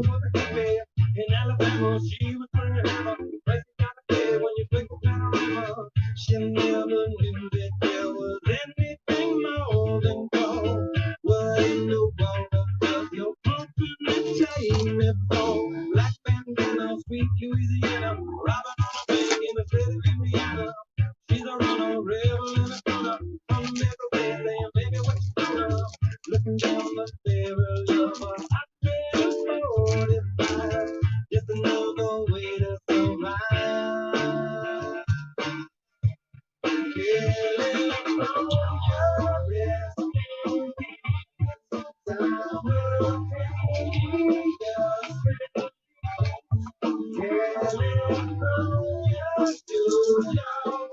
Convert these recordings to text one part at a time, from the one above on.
was a hippie in Alabama. She was bringing hammer, racing down the bed when you click the panorama. She never knew that there was anything more than gold. What in the world does your pumpkin take me for? Black bandana, sweet Louisiana, robbing on a bank in the city of Indiana. She's a runner, rebel in a corner, from everywhere saying, baby, what you gonna? Looking down the barrel of a hot red 45, just another way to survive. Feeling from your rest, time will take us. Feeling from your studio,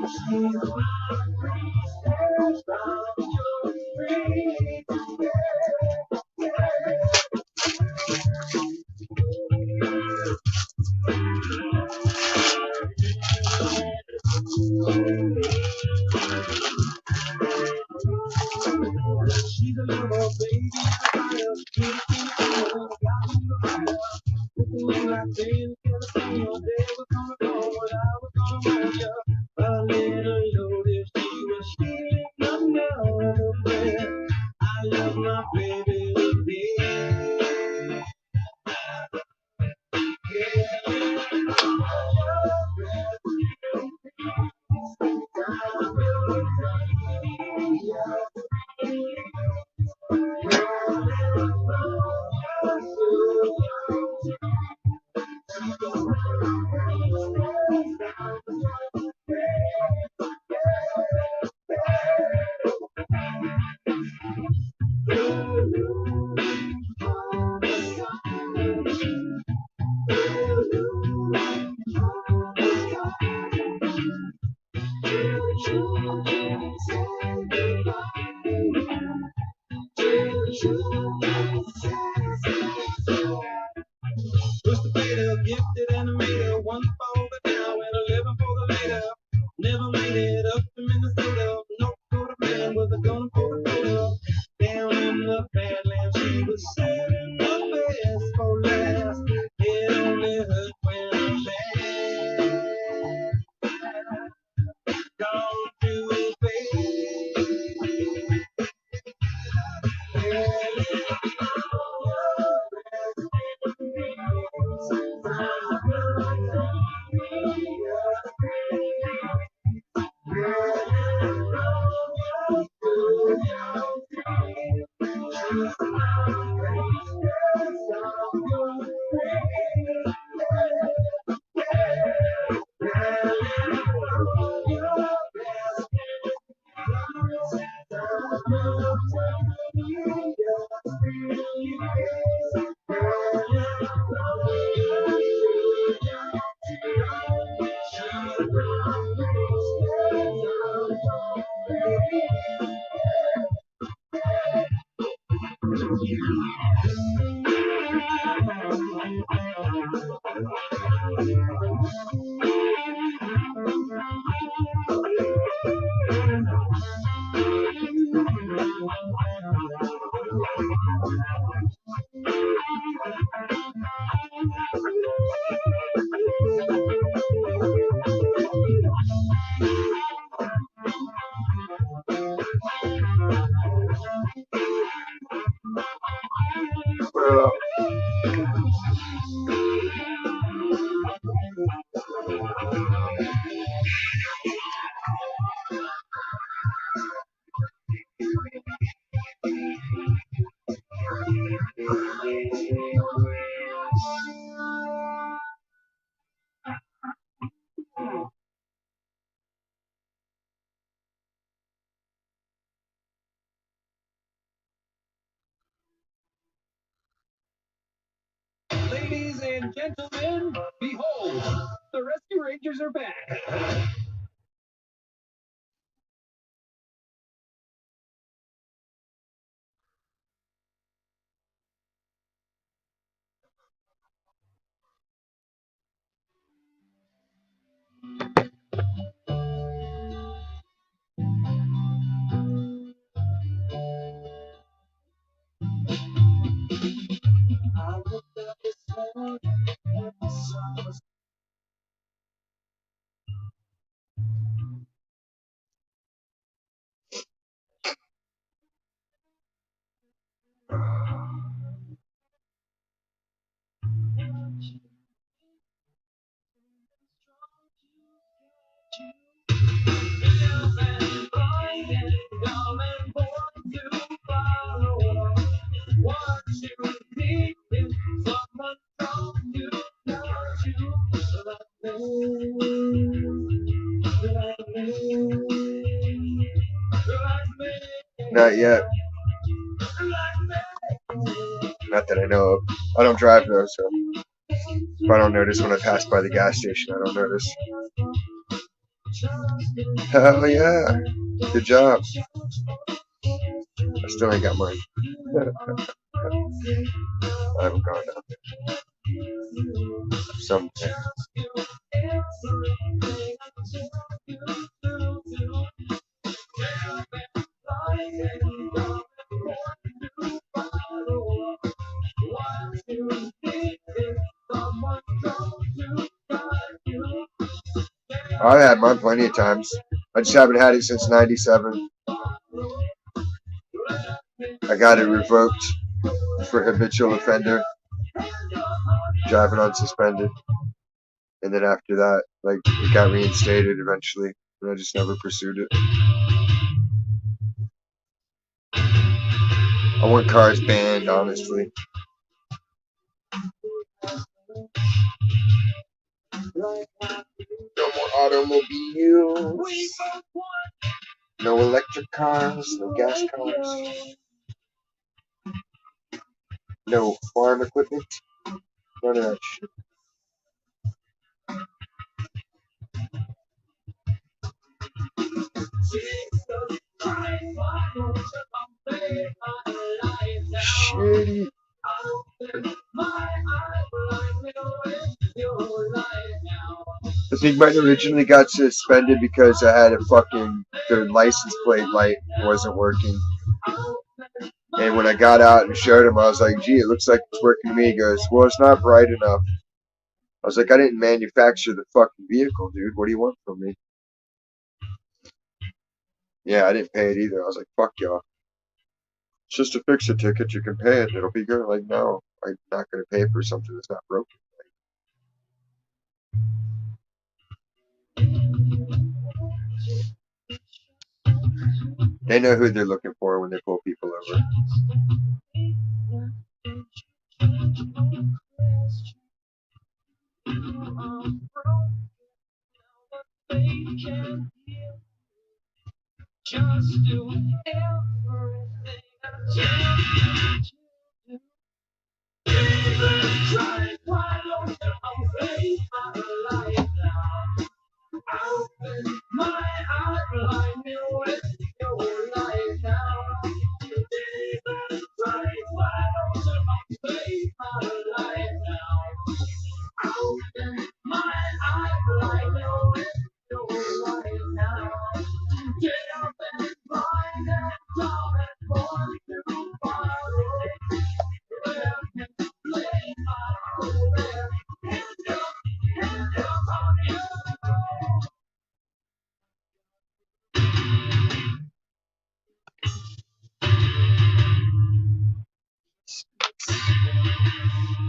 she's my princess from your dreams. She's a little baby, fire, looking like days in California. Day was gonna go when I was gonna want you. A little loaded, she was stealing another breath. I love my baby to death. Push the fader, gifted animator, one for the now and 11 for the later. Never made it up to Minnesota. No Dakota man was a gun for the quota. Down in the Badlands, she was saving the best for last. It only hurt when I left. Gone too fast. Ladies and gentlemen, behold, the Rescue Rangers are back. Not yet. Not that I know of. I don't drive though, so if I don't notice when I pass by the gas station, I don't notice. Hell yeah. Good job. I still ain't got mine. I haven't gone down there. Someday. I've had mine plenty of times. I just haven't had it since '97. I got it revoked for habitual offender, driving unsuspended. And then after that, like, it got reinstated eventually. And I just never pursued it. I want cars banned, honestly. No more automobiles. No electric cars. No gas cars. No farm equipment. None of that shit. Shitty. I think mine originally got suspended because I had the license plate light wasn't working. And when I got out and showed him, I was like, gee, it looks like it's working to me. He goes, well, it's not bright enough. I was like, I didn't manufacture the fucking vehicle, dude. What do you want from me? Yeah, I didn't pay it either. I was like, fuck y'all. It's just to fix a ticket. You can pay it. It'll be good. Like, no, I'm not going to pay for something that's not broken. They know who they're looking for when they pull people over.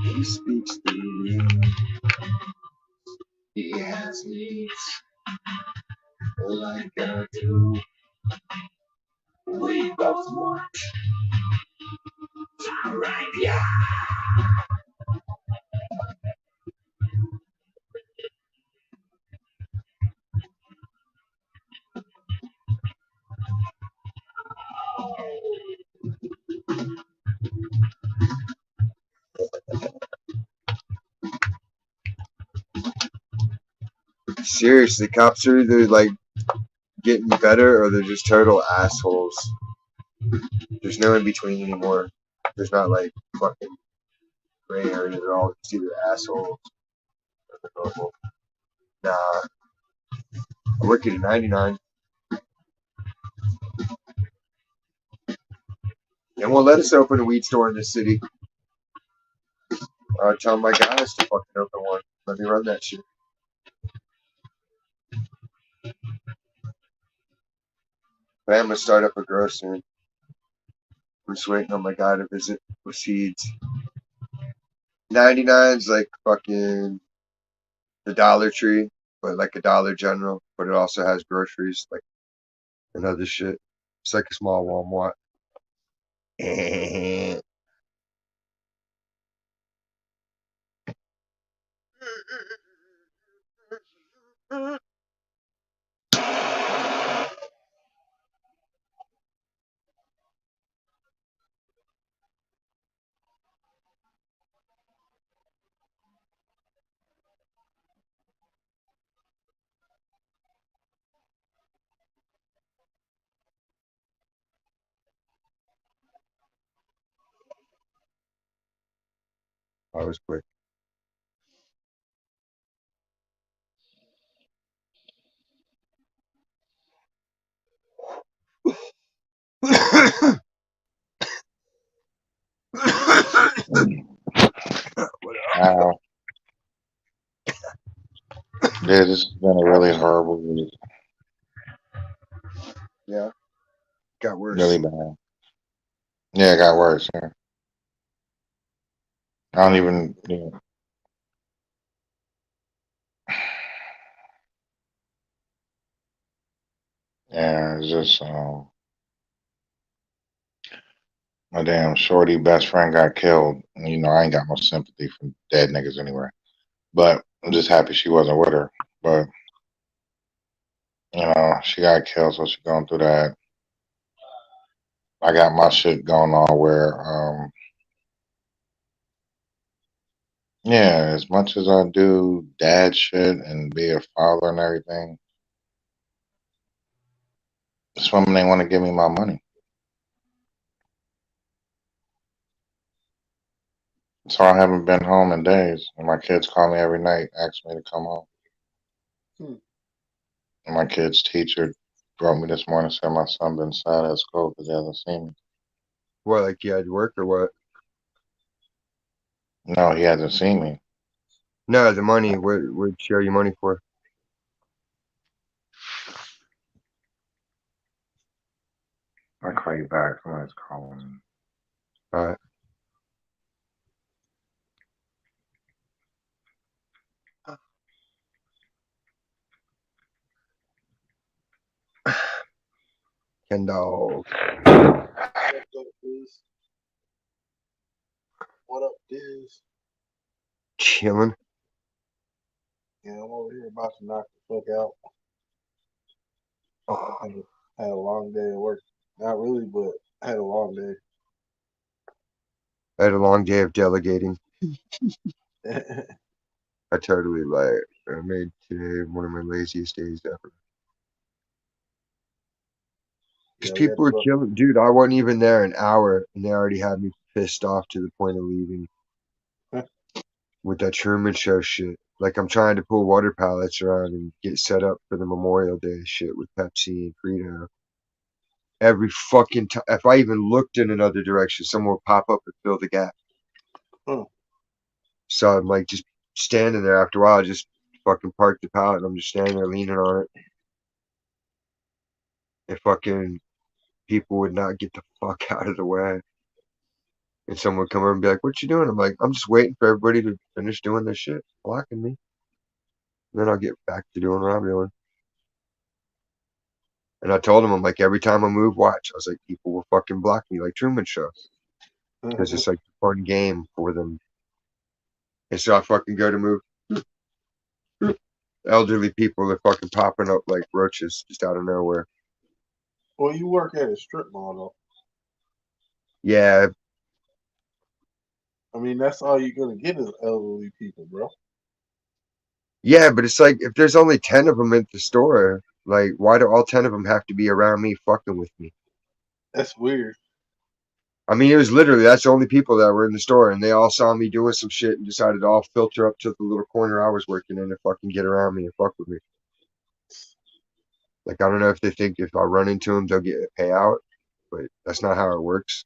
He speaks through me. He has needs like I do. We both want right, yeah. Seriously, cops are either like getting better or they're just total assholes. There's no in between anymore. There's not like fucking gray area. They're all just either assholes or they're normal. Nah, I work at a 99. And won't let us open a weed store in this city. Tell my guys to fucking open one. Let me run that shit. But I'm gonna start up a grow soon. I'm just waiting on my guy to visit with seeds. 99's like fucking the Dollar Tree, but like a Dollar General, but it also has groceries like and other shit. It's like a small Walmart. I was quick. Wow. Yeah, this has been a really horrible week. Yeah, got worse. Really bad. Yeah, it got worse. Yeah. I don't even, yeah, it's just, my damn shorty best friend got killed. I ain't got no sympathy for dead niggas anywhere. But I'm just happy she wasn't with her. But, she got killed, so she going through that. I got my shit going on where, yeah, as much as I do dad shit and be a father and everything, this woman ain't want to give me my money. So I haven't been home in days. And my kids call me every night, ask me to come home. Hmm. And my kid's teacher wrote me this morning, said my son been sad at school because he hasn't seen me. What, like you had work or what? No, he hasn't seen me. No, the money. What'd you share your money for? I'll call you back. Somebody's calling. All right. $10. What up, Diz? What up, Diz? Chilling. Yeah, I'm over here about to knock the fuck out. Oh, Had a long day at work. Not really, but I had a long I had a long day of delegating. day. I totally I made today one of my laziest days ever. Because Yeah, we had people to were go. killing. Dude, I wasn't even there an hour, and they already had me pissed off to the point of leaving with that Truman Show shit. Like I'm trying to pull water pallets around and get set up for the Memorial Day shit with Pepsi and Frito. Every fucking time, if I even looked in another direction, someone would pop up and fill the gap. Huh. So I'm like just standing there. After a while, I just fucking park the pallet, and I'm just standing there leaning on it. And fucking people would not get the fuck out of the way. And someone would come over and be like, "What you doing?" I'm like, "I'm just waiting for everybody to finish doing their shit, blocking me. And then I'll get back to doing what I'm doing." And I told him, I'm like, every time I move, watch. I was like, people will fucking block me like Truman Show. Because it's like a fun game for them. And so I fucking go to move. Elderly people are fucking popping up like roaches just out of nowhere. Well, you work at a strip mall, though. Yeah, I mean, that's all you're gonna get is elderly people, bro. yeah, but it's like if there's only 10 of them at the store, like why do all 10 of them have to be around me fucking with me? That's weird. I mean, it was literally that's the only people that were in the store, and they all saw me doing some shit and decided to all filter up to the little corner I was working in and fucking get around me and fuck with me. Like I don't know if they think if I run into them they'll get a payout, but that's not how it works.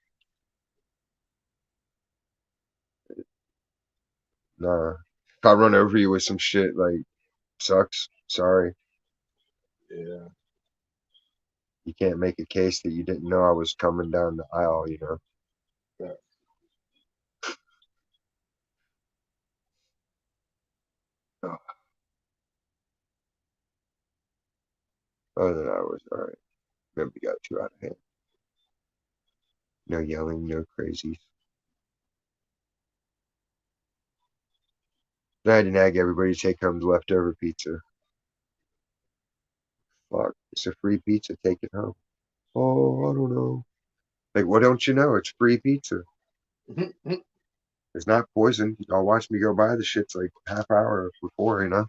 Nah, if I run over you with some shit, like sucks. Sorry, Yeah. you can't make a case that you didn't know I was coming down the aisle. Yeah. Oh, other than that, I was all right. Maybe got too out of hand. No yelling, no crazy. I had to nag everybody to take home the leftover pizza. Fuck, it's a free pizza. Take it home. Oh, I don't know. Like, what don't you know? It's free pizza. It's not poison. Y'all watch me go by the shit's like half hour before, you know?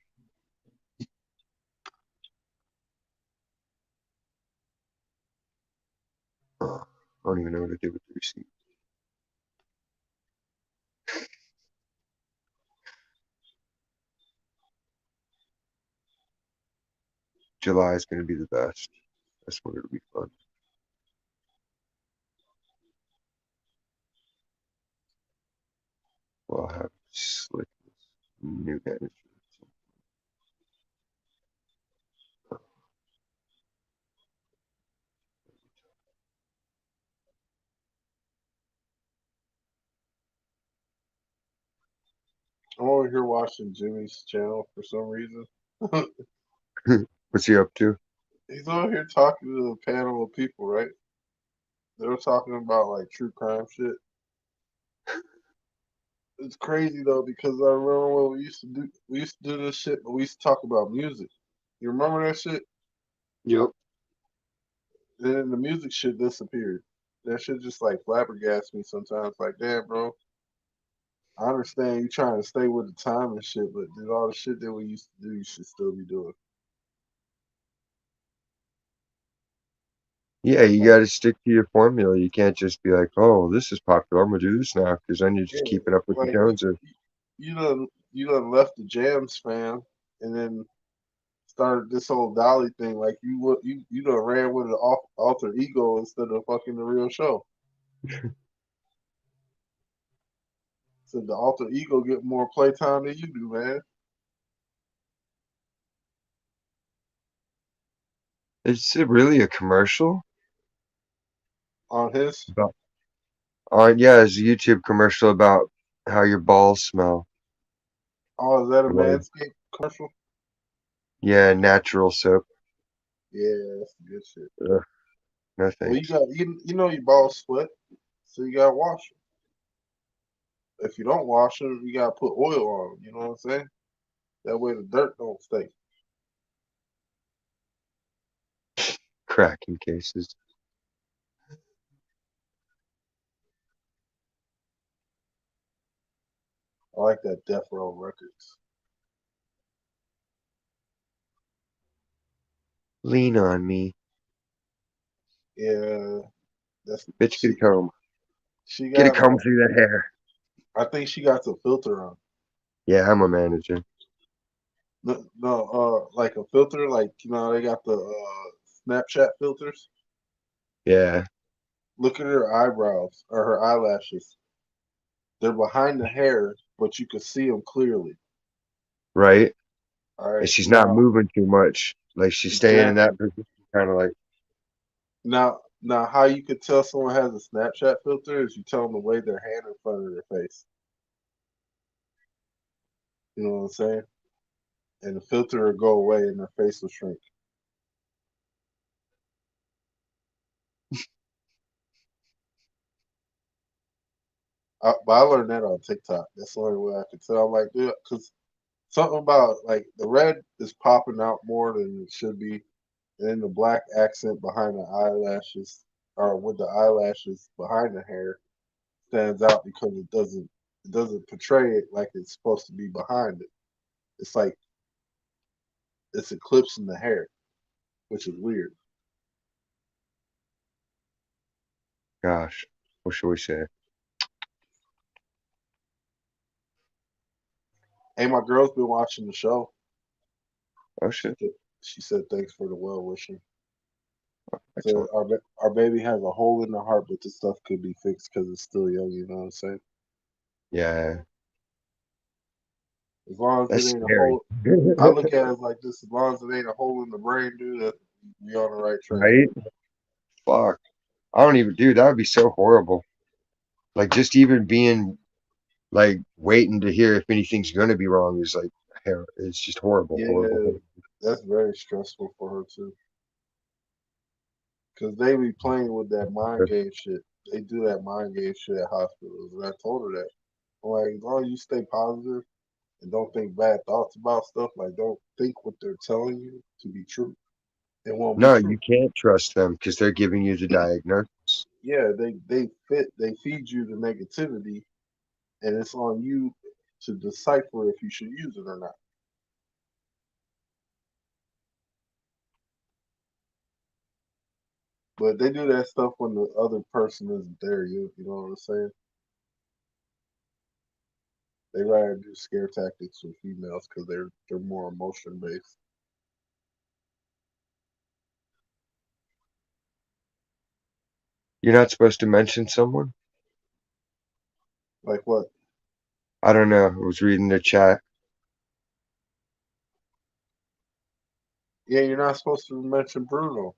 I don't even know what to do with the receipt. July is going to be the best. That's when it'll be fun. We'll have slick new management. I'm over here watching Jimmy's channel for some reason. What's he up to? He's over here talking to a panel of people, right? They were talking about like true crime shit. It's crazy though because I remember when we used to do this shit, but we used to talk about music. You remember that shit? Yep. Then the music shit disappeared. That shit just like flabbergasts me sometimes. Like, damn, bro, I understand you trying to stay with the time and shit, but dude, all the shit that we used to do, you should still be doing. Yeah, you Like, got to stick to your formula. You can't just be like, oh, this is popular. I'm going to do this now because then you're just yeah, keeping up with the like Joneses. you done left the jams, fam, and then started this whole Dolly thing. Like you done ran with an alter ego instead of fucking the real show. So the alter ego get more playtime than you do, man. Is it really a commercial? On his, About, yeah, it's a YouTube commercial about how your balls smell. oh, is that a Well, Manscaped commercial? yeah, natural soap. Yeah, that's good shit. Ugh, no Well, you thanks. got you know your balls sweat, so you gotta wash them. If you don't wash them, you gotta put oil on them. You know what I'm saying? That way the dirt don't stay. Cracking cases. I like that Death Row Records. Lean on me. Yeah, that's Bitch, get a comb. she Get a got comb through that hair. I think she got the filter on. Yeah, I'm a manager. No, no, like a filter, like you know they got the Snapchat filters. Yeah, Look at her eyebrows or her eyelashes. They're behind the hair, but you can see them clearly. right? All And right, she's not now moving too much. Like she's staying in that exactly. position, kind of like, Now, how you could tell someone has a Snapchat filter is you tell them to wave their hand in front of their face. You know what I'm saying? And the filter will go away and their face will shrink. But I learned that on TikTok. That's the only way I could tell. I'm like, dude, because something about like the red is popping out more than it should be, and then the black accent behind the eyelashes or with the eyelashes behind the hair stands out because it doesn't portray it like it's supposed to be behind it. It's like it's eclipsing the hair, which is weird. gosh, what should we say? Hey, my girl's been watching the show. Oh She shit, said, she said thanks for the well wishing. So excellent. our baby has a hole in the heart, but this stuff could be fixed because it's still young. You know what I'm saying? Yeah, As long as it that's ain't a scary. hole, I look at it like this: as long as it ain't a hole in the brain, dude, that we on the right track. Right? Fuck. I don't even, dude, that would be so horrible. Like just even being like waiting to hear if anything's gonna be wrong is like it's just horrible, horrible, Yeah, horrible. that's very stressful for her too, because they be playing with that mind game shit. They do that mind game shit at hospitals, and I told her that. I'm like, as long as you stay positive and don't think bad thoughts about stuff. Like don't think what they're telling you to be true. It won't be No, you true. can't trust them because they're giving you the diagnosis. Yeah, they feed you the negativity, and it's on you to decipher if you should use it or not. But they do that stuff when the other person isn't there. You know what I'm saying? They rather do scare tactics with females because they're more emotion based. You're not supposed to mention someone? Like what? I don't know. I was reading the chat. Yeah, you're not supposed to mention Bruno.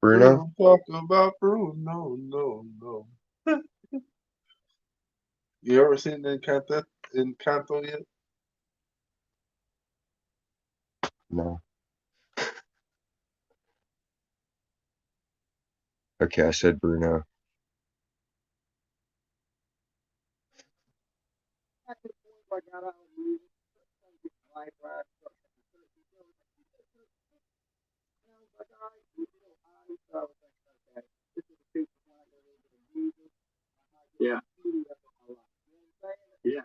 Bruno? Bruno, talk about Bruno. No, no, no. You ever seen in Canto yet? No. Okay, I said Bruno. Yeah, yeah.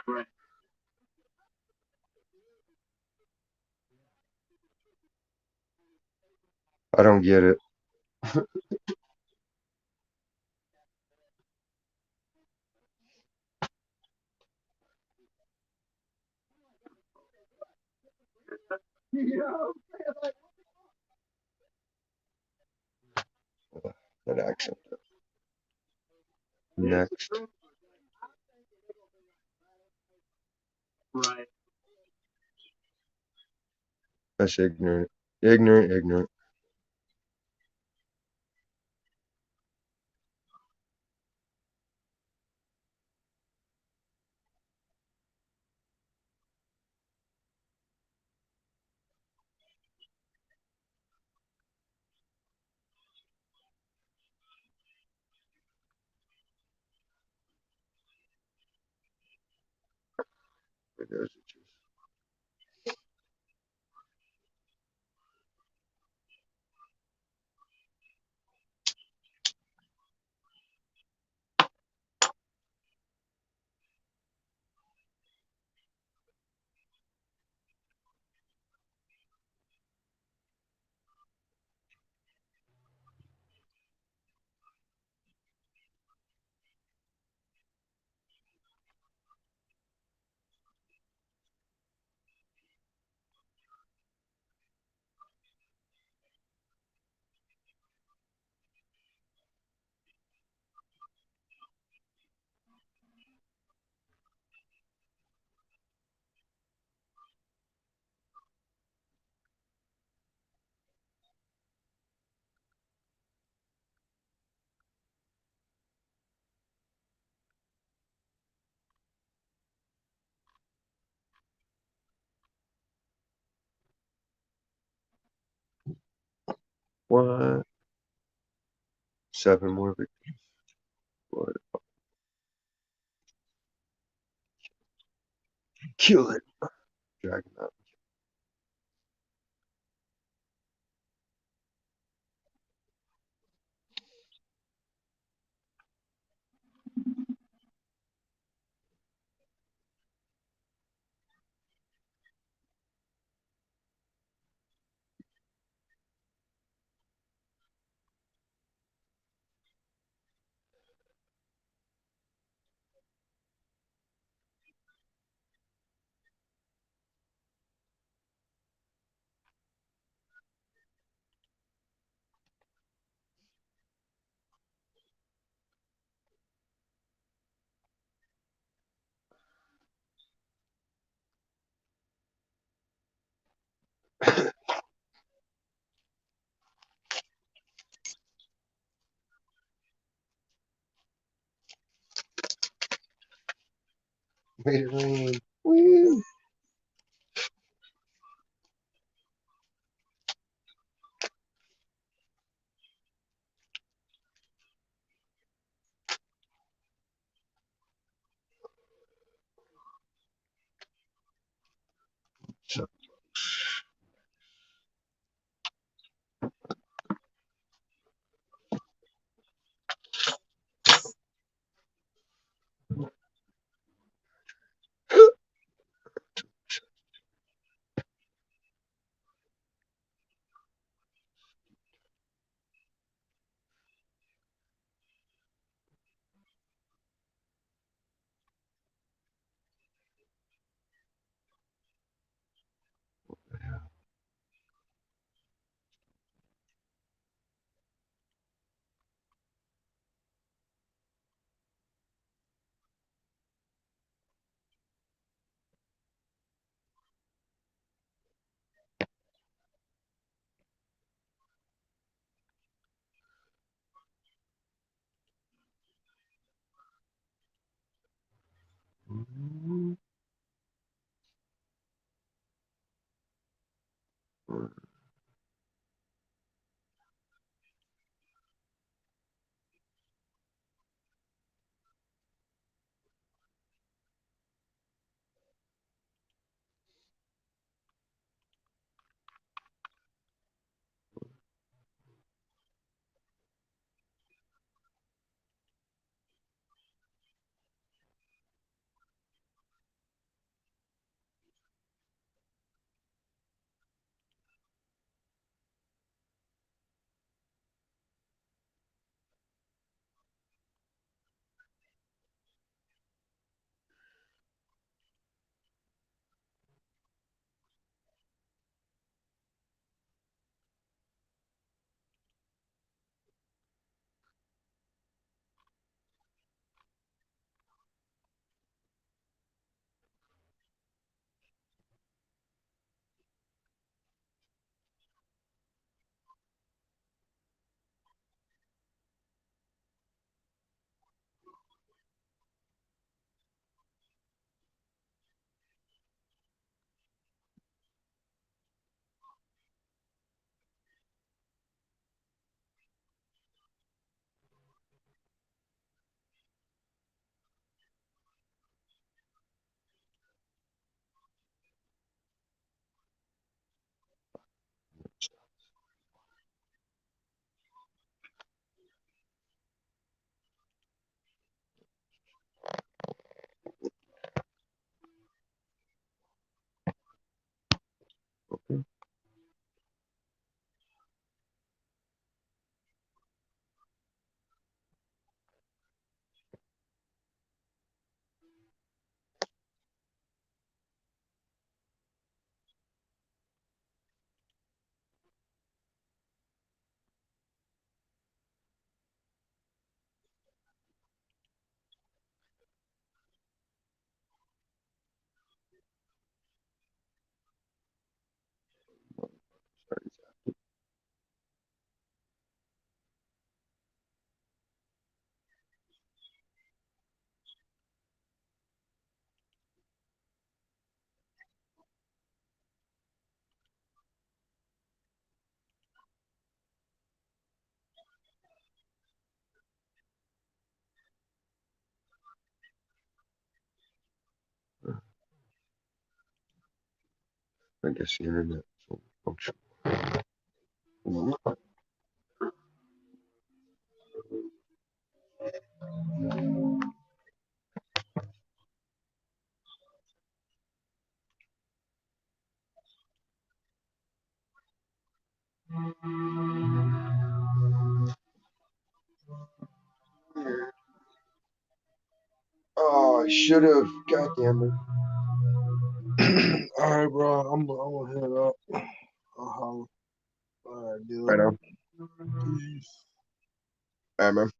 Right. I don't get it. That accent. Next. Right. That's ignorant. Ignorant, ignorant. What does it just- What? 7 more victims. What? Kill it. Drag him out. Made it rain. Woo! So, okay. I guess the internet will function. Oh, I should have. God damn it. All right, bro. I'm gonna head up. I'll holler. All right, Right dude. on. Peace. All right, man.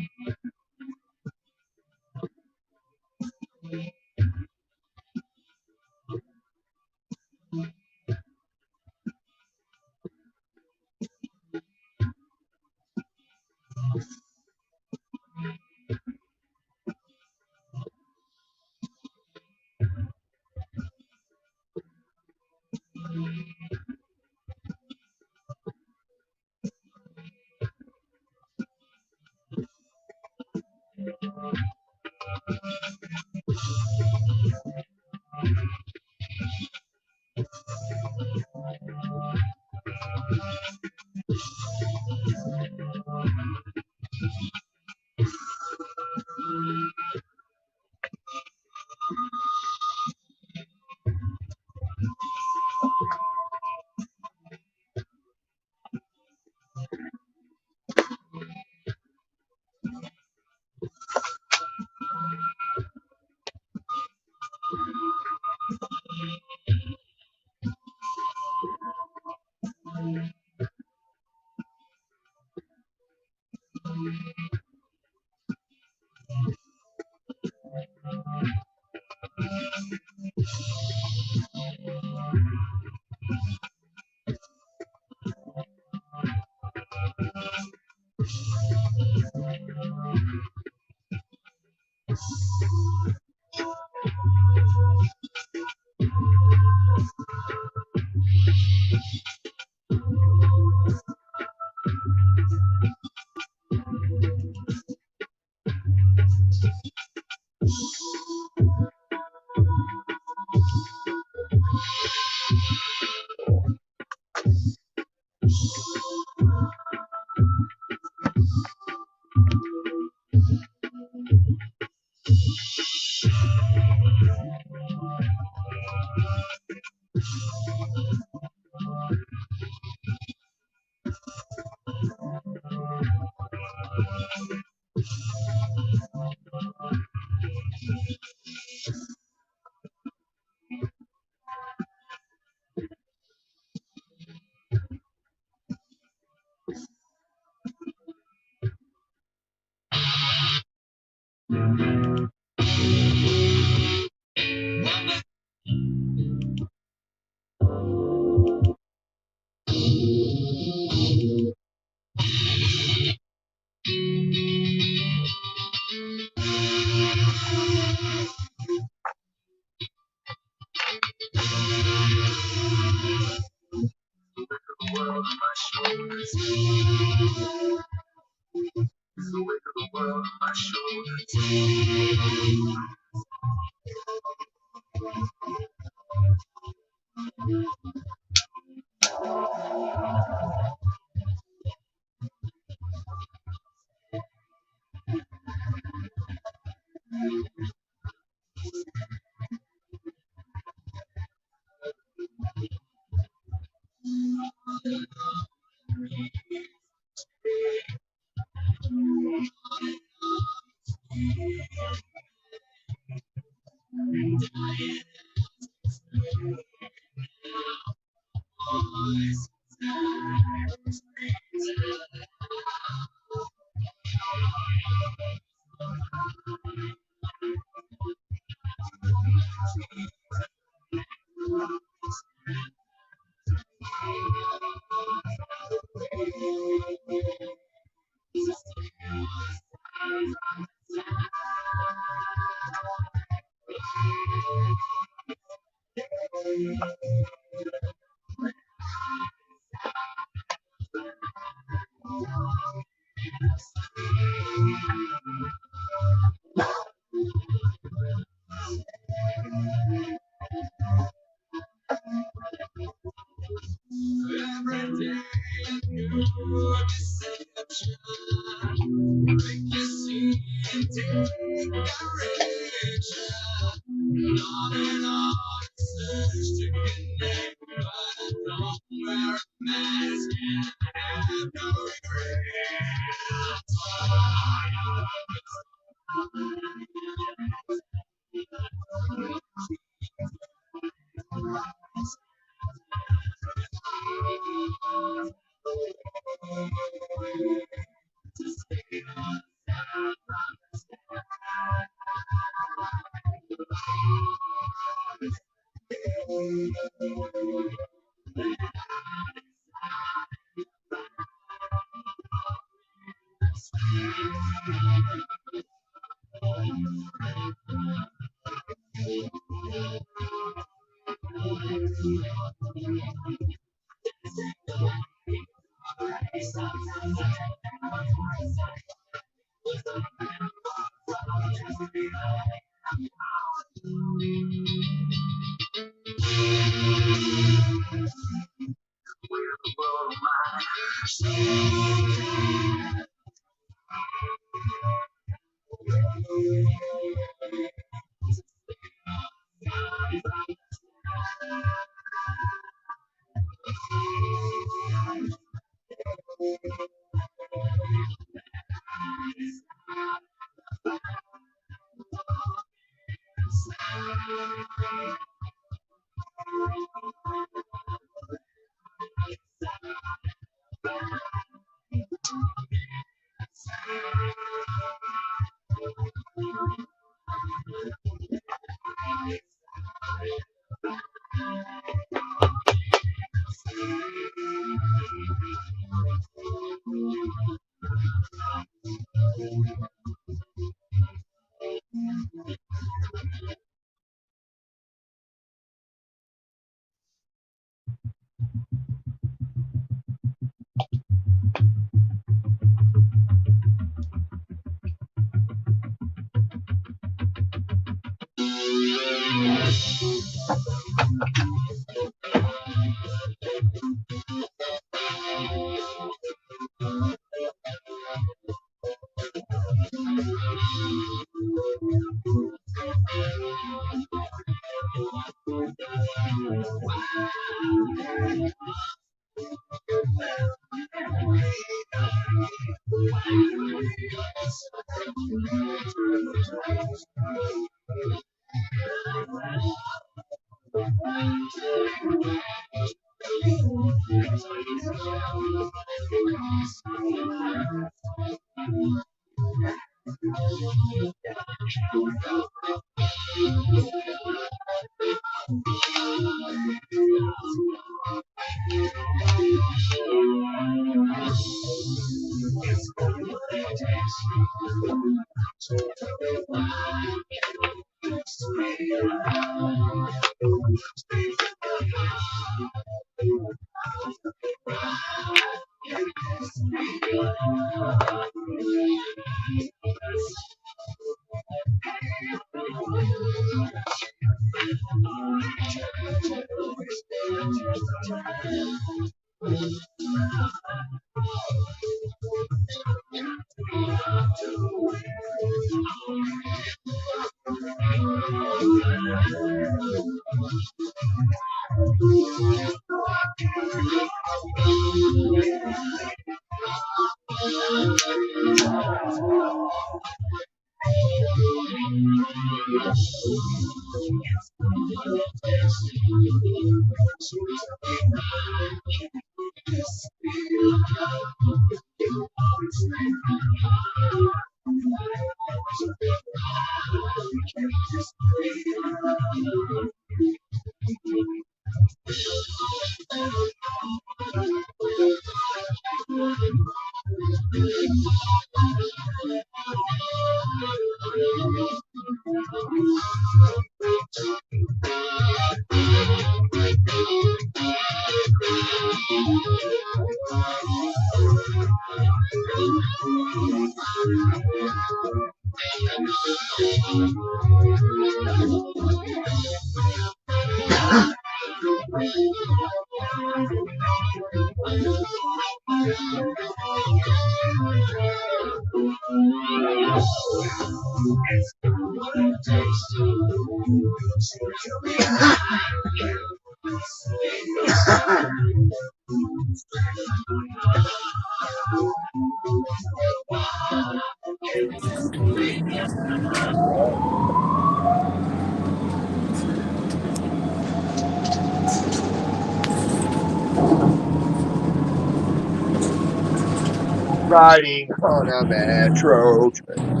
Riding on a metro train.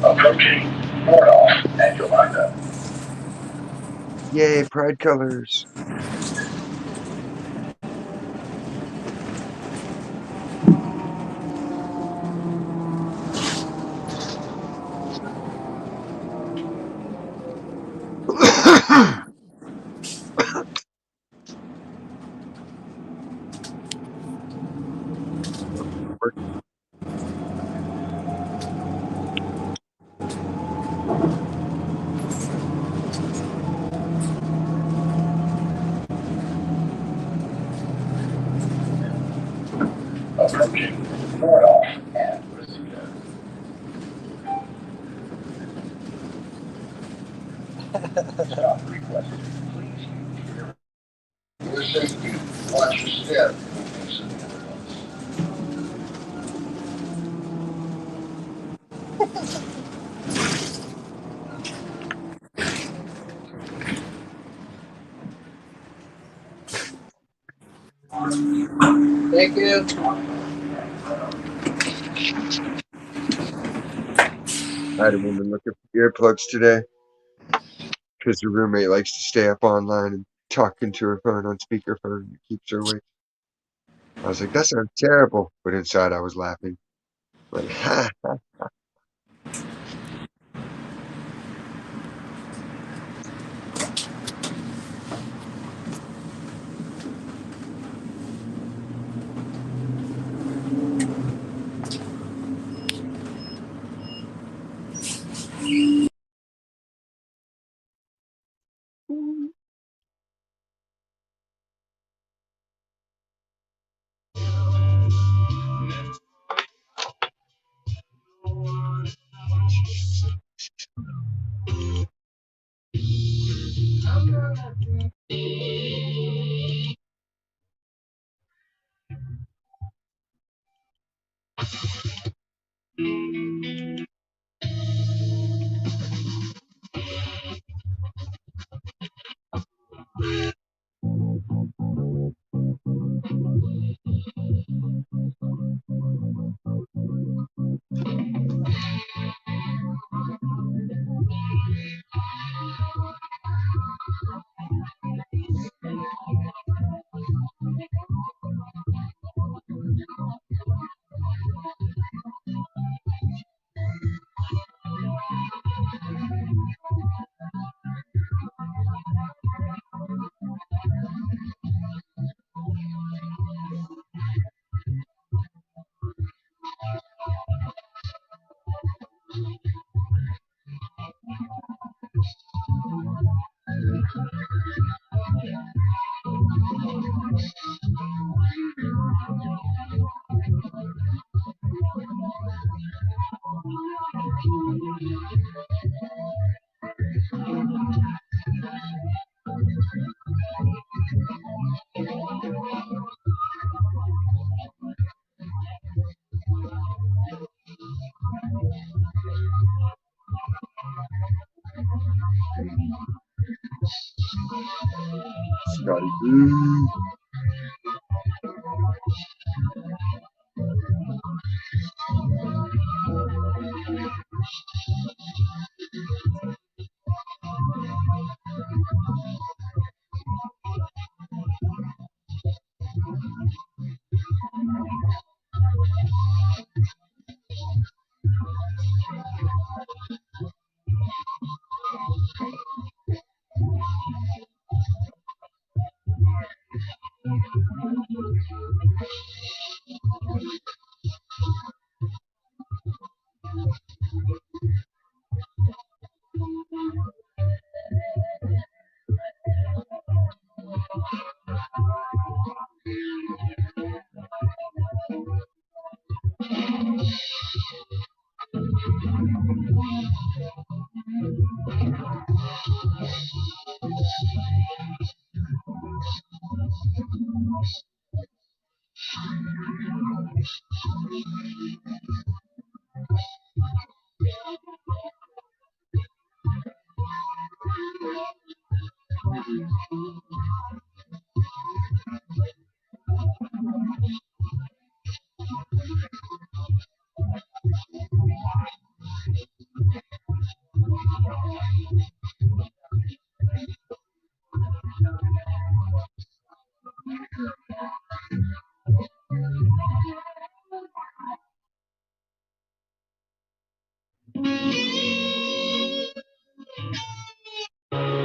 Approaching Nordoff and Yolanda. Yay, pride colors. Approaching Nordoff and Reseda. Stop requested. Please use your safety. Watch your step. Thank you. I had a woman looking for earplugs today because her roommate likes to stay up online and talking to her phone on speakerphone. It keeps her awake. I was like, that sounds terrible. But inside I was laughing. Like, ha. Scotty Boo.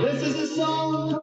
This is a song.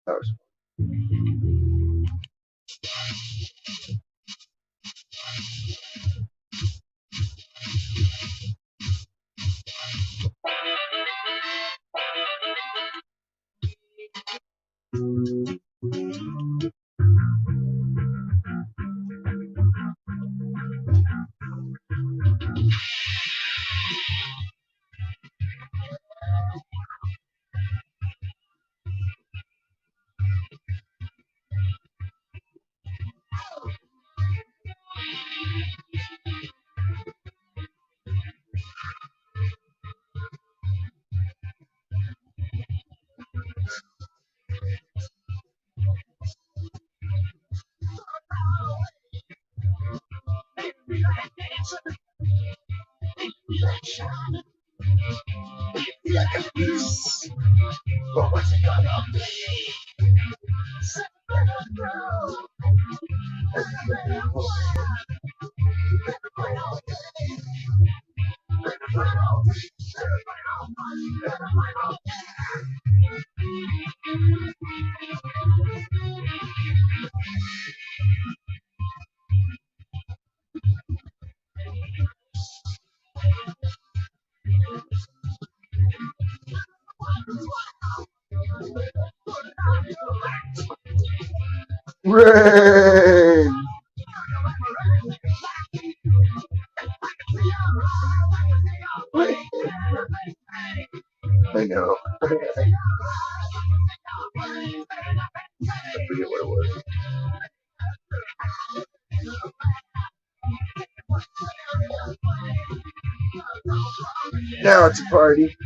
That was Rain! I know. I forget what it was. Now it's a party.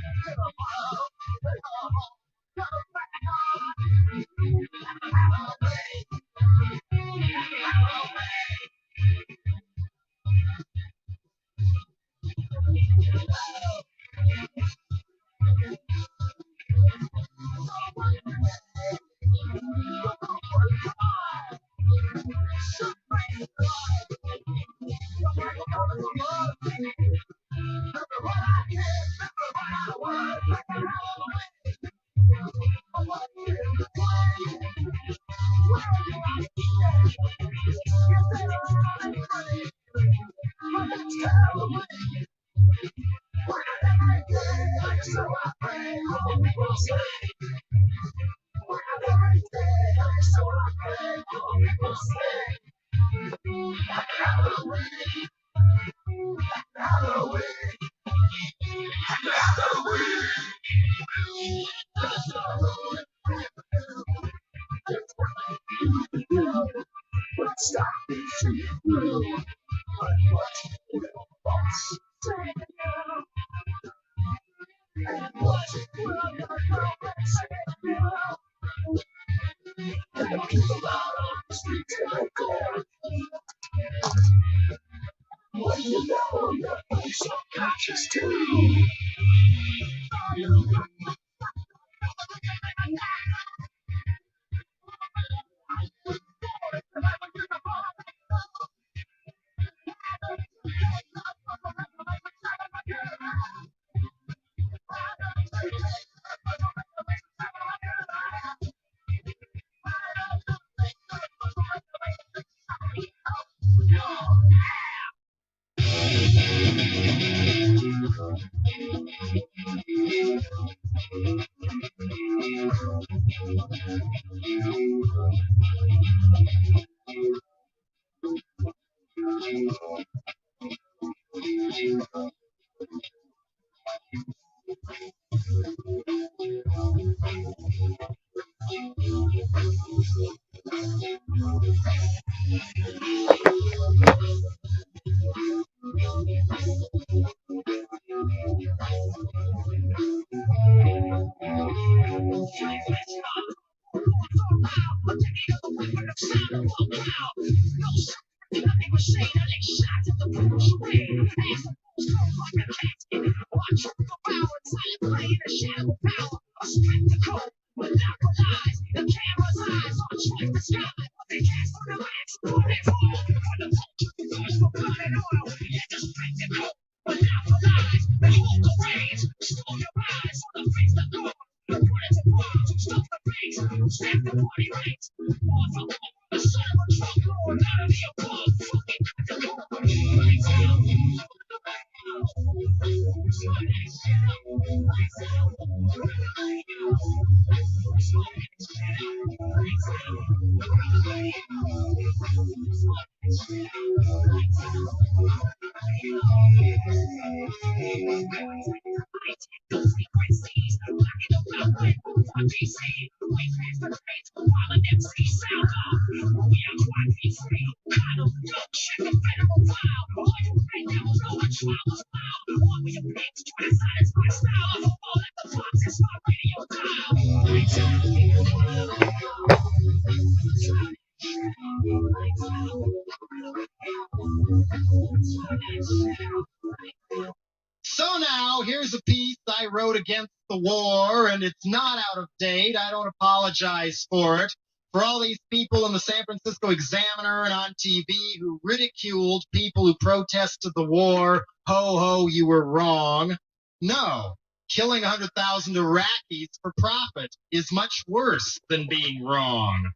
So now, here's a piece I wrote against the war, and it's not out of date. I don't apologize for it. For all these people in the San Francisco Examiner and on TV who ridiculed people who protested the war, ho ho, you were wrong. No, killing 100,000 Iraqis for profit is much worse than being wrong.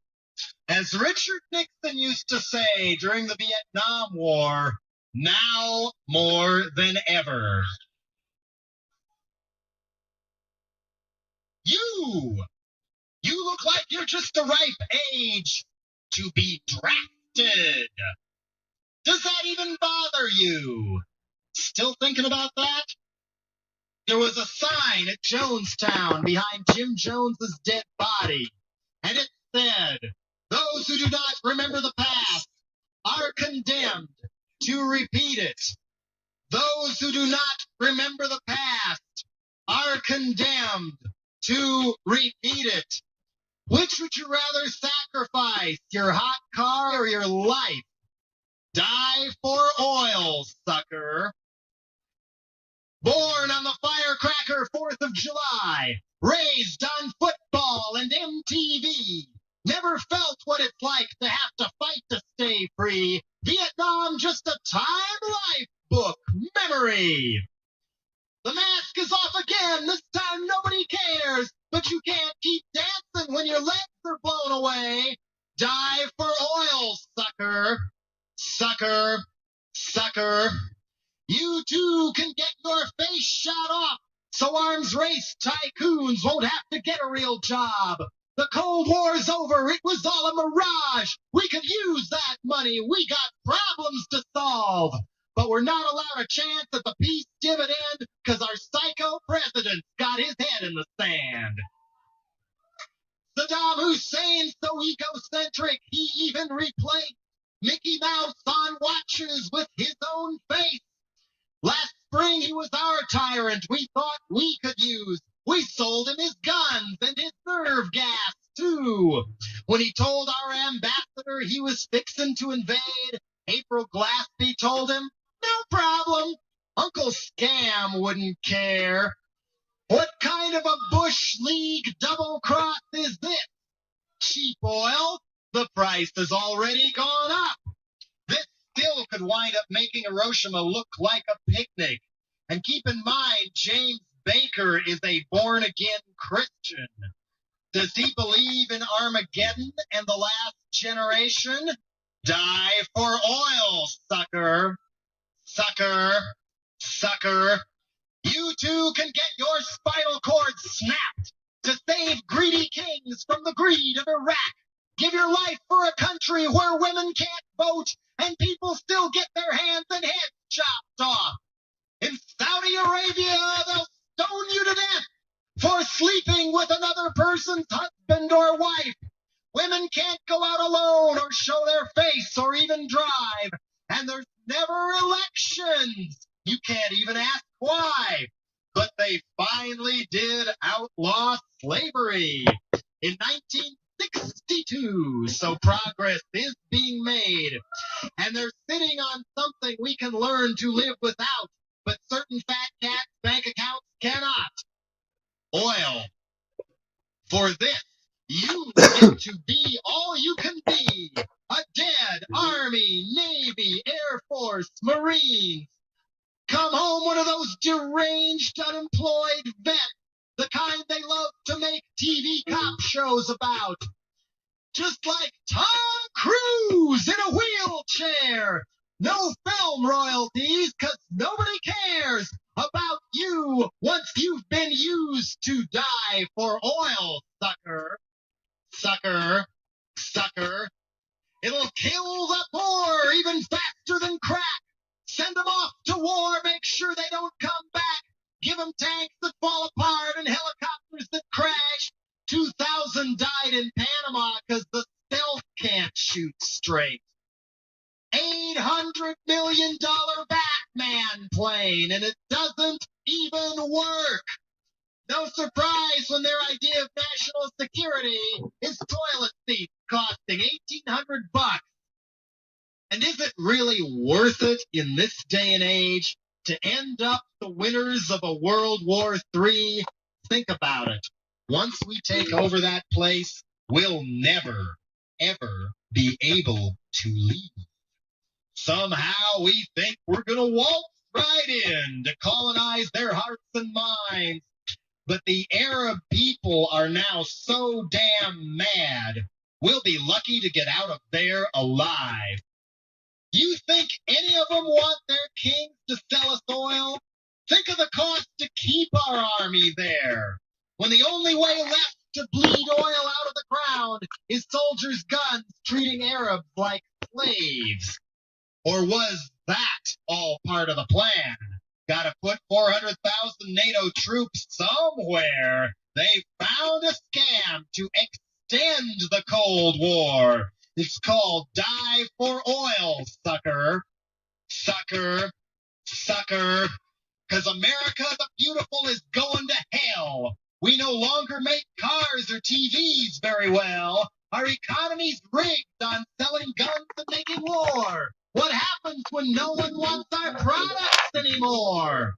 As Richard Nixon used to say during the Vietnam War, now more than ever. You look like you're just the ripe age to be drafted. Does that even bother you? Still thinking about that? There was a sign at Jonestown behind Jim Jones's dead body, and it said, "Those who do not remember the past are condemned to repeat it. Those who do not remember the past are condemned to repeat it." Which would you rather sacrifice, your hot car or your life? Die for oil, sucker. Born on the firecracker 4th of July, raised on football and MTV, never felt what it's like to have to fight to stay free. Vietnam, just a time life book memory. The mask is off again. This time nobody cares. But you can't keep dancing when your legs are blown away. Die for oil, sucker. Sucker. Sucker. You too can get your face shot off so arms race tycoons won't have to get a real job. The Cold War's over. It was all a mirage. We could use that money. We got problems to solve. But we're not allowed a chance at the peace dividend because our psycho president's got his head in the sand. Saddam Hussein's so egocentric, he even replaced Mickey Mouse on watches with his own face. Last spring, he was our tyrant we thought we could use. We sold him his guns and his nerve gas, too. When he told our ambassador he was fixing to invade, April Glaspie told him, no problem. Uncle Scam wouldn't care. What kind of a Bush League double cross is this? Cheap oil? The price has already gone up. This still could wind up making Hiroshima look like a picnic. And keep in mind, James Baker is a born-again Christian. Does he believe in Armageddon and the last generation? Die for oil, sucker. Sucker. Sucker. You too can get your spinal cord snapped to save greedy kings from the greed of Iraq. Give your life for a country where women can't vote and people still get their hands and heads chopped off. In Saudi Arabia, they'll stone you to death for sleeping with another person's husband or wife. Women can't go out alone or show their face or even drive. And there's never elections. You can't even ask why. But they finally did outlaw slavery in 1962. So progress is being made. And they're sitting on something we can learn to live without. But certain fat cats' bank accounts cannot. Oil. For this, you get to be all you can be. A dead Army, Navy, Air Force, Marines. Come home one of those deranged, unemployed vets, the kind they love to make TV cop shows about. Just like Tom Cruise in a wheelchair. No film royalties, 'cause nobody cares about you once you've been used to die for oil, sucker. Sucker. Sucker. It'll kill the poor even faster than crack. Send them off to war, make sure they don't come back. Give them tanks that fall apart and helicopters that crash. 2,000 died in Panama because the stealth can't shoot straight. $800 million Batman plane, and it doesn't even work. No surprise when their idea of national security is toilet seats costing $1,800. And is it really worth it in this day and age to end up the winners of a World War III? Think about it. Once we take over that place, we'll never, ever be able to leave. Somehow we think we're going to waltz right in to colonize their hearts and minds. But the Arab people are now so damn mad, we'll be lucky to get out of there alive. You think any of them want their kings to sell us oil? Think of the cost to keep our army there, when the only way left to bleed oil out of the ground is soldiers' guns treating Arabs like slaves. Or was that all part of the plan? Gotta put 400,000 NATO troops somewhere. They found a scam to extend the Cold War. It's called Die for Oil, sucker. Sucker. Sucker. 'Cause America the Beautiful is going to hell. We no longer make cars or TVs very well. Our economy's rigged on selling guns and making war. What happens when no one wants our products anymore?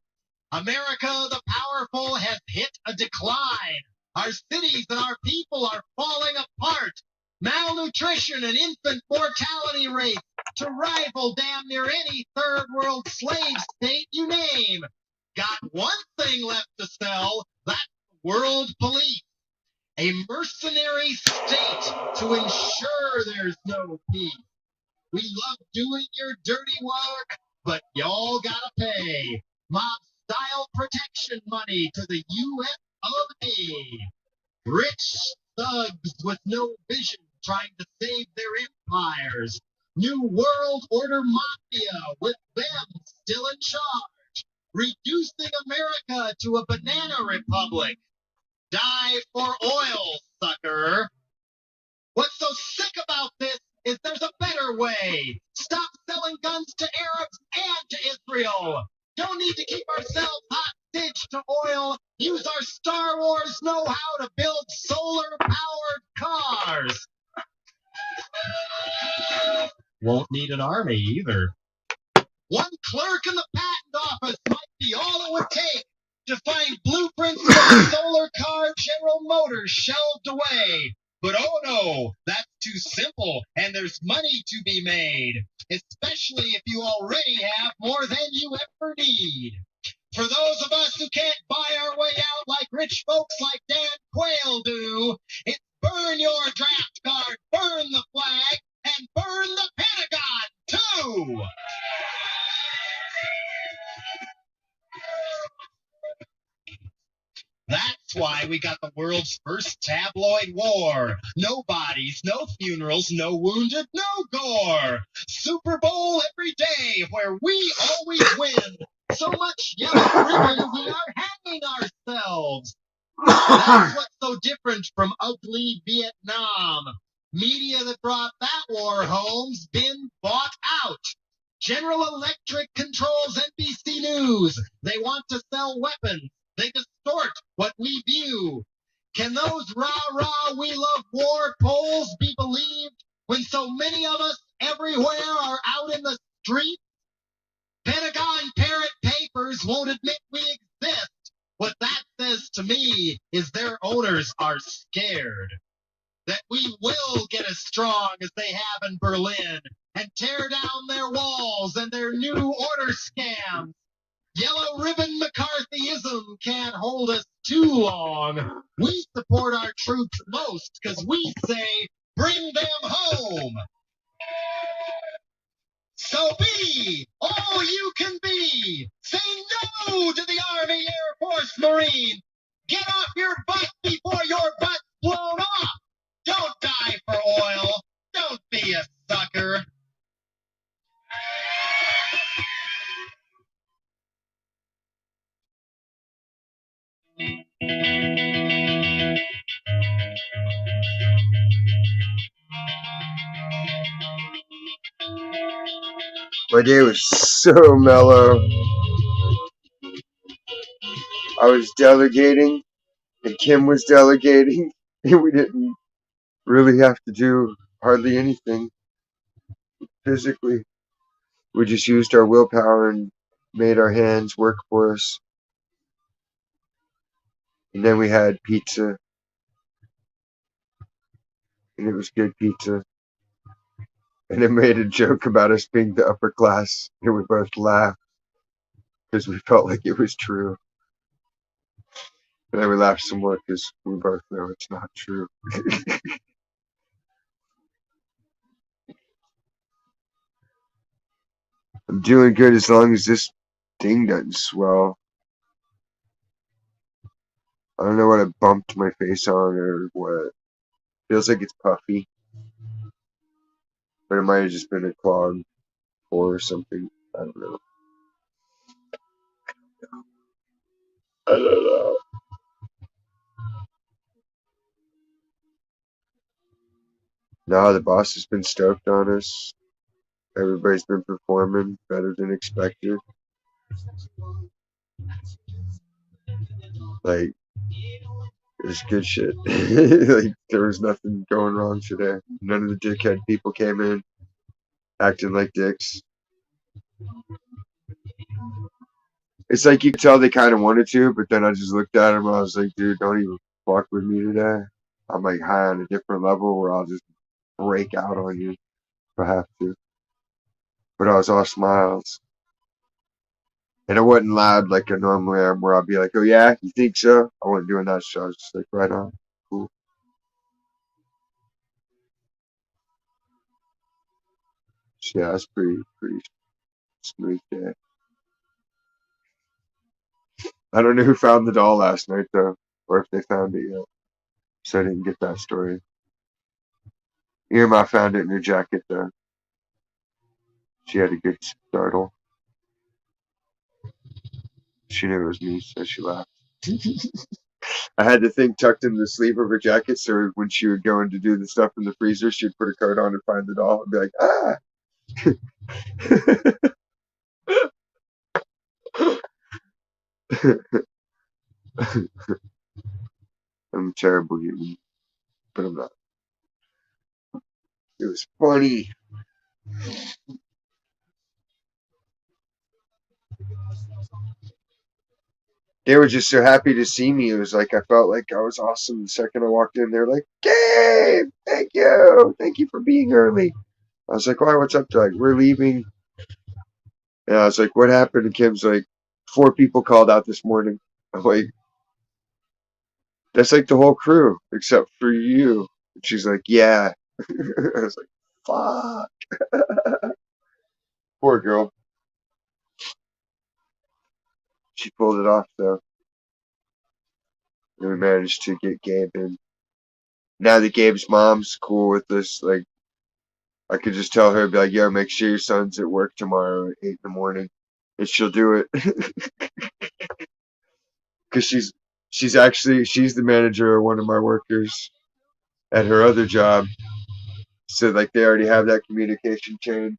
America the Powerful has hit a decline. Our cities and our people are falling apart. Malnutrition and infant mortality rates to rival damn near any third world slave state you name. Got one thing left to sell, that's world police. A mercenary state to ensure there's no peace. We love doing your dirty work, but y'all gotta pay mob-style protection money to the U.S. of A. Rich thugs with no vision trying to save their empires. New world order mafia with them still in charge. Reducing America to a banana republic. Die for oil, sucker. What's so sick about this is there's a better way. Stop selling guns to Arabs and to Israel. Don't need to keep ourselves hostage to oil. Use our Star Wars know-how to build solar-powered cars. Won't need an army either. One clerk in the patent office might be all it would take to find blueprints for a solar car General Motors shelved away. But oh no, that's too simple, and there's money to be made, especially if you already have more than you ever need. For those of us who can't buy our way out like rich folks like Dan Quayle do, it's burn your draft card, burn the flag, and burn the Pentagon, too! That's why we got the world's first tabloid war. No bodies, no funerals, no wounded, no gore. Super Bowl every day where we always win. So much yellow ribbon we are hanging ourselves. That's what's so different from ugly Vietnam. Media that brought that war home's been bought out. General Electric controls NBC News. They want to sell weapons. They distort what we view. Can those rah-rah we love war polls be believed when so many of us everywhere are out in the street? Pentagon parrot papers won't admit we exist. What that says to me is their owners are scared. That we will get as strong as they have in Berlin and tear down their walls and their new order scams. Yellow ribbon McCarthyism can't hold us too long. We support our troops most because we say, bring them home. So be all you can be. Say no to the Army, Air Force, Marine. Get off your butt before your butt's blown off. Don't die for oil. Don't be a sucker. My day was so mellow. I was delegating, and Kim was delegating, and we didn't really have to do hardly anything physically. We just used our willpower and made our hands work for us. And then we had pizza, and it was good pizza. And it made a joke about us being the upper class, and we both laughed because we felt like it was true. And then we laughed some more because we both know it's not true. I'm doing good as long as this thing doesn't swell. I don't know what I bumped my face on or what. Feels like it's puffy. But it might have just been a clog or something. I don't know. I don't know. No, the boss has been stoked on us. Everybody's been performing better than expected. Like, it's good shit. Like, there was nothing going wrong today. None of the dickhead people came in acting like dicks. It's like you could tell they kind of wanted to, but then I just looked at them and I was like, dude, don't even fuck with me today. I'm like high on a different level where I'll just break out on you if I have to. But I was all smiles. And I wasn't loud like I normally am, where I'll be like, oh yeah, you think so? I wasn't doing that shit. I was just like, right on. Cool. Yeah, it's pretty smooth day. I don't know who found the doll last night though, or if they found it yet. So I didn't get that story. Irma found it in her jacket though. She had a good startle. She knew it was me, so she laughed. I had the thing tucked in the sleeve of her jacket, so when she would go in to do the stuff in the freezer, she'd put her coat on and find the doll and be like, ah! I'm a terrible human, but I'm not. It was funny. They were just so happy to see me. It was like I felt like I was awesome the second I walked in. They're like, Gabe, thank you. Thank you for being early. I was like, why, what's up? They're like, we're leaving. And I was like, what happened? And Kim's like, 4 people called out this morning. I'm like, that's like the whole crew, except for you. And she's like, yeah. I was like, fuck. Poor girl. She pulled it off, though. And we managed to get Gabe in. Now that Gabe's mom's cool with this, like, I could just tell her, be like, yo, make sure your son's at work tomorrow at 8 in the morning. And she'll do it. Because she's the manager of one of my workers at her other job. So, like, they already have that communication chain.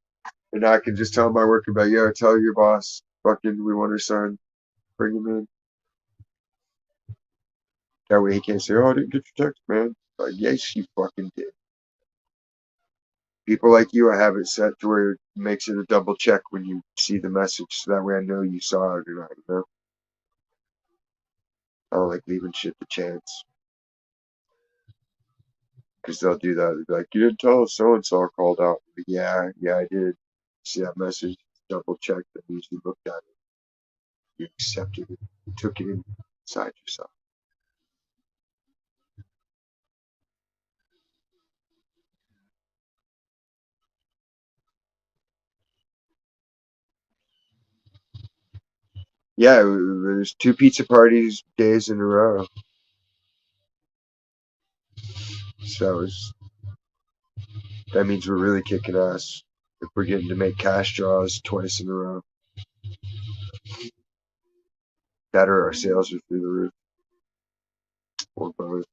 And I can just tell my worker, about, yo, tell your boss, fucking, we want her son. Bring him in. That way he can't say, oh, I didn't get your text, man. Like, yes, you fucking did. People like you, I have it set to where it makes it a double check when you see the message. So that way I know you saw it or not, you know? I don't like leaving shit to chance. Because they'll do that. They'll be like, you didn't tell us so-and-so called out. Like, yeah, I did. See that message? Double check. That means you looked at it. You accepted it. You took it inside yourself. Yeah, there's 2 pizza parties days in a row. So that means we're really kicking ass. If we're getting to make cash draws twice in a row. That or our sales are through the roof. Or both.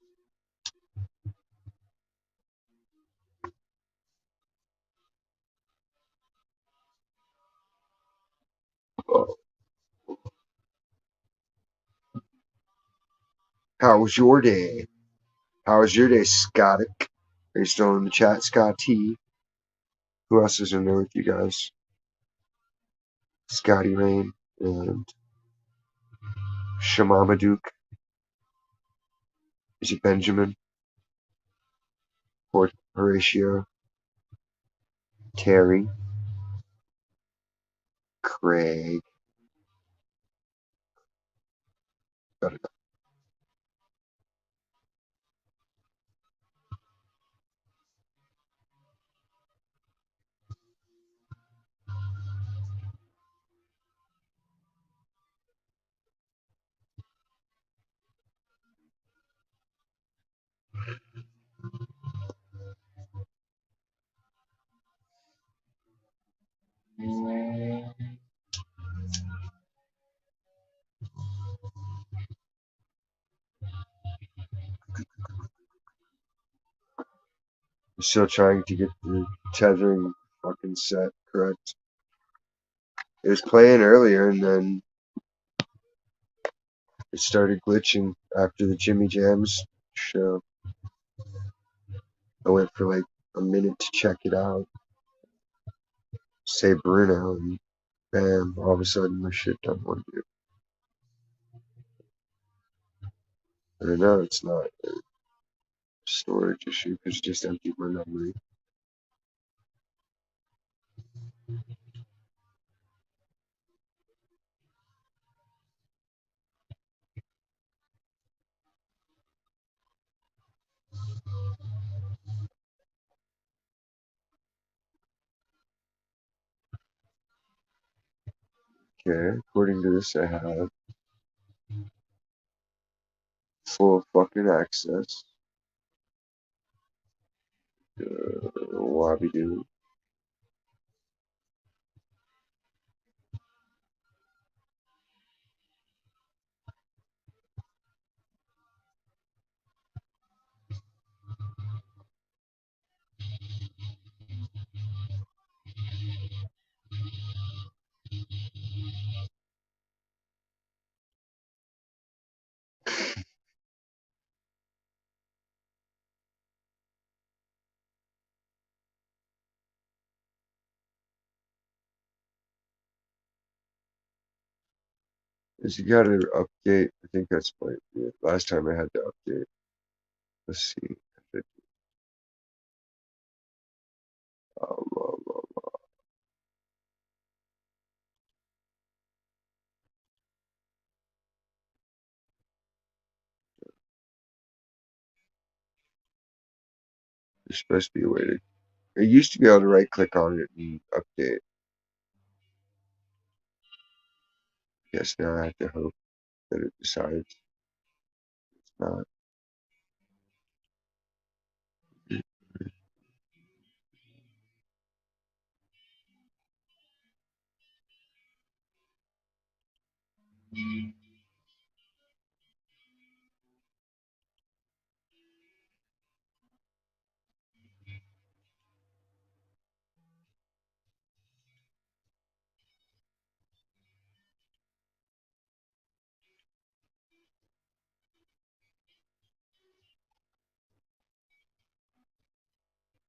Oh. How was your day? How was your day, Scottick? Are you still in the chat, Scotty? Who else is in there with you guys? Scotty Rain and Shamamaduke. Is it Benjamin? Horatio? Terry? Craig? I'm still trying to get the tethering fucking set correct. It was playing earlier and then it started glitching after the Jimmy Jams show. I went for like a minute to check it out. Say Bruno and bam, all of a sudden my shit doesn't want to do. I don't know, it's not a storage issue, it's just empty my memory. Okay, according to this, I have full fucking access. Wobby doo. Is you gotta update? I think that's might be it. Last time I had to update. Let's see. Um, There's supposed to be a way to. I used to be able to right click on it and update. Guess now I have to hope that it decides it's not.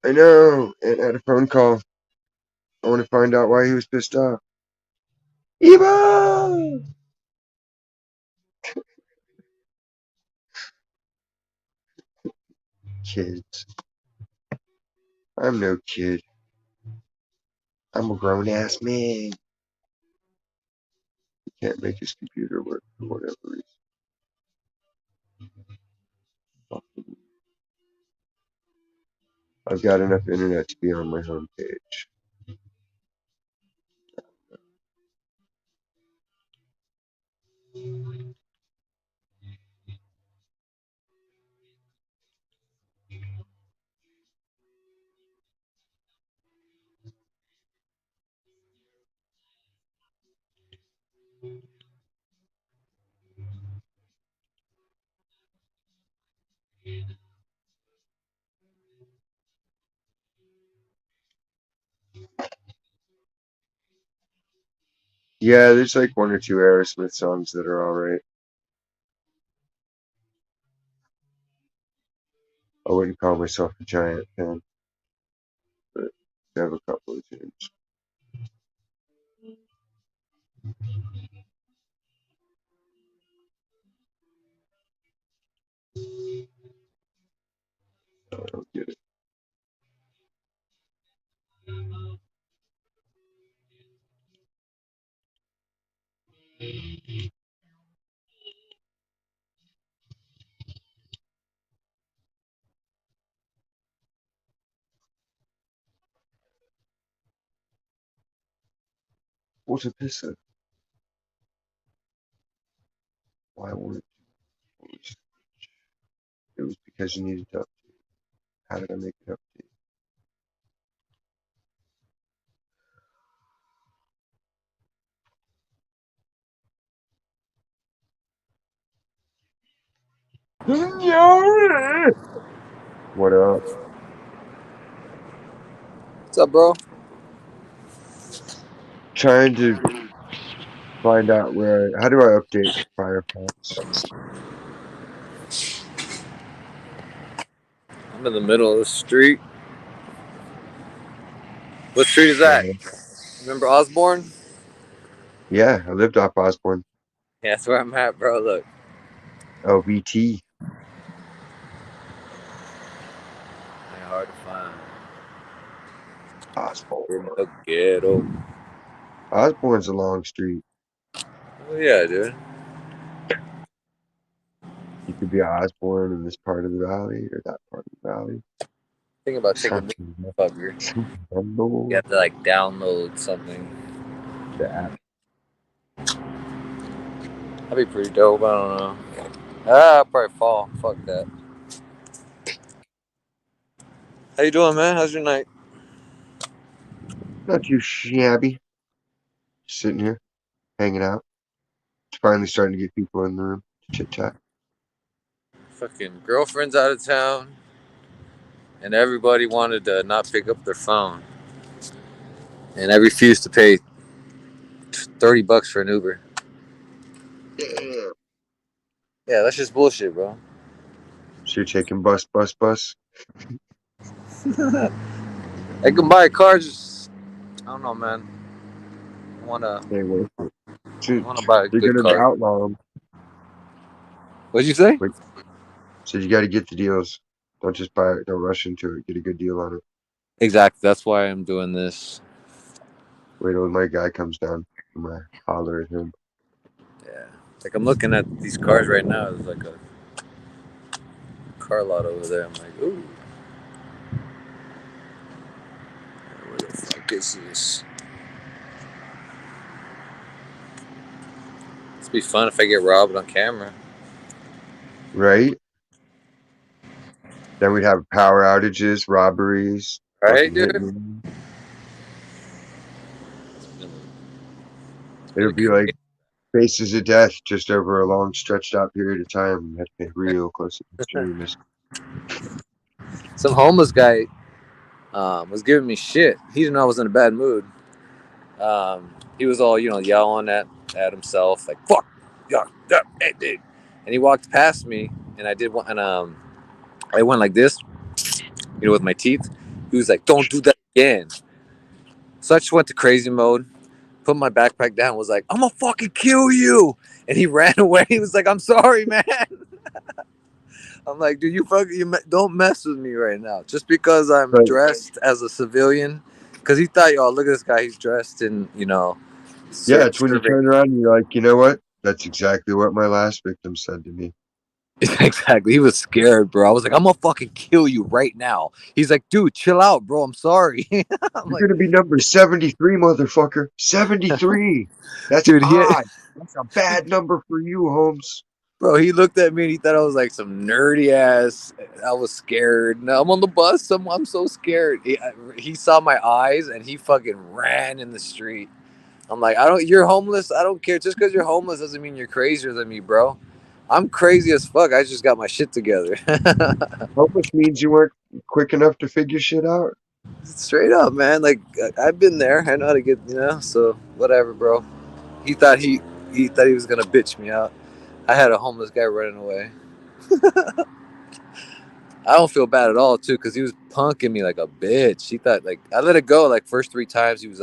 I know. And had a phone call. I want to find out why he was pissed off. Eva! Kids. I'm no kid. I'm a grown ass man. He can't make his computer work for whatever reason. I've got enough internet to be on my homepage. Yeah, there's like one or two Aerosmith songs that are alright. I wouldn't call myself a giant fan, but I have a couple of tunes. I don't get it. What's a pisser? Why won't it? It was because you needed to update. How did I make it update? What up? What's up, bro? Trying to find out how do I update Firefox? I'm in the middle of the street. What street is that? Yeah, Remember Osborne? yeah, I lived off Osborne. Yeah, that's where I'm at, bro. Look. LBT. Ain't hard to find. In Osborne. the ghetto. Osborne's a long street. Oh, yeah, dude. You could be Osborne in this part of the valley or that part of the valley. Think about taking this Something. fucker. You Something. have to, like, download something. The app. That'd be pretty dope. I don't know. Ah, I'll probably fall. Fuck that. How you doing, man? How's your night? Not too shabby. Sitting here, hanging out. It's finally starting to get people in the room to chit chat. Fucking girlfriend's out of town, and everybody wanted to not pick up their phone, and I refused to pay $30 for an Uber. Damn. Yeah, that's just bullshit, bro. So you're taking bus. I can buy a car. Just I don't know, man. Ain't worth it. So I wanna buy a they're good gonna car. outlaw them. What'd you say? But so you got to get the deals. Don't just buy it. Don't rush into it. Get a good deal on it. Exactly. That's why I'm doing this. Wait till my guy comes down. I'm gonna holler at him. Yeah. Like I'm looking at these cars right now. There's like a car lot over there. I'm like, ooh, what the fuck is this? It's be fun if I get robbed on camera. Right? Then we'd have power outages, robberies, Right, fucking dude? hitmen. It's It been a would be crazy. like faces of death just over a long stretched out period of time. You had to pay real close attention. You missed. Some homeless guy was giving me shit. He didn't know I was in a bad mood. He was all, yelling at himself, like, fuck, yeah, yeah, hey, dude. And he walked past me, and I did one, and I went like this, with my teeth. He was like, don't do that again. So I just went to crazy mode, put my backpack down, was like, I'm gonna fucking kill you. And he ran away. He was like, I'm sorry, man. I'm like, dude, don't mess with me right now. Just because I'm But dressed as a civilian. Because he thought, oh, look at this guy. He's dressed in, yeah, it's when you serving. turn around and you're like, you know what? That's exactly what my last victim said to me. Exactly. He was scared, bro. I was like, I'm gonna fucking kill you right now. He's like, dude, chill out, bro. I'm sorry. I'm You're like, gonna be number 73, motherfucker. 73. That's dude, odd. That's a bad number for you, Holmes. bro, he looked at me and he thought I was like some nerdy ass. I was scared. No, I'm on the bus. I'm so scared. He saw my eyes and he fucking ran in the street. I'm like, you're homeless. I don't care. Just because you're homeless doesn't mean you're crazier than me, bro. I'm crazy as fuck. I just got my shit together. Hopeless means you weren't quick enough to figure shit out. Straight up, man. Like I've been there. I know how to get, so whatever, bro. He thought he was gonna bitch me out. I had a homeless guy running away. I don't feel bad at all too, because he was punking me like a bitch. He thought like I let it go like first 3 times. He was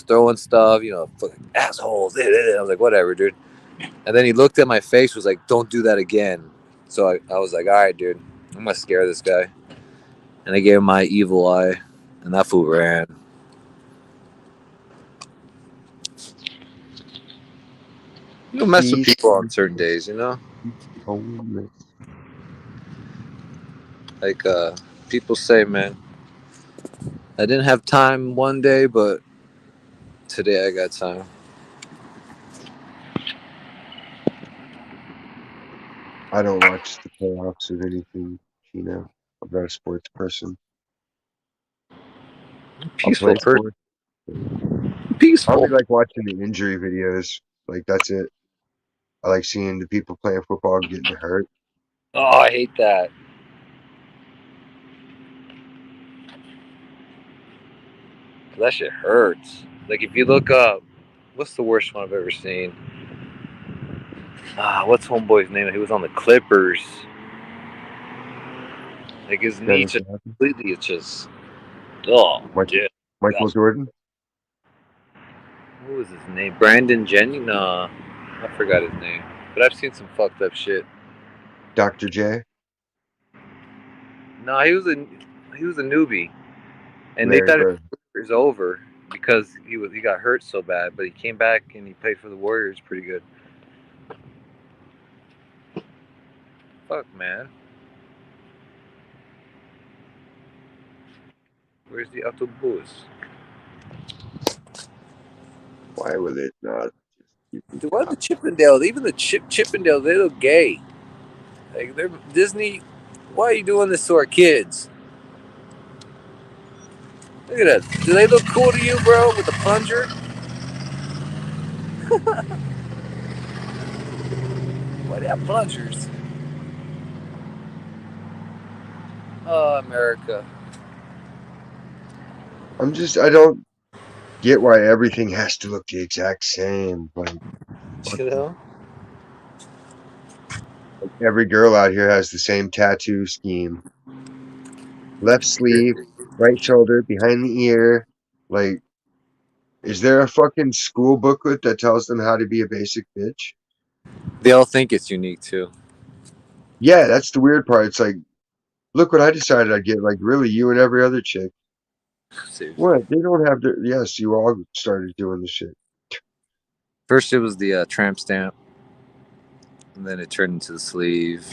throwing stuff, fucking assholes. I was like, whatever, dude. And then he looked at my face, was like, don't do that again. So I was like, all right, dude, I'm gonna scare this guy. And I gave him my evil eye, and that fool ran. You don't mess with He's people on certain days, homeless. Like people say, man, I didn't have time one day, but today I got time. I don't watch the playoffs or anything, I'm not a sports person. I'll Peaceful play person. sports. I only Peaceful. like watching the injury videos. Like, that's it. I like seeing the people playing football getting hurt. Oh, I hate that. That shit hurts. Like if you look up, what's the worst one I've ever seen? What's homeboy's name? He was on the Clippers. Like his knee Dennis just Rodman, completely. It's just. Oh, Michael, dude. Michael Gosh. Jordan, What was his name? Brandon Jenny? No, I forgot his name. But I've seen some fucked up shit. Dr. J, No, he was a newbie, and they Larry thought it Bird. was over because he got hurt so bad. But he came back and he played for the Warriors pretty good. Fuck, man. Where's the autobus? Why will it not? Dude, what the Chippendale? Even the Chippendale, they look gay. Like they're Disney. Why are you doing this to our kids? Look at that. Do they look cool to you, bro? With the plunger? Why they have plungers? Oh, America. I don't get why everything has to look the exact same. You know? Every girl out here has the same tattoo scheme. Left sleeve, right shoulder, behind the ear. Like, is there a fucking school booklet that tells them how to be a basic bitch? They all think it's unique too. Yeah, that's the weird part. It's like, look what I decided I'd get. Like, really, you and every other chick. Seriously. What? They don't have the. Yes, you all started doing the shit. First, it was the tramp stamp, and then it turned into the sleeve.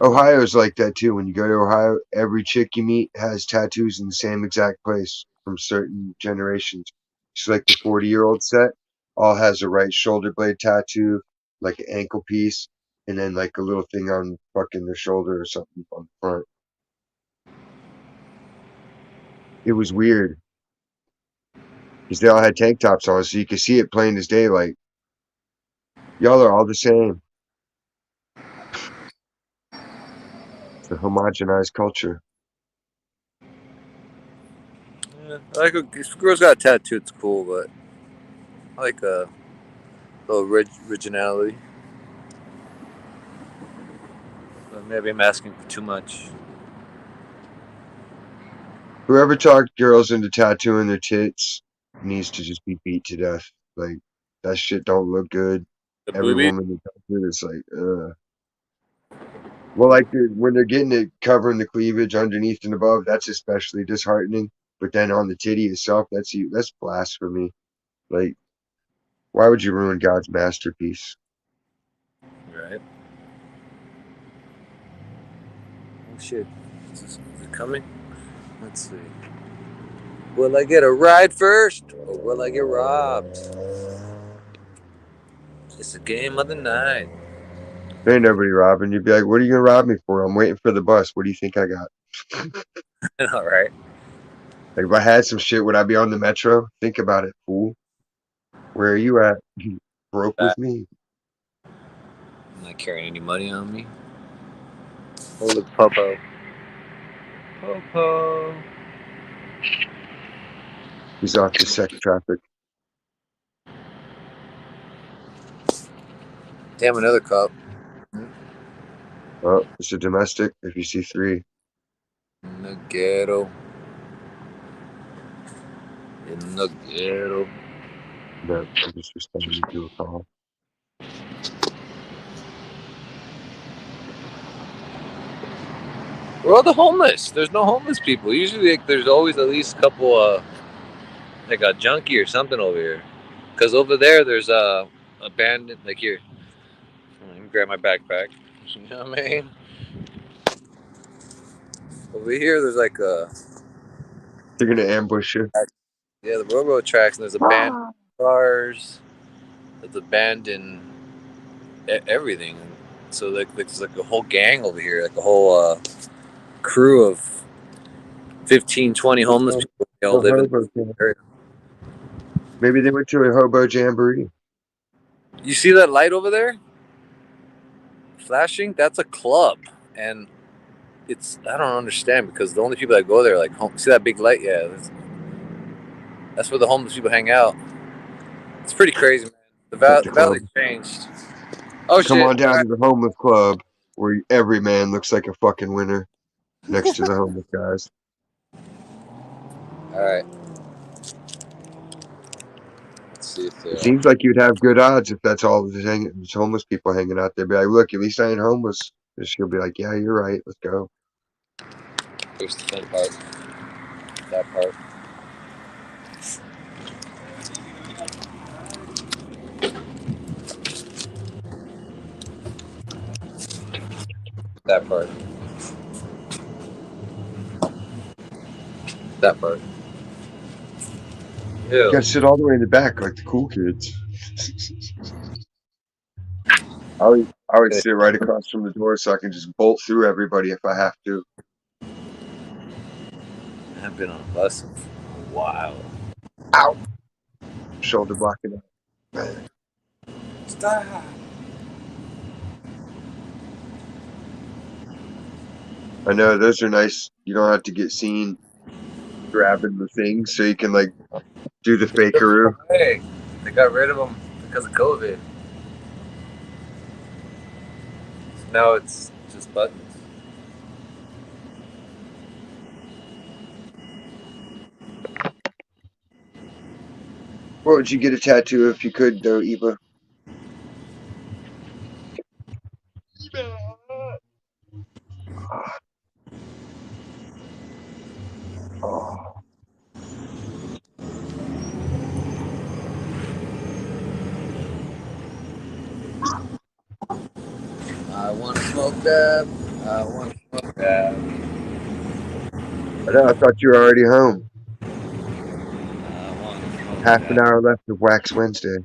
Ohio's like that too. When you go to Ohio, every chick you meet has tattoos in the same exact place from certain generations. It's like the 40-year-old set all has a right shoulder blade tattoo, like an ankle piece, and then like a little thing on fucking their shoulder or something on the front. It was weird because they all had tank tops on, so you could see it plain as day. Like, y'all are all the same. It's a homogenized culture. Yeah, I like if a girl's got a tattoo, it's cool, but I like a little originality. But maybe I'm asking for too much. Whoever talked girls into tattooing their tits needs to just be beat to death. Like, that shit don't look good. The Every boobies? woman that does it, it's like, well, like when they're getting it covering the cleavage underneath and above, that's especially disheartening. But then on the titty itself, that's blasphemy. Like, why would you ruin God's masterpiece? Right. Oh shit. Is it coming? Let's see. Will I get a ride first, or will I get robbed? It's a game of the night. There ain't nobody robbing. You'd be like, what are you gonna rob me for? I'm waiting for the bus. What do you think I got? All right. Like, if I had some shit, would I be on the metro? Think about it, fool. Where are you at? Broke with me. I'm not carrying any money on me. Oh, look, Popo. Popo. He's off to sex traffic. Damn, another cup. Oh, it's a domestic. If you see three, In the ghetto. In the ghetto. no, I'm just responding to a call. Where are the homeless? There's no homeless people. Usually, like, there's always at least a couple, like a junkie or something over here. Because over there, there's a abandoned. Like here, let me grab my backpack. You know what I mean? Over here, there's like a They're gonna ambush you. yeah, the railroad tracks, and there's abandoned cars. There's abandoned everything. So like there's like a whole gang over here, like a whole crew of 15, 20 homeless people. They all The live in hobo the camp. area. Maybe they went to a hobo jamboree. You see that light over there? Flashing? That's a club. And it's, I don't understand because the only people that go there are like home. See that big light? Yeah. That's where the homeless people hang out. It's pretty crazy, man. At the The club. valley changed. Oh Come shit. on down All to the homeless club where every man looks like a fucking winner next to the homeless guys. right. All right. Let's see if they It are. seems like you'd have good odds if that's all there's homeless people hanging out there. Be like, look, at least I ain't homeless. And she'll be like, yeah, you're right. Let's go. Here's the fun part. That part. That part. That part. You Ew. gotta sit all the way in the back like the cool kids. I would sit right across from the door so I can just bolt through everybody if I have to. I've been on a bus for a while. Ow! Shoulder blocking out. Stop. I know those are nice. You don't have to get seen grabbing the thing, so you can like do the They took them fakeroo. away. They got rid of them because of COVID. So now it's just buttons. What would you get a tattoo if you could, though, Eva? Oh, I want to smoke that. I want to smoke that. I know. I thought you were already home. I want to smoke Half an that. hour left of Wax Wednesday.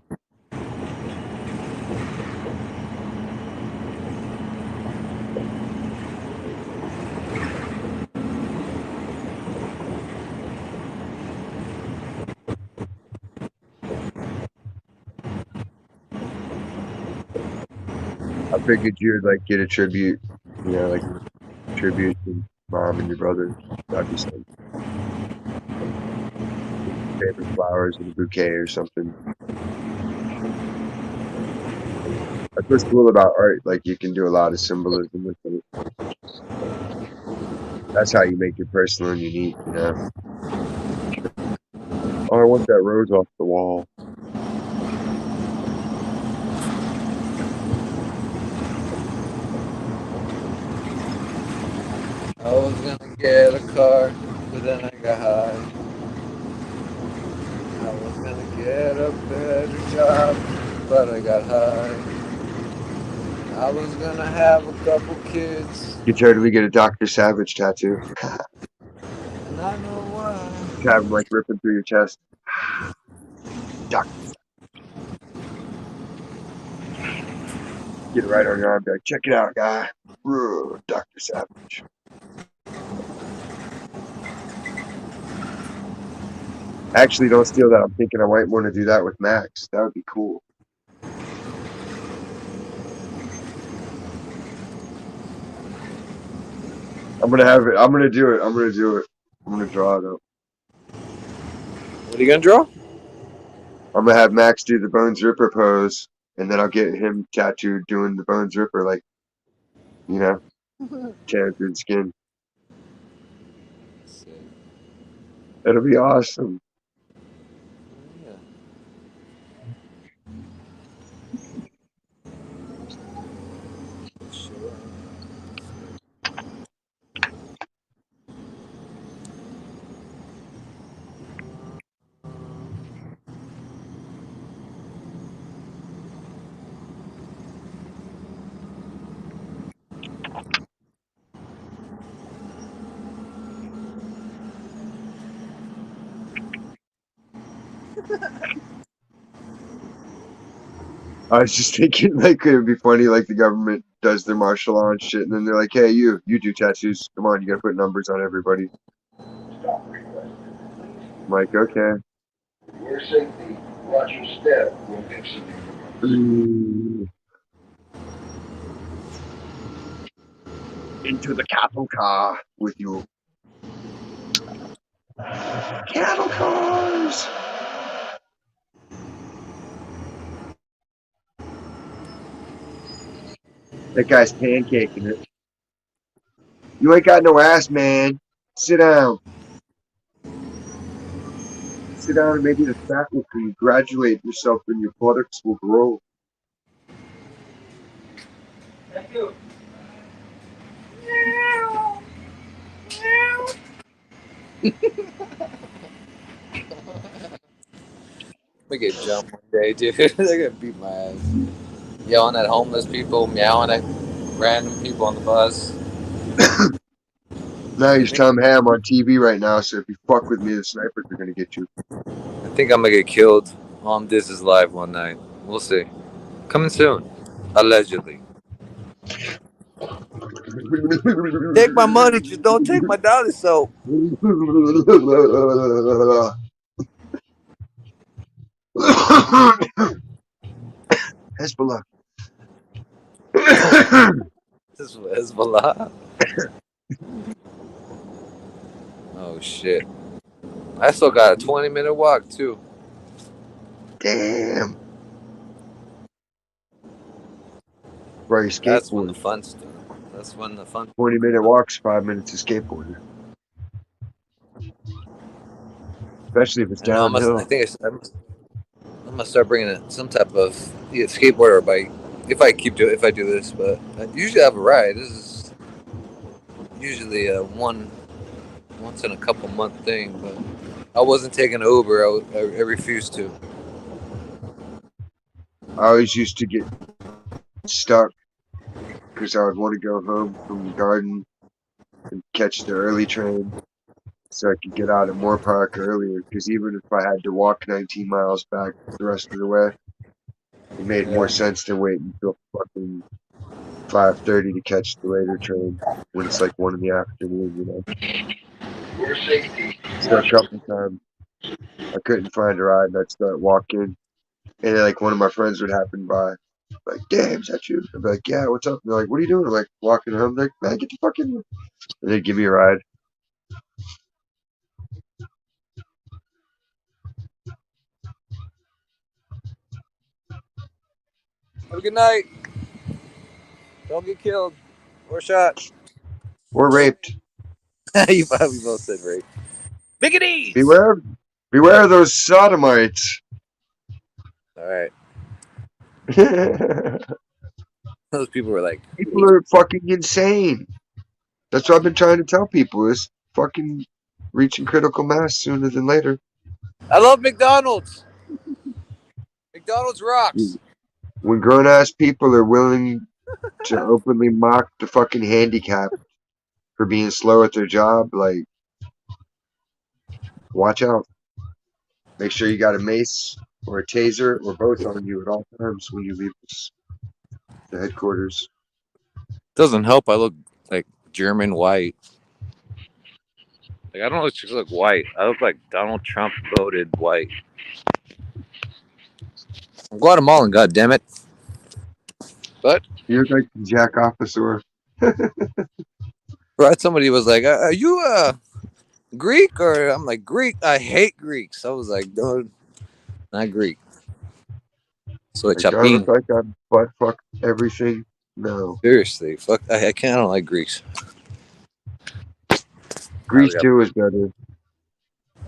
I figured you'd like get a tribute, like a tribute to mom and your brother. That'd be something. Favorite flowers in a bouquet or something. That's what's cool about art. Like you can do a lot of symbolism with it. That's how you make it personal and unique. Oh, I want that rose off the wall. I was gonna get a car, but then I got high. I was gonna get a better job, but I got high. I was gonna have a couple kids, You totally get a Dr. Savage tattoo. and I know why. Have him like ripping through your chest. Doc, get it right on your arm. Be like, check it out, guy. Dr. Savage. Actually, don't steal that. I'm thinking I might want to do that with Max. That would be cool. I'm gonna have it. I'm gonna do it. I'm gonna do it. I'm gonna draw it up. What are you gonna draw? I'm gonna have Max do the Bones Ripper pose, and then I'll get him tattooed doing the Bones Ripper, like tearing through the skin. Sick. It'll be awesome. Yeah. Sure. I was just thinking, like, it'd be funny, like, the government does their martial law and shit, and then they're like, hey, you do tattoos. Come on, you gotta put numbers on everybody. I'm like, okay. For your safety, watch your step when exiting. Ooh. Into the cattle car with you. Cattle cars! That guy's pancaking it. You ain't got no ass, man. Sit down. Sit down and maybe the fat will congratulate yourself and your buttocks will grow. Thank you. We get jumped one day, dude. They're gonna beat my ass. Yelling at homeless people, meowing at random people on the bus. Now I he's think Tom Ham on TV right now, so if you fuck with me, the snipers are gonna get you. I think I'm gonna get killed on This Is Live one night. We'll see. Coming soon, allegedly. Take my money, just don't take my dollar soap. Hezbollah. This is Hezbollah. Oh shit! I still got a 20-minute walk too. Damn. Where you That's when the skateboard. fun stuff. That's when the fun. 20-minute walks, 5 minutes of skateboarding. Especially if it's I know. I downhill. think I'm gonna start bringing some type of either skateboard or bike if I do this. But I usually have a ride. This is usually a once in a couple month thing. But I wasn't taking an Uber. I refused to. I always used to get stuck because I would want to go home from the garden and catch the early train so I could get out at Moore Park earlier. Because even if I had to walk 19 miles back the rest of the way, it made more Yeah. sense than waiting until fucking 5:30 to catch the later train when it's like 1 in the afternoon, you know. So a couple times I couldn't find a ride and I'd start walking. And then like one of my friends would happen by. Like, damn, is that you? I'd be like, yeah, what's up? And they're like, what are you doing? I'm like, walking home. They're like, man, get the fuck in here. And they'd give me a ride. Have a good night. Don't get killed or shot. Or raped. You probably both said rape. Biggities. Beware, beware of those sodomites. All right. People Those people were like, are fucking insane. That's what I've been trying to tell people is fucking reaching critical mass sooner than later. I love McDonald's. McDonald's rocks. When grown ass people are willing to openly mock the fucking handicap for being slow at their job, like, watch out. Make sure you got a mace or a taser or both on you at all times when you leave the headquarters. Doesn't help. I look like German white. Like I don't just look white. I look like Donald Trump voted white. I'm Guatemalan, goddammit. But You look like Jack Officer. right, somebody was like, "Are you Greek?" Or I'm like, "Greek. I hate Greeks." I was like, "No, not Greek." So Like, I look chapin. like I butt fuck everything. No. Seriously, fuck. I can't. I don't like Greeks. Now Grease we 2 is better.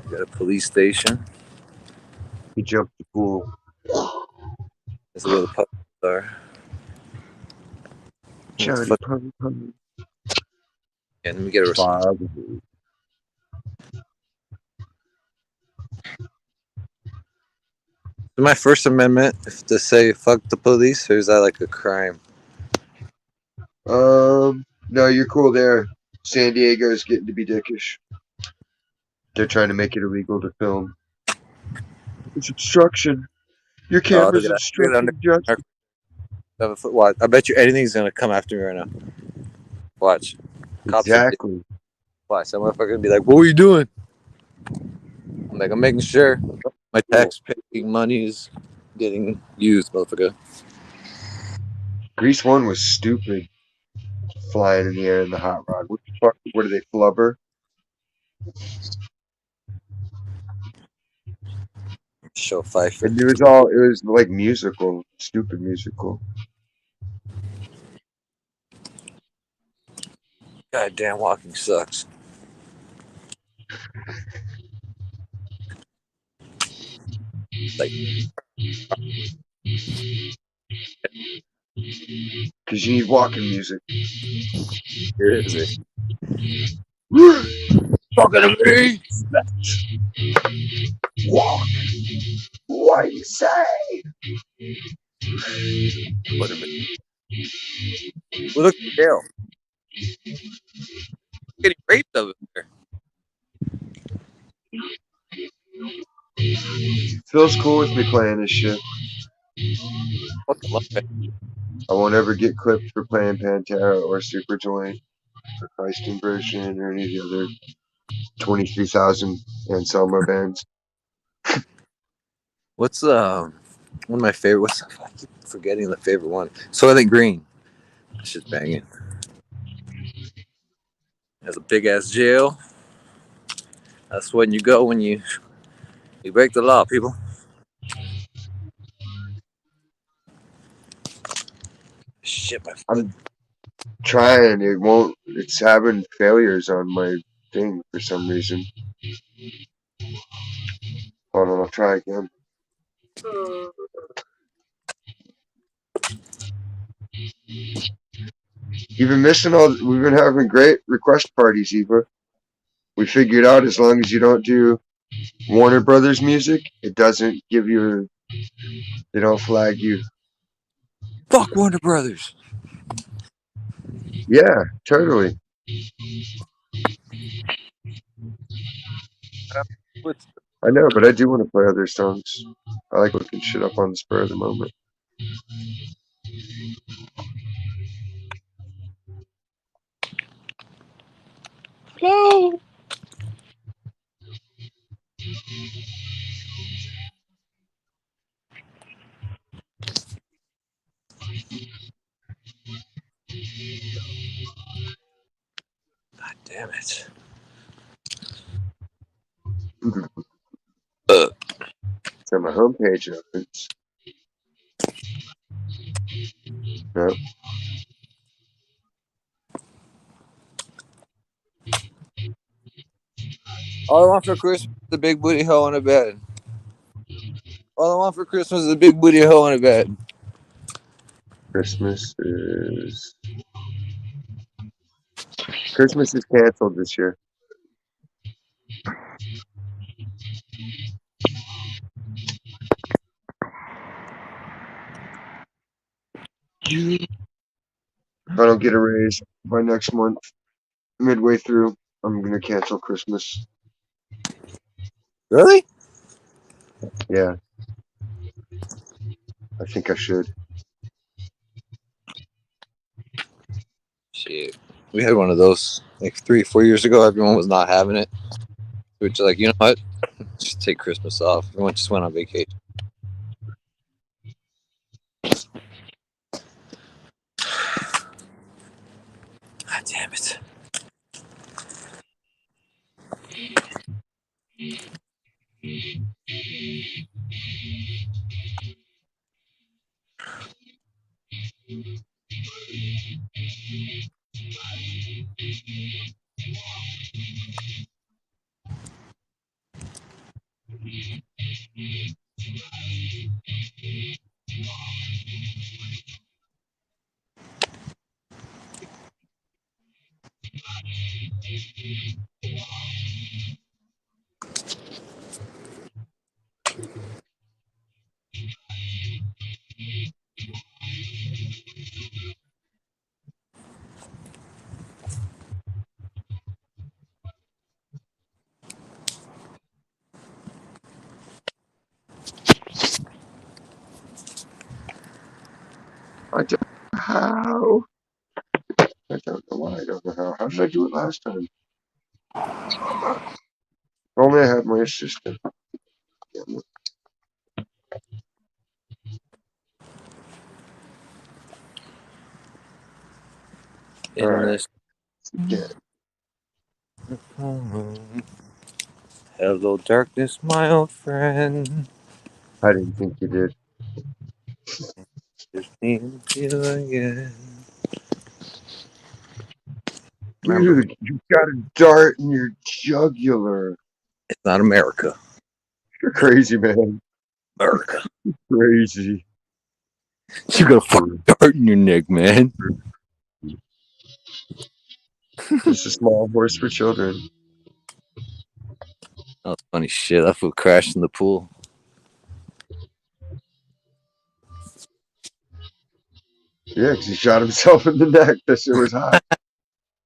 got a police station. He jumped the pool. This is where the pubs are. Johnny Fuck. Pung Pung. Yeah, let me get a receipt. Father. My First Amendment if to say fuck the police, or is that like a crime? No, you're cool there. San Diego's getting to be dickish. They're trying to make it illegal to film. It's obstruction. Your Oh, look camera's at that. Look at obstructing justice. that. Watch. I bet you anything's gonna come after me right now. Watch. Cops are. Exactly. Watch. That motherfucker gonna be like, "What were you doing?" I'm like, "I'm making sure my tax-paying money is getting used, motherfucker." Grease 1 was stupid. Flying in the air in the hot rod. What the fuck? What are they, flubber? Show And 550. it was like musical. Stupid musical. Goddamn, walking sucks. Like, Because you need walking music. here is it. Talking to me. Walk. What do you say? What a minute. Well, look, Dale. Getting raped over there. Phil's cool with me playing this shit. Fucking love it. I won't ever get clipped for playing Pantera or Superjoint or Christ Inversion or any of the other 23,000 Anselmo bands. What's one of my favorite? What's I keep forgetting the favorite one. Soylent Green. That shit's banging. Has a big ass jail. That's when you go when you break the law, people. Shit, my foot. I'm trying. It won't. It's having failures on my thing for some reason. Hold on, I'll try again. You've been missing all. We've been having great request parties, Eva. We figured out as long as you don't do Warner Brothers music, it doesn't give you. They don't flag you. Fuck Warner Brothers. Yeah, totally. What's I know, but I do want to play other songs. I like looking shit up on the spur of the moment. no? God damn it. So my homepage opens. No, All I want for Christmas is a big booty hoe in a bed. All I want for Christmas is a big booty hoe in a bed. Christmas is canceled this year. If I don't get a raise by next month, midway through, I'm gonna cancel Christmas. Really? Yeah, I think I should. Shit. We had one of those like 3-4 years ago. Everyone was not having it. We were just like, you know what? Just take Christmas off. Everyone just went on vacation. God damn it. I don't know how. I don't know why. I don't know how. How did I do it last time? If only I had my assistant. In All right. this. Yeah. Hello, darkness, my old friend. I didn't think you did. Just need to feel again. Dude, you got a dart in your jugular. It's not America. You're crazy, man. America. Crazy. You got a fucking dart in your neck, man. Just a small horse for children. That was funny shit. That fool crashed in the pool. Yeah, because he shot himself in the neck. That shit was hot.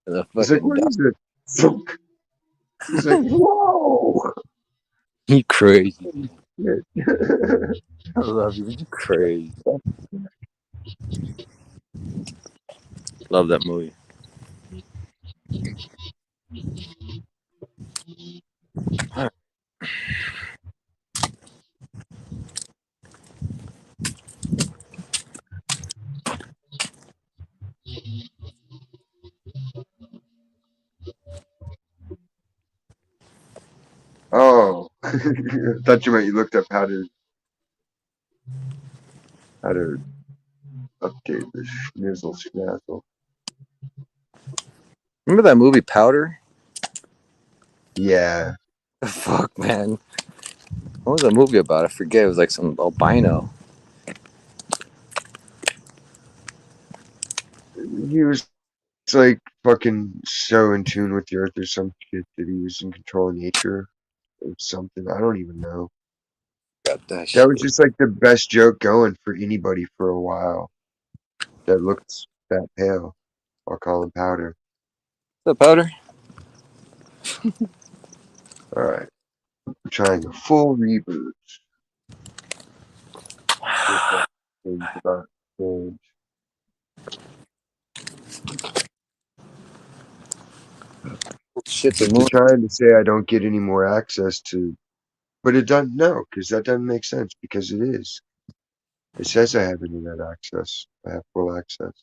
And the He's like, fucking what is it? Thunk. He's like, whoa. You crazy. Shit. I love you. You crazy. Love that movie. Oh, I thought you meant you looked up how to update the schnizzle schnazzle. Remember that movie Powder? Yeah, Fuck, man. What was that movie about? I forget. It was like some albino. he was like fucking so in tune with the earth or some shit that he was in control of nature or something. I don't even know. Got that That shit. was just like the best joke going for anybody for a while that looked that pale. I'll call him Powder. The Powder? All right, we're trying a full reboot. See if that thing's about to change. Shit, the But they're moon. trying to say I don't get any more access to, but it doesn't. No, because that doesn't make sense. Because it is. It says I have internet access. I have full access,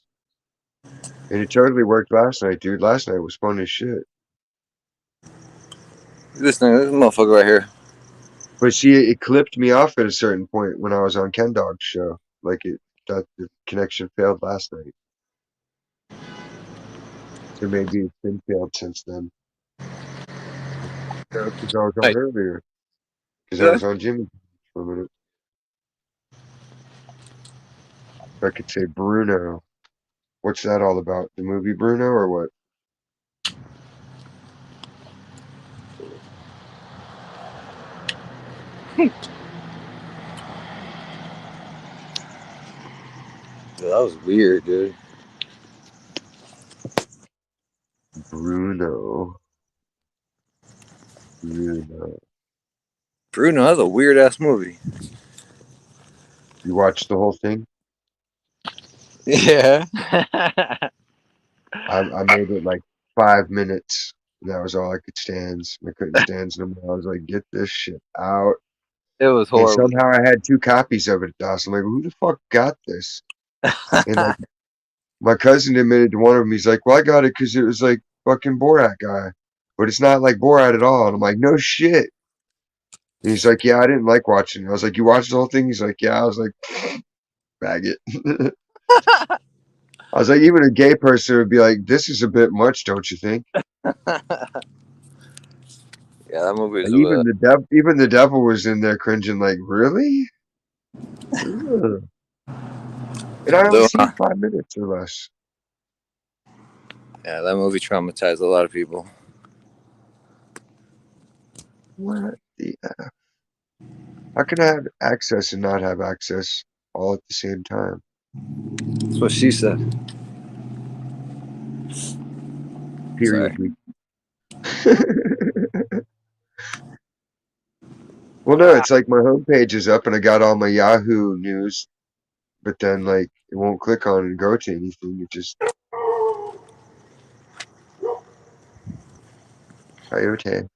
and it totally worked last night, dude. Last night was fun as shit. This thing, this motherfucker right here. But see, it clipped me off at a certain point when I was on Ken Dog's show. Like it, that the connection failed last night. So maybe it's been failed since then. Because I was on Hey, earlier. Because I yeah. was on Jimmy for a minute. If I could say Bruno. What's that all about? The movie Bruno or what? That was weird, dude. Bruno. Bruno. Bruno, that's a weird ass movie. You watched the whole thing? Yeah. I made it like 5 minutes. And that was all I could stand. I couldn't stand no more. I was like, get this shit out. It was And horrible. somehow I had 2 copies of it at the house. I'm like, who the fuck got this? And like my cousin admitted to one of them. He's like, well, I got it because it was like fucking Borat guy. But it's not like Borat at all. And I'm like, no shit. And he's like, yeah, I didn't like watching it. I was like, you watched the whole thing? He's like, yeah. I was like, faggot. I was like, even a gay person would be like, this is a bit much, don't you think? Yeah, that movie is Like even the devil was in there cringing, like, really? Ugh. And I only though. seen 5 minutes or less. Yeah, that movie traumatized a lot of people. What the How can I have access and not have access all at the same time? That's what she said. Period Sorry. week. Well, no, it's like my homepage is up and I got all my Yahoo news, but then like it won't click on and go to anything. It just coyote.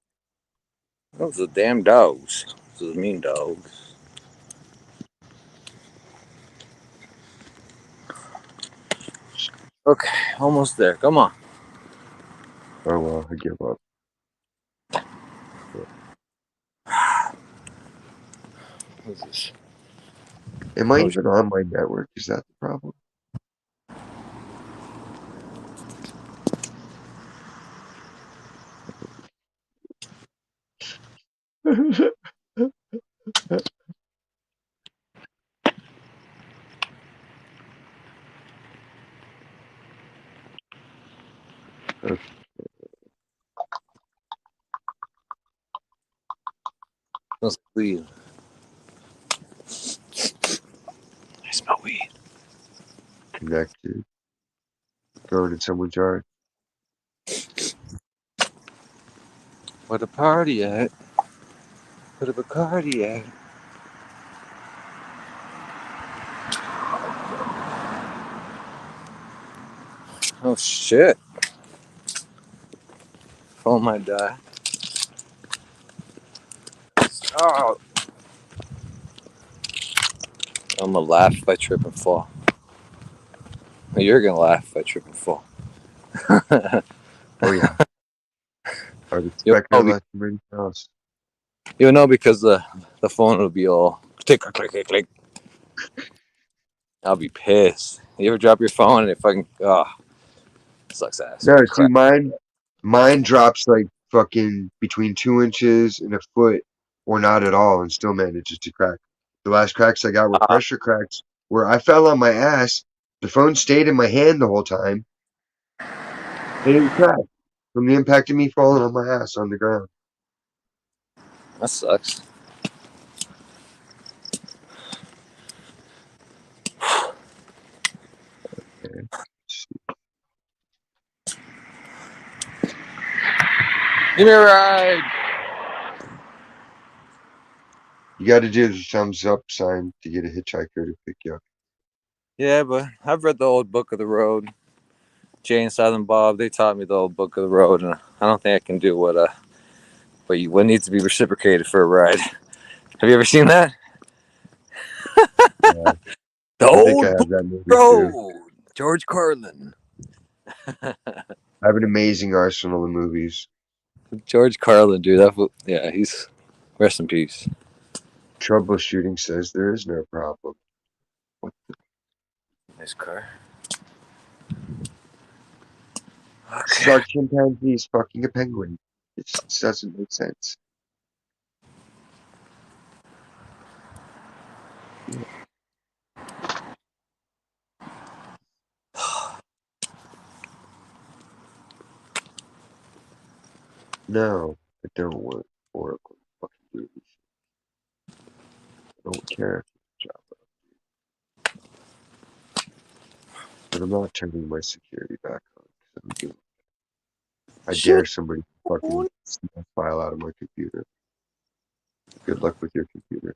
Those are damn dogs. Those are mean dogs. Okay, almost there. Come on. Oh well, I give up. What's this? Am I Oh, even on my network? Is that the problem? smells like weed. I smell weed. Connected. Going in someone's yard. Where the party at? Where the Bacardi at? Oh shit. Phone might die. Oh. I'm gonna laugh if I trip and fall. You're gonna laugh if I trip and fall. Oh yeah, I would You'll expect no know, less from anything else. you'll know because the phone will be all click click click click. I'll be pissed. You ever drop your phone and it fucking sucks ass. No, see, Crap. mine drops like fucking between 2 inches and a foot, or not at all, and still manages to crack. The last cracks I got were Ah, pressure cracks, where I fell on my ass. The phone stayed in my hand the whole time. It didn't crack from the impact of me falling on my ass on the ground. that sucks. Okay. Give me a ride. You got to do the thumbs up sign to get a hitchhiker to pick you up. Yeah, but I've read the old book of the road. Jay and Silent Bob, they taught me the old book of the road, and I don't think I can do what needs to be reciprocated for a ride. Have you ever seen that? Yeah, The I think I old book have that of the movie too. road. George Carlin. I have an amazing arsenal of movies. George Carlin, dude. Yeah, he's rest in peace. Troubleshooting says there is no problem. What Nice car. the Okay. shark chimpanzee is fucking a penguin? It just doesn't make sense. No, I don't want Oracle fucking movies. I don't care if it's a job, but I'm not turning my security back on. 'Cause I'm doing. I Shit. dare somebody to fucking steal a file out of my computer. Good luck with your computer.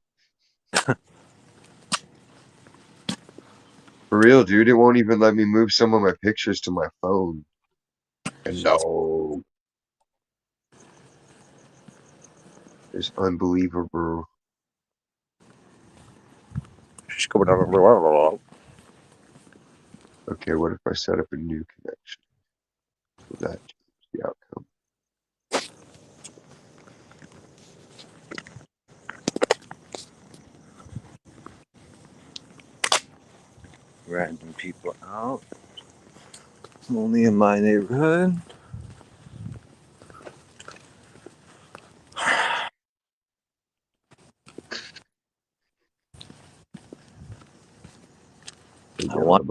For real, dude, it won't even let me move some of my pictures to my phone. Hello. It's unbelievable. Okay, what if I set up a new connection? Will that change the outcome? Random people out. Only in my neighborhood. Hey, I yo, want. I'm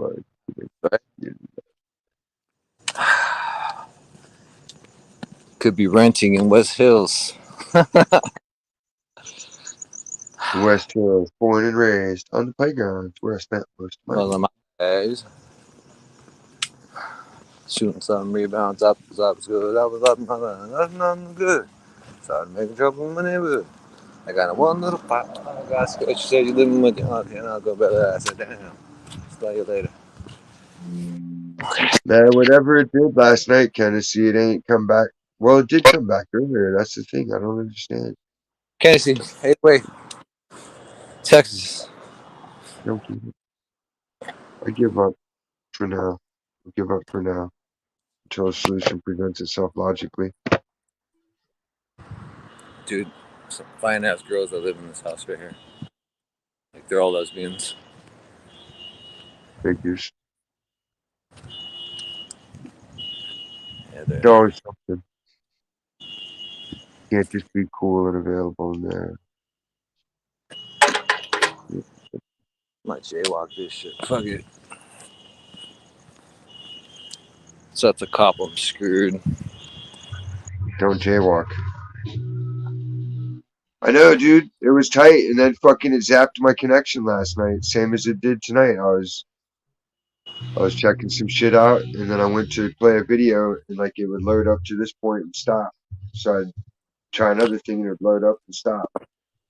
Could be renting in West Hills. West Hills, born and raised on the playgrounds where I spent most of my Well, youth. my guys shooting some rebounds up, was good. I was up, nothing good. Started making trouble in my neighborhood. I got a one little pot. I got scratch. You said you living with your auntie, and I'll go better. I said, damn. See you later. Man, whatever it did last night, Tennessee, it ain't come back. Well, it did come back earlier. That's the thing. I don't understand. Casey, hey, wait. Texas. Don't give it. I give up for now. I give up for now until a solution presents itself logically. Dude, some fine ass girls that live in this house right here. Like, they're all lesbians. Figures. Yeah, they're. There's always something. Can't just be cool and available in there. Might jaywalk this shit. Fuck it. So that's a cop. I'm screwed. Don't jaywalk. I know, dude. It was tight, and then fucking it zapped my connection last night, same as it did tonight. I was checking some shit out, and then I went to play a video, and like it would load up to this point and stop. So try another thing and it'll blow it up and stop.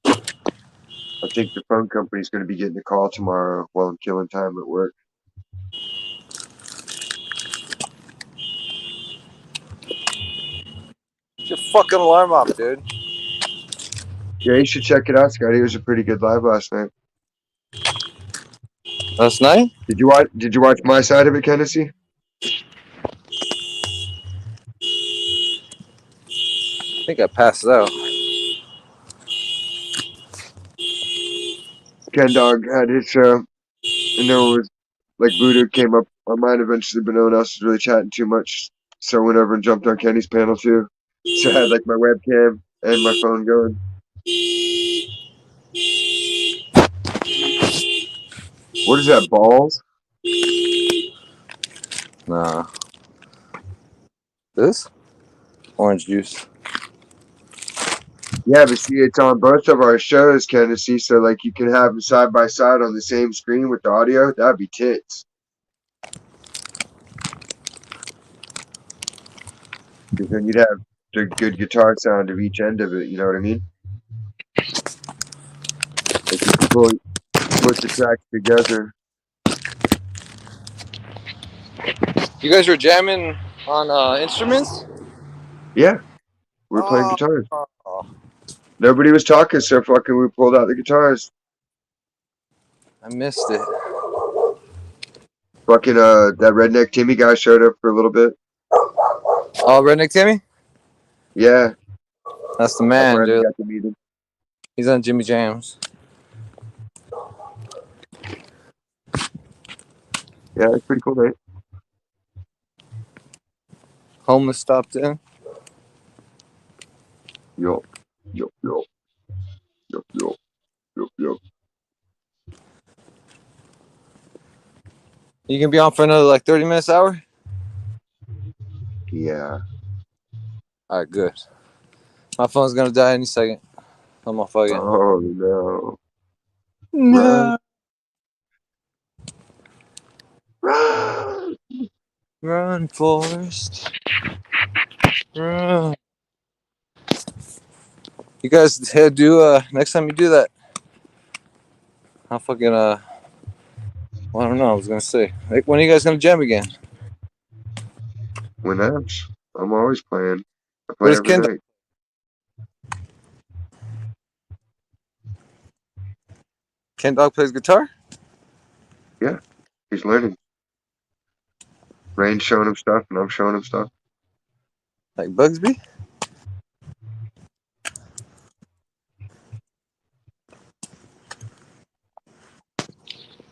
I think the phone company's going to be getting a call tomorrow while I'm killing time at work. Get your fucking alarm off, dude. Yeah, you should check it out, Scotty. It was a pretty good live last night. Last night? Did you watch my side of it, Kennedy? I think I passed out. Ken Dog had his show, and then it was like Voodoo came up on mine eventually, but no one else was really chatting too much. So I went over and jumped on Kenny's panel too. So I had like my webcam and my phone going. What is that, balls? Nah. This? Orange juice. Yeah, but see, it's on both of our shows, Kennedy. So like you can have them side by side on the same screen with the audio. That'd be tits. Because then you'd have the good guitar sound of each end of it. You know what I mean? Like you could put the tracks together. You guys were jamming on instruments? Yeah, we're playing Oh, guitars. Nobody was talking, so fucking we pulled out the guitars. I missed it. Fucking that redneck Timmy guy showed up for a little bit. Oh, Redneck Timmy? Yeah, That's the I man, finally dude. got to meet him. He's on Jimmy Jams. Yeah, it's pretty cool night. Homeless stopped in. Yo, yo, yo, yo, yo, yo, yo. You can be on for another like 30 minutes, hour? Yeah. All right, good. My phone's gonna die any second. I'm gonna fucking. Oh no. No. Run. Run, Forrest. Run. You guys do next time you do that. I'll fucking well, I don't know. I was gonna say, like, when are you guys gonna jam again? When else? I'm always playing. I What play does every Ken? night. Ken Dog plays guitar. Yeah, he's learning. Rain's showing him stuff, and I'm showing him stuff. Like Bugsby.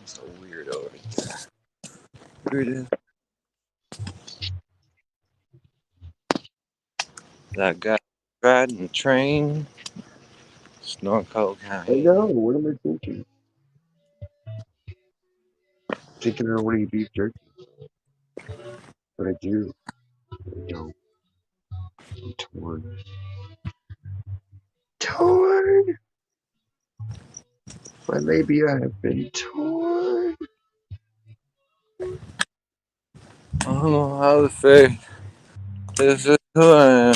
It's a weirdo right there. Here it is. That guy riding the train. Snort I cocaine. know. What am I thinking? Thinking I don't want to eat beef jerky, but I do. I don't. I'm torn. Torn. My labia have been torn. I don't know how to say. This is who I am.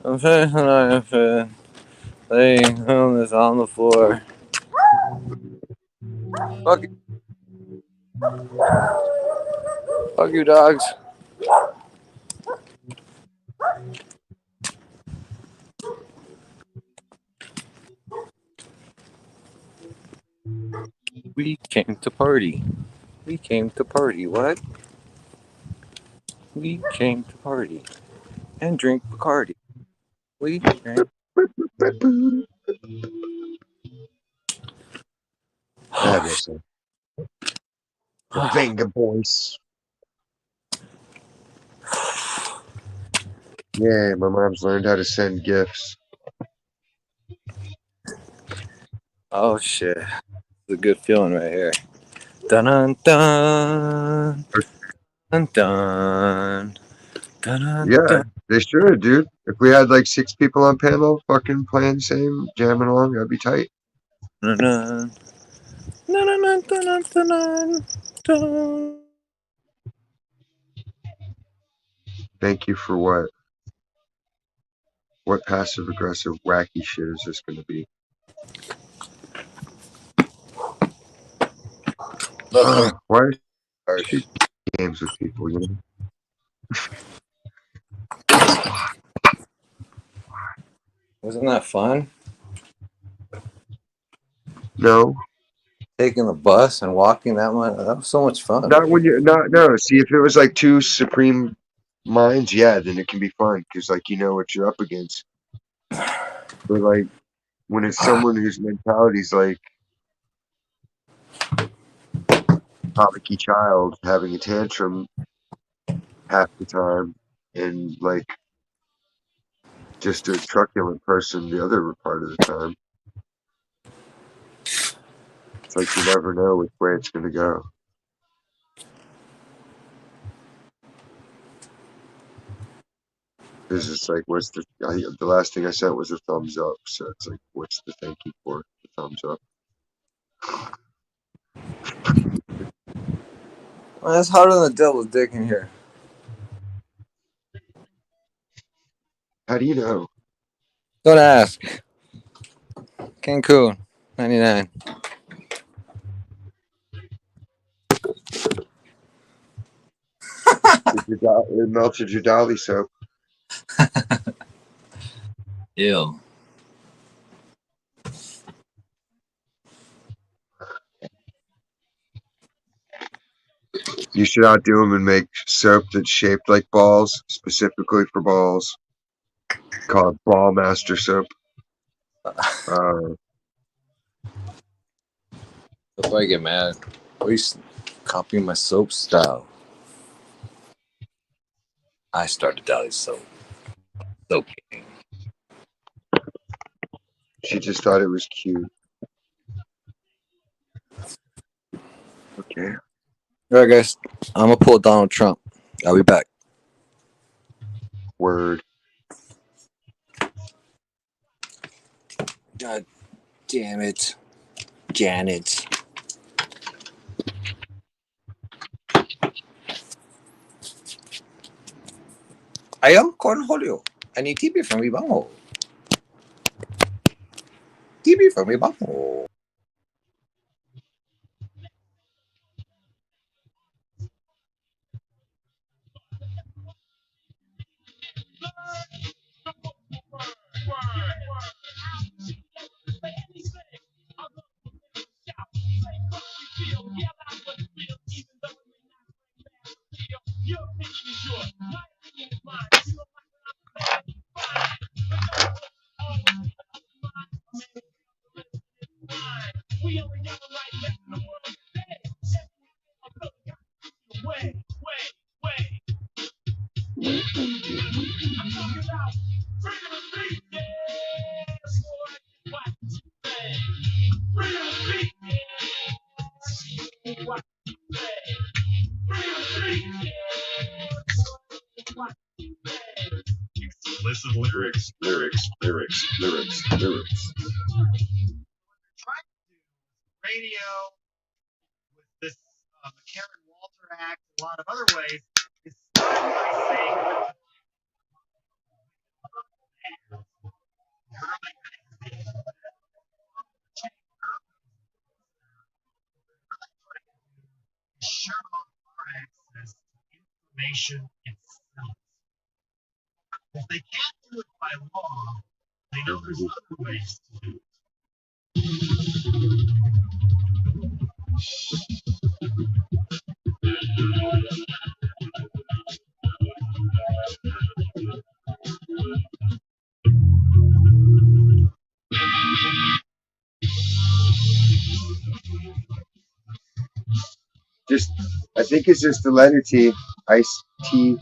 I'm facing I am laying homeless on the floor. Fuck you. Fuck you, dogs. We came to party. We came to party. What? We came to party and drink Bacardi. We drank. Oh, Fabulous. The Venga Boys. Yeah, my mom's learned how to send gifts. oh shit. It's a good feeling right here. Dun dun dun dun dun dun Yeah, dun they should, dude. If we had like 6 people on panel fucking playing the same, jamming along, that'd be tight. dun dun dun dun dun dun dun. Thank you for what? What passive aggressive wacky shit is this gonna be? Look, Why are harsh. you games with people, you know? Wasn't that fun? No. Taking the bus and walking that much. That was so much fun. Not when you're not no. See, if it was like two supreme minds, yeah, then it can be fun because like you know what you're up against. But like when it's someone whose mentality's like comicky child having a tantrum half the time, and like just a truculent person the other part of the time, it's like you never know which way it's gonna go. Because it's like, what's the last thing I sent was a thumbs up, so it's like, what's the thank you for the thumbs up? Man, it's hotter than the devil's dick in here. How do you know? Don't ask. Cancun, 99. It melted your dolly soap. Ew. You should outdo them and make soap that's shaped like balls, specifically for balls. Call it Ball Master Soap. If I get mad, why are you copying my soap style? I started Dolly soap. Soap king. She just thought it was cute. Okay. All right, guys. I'm gonna pull Donald Trump. I'll be back. Word. God damn it, Janet. I am Cornholio. I need TB from mi vamos. TB from mi vamos. Explicit lyrics, lyrics, lyrics, lyrics, lyrics. Trying to do radio with this McCarran Walter Act, a lot of other ways, is starting by saying that shut off our access to information itself. If they can't do it by law, they know there's other ways to do it. Just, I think it's just the letter T. Ice T.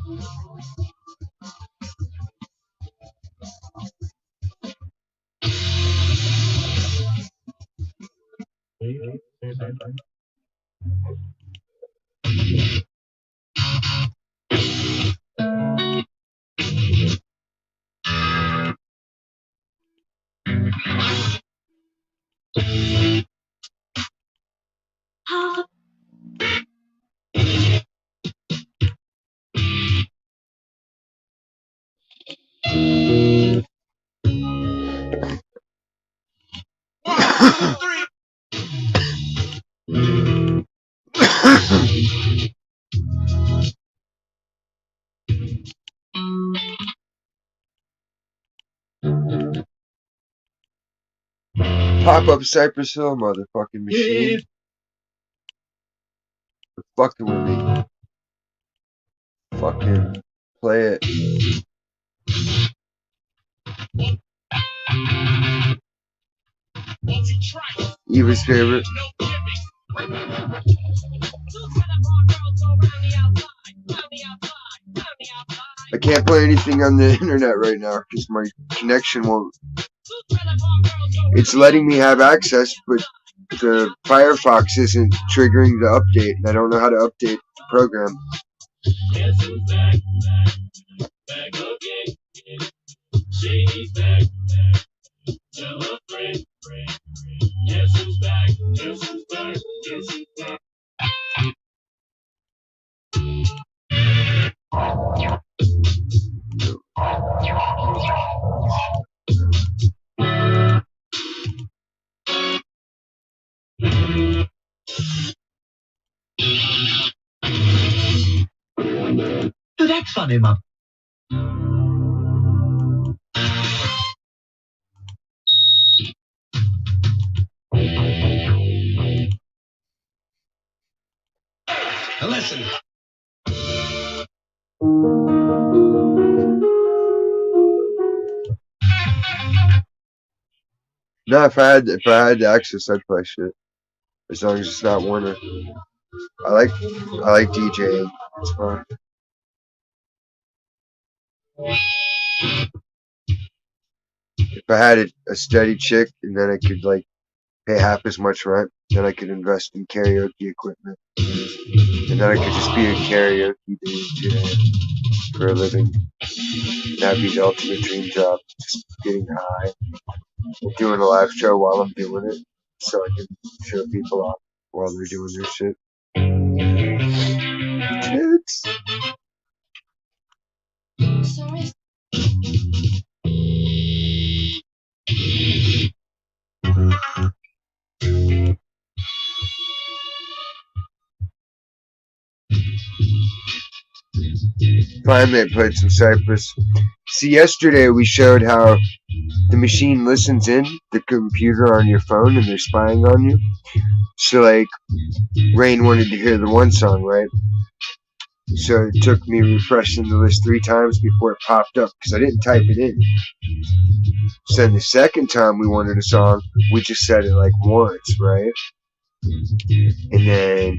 Pop up Cypress Hill, motherfucking machine. Quit fucking with me. Fucking play it. Eva's favorite. I can't play anything on the internet right now because my connection won't. It's letting me have access, but the Firefox isn't triggering the update, and I don't know how to update the program. So that's funny, Mom. Listen. No, if I had the access, I'd play shit. As long as it's not Warner. I like DJing. It's fun. If I had a steady chick and then I could like pay half as much rent, then I could invest in karaoke equipment. And then I could just be a karaoke DJ for a living. And that'd be the ultimate dream job. Just getting high and doing a live show while I'm doing it. So I can show people off while they're doing their shit. Kids. Finally, I played some Cypress. See, yesterday we showed how the machine listens in the computer on your phone and they're spying on you. So, like, Rain wanted to hear the one song, right? So it took me refreshing the list 3 times before it popped up because I didn't type it in. So then the second time we wanted a song, we just said it like once, right? And then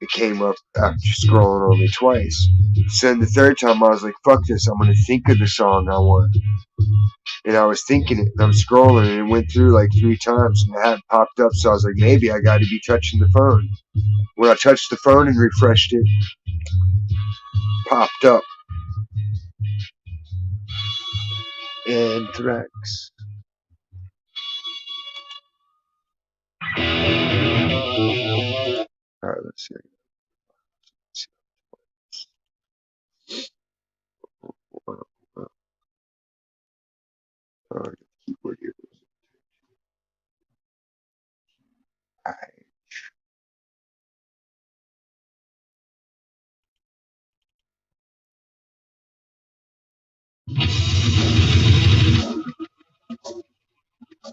it came up after scrolling only twice. So then the third time I was like, fuck this, I'm going to think of the song I want. And I was thinking it, and I'm scrolling, and it went through like 3 times, and it hadn't popped up, so I was like, maybe I got to be touching the phone. When I touched the phone and refreshed it, popped up. Anthrax. Alright, let's see. Alright, keyboard here. I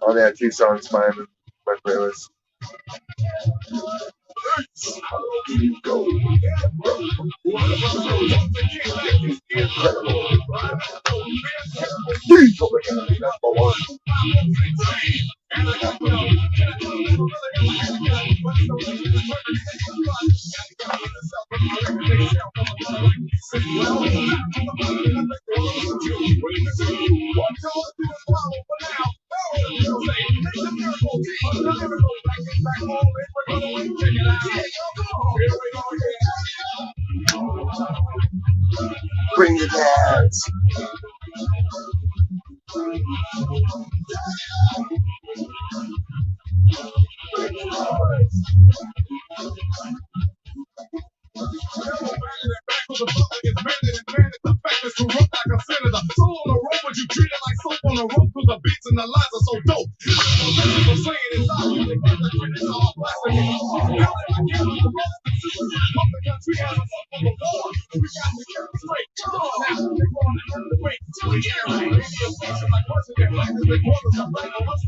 only had 2 songs by him in my playlist. Bring the dance. the beats and the lines are so dope. I'm saying it's all you can get, it's all plastic. Now that I get on the road, the country has a fucking before. We got to get it straight. Come on now, they're going to the break. Till we get it right. Maybe a question like what's in their life is they call us a break. What's the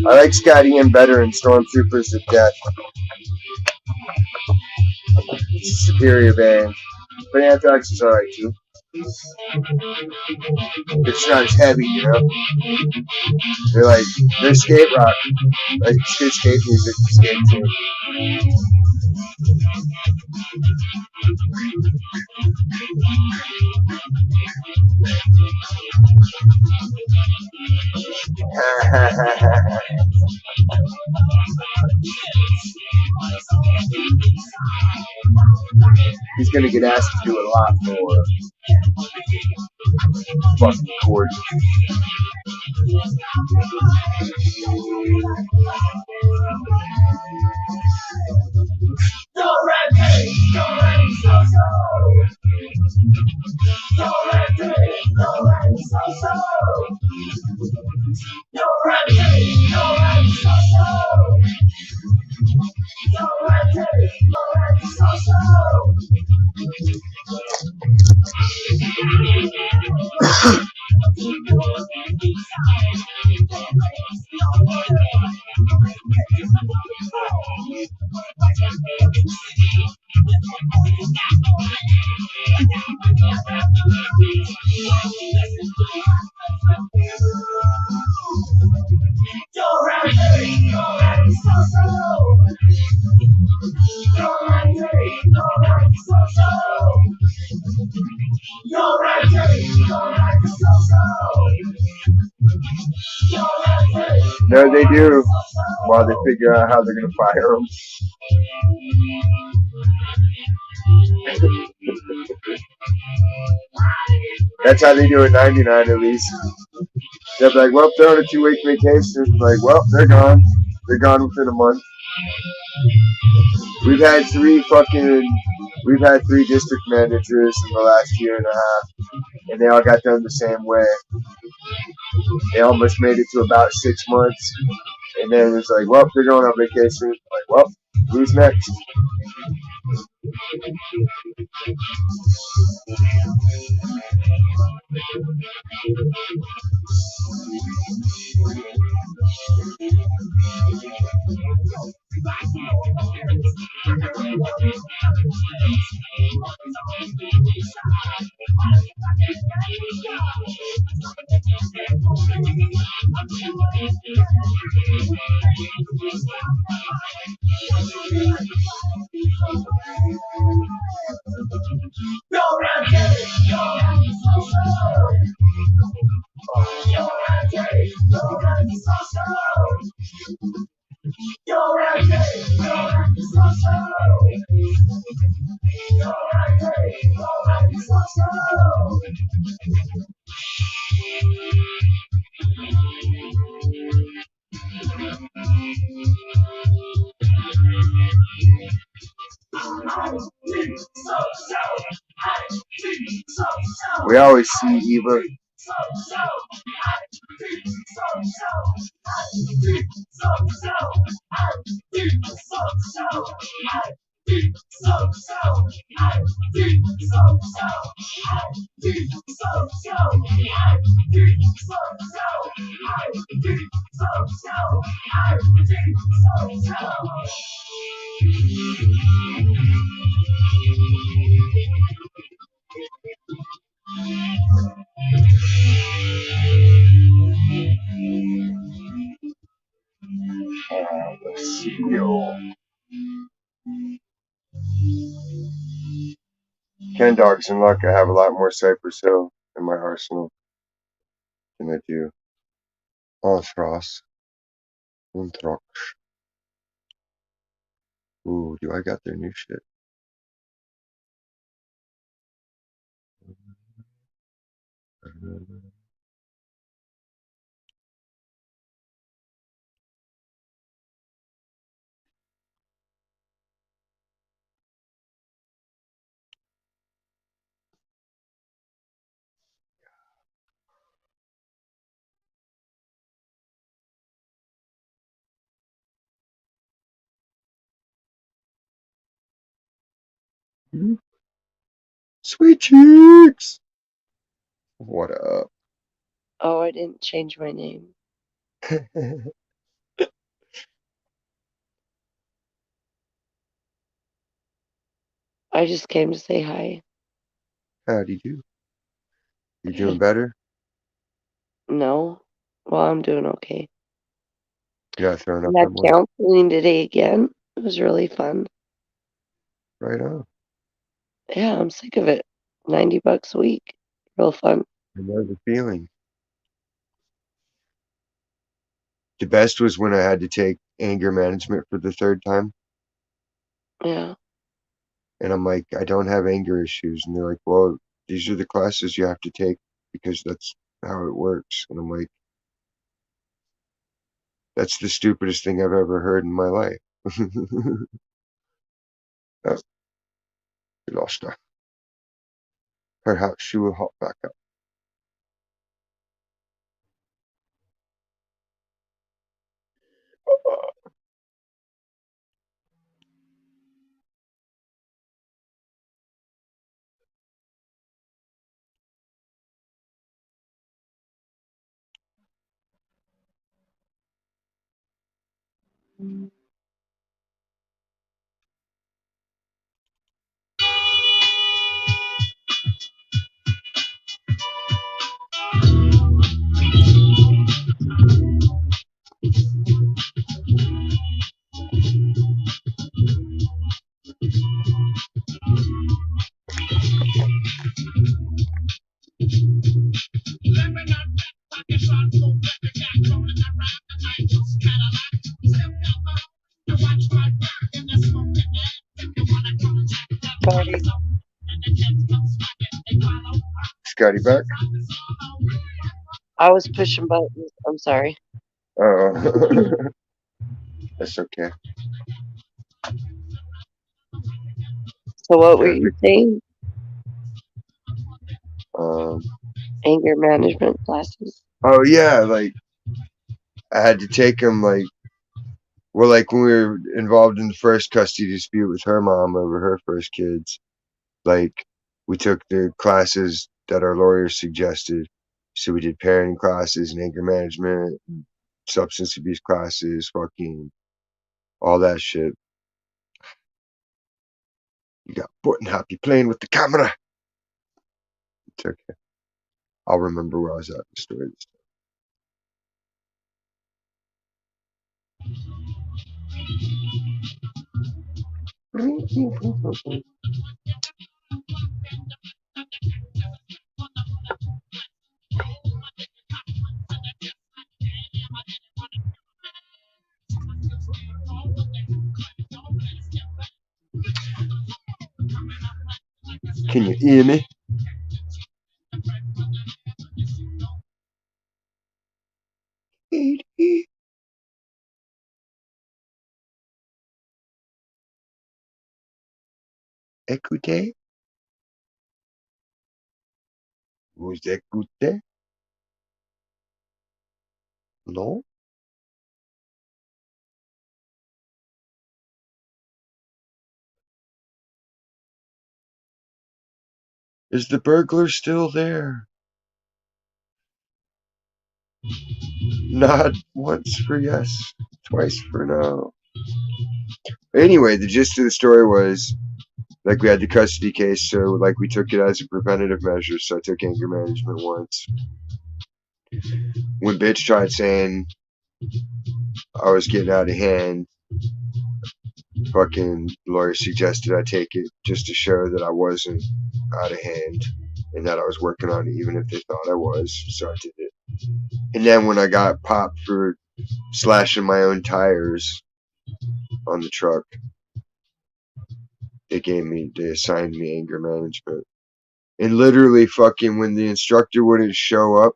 I like Scotty and better in Stormtroopers of Death. It's a superior band. But Anthrax is alright too. It's not as heavy, you know? They're skate rock. Like, it's good skate music, skate too. He's gonna get asked to do a lot more. Fucking gorgeous. No, they do. While they figure out how they're gonna fire them. That's how they do it 99 at least. They'll be like, well, they're on a 2-week vacation. Like, well, they're gone. They're gone within a month. We've had three district managers in the last year and a half, and they all got done the same way. They almost made it to about 6 months, and then it's like, well, they're going on vacation. Like, well, Who's next? We always see Eva. Let's see. Ken Dog's in luck. I have a lot more Cypress Hill in my arsenal than I do Althros. Untrox. Ooh, do I got their new shit? Sweet cheeks! What up? Oh, I didn't change my name. I just came to say hi. Howdy do. You doing better? No? Well, I'm doing okay. You're not throwing I up had no more? counseling today again. It was really fun. Right on. Yeah, I'm sick of it. $90 a week. Real fun. I know the feeling. The best was when I had to take anger management for the third time. Yeah. And I'm like, I don't have anger issues. And they're like, well, these are the classes you have to take because that's how it works. And I'm like, that's the stupidest thing I've ever heard in my life. Oh, we lost her. Perhaps she will hop back up. Sorry. Scotty back? I was pushing buttons. I'm sorry. Oh, that's okay. So what were Yeah, you saying? um, Anger management classes? oh yeah, like I had to take them like Well, like when we were involved in the first custody dispute with her mom over her first kids, like we took the classes that our lawyers suggested. So we did parenting classes and anger management, and substance abuse classes, fucking all that shit. You got button up, you playing with the camera. It's okay. I'll remember where I was at in the story this time. Can you hear me? Écoutez? Vous écoutez? Non? Is the burglar still there? Not once for yes, twice for no. Anyway, the gist of the story was like we had the custody case, so like we took it as a preventative measure. So I took anger management once. When bitch tried saying I was getting out of hand, fucking lawyer suggested I take it just to show that I wasn't out of hand and that I was working on it, even if they thought I was. So I did it. And then when I got popped for slashing my own tires on the truck, they assigned me anger management. And literally fucking when the instructor wouldn't show up,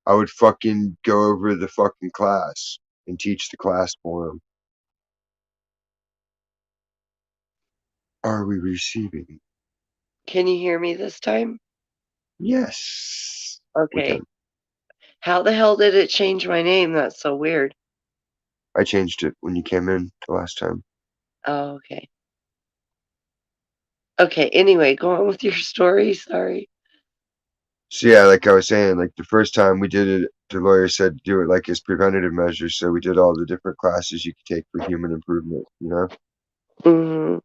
I would fucking go over the fucking class and teach the class for him. Are we receiving? Can you hear me this time? Yes. We Okay. can. How the hell did it change my name? That's so weird. I changed it when you came in the last time. Oh, okay. Okay, anyway, go on with your story. Sorry. So yeah, like I was saying, like the first time we did it, the lawyer said do it like as preventative measures. So we did all the different classes you could take for human improvement, you know? Hmm.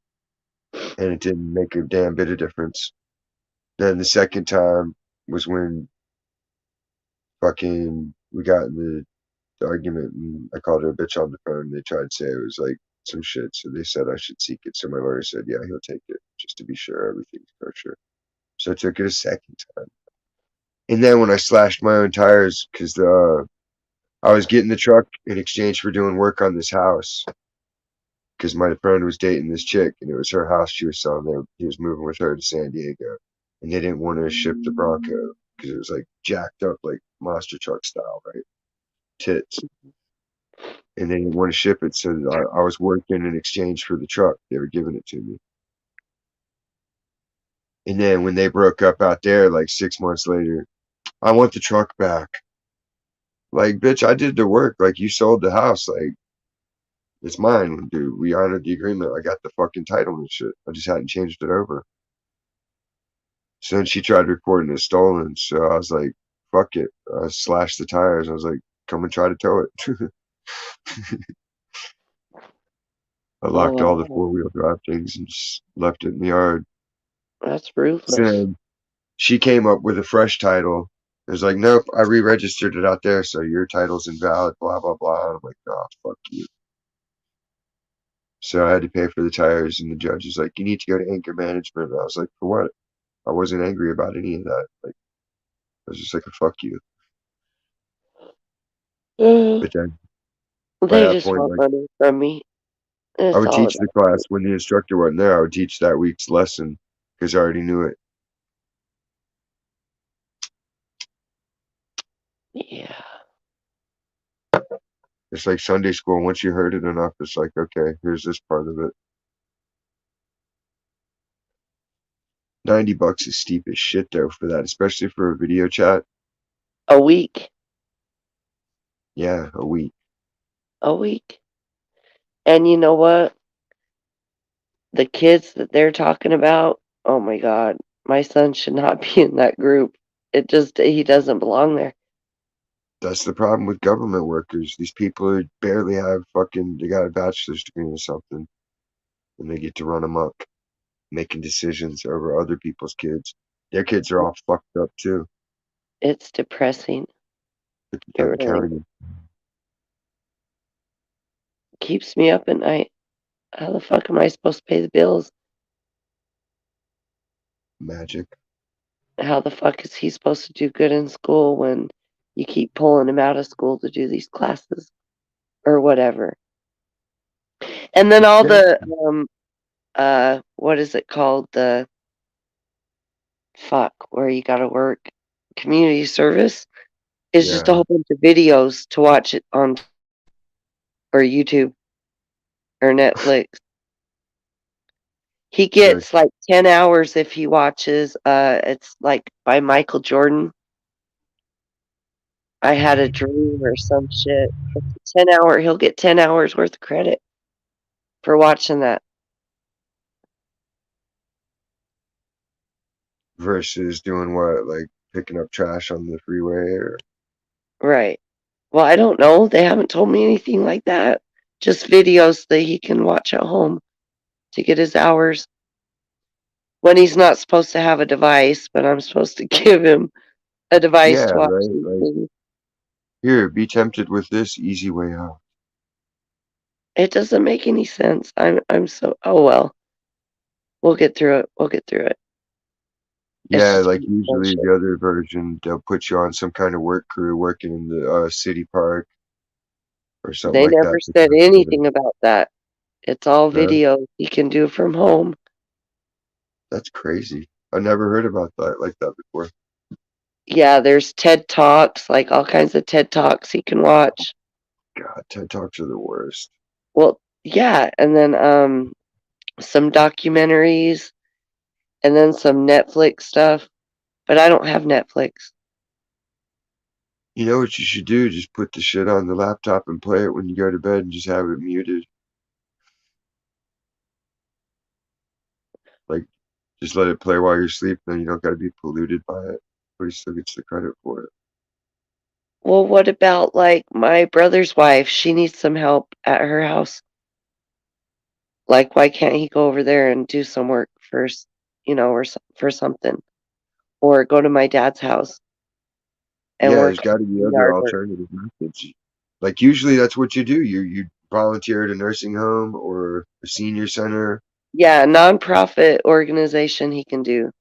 And it didn't make a damn bit of difference. Then the second time was when fucking we got in the argument and I called her a bitch on the phone. They tried to say it was like some shit, so they said I should seek it. So my lawyer said, yeah, he'll take it just to be sure everything's kosher. So I took it a second time. And then when I slashed my own tires, because I was getting the truck in exchange for doing work on this house, because my friend was dating this chick and it was her house she was selling there. He was moving with her to San Diego, and they didn't want to ship the Bronco because it was like jacked up like monster truck style, right? Tits. And they didn't want to ship it, so I was working in exchange for the truck. They were giving it to me. And then when they broke up out there, like 6 months later, I want the truck back. Like, bitch, I did the work. Like, you sold the house. Like, it's mine, dude. We honored the agreement. I got the fucking title and shit. I just hadn't changed it over. So then she tried reporting it stolen. So I was like, fuck it. I slashed the tires. I was like, come and try to tow it. I Oh, locked all the wow. four-wheel drive things and just left it in the yard. That's So ruthless. then she came up with a fresh title. It was like, nope, I re-registered it out there, so your title's invalid, blah, blah, blah. And I'm like, oh, fuck you. So I had to pay for the tires, and the judge was like, you need to go to anger management. And I was like, for what? I wasn't angry about any of that. Like, I was just like, a fuck you. Uh, But then by they that just point, want like, money from me. I It's would all teach the about class money. when the instructor wasn't there. I would teach that week's lesson because I already knew it. Yeah. It's like Sunday school. Once you heard it enough, it's like, okay, here's this part of it. $90 is steep as shit though for that, especially for a video chat. A week. Yeah, a week. A week. And you know what? The kids that they're talking about, oh my God, my son should not be in that group. He doesn't belong there. That's the problem with government workers. These people who barely have fucking, they got a bachelor's degree or something, and they get to run amok, making decisions over other people's kids. Their kids are all fucked up too. It's depressing. Look at It that really county keeps me up at night. How the fuck am I supposed to pay the bills? magic. How the fuck is he supposed to do good in school when you keep pulling him out of school to do these classes or whatever? And then all Yeah, the what is it called? The fuck where you gotta work community service is just a yeah. whole bunch of videos to watch it on or YouTube or Netflix. He Good. gets like 10 hours if he watches it's like by Michael Jordan. I had a dream or some shit. It's a 10-hour, he'll get 10 hours worth of credit for watching that. Versus doing what, like picking up trash on the freeway or Right. Well, I don't know. They haven't told me anything like that. Just videos that he can watch at home to get his hours when he's not supposed to have a device, but I'm supposed to give him a device yeah, to watch right. these Like things. here, be tempted with this easy way out. It doesn't make any sense. I'm so oh well. We'll get through it. We'll get through it. It's Yeah, just like usually bullshit. the other version, they'll put you on some kind of work crew working in the city park or something They like never that. said anything about that. It's all No, videos he can do from home. that's crazy. I never heard about that like that before. Yeah, there's TED Talks, like all kinds of TED Talks he can watch. God, TED Talks are the worst. Well, yeah, and then some documentaries and then some Netflix stuff, but I don't have Netflix. You know what you should do? Just put the shit on the laptop and play it when you go to bed and just have it muted. Like, just let it play while you're asleep, then you don't got to be polluted by it. But he still gets the credit for it. Well, what about like my brother's wife? She needs some help at her house. Like, why can't he go over there and do some work first, or for something, or go to my dad's house and Yeah, work there's got to be on other yard work? alternative methods. Like usually that's what you do. You volunteer at a nursing home or a senior center. Yeah, a nonprofit organization he can do.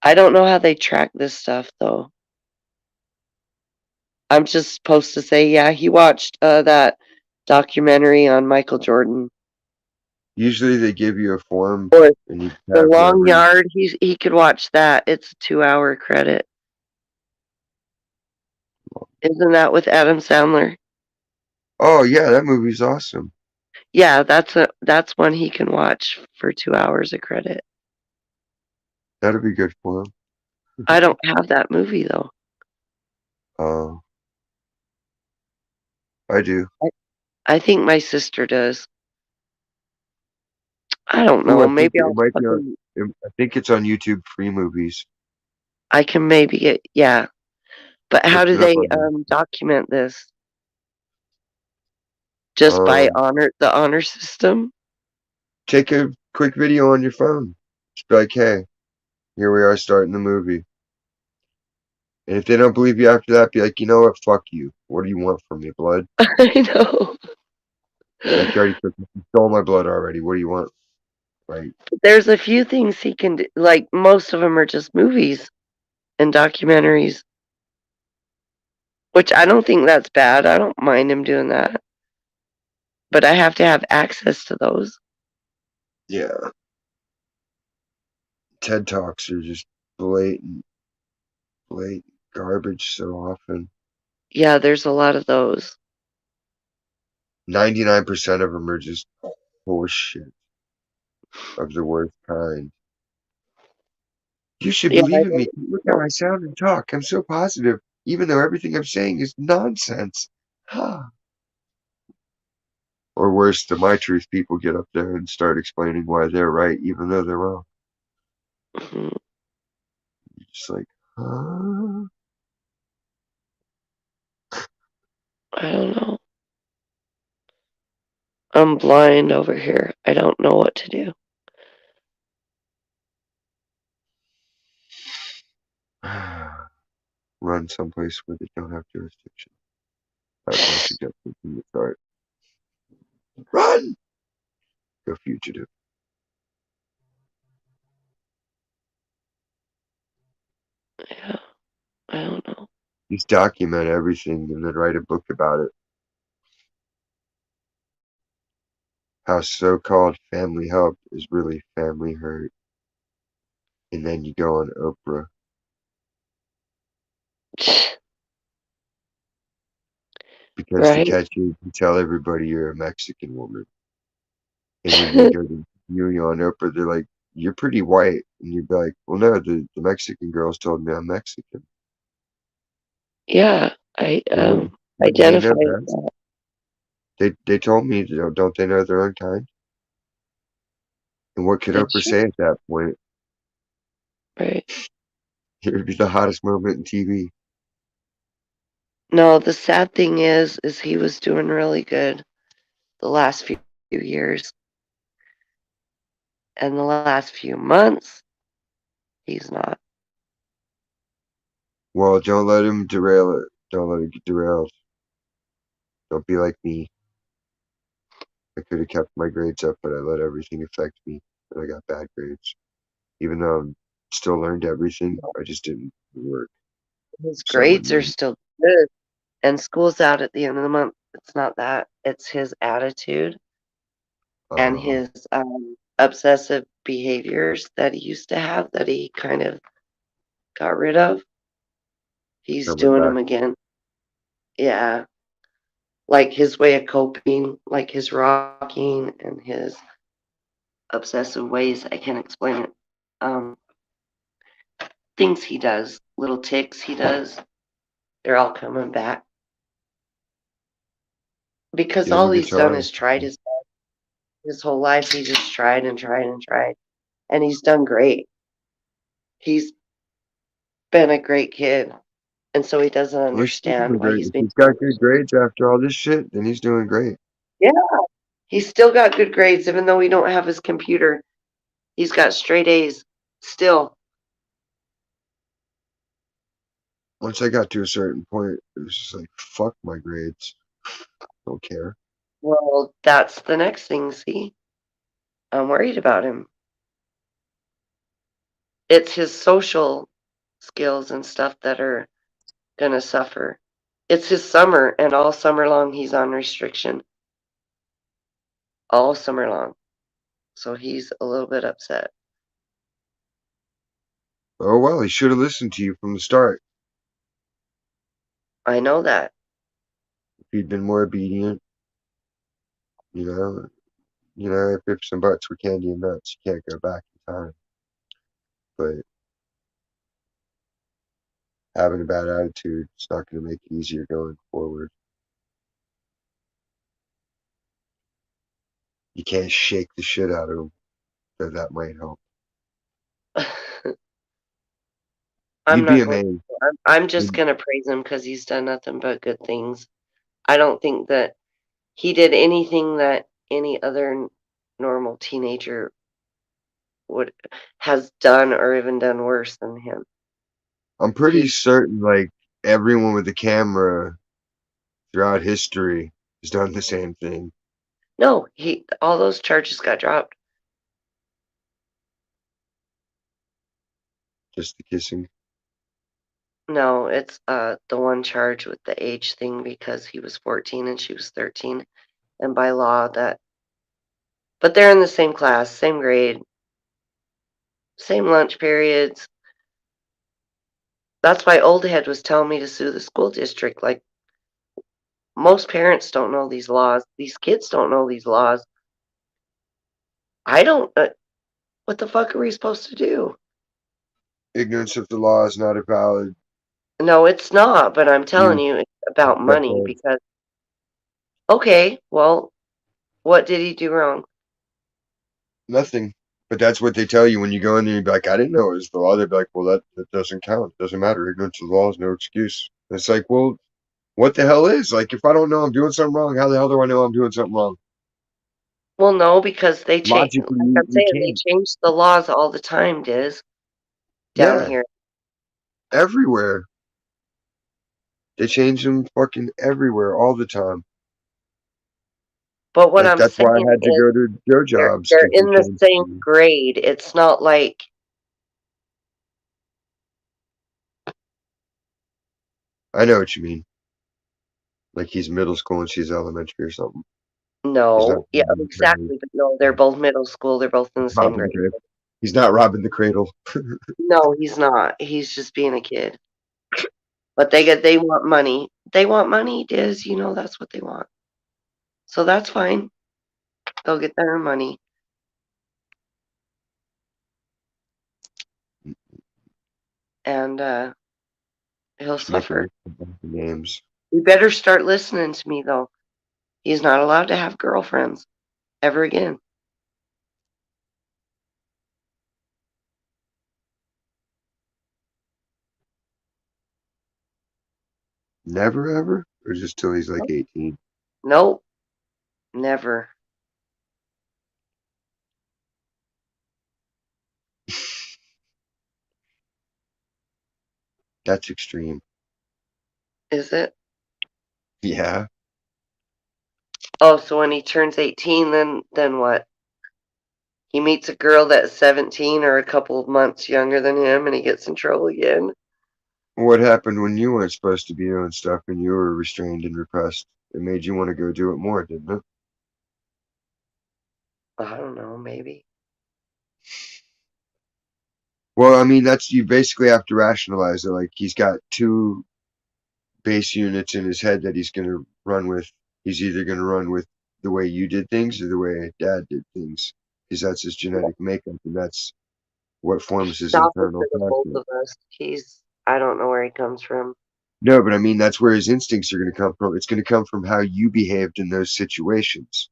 I don't know how they track this stuff though. I'm just supposed to say, yeah, he watched that documentary on Michael Jordan. Usually they give you a form Or and you The have Long whoever. Yard, he could watch that. It's a 2-hour credit. Isn't that with Adam Sandler? Oh yeah, that movie's awesome. Yeah, that's one he can watch for 2 hours of credit. That'll be good for him. I don't have that movie though. Uh, I do. I, I think my sister does. I don't Ooh, know. I think Maybe it I'll might be on. fucking I think it's on YouTube Free Movies. I can maybe get yeah. But how Look do it up they on there. document this? Just by Um, the honor system? take a quick video on your phone. Just be like, hey, here we are starting the movie. And if they don't believe you after that, be like, you know what? Fuck you. What do you want from me, blood? I know. Like you stole my blood already. What do you want? Right? There's a few things he can do. Like most of them are just movies and documentaries, which I don't think that's bad. I don't mind him doing that, but I have to have access to those. Yeah. TED Talks are just blatant, blatant garbage so often. Yeah, there's a lot of those. 99% of them are just horseshit of the worst kind. You should Yeah, I believe in me. don't Look how know. I sound and talk. I'm so positive, even though everything I'm saying is nonsense. Or worse, the My Truth people get up there and start explaining why they're right, even though they're wrong. Mhm. You're just like, huh? I don't know. I'm blind over here. I don't know what to do. Run someplace where they don't have jurisdiction. That's my suggestion from the start. Run! Go fugitive. Yeah, I don't know. Just document everything and then write a book about it. How so-called family help is really family hurt. And then you go on Oprah because the Right? catch is you tell everybody you're a Mexican woman. And when they go to view you on Oprah, they're like, you're pretty white. And you'd be like, well, no, the Mexican girls told me I'm Mexican. Yeah, I Well, wouldn't they identify know as that? that. They told me, don't they know their own kind? And what could It's Oprah true. say at that point? Right. It would be the hottest moment in TV. No, the sad thing is he was doing really good the last few years, and the last few months, he's not. Well, don't let him derail it. Don't let it get derailed. Don't be like me. I could have kept my grades up, but I let everything affect me, and I got bad grades. Even though I still learned everything, I just didn't work. His So I went grades are nerd. still good, and school's out at the end of the month. It's not that. It's his attitude and Uh, his obsessive behaviors that he used to have that he kind of got rid of. He's coming doing back. them again. Yeah. Like his way of coping, like his rocking and his obsessive ways. I can't explain it. Um, things he does, little ticks he does, they're all coming back because Get him all a he's done guitar. is tried his whole life. He just tried and tried and tried, and he's done great. He's been a great kid, and so he doesn't Well, he's still understand doing why great. he's If being he's got good grades after all this shit, then he's doing great. yeah. He's still got good grades, even though we don't have his computer. He's got straight A's still. Once I got to a certain point, it was just like, fuck my grades. Don't care. Well, that's the next thing. See, I'm worried about him. It's his social skills and stuff that are gonna suffer. It's his summer, and all summer long he's on restriction. All summer long. So he's a little bit upset. Oh well, he should have listened to you from the start. I know that. If he'd been more obedient, you know, if ifs and buts were candy and nuts, you can't go back in time. But having a bad attitude, it's not going to make it easier going forward. You can't shake the shit out of him, though that might help. I'm You'd be not going amazed. to. I'm just going to praise him because he's done nothing but good things. I don't think that he did anything that any other normal teenager would has done or even done worse than him. I'm pretty He's certain, like, everyone with a camera throughout history has done the same thing. no, he all those charges got dropped. Just the kissing. No, it's the one charge with the age thing because he was 14 and she was 13, and by law that. But they're in the same class, same grade, same lunch periods. That's why Old Head was telling me to sue the school district. Like most parents don't know these laws. These kids don't know these laws. I don't. What the fuck are we supposed to do? Ignorance of the law is not a valid No, it's not. But I'm telling excuse you, it's about except money for because Okay, well, what did he do wrong? Nothing. But that's what they tell you when you go in there. You'd be like, I didn't know it was the law. They'd be like, well, that doesn't count. It doesn't matter. Ignorance of the law is no excuse. And it's like, well, what the hell is? Like, if I don't know I'm doing something wrong, how the hell do I know I'm doing something wrong? Well, no, because they change. Like Logically, I'm you saying, they can't. change the laws all the time, Diz, down Yeah, here. everywhere. They change them fucking everywhere all the time. But what Like, I'm that's why I saying had to is go to Joe they're Jobs they're because they in the changed same them. grade. It's not like I know what you mean. Like, he's middle school and she's elementary or something. He's not no, yeah, robbing the cradle. exactly. But no, they're both middle school. They're both in the same Robbing the grade. cradle. He's not robbing the cradle. No, he's not. He's just being a kid. But they want money. They want money, Diz. You know that's what they want. So that's fine. They'll get their money, and he'll Just making suffer. up a bunch of names. You better start listening to me, though. He's not allowed to have girlfriends ever again. Never ever? Or just till he's like 18? Nope, never. That's extreme. Is it? Yeah. Oh, so when he turns 18, then what? He meets a girl that's 17 or a couple of months younger than him, and he gets in trouble again. What happened when you weren't supposed to be doing stuff and you were restrained and repressed? It made you want to go do it more, didn't it? I don't know, maybe. Well, I mean, that's you basically have to rationalize it. Like, he's got two base units in his head that he's going to run with. He's either going to run with the way you did things or the way dad did things, because that's his genetic makeup and that's what forms his The opposite internal of both conflict. of us. I don't know where he comes from. No, but I mean, that's where his instincts are going to come from. It's going to come from how you behaved in those situations.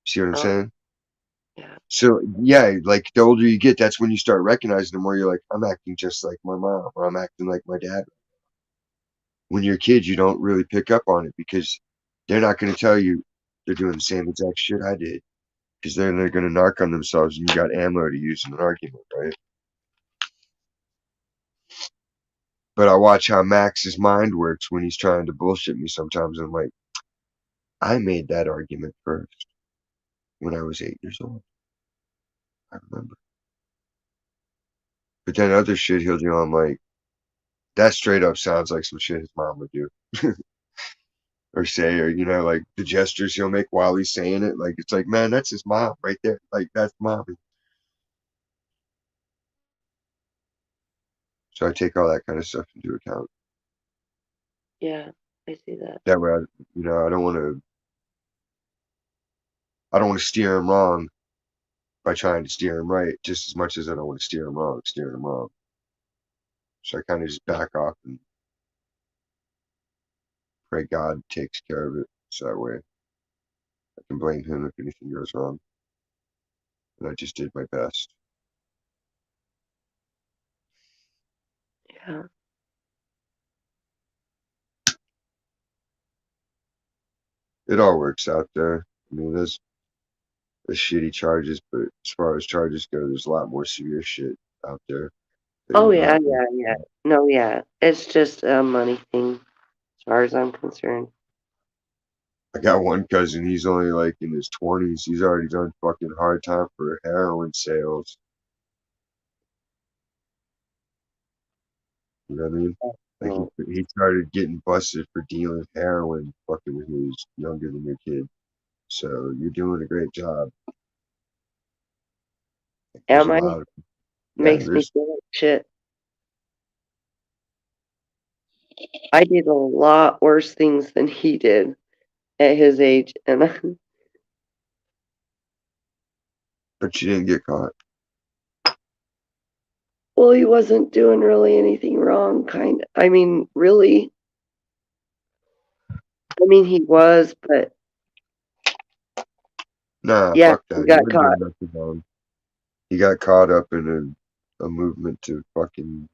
See what I'm Oh, saying? yeah. So, yeah, like the older you get, that's when you start recognizing the more you're like, I'm acting just like my mom or I'm acting like my dad. When you're a kid, you don't really pick up on it because they're not going to tell you they're doing the same exact shit I did because then they're going to narc on themselves and you got ammo to use in an argument, right? But I watch how Max's mind works when he's trying to bullshit me sometimes. I'm like, I made that argument first when I was 8 years old. I remember. But then other shit he'll do, I'm like, that straight up sounds like some shit his mom would do. Or say, or like the gestures he'll make while he's saying it. Like it's like, man, that's his mom right there. Like that's mommy. So I take all that kind of stuff into account. Yeah, I see that. That way, I don't want to steer him wrong by trying to steer him right, just as much as I don't want to steer him wrong, steering him wrong. So I kind of just back off and pray God takes care of it. So that way I can blame him if anything goes wrong. And I just did my best. Yeah. It all works out there. I mean, there's shitty charges, but as far as charges go, there's a lot more severe shit out there that Oh, you're yeah, not. yeah, yeah. No, yeah. It's just a money thing, as far as I'm concerned. I got one cousin. He's only like in his 20s. He's already done fucking hard time for heroin sales. You know what I mean? Like So, he started getting busted for dealing heroin fucking when he was younger than your kid. So you're doing a great job. Like, there's am a I? lot of yeah. Makes me There's feel like shit. I did a lot worse things than he did at his age, and but you didn't get caught. well, he wasn't doing really anything wrong, kind of. I mean, really. I mean, he was, but Nah, yeah, fuck he that. He got wasn't caught. doing nothing wrong. He got caught up in a movement to fucking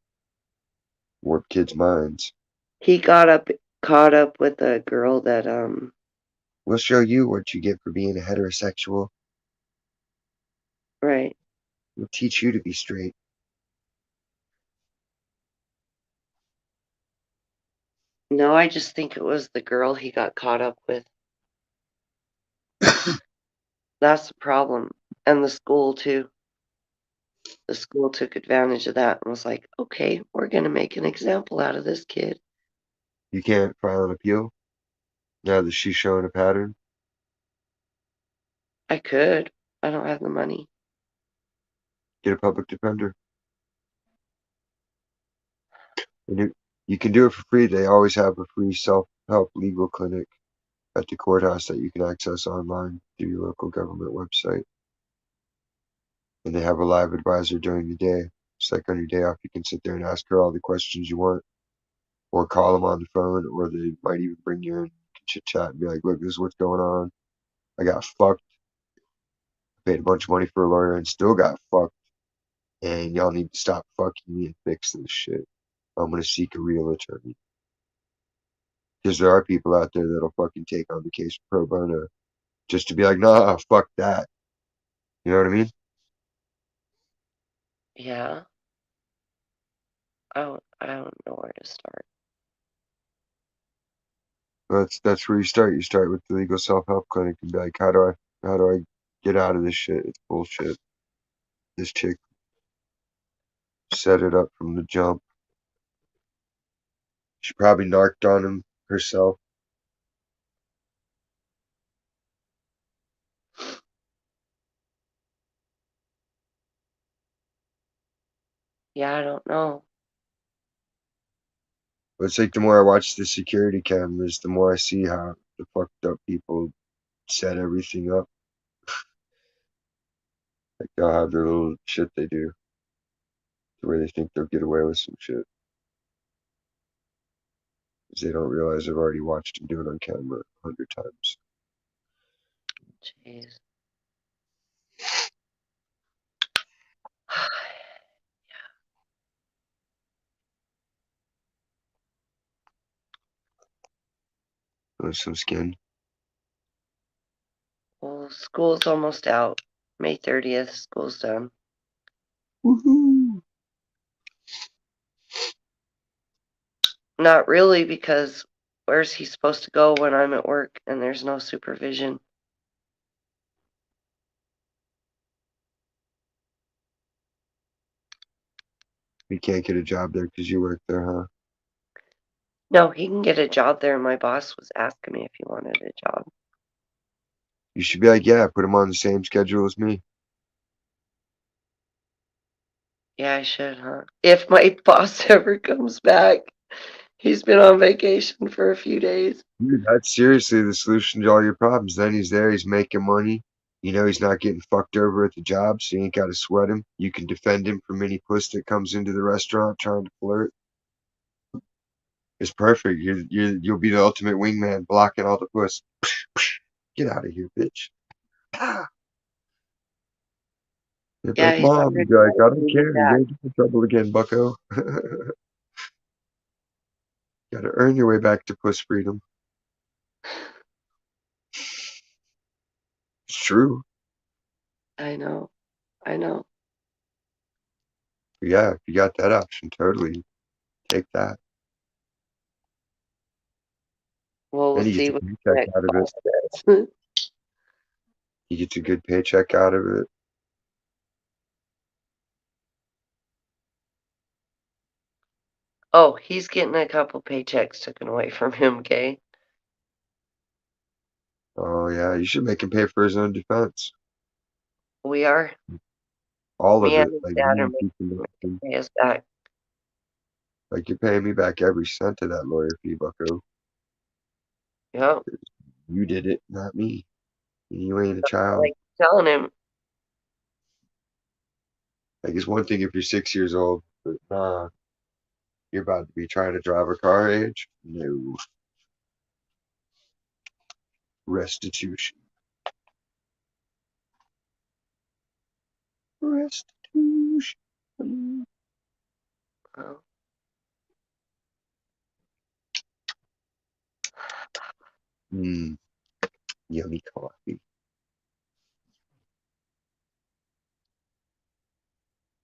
warp kids' minds. He got up caught up with a girl that We'll show you what you get for being a heterosexual. right. We'll teach you to be straight. No, I just think it was the girl he got caught up with. That's the problem. And the school too. The school took advantage of that and was like, okay, we're gonna make an example out of this kid. You can't file an appeal now that she's showing a pattern. I could. I don't have the money. Get a public defender. And you can do it for free. They always have a free self-help legal clinic at the courthouse that you can access online through your local government website. And they have a live advisor during the day. It's like on your day off, you can sit there and ask her all the questions you want, or call them on the phone, or they might even bring you in, chit chat, and be like, "Look, this is what's going on. I got fucked. Paid a bunch of money for a lawyer and still got fucked. And y'all need to stop fucking me and fix this shit. I'm gonna seek a real attorney." Because there are people out there that'll fucking take on the case pro bono just to be like, "Nah, fuck that." You know what I mean? Yeah. I don't know where to start. That's where you start. You start with the legal self help clinic and be like, how do I get out of this shit? It's bullshit. This chick set it up from the jump. She probably narked on him herself. Yeah, I don't know. But it's like the more I watch the security cameras, the more I see how the fucked up people set everything up. Like they'll have their little shit they do, the way they think they'll get away with some shit. Because they don't realize they've already watched him do it on camera 100 times. Jeez. With some skin. Well, school's almost out. May 30th, school's done. Woohoo! Not really, because where's he supposed to go when I'm at work and there's no supervision? You can't get a job there because you work there, huh? No, he can get a job there. My boss was asking me if he wanted a job. You should be like, yeah, put him on the same schedule as me. Yeah, I should, huh? If my boss ever comes back. He's been on vacation for a few days. Dude, that's seriously the solution to all your problems. Then he's there, he's making money. You know he's not getting fucked over at the job, so you ain't got to sweat him. You can defend him from any puss that comes into the restaurant trying to flirt. It's perfect. You'll be the ultimate wingman, blocking all the puss. Get out of here, bitch. You're Yeah, like, he's Mom, already you'd be like, I don't asking me care. You're back. gonna get in trouble again, bucko. Gotta earn your way back to puss freedom. It's true. I know. I know. But yeah, if you got that option, totally take that. Well, we'll And you get see the what the paycheck next out of it. boss says. You get a good paycheck out of it. Oh, he's getting a couple paychecks taken away from him, okay? Oh yeah, you should make him pay for his own defense. We are. All Me of and it. his Like dad are you making keeping nothing. pay us back. Like you're paying me back every cent of that lawyer fee, bucko. Yep. You did it, not me. You ain't a child. Like telling him, Like it's one thing if you're 6 years old, but nah, you're about to be trying to drive a car age. No. Restitution. Restitution. Oh, Mmm, yummy coffee.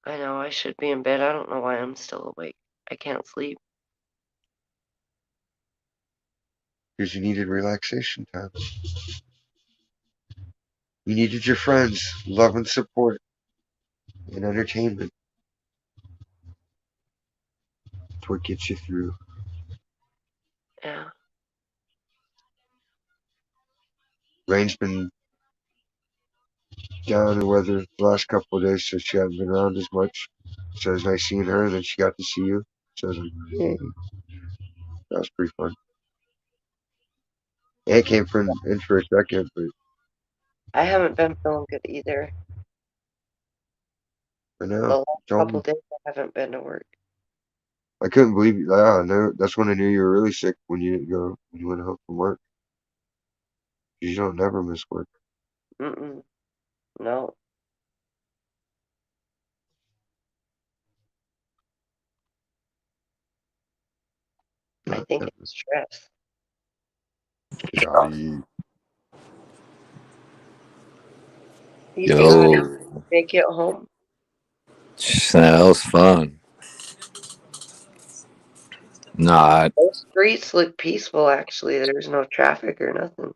I know I should be in bed. I don't know why I'm still awake. I can't sleep. Because you needed relaxation time. You needed your friends, love and support, and entertainment. It's what gets you through. Yeah. Rain's been down in the weather the last couple of days, so she hasn't been around as much. So it was nice seeing her, and then she got to see you. So I was like, yay. That was pretty fun. It came in for a second, but I haven't been feeling good either. I The know. last Told me. couple days I haven't been to work. I couldn't believe it. Yeah, no, that's when I knew you were really sick when you didn't go when you went home from work. 'Cause you don't never miss work. Mm-mm. No. I Not think ever. it's stress. Gotta You see how Yo, they get home? that was fun. Not Those streets look peaceful, actually. There's no traffic or nothing.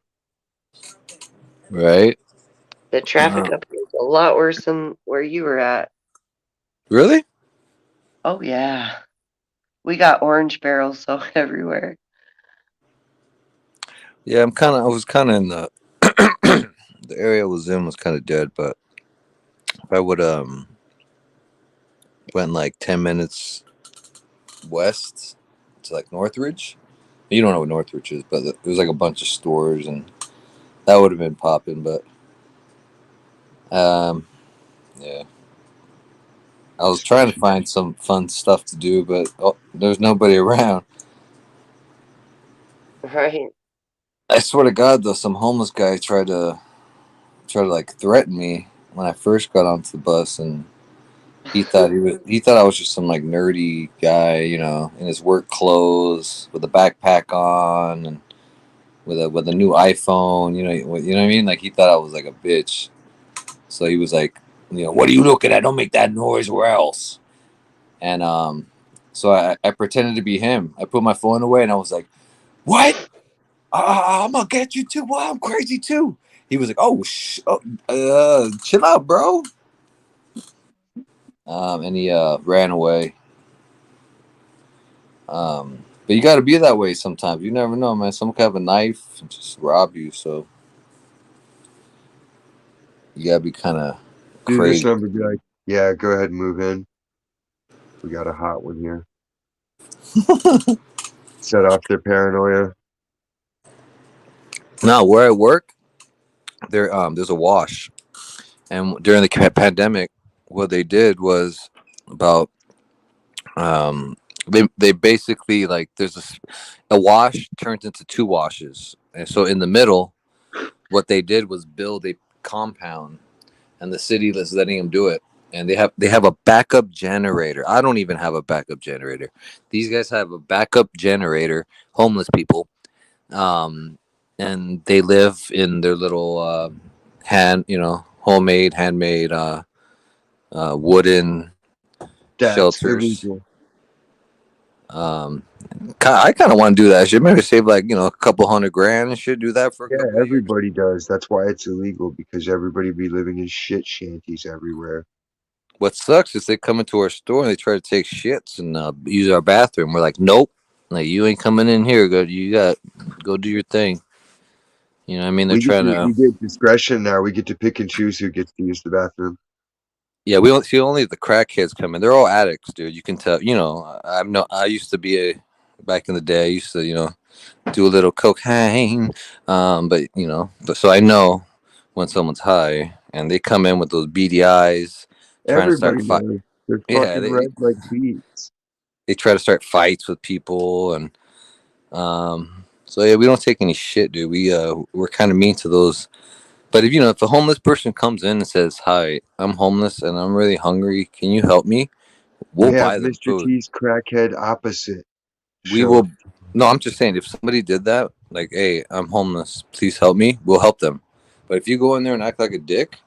right. The traffic Uh, up here is a lot worse than where you were at. really? Oh, yeah. We got orange barrels so everywhere. Yeah, I'm kind of. I was kind of in the the area I was in was kind of dead, but if I would went like 10 minutes west to like Northridge. You don't know what Northridge is, but it was like a bunch of stores, and that would have been popping. But um, yeah, I was trying to especially find some fun stuff to do, but there's nobody around. Right. I swear to God, though, some homeless guy tried to like threaten me when I first got onto the bus, and he thought I was just some like nerdy guy, in his work clothes with a backpack on and with a new iPhone, you know what I mean? Like he thought I was like a bitch. So he was like, what are you looking at? Don't make that noise or else. And so I pretended to be him. I put my phone away and I was like, what? I'm gonna get you too. Well, I'm crazy too. He was like, chill out, bro. And he ran away. But you got to be that way sometimes. You never know, man. Someone could have a knife and just rob you. So you got to be kind of do this crazy. number. Be like, yeah, go ahead and move in. We got a hot one here. Set off their paranoia. Now, where I work, there's a wash, and during the pandemic, what they did was about they basically like there's a wash turns into two washes, and so in the middle, what they did was build a compound, and the city is letting them do it. And they have a backup generator. I don't even have a backup generator. These guys have a backup generator. Homeless people, um, and they live in their little homemade, handmade, wooden That's shelters. illegal. Um, I kind of want to do that shit. Maybe save like a couple $100,000 and shit. Do that for a Yeah, couple of years. everybody does. That's why it's illegal because everybody be living in shit shanties everywhere. What sucks is they come into our store and they try to take shits and use our bathroom. We're like, nope, like you ain't coming in here. Go do your thing. You know what I mean? They're trying to. We get discretion now. We get to pick and choose who gets to use the bathroom. Yeah, we don't see only the crackheads come in. They're all addicts, dude. You can tell. I'm no. I used to be back in the day. I used to do a little cocaine, but so I know when someone's high and they come in with those beady eyes, trying to start Everybody fight. knows. They're Yeah, fucking red like beets. they try to start fights with people, and So yeah, we don't take any shit, dude. We're kind of mean to those. But if a homeless person comes in and says, "Hi, I'm homeless and I'm really hungry. Can you help me?" We'll We have buy them Mr. food. T's crackhead opposite We show up. will. No, I'm just saying, if somebody did that, like, "Hey, I'm homeless. Please help me." We'll help them. But if you go in there and act like a dick,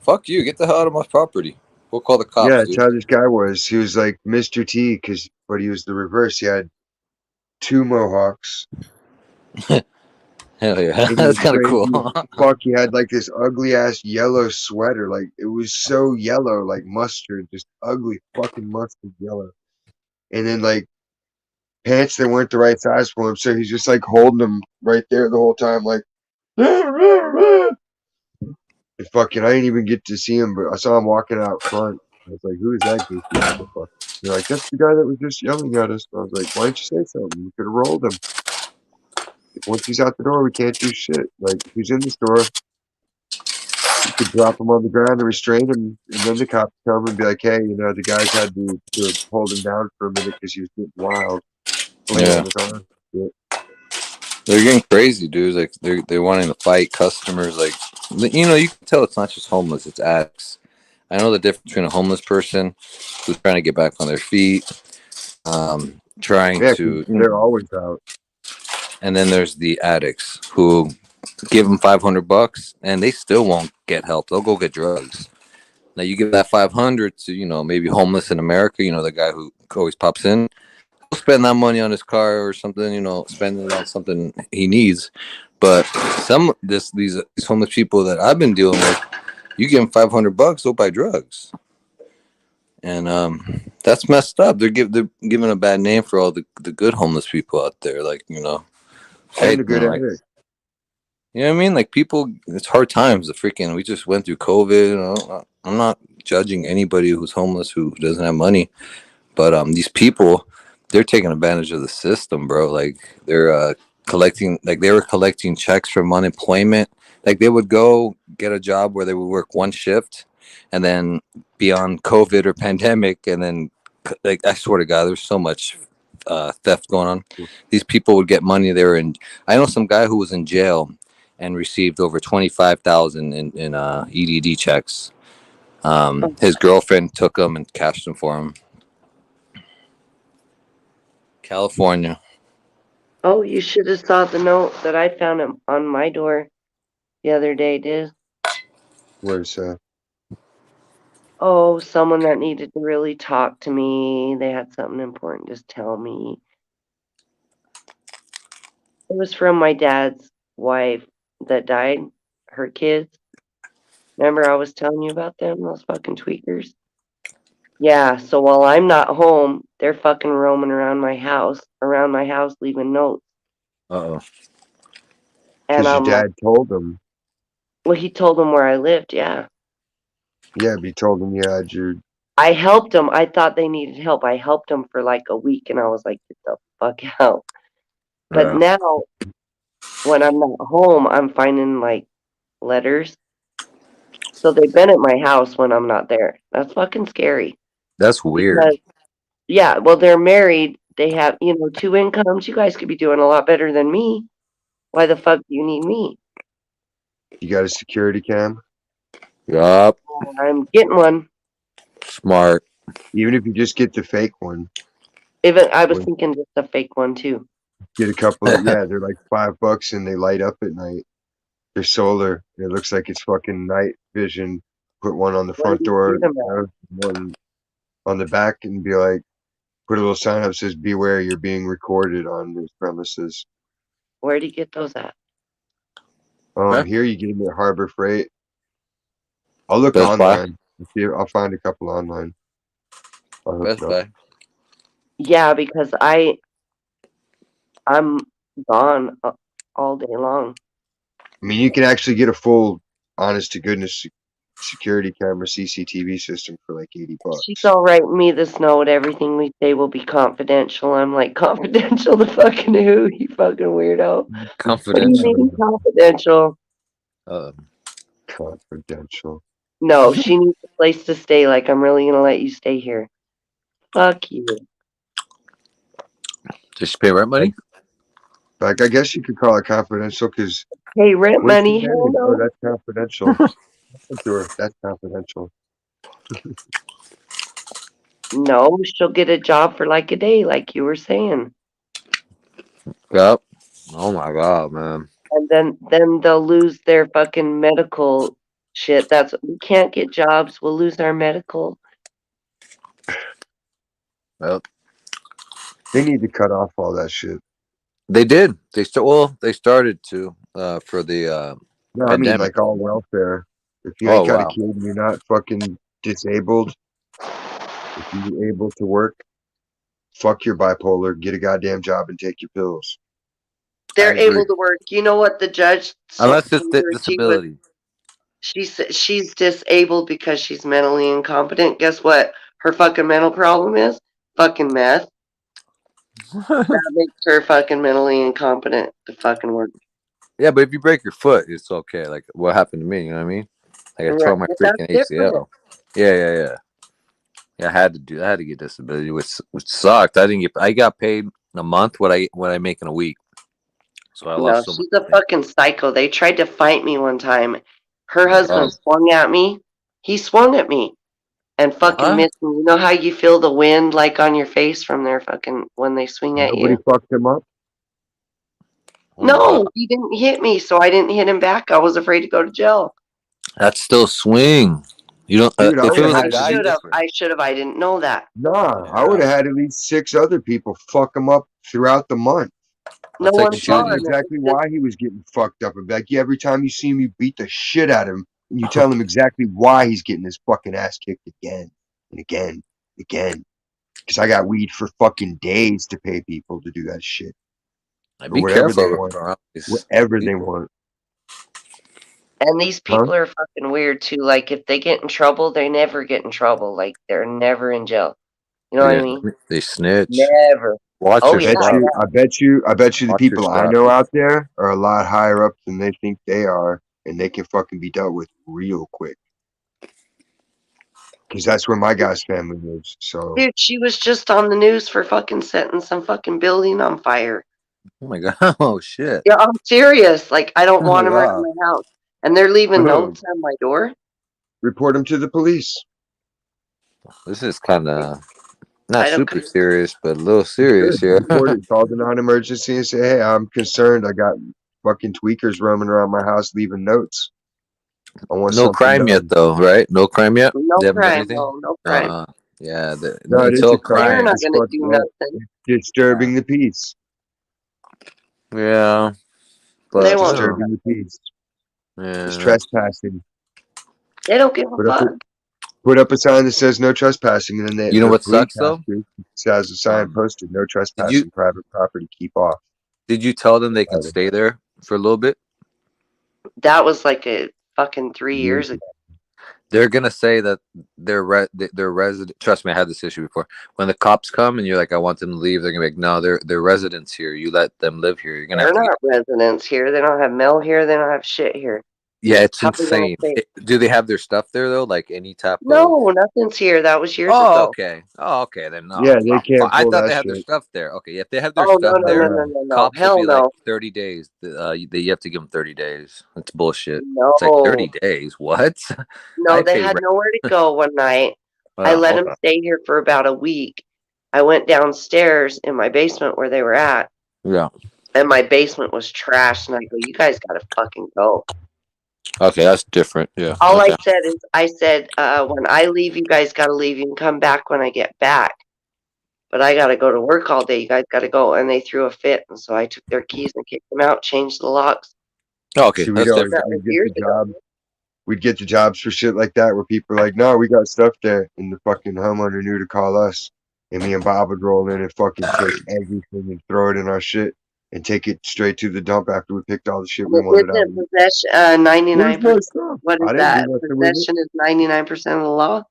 fuck you. Get the hell out of my property. We'll call the Yeah, cops, that's dude. how this guy was. He was like Mr. T, but he was the reverse. He had two mohawks, Hell yeah, and he that's was kind of crazy cool. as fuck. He had like this ugly ass yellow sweater. Like it was so yellow, like mustard, just ugly fucking mustard yellow. And then like pants that weren't the right size for him, so he's just like holding them right there the whole time, like. And fucking, I didn't even get to see him, but I saw him walking out front. I was like, "Who is that goofy motherfucker?" They're like, "That's the guy that was just yelling at us." And I was like, "Why didn't you say something? You could have rolled him. Once he's out the door, we can't do shit. Like, if he's in the store, you could drop him on the ground and restrain him, and then the cops come and be like, hey, the guys had to hold him down for a minute because he was getting wild, Yeah, flailing his arms. Shit. they're getting crazy, dude. Like they're wanting to fight customers. Like you can tell it's not just homeless; it's addicts. I know the difference between a homeless person who's trying to get back on their feet, trying Yeah, 'cause to, they're always out. and then there's the addicts who give them $500 and they still won't get help. They'll go get drugs. Now you give that 500 to maybe homeless in America. The guy who always pops in. He'll spend that money on his car or something. Spend it on something he needs. But these homeless people that I've been dealing with, you give them $500, they'll buy drugs. And that's messed up. They're giving a bad name for all the good homeless people out there. Like And the good like addict. you know what I mean. Like people, it's hard times. We just went through COVID. I'm not judging anybody who's homeless who doesn't have money, but these people, they're taking advantage of the system, bro. Like they're collecting, like they were collecting checks from unemployment. Like they would go get a job where they would work one shift, and then be on COVID or pandemic, and then like I swear to God, there's so much theft going on. These people would get money. They were in. I know some guy who was in jail and received over 25,000 in EDD checks. His girlfriend took them and cashed them for him. California. Oh, you should have saw the note that I found on my door the other day, dude. Where's Oh, someone that needed to really talk to me. They had something important to tell me. It was from my dad's wife that died, her kids. Remember I was telling you about them, those fucking tweakers? Yeah, so while I'm not home, they're fucking roaming around my house, leaving notes. Uh oh. And because your I'm like, dad told him. well, he told them where I lived, yeah. Yeah, but he told him you had your. I helped them. I thought they needed help. I helped them for like a week, and I was like, get the fuck out. But Yeah. now, when I'm not home, I'm finding like letters. So they've been at my house when I'm not there. That's fucking scary. That's weird. Because, yeah, well, they're married. They have, two incomes. You guys could be doing a lot better than me. Why the fuck do you need me? You got a security cam? Yup. I'm getting one. Smart. Even if you just get the fake one. Even I was Or thinking just a fake one too. get a couple of, yeah, they're like $5 and they light up at night. They're solar. It looks like it's fucking night vision. Put one on the Where front do you door, get them at? one on the back, and be like, put a little sign up that says, beware, you're being recorded on this premises. Where do you get those at? Okay. Here you get them at Harbor Freight. I'll look Best Buy. online. I'll find a couple online. I'll hook it Best up. Buy. Yeah, because I'm gone all day long. I mean, you can actually get a full, honest to goodness security camera CCTV system for like She's $80. all writing me this note. Everything we say will be confidential. I'm like, confidential to fucking who? You fucking weirdo. It's What do you Confidential. mean confidential? Uh, confidential. No, she needs a place to stay. Like, I'm really gonna let you stay here. Fuck you. Did she pay rent money? Like, I guess you could call it confidential because Hey, rent what is she money? Hell married? Oh, no. that's confidential. Sure, that's confidential. No, she'll get a job for like a day, like you were saying. Yep. Oh my god, man. And then they'll lose their fucking medical shit. That's we can't get jobs. We'll lose our medical. Yep. They need to cut off all that shit. They did. They started to for the No, I mean pandemic. like all welfare. If you Oh ain't got a wow. kid and you're not fucking disabled, if you're able to work, fuck your bipolar, get a goddamn job and take your pills. I They're agree. able to work. You know what the judge Unless it's told her disability. she said she's disabled because she's mentally incompetent. Guess what? Her fucking mental problem is fucking meth. That makes her fucking mentally incompetent to fucking work. Yeah, but if you break your foot, it's okay. Like what happened to me, you know what I mean? Like I Right. tore my Well, that's freaking different. ACL. Yeah. Yeah, I had to get disability, which sucked. I didn't get. I got paid a month what I make in a week, so I No, lost so much she's a money. fucking psycho. They tried to fight me one time. Her Oh my husband god. swung at me. He swung at me and fucking What? missed me. You know how you feel the wind like on your face from their fucking when they swing at Nobody you? fucked him up. Oh my god. No, he didn't hit me, so I didn't hit him back. I was afraid to go to jail. That's still swing. You don't. Dude, I If would it have was a had at guy, least different. I should have. I didn't know that. nah, I would Yeah, have had at least 6 other people fuck him up throughout the month No that's like one and tell saw him him. shooting. It was exactly just why he was getting fucked up. And be like, yeah, every time you see him, you beat the shit out of him and you tell him exactly why he's getting his fucking ass kicked again and again and again. Because I got weed for fucking days to pay people to do that shit or Be whatever they careful want, around these. whatever they want. and these Huh? people are fucking weird too. Like if they get in trouble, they never get in trouble. Like they're never in jail. You know what I Yeah, mean? they snitch. Never. Watch Oh I your yeah, bet stuff. you, yeah. I bet you, I bet you the Watch your people I stuff. know out there are a lot higher up than they think they are, and they can fucking be dealt with real quick. Because that's where my guy's family lives. So Dude, she was just on the news for fucking setting some fucking building on fire. Oh my god. Oh shit. Yeah, I'm serious. Like I don't Oh my want them around god. my house, and they're leaving report notes on my door. him to the police. This is kind of not I don't. super serious, but a little You serious should here. report it. Call the non-emergency and say, "Hey, I'm concerned. I got fucking tweakers roaming around my house leaving notes. I want No something crime yet, done." though, right? No crime yet. No They haven't done crime. anything. No, no crime. Yeah. No, it is a Until crime. They're not crime. It's gonna fuck. do Well, nothing. it's Yeah. disturbing the peace. Yeah. It's They But I won't do don't disturbing the nothing. peace. know. It's Yeah. trespassing. They don't give a Put up a fuck. put up a sign that says no trespassing, and then You know the what police sucks have though? to. It has a sign Um. posted: "No Did you trespassing, private property. Keep off." did you tell them they can stay there for a little bit? That was like a fucking 3 years Years ago. They're gonna say that they're resident. Trust me, I had this issue before. When the cops come and you're like, I want them to leave, they're gonna be like, no, they're residents here. You let them live here. You're gonna have They're to get. not residents here. They don't have mail here. They don't have shit here. Yeah, it's How they gonna insane. say? Do they have their stuff there though? Like any type of. No, nothing's here. That was years Oh, ago. okay. Oh, okay. Then no. Yeah, they Oh, can't I pull thought that they had their shit. stuff there. Okay, if they have their Oh stuff no, no, No, no, there, no, no. no, no. cops will Hell be like no. 30 days. You have to give them 30 days. That's bullshit. It's like No. 30 days. What? No, I they pay had rent. nowhere to go one night. I Oh, let them okay. stay here for about a week. I went downstairs in my basement where they were at, Yeah. and my basement was trashed. And I go, "You guys gotta fucking go." Okay, that's different. Yeah. All I Okay. said is, I said, "When I leave, you guys gotta leave. You can come back when I get back, but I gotta go to work all day. You guys gotta go." And they threw a fit, and so I took their keys and kicked them out, changed the locks. Oh, okay, See, that's That different. was years ago. we'd get the jobs for shit like that where people are like, "No, we got stuff there," and the fucking homeowner knew to call us, and me and Bob would roll in and fucking take everything and throw it in our shit and take it straight to the dump after we picked all the shit we wanted out of Isn't it. possession Where's 99%? my stuff? What is I didn't do that? nothing with it. Possession is 99% of the law.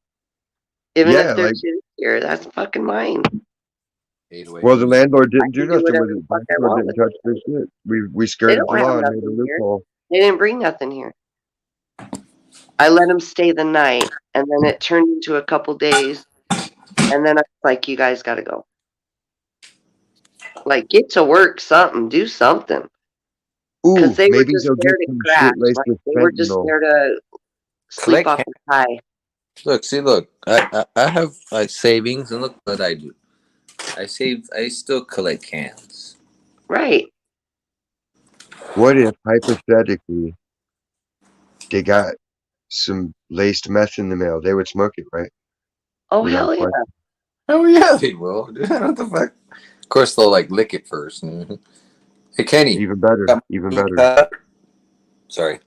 Even if Yeah, there's like, shit here, that's fucking mine. well, the landlord I didn't do can do nothing whatever with the it. fuck The I landlord want didn't with touch it. this shit. We They skirted the don't have law and made a nothing here. loophole. They didn't bring nothing here. I let them stay the night, and then it turned into a couple days, and then I was like, "You guys got to go." Like, get to work, something, do something. Because Ooh, they were maybe just they'll there get to some crash. shit laced Like, with they were just fentanyl. there to sleep Collect off hands. the high. Look, see, look. I have like savings, and look what I do. I save. I still collect cans. Right. What if, hypothetically, they got some laced meth in the mail? They would smoke it, right? Oh, Without hell yeah. question. Oh yeah, they will. What the fuck? Of course, they'll like lick it 1st. Mhm. Hey, Kenny. Even better. Got Even my better. cut? Sorry,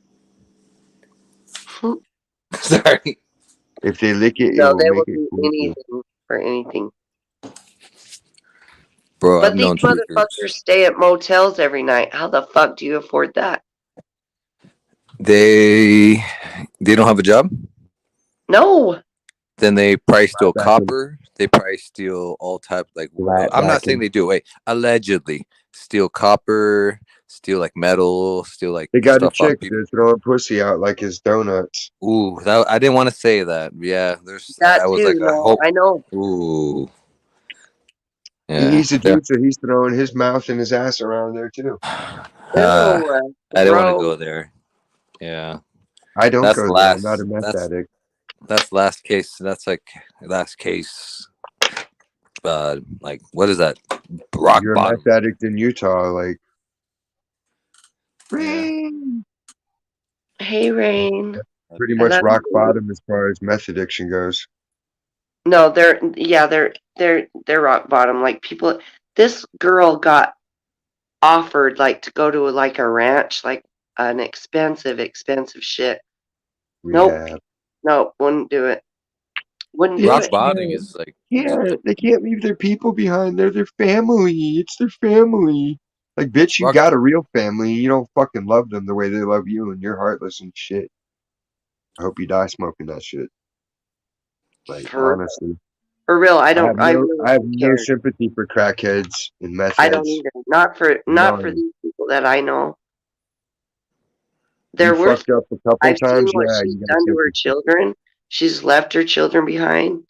sorry, If they lick it, it No, will they make will it do quicker. anything for anything. bro. I've But these known tweakers. motherfuckers stay at motels every night. How the fuck do you afford that? They they don't have a job. No. Then they probably steal Back in copper. They probably steal all type like. flat I'm not back saying in. they do. Wait, allegedly steal copper, steal like metal, steal like They got a stuff off chick. people. They're throwing pussy out like his donuts. Ooh, that, I didn't want to say that. Yeah, there's. That I was too. like, I No, hope. I know. Ooh, yeah, He's a yeah. dude, so he's throwing his mouth and his ass around there too. Uh, Ew, I didn't want to bro. go there. Yeah, I don't that's go there. I'm not a last. meth addict. That's last case. That's like last case. Like what is that? Rock You're a meth bottom. addict in Utah, like Yeah. Rain. Hey, Rain. That'd Pretty be I much love rock you. bottom as far as meth addiction goes. No, they're rock bottom. Like people, this girl got offered like to go to like a ranch, like an expensive shit. Nope, Rehab. nope, wouldn't do it. Wouldn't They do rock just it. bottom can't. is like Yeah, the they can't leave their people behind. They're their family. It's their family. Like, bitch, you rock. got a real family. You don't fucking love them the way they love you, and you're heartless and shit. I hope you die smoking that shit. Like, For honestly, for real, I I really have don't no care. sympathy for crackheads and meth I don't heads. either. Not for None. these people that I know. You They're worth fucked up a couple I've seen times, what yeah, she's you got done to her sympathy. children. She's left her children behind,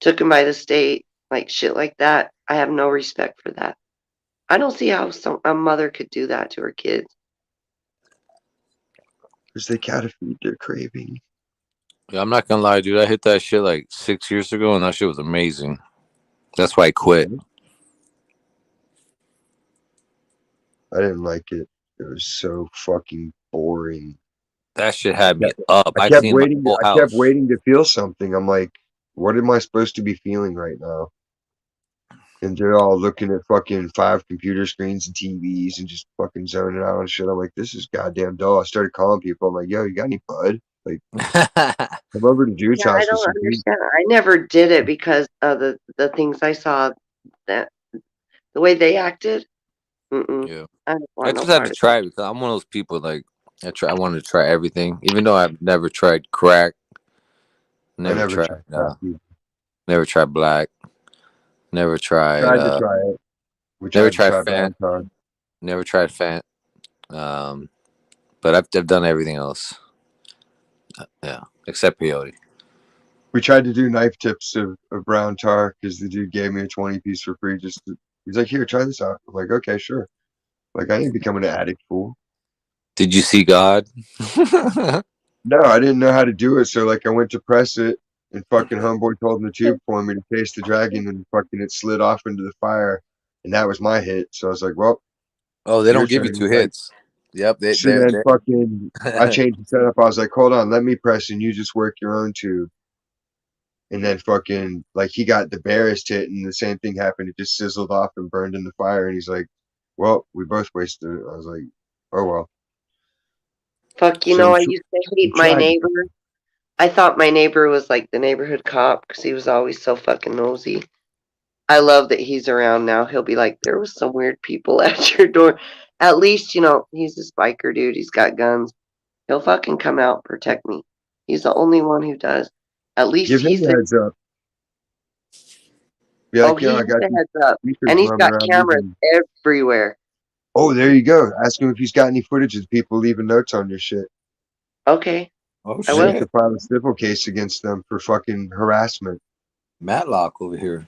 took them by the state, like shit like that. I have no respect for that. I don't see how a mother could do that to her kids. Because they gotta feed their craving. Yeah, I'm not gonna lie, dude. I hit that shit like 6 years ago, and that shit was amazing. That's why I quit. I didn't like it. It was so fucking boring. That shit had me kept, up. I I've kept seen my waiting. whole I kept house. waiting to feel something. I'm like, what am I supposed to be feeling right now? And they're all looking at fucking 5 computer screens and TVs and just fucking zoning out on shit. I'm like, this is goddamn dull. I started calling people. I'm like, yo, you got any bud? Like, come over to Jude's Yeah, I house with don't some weed. understand. I never did it because of the things I saw that the way they acted. Mm-mm. Yeah, I don't I want no just had to part of that. try it because I'm one of those people like I wanted to try everything, even though I've never tried crack, I never never tried, tried crack either. never tried black, never tried, Tried to try it. We never tried to tried try fat, brown tar. never tried fat. Um, but I've done everything else. Yeah, except peyote. We tried to do knife tips of brown tar because the dude gave me a 20 piece for free. He's like, here, try this out. I'm like, okay, sure. Like, I ain't becoming an addict, fool. Did you see God? No, I didn't know how to do it, so like I went to press it, and fucking homeboy told the tube for me to taste the dragon, and fucking it slid off into the fire, and that was my hit. So I was like, well, Oh, they your don't give you turn. two He's like, hits. Yep, so then fucking I they changed the setup. I was like, hold on, let me press, and you just work your own tube. And then fucking like he got the barest hit, and the same thing happened. It just sizzled off and burned in the fire, and he's like, well, we both wasted it. I was like, oh well. Fuck, So I used to we hate my tried. neighbor. I thought my neighbor was like the neighborhood cop because he was always so fucking nosy. I love that he's around now. He'll be like, there was some weird people at your door. At least, he's a biker dude. He's got guns. He'll fucking come out and protect me. He's the only one who does. At least Give he him the said, heads up. Be oh, like, yo, he I has got the these heads up. speakers And he's roaming got around cameras leaving. everywhere. Oh, there you go. Ask him if he's got any footage of people leaving notes on your shit. Okay, Oh I And then you will. can shit, file a civil case against them for fucking harassment. Matlock over here.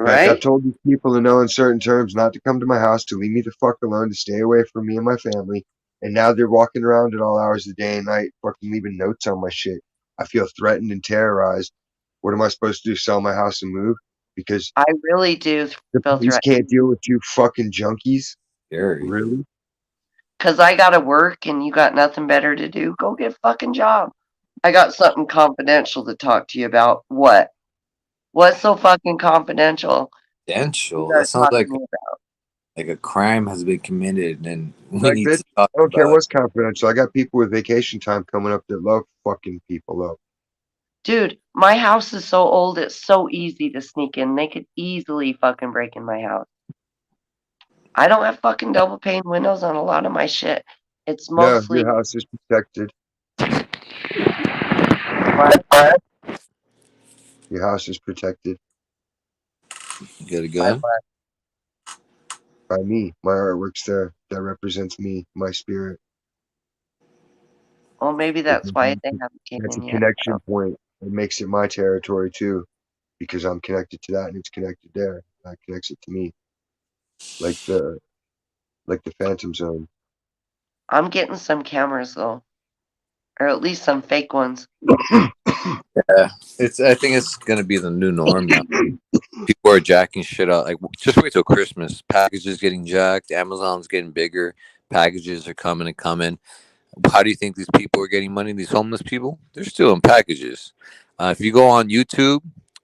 Like, I've Right? told these people in no uncertain terms not to come to my house, to leave me the fuck alone, to stay away from me and my family. And now they're walking around at all hours of the day and night, fucking leaving notes on my shit. I feel threatened and terrorized. What am I supposed to do? Sell my house and move? Because I really do the feel police threatened can't deal with you fucking junkies? Scary. Really? because I gotta work and you got nothing better to do. Go get a fucking job. I got something confidential to talk to you about. What? What's so fucking confidential? You Potential. gotta That sounds talk to me like a crime has been committed, and we Like, need bitch, to talk I don't care about it. what's confidential. I got people with vacation time coming up that love fucking people up. Dude, my house is so old, it's so easy to sneak in. They could easily fucking break in my house. I don't have fucking double pane windows on a lot of my shit. It's No, mostly your house is protected. what? Your house is protected You got a By gun? what? by me. My artwork's there. That represents me, my spirit. Well, maybe that's why they haven't came That's a in yet. connection point. It makes it my territory too, because I'm connected to that and it's connected there. That connects it to me, like the Phantom Zone. I'm getting some cameras though, or at least some fake ones. Yeah, it's. I think it's gonna be the new norm now. People are jacking shit out. Like, just wait till Christmas. Packages getting jacked. Amazon's getting bigger. Packages are coming and coming. How do you think these people are getting money? These homeless people? They're stealing packages. If you go on YouTube,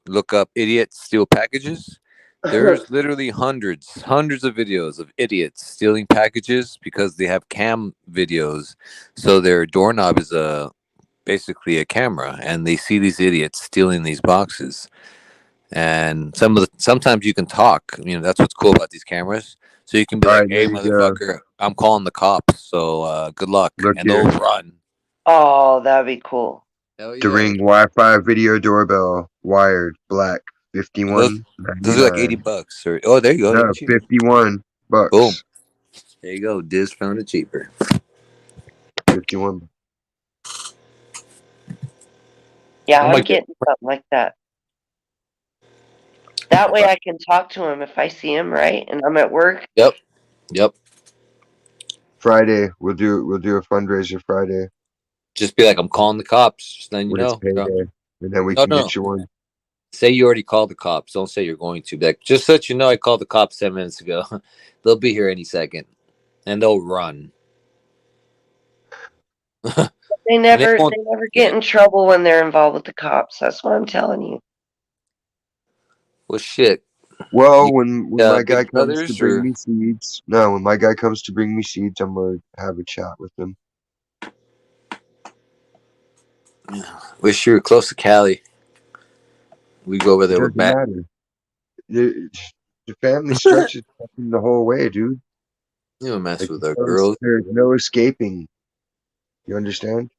look up "idiots steal packages." There's literally hundreds of videos of idiots stealing packages because they have cam videos. So their doorknob is basically a camera, and they see these idiots stealing these boxes. And sometimes you can talk. That's what's cool about these cameras. So you can be All like, right, there "Hey, you go. motherfucker, I'm calling the cops. So good luck," Look and they'll here. run. Oh, that'd be cool. Hell The yeah! Ring Wi-Fi video doorbell, wired, black, And those are like 80 51.99. bucks. Or oh, there you go, even No, cheaper. 51 Boom. bucks. There you go. Diz found it cheaper. 51. Yeah, I I'm might get. getting something like that. That way I can talk to him if I see him, right? And I'm at work. Yep. Yep. Friday, we'll do a fundraiser Friday Just be like, I'm calling the cops. Just letting you when it's know. payday, and then we No, can no. get you one. Say you already called the cops. Don't say you're going to. Be like, just so that you know, I called the cops 10 minutes ago. They'll be here any second, and they'll run. And They they never won't they never do get anything. in trouble when they're involved with the cops. That's what I'm telling you. Well, shit. Well, You when my guy Big comes to Brothers bring or me seeds, no, when my guy comes to bring me seeds, I'm gonna have a chat with him. wish you were close to Cali. We go over It there with doesn't back. matter. The, the family stretches fucking the whole way, dude. You don't mess Like with our girls. there's no escaping. You understand?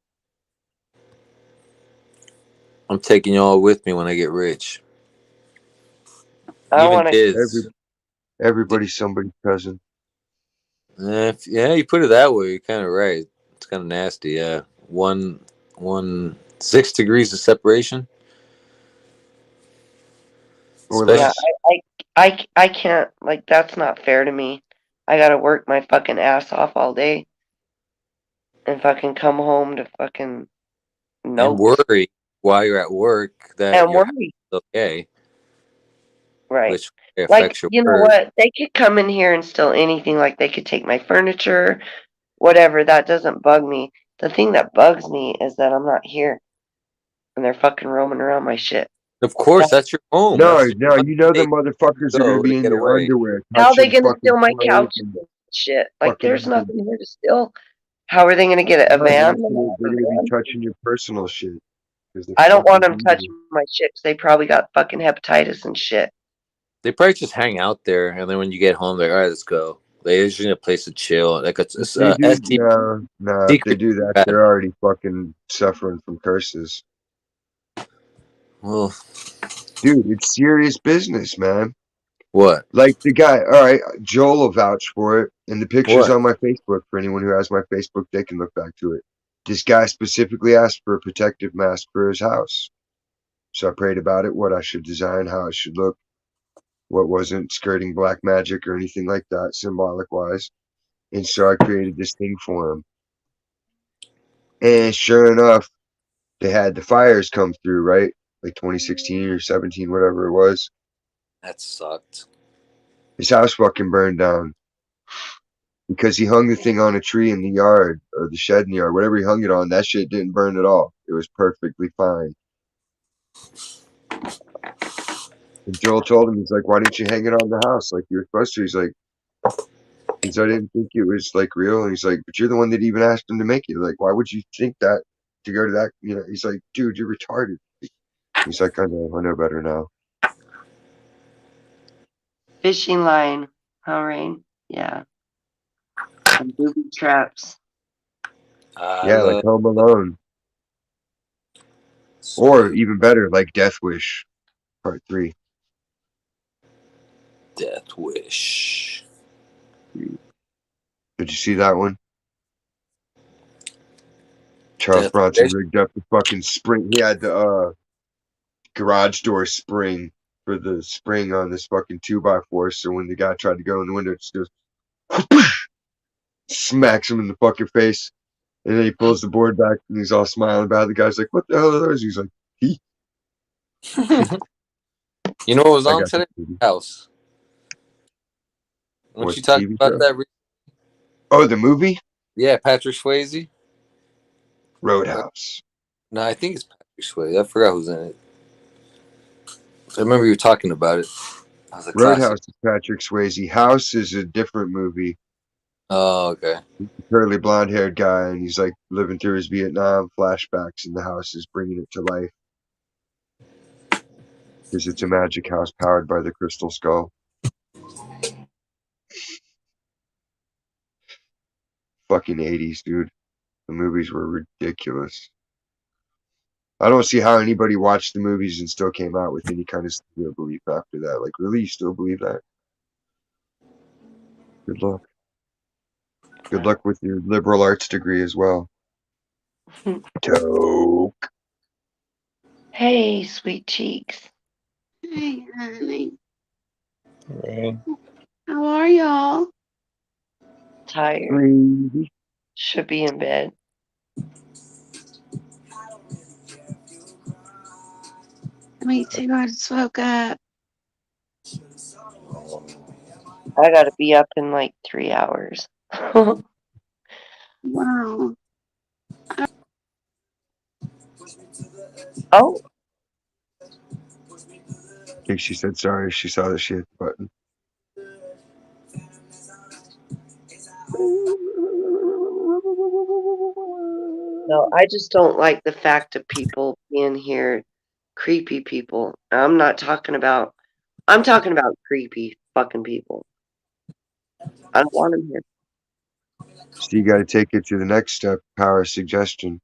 I'm taking y'all with me when I get rich. I don't Even want to. Every Diz. everybody's somebody's cousin. Yeah, you put it that way. You're kind of right. It's kind of nasty. Yeah, one 6 degrees of separation, Or Yeah, especially. less. I can't. Like, that's not fair to me. I gotta work my fucking ass off all day and fucking come home to fucking And notes worry while you're at work that and your house worry. is okay, Right. which Like, affects your you know work. what? They could come in here and steal anything. Like, they could take my furniture, whatever. That doesn't bug me. The thing that bugs me is that I'm not here and they're fucking roaming around my shit. Of course, That, that's your home. No, That's your no, one you know the day you motherfuckers are gonna go to be in get your away. underwear, how are they touching gonna fucking steal my clothes couch and and shit? Like, fucking there's everything. nothing here to steal. How are they gonna get it? A No, van? they're gonna be touching your personal shit because they're I don't want fucking them evil. touching my shit 'cause they probably got fucking hepatitis and shit. They probably just hang out there, and then when you get home, they're like, all right, let's go. They usually need a place to chill. Like If it's they do, ST no, no, if they secret do that, bad. they're already fucking suffering from curses. Well, Dude, it's serious business, man. what? Like the guy, all right, Joel will vouch for it, and the picture's What? on my Facebook for anyone who has my Facebook, they can look back to it. This guy specifically asked for a protective mask for his house. So I prayed about it, what I should design, how it should look. what wasn't skirting black magic or anything like that, symbolic wise. And so I created this thing for him. And sure enough, they had the fires come through, right? Like 2016 or 17, whatever it was. That sucked. His house fucking burned down because he hung the thing on a tree in the yard or the shed in the yard, whatever he hung it on. That shit didn't burn at all. It was perfectly fine. And Joel told him, he's like, why didn't you hang it on the house like you were supposed to? He's like, I didn't think it was like real. And he's like, but you're the one that even asked him to make it. Like, why would you think that to go to that? You know, he's like, dude, you're retarded. He's like, I know better now. Fishing line, huh, Rain? Yeah. And booby traps. I Yeah, like love Home Alone. Or even better, like Death Wish Part 3. Death Wish. Did you see that one? Charles Death Bronson Wish. rigged up the fucking spring. He had the garage door spring for the spring on this fucking 2x4. So when the guy tried to go in the window, it just smacks him in the fucking face. And then he pulls the board back and he's all smiling about it. The guy's like, what the hell are those? He's like, You know what was I on got today? the TV. House. Weren't What, you the talking TV about show? that? Oh, the movie? Yeah, Patrick Swayze. Roadhouse. No, I think it's Patrick Swayze. I forgot who's in it. I remember you were talking about it. That was a classic. Roadhouse is Patrick Swayze. House is a different movie. Oh, okay. Curly blonde haired guy, and he's like living through his Vietnam flashbacks, and the house is bringing it to life because it's a magic house powered by the Crystal Skull. Fucking 80s, dude. The movies were ridiculous. I don't see how anybody watched the movies and still came out with any kind of studio belief after that. Like, really, you still believe that? Good luck. Good luck with your liberal arts degree as well. Dope. Hey, sweet cheeks. Hey, honey. Right. How are y'all? Tired. Crazy. Should be in bed. Me too. I just woke up. I gotta be up in like 3 hours. Wow. Oh, I think she said sorry. She saw that she hit the button. no, I just don't like the fact of people being here, creepy people. I'm talking about creepy fucking people. I don't want them here. So you got to take it to the next step, power of suggestion.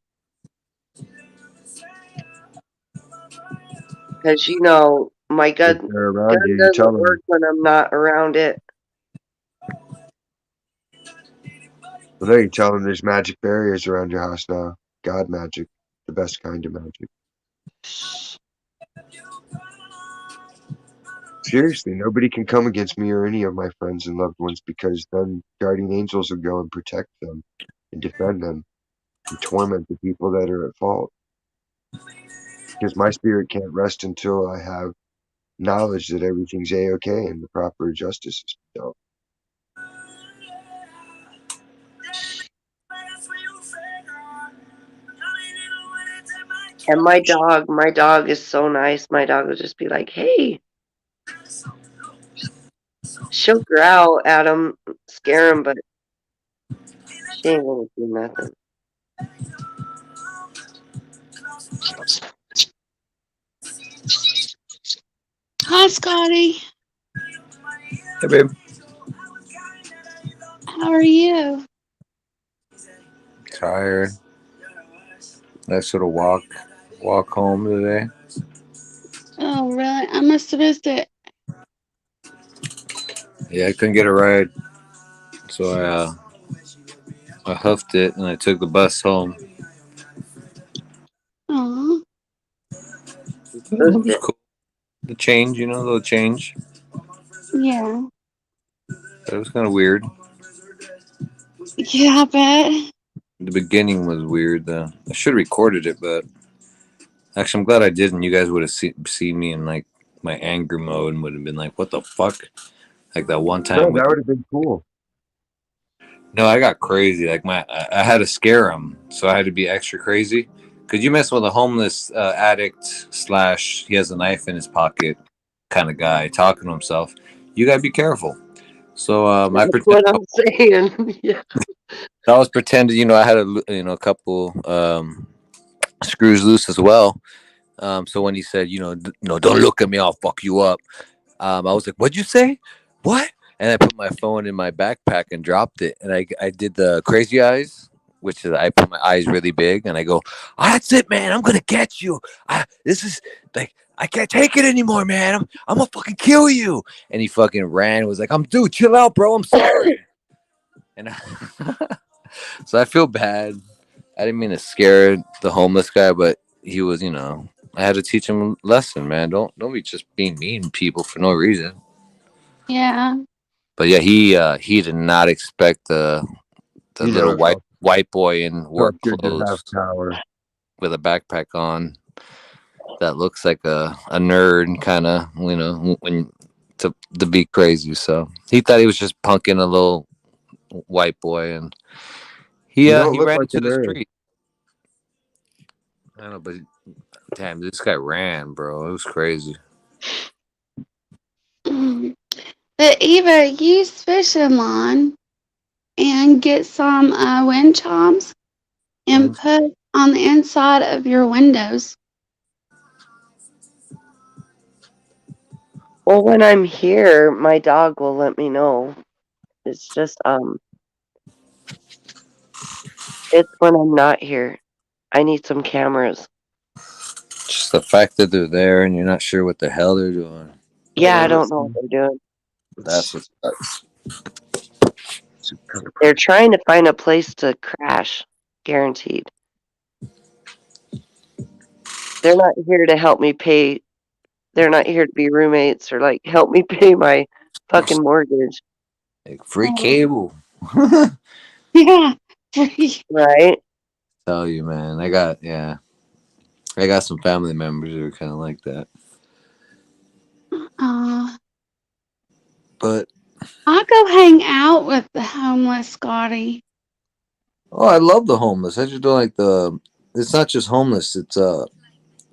Because, my If gun they're around you, you doesn't tell them. work when I'm not around it. Well, no, you tell them there's magic barriers around your house now. God magic, the best kind of magic. Seriously, nobody can come against me or any of my friends and loved ones because then guardian angels will go and protect them and defend them and torment the people that are at fault. Because my spirit can't rest until I have knowledge that everything's A-okay and the proper justice is done. And my dog is so nice. My dog will just be like, hey. She'll growl at him, scare him, but she ain't gonna do nothing. Hi, Scotty. Hey, babe. How are you? Tired. Nice little walk home today. Oh, really? I must have missed it. Yeah, I couldn't get a ride, so I huffed it and I took the bus home. Aw. It was cool. The change, little change. Yeah. It was kind of weird. Yeah, I bet. The beginning was weird. I should have recorded it, but actually, I'm glad I didn't. You guys would have seen me in like my anger mode and would have been like, "What the fuck?" Like that one No, time with. that would have been cool. No, I got crazy. Like I had to scare him, so I had to be extra crazy. Cause you mess with a homeless addict slash he has a knife in his pocket kind of guy talking to himself. You gotta be careful. So I That's pretend what I'm saying. Yeah. I was pretending. I had a couple screws loose as well. So when he said, no, don't look at me, I'll fuck you up. I was like, what'd you say? What? And I put my phone in my backpack and dropped it. And I did the crazy eyes, which is I put my eyes really big and I go, that's it, man. I'm going to get you. This is like, I can't take it anymore, man. I'm going to fucking kill you. And he fucking ran, was like, dude, chill out, bro. I'm sorry. And so I feel bad. I didn't mean to scare the homeless guy, but he was, I had to teach him a lesson, man. Don't be just being mean to people for no reason. Yeah. But yeah, he did not expect the You little know, white boy in felt work good to have clothes power. with a backpack on that looks like a nerd kind of, when to be crazy. So he thought he was just punking a little white boy, and he You uh don't he look ran like a into the nerd. street. I don't know, but damn, this guy ran, bro. It was crazy. Mm. But Eva, use fishing line and get some wind chimes and When put on the inside of your windows. Well, when I'm here, my dog will let me know. It's just it's when I'm not here. I need some cameras. just the fact that they're there and you're not sure what the hell they're doing. Yeah, I don't Let's know what see. they're doing. That's what sucks. They're trying to find a place to crash, guaranteed. They're not here to help me pay. They're not here to be roommates or like help me pay my fucking mortgage, Like free Oh, cable. yeah. Free. right? Tell you, man. I got some family members who are kind of like that. Uh, But I'll go hang out with the homeless Scotty. I love the homeless. I just don't like the. It's not just homeless. It's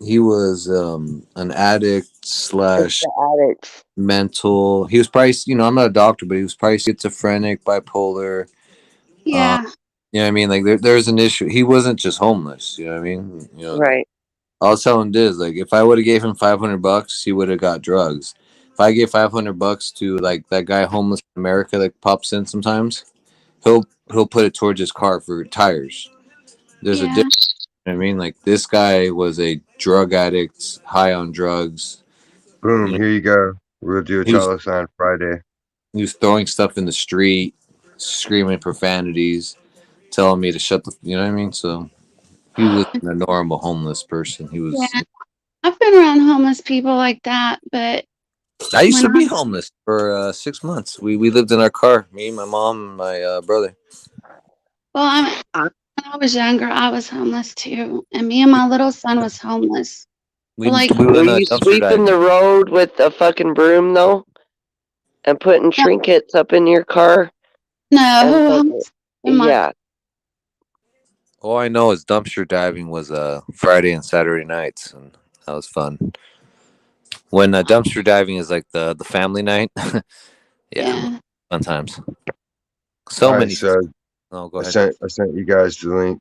he was an addict It's slash the addicts. mental. He was probably, I'm not a doctor, but he was probably schizophrenic, bipolar. Uh, Yeah. you know what I mean? Like there's an issue. He wasn't just homeless. You know what I mean? Right. I was telling Diz, like, if I would have gave him $500, he would have got drugs. If I gave $500 to like that guy homeless in America that pops in sometimes, he'll put it towards his car for tires. There's a Yeah. difference. You know what I mean, like this guy was a drug addict, high on drugs. Boom, You know, here you go. We'll do a he was telethon Friday. he was throwing stuff in the street, screaming profanities, telling me to shut the. You know what I mean? So he was a normal homeless person. He was. Yeah. I've been around homeless people like that, but I used when to I be homeless for 6 months. We lived in our car, me, my mom, and my brother. well, when I was younger, I was homeless too, and me and my little son was homeless. We But like, we Were went you dumpster sweeping diving. the road with a fucking broom though, and putting no, trinkets up in your car no, and I fucking was in my yeah, All I know is dumpster diving was Friday and Saturday nights, and that was fun. When dumpster diving is like the family night, yeah, yeah. fun times. All So right, many. so Oh, go I ahead. sent I sent you guys the link.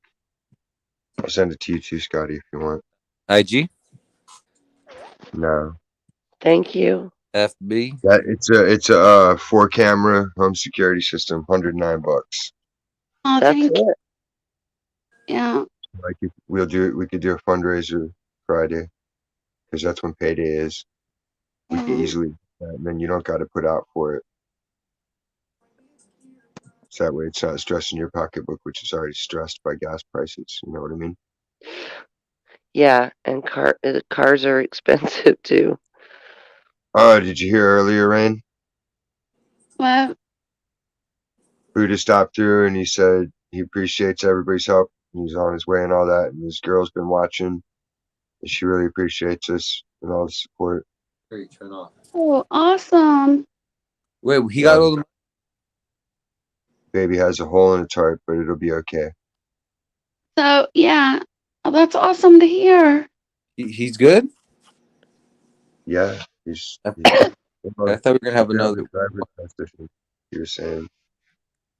I'll send it to you too, Scotty, if you want. IG, No, thank you. FB. that it's a 4 camera home security system, $109. Oh, That's thank you. it. Yeah, Like if we'll do it, we could do a fundraiser Friday because that's when payday is. We could yeah, easily, and then you don't got to put out for it. So that way it's not stressing your pocketbook, which is already stressed by gas prices. You know what I mean? Yeah, and cars are expensive too. Oh, did you hear earlier, Rain? What? Buddha stopped through and he said he appreciates everybody's help. He's on his way and all that. And his girl's been watching. And she really appreciates us and all the support. Hey, turn off. Oh, awesome. Wait, he got all the. Baby has a hole in its heart, but it'll be okay. So, yeah. Oh, that's awesome to hear. He's good. Yeah, he's I, well, I thought we were gonna he have failed another. the driver's test, I think he was saying,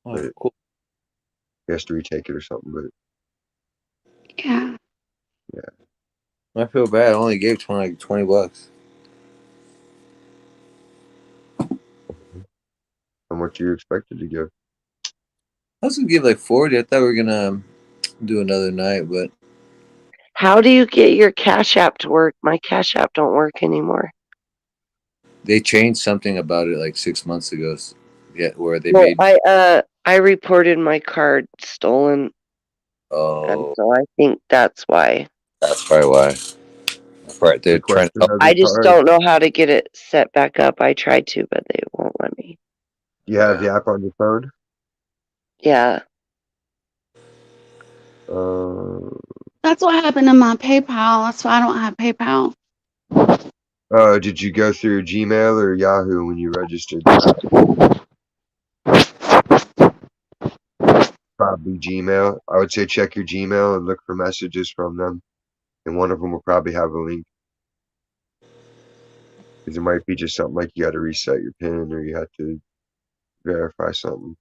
Oh, but cool. he has to retake it or something. But Yeah. yeah, I feel bad. I only gave $20. how much you expected to give? I was gonna give like 40. I thought we were gonna do another night, but How do you get your Cash App to work? My Cash App don't work anymore. they changed something about it like 6 months ago. Yeah, where they Well, made. I reported my card stolen, and Oh, so I think that's why. that's probably why. Right, they're trying to Request help. another I just card. don't know how to get it set back up. I tried to, but they won't let me. Do you have Yeah. the app on your phone? Yeah. Uh, That's what happened to my PayPal. That's why I don't have PayPal. did you go through Gmail or Yahoo when you registered the app? Probably Gmail. I would say check your Gmail and look for messages from them, and one of them will probably have a link. Because it might be just something like you got to reset your PIN or you have to verify something.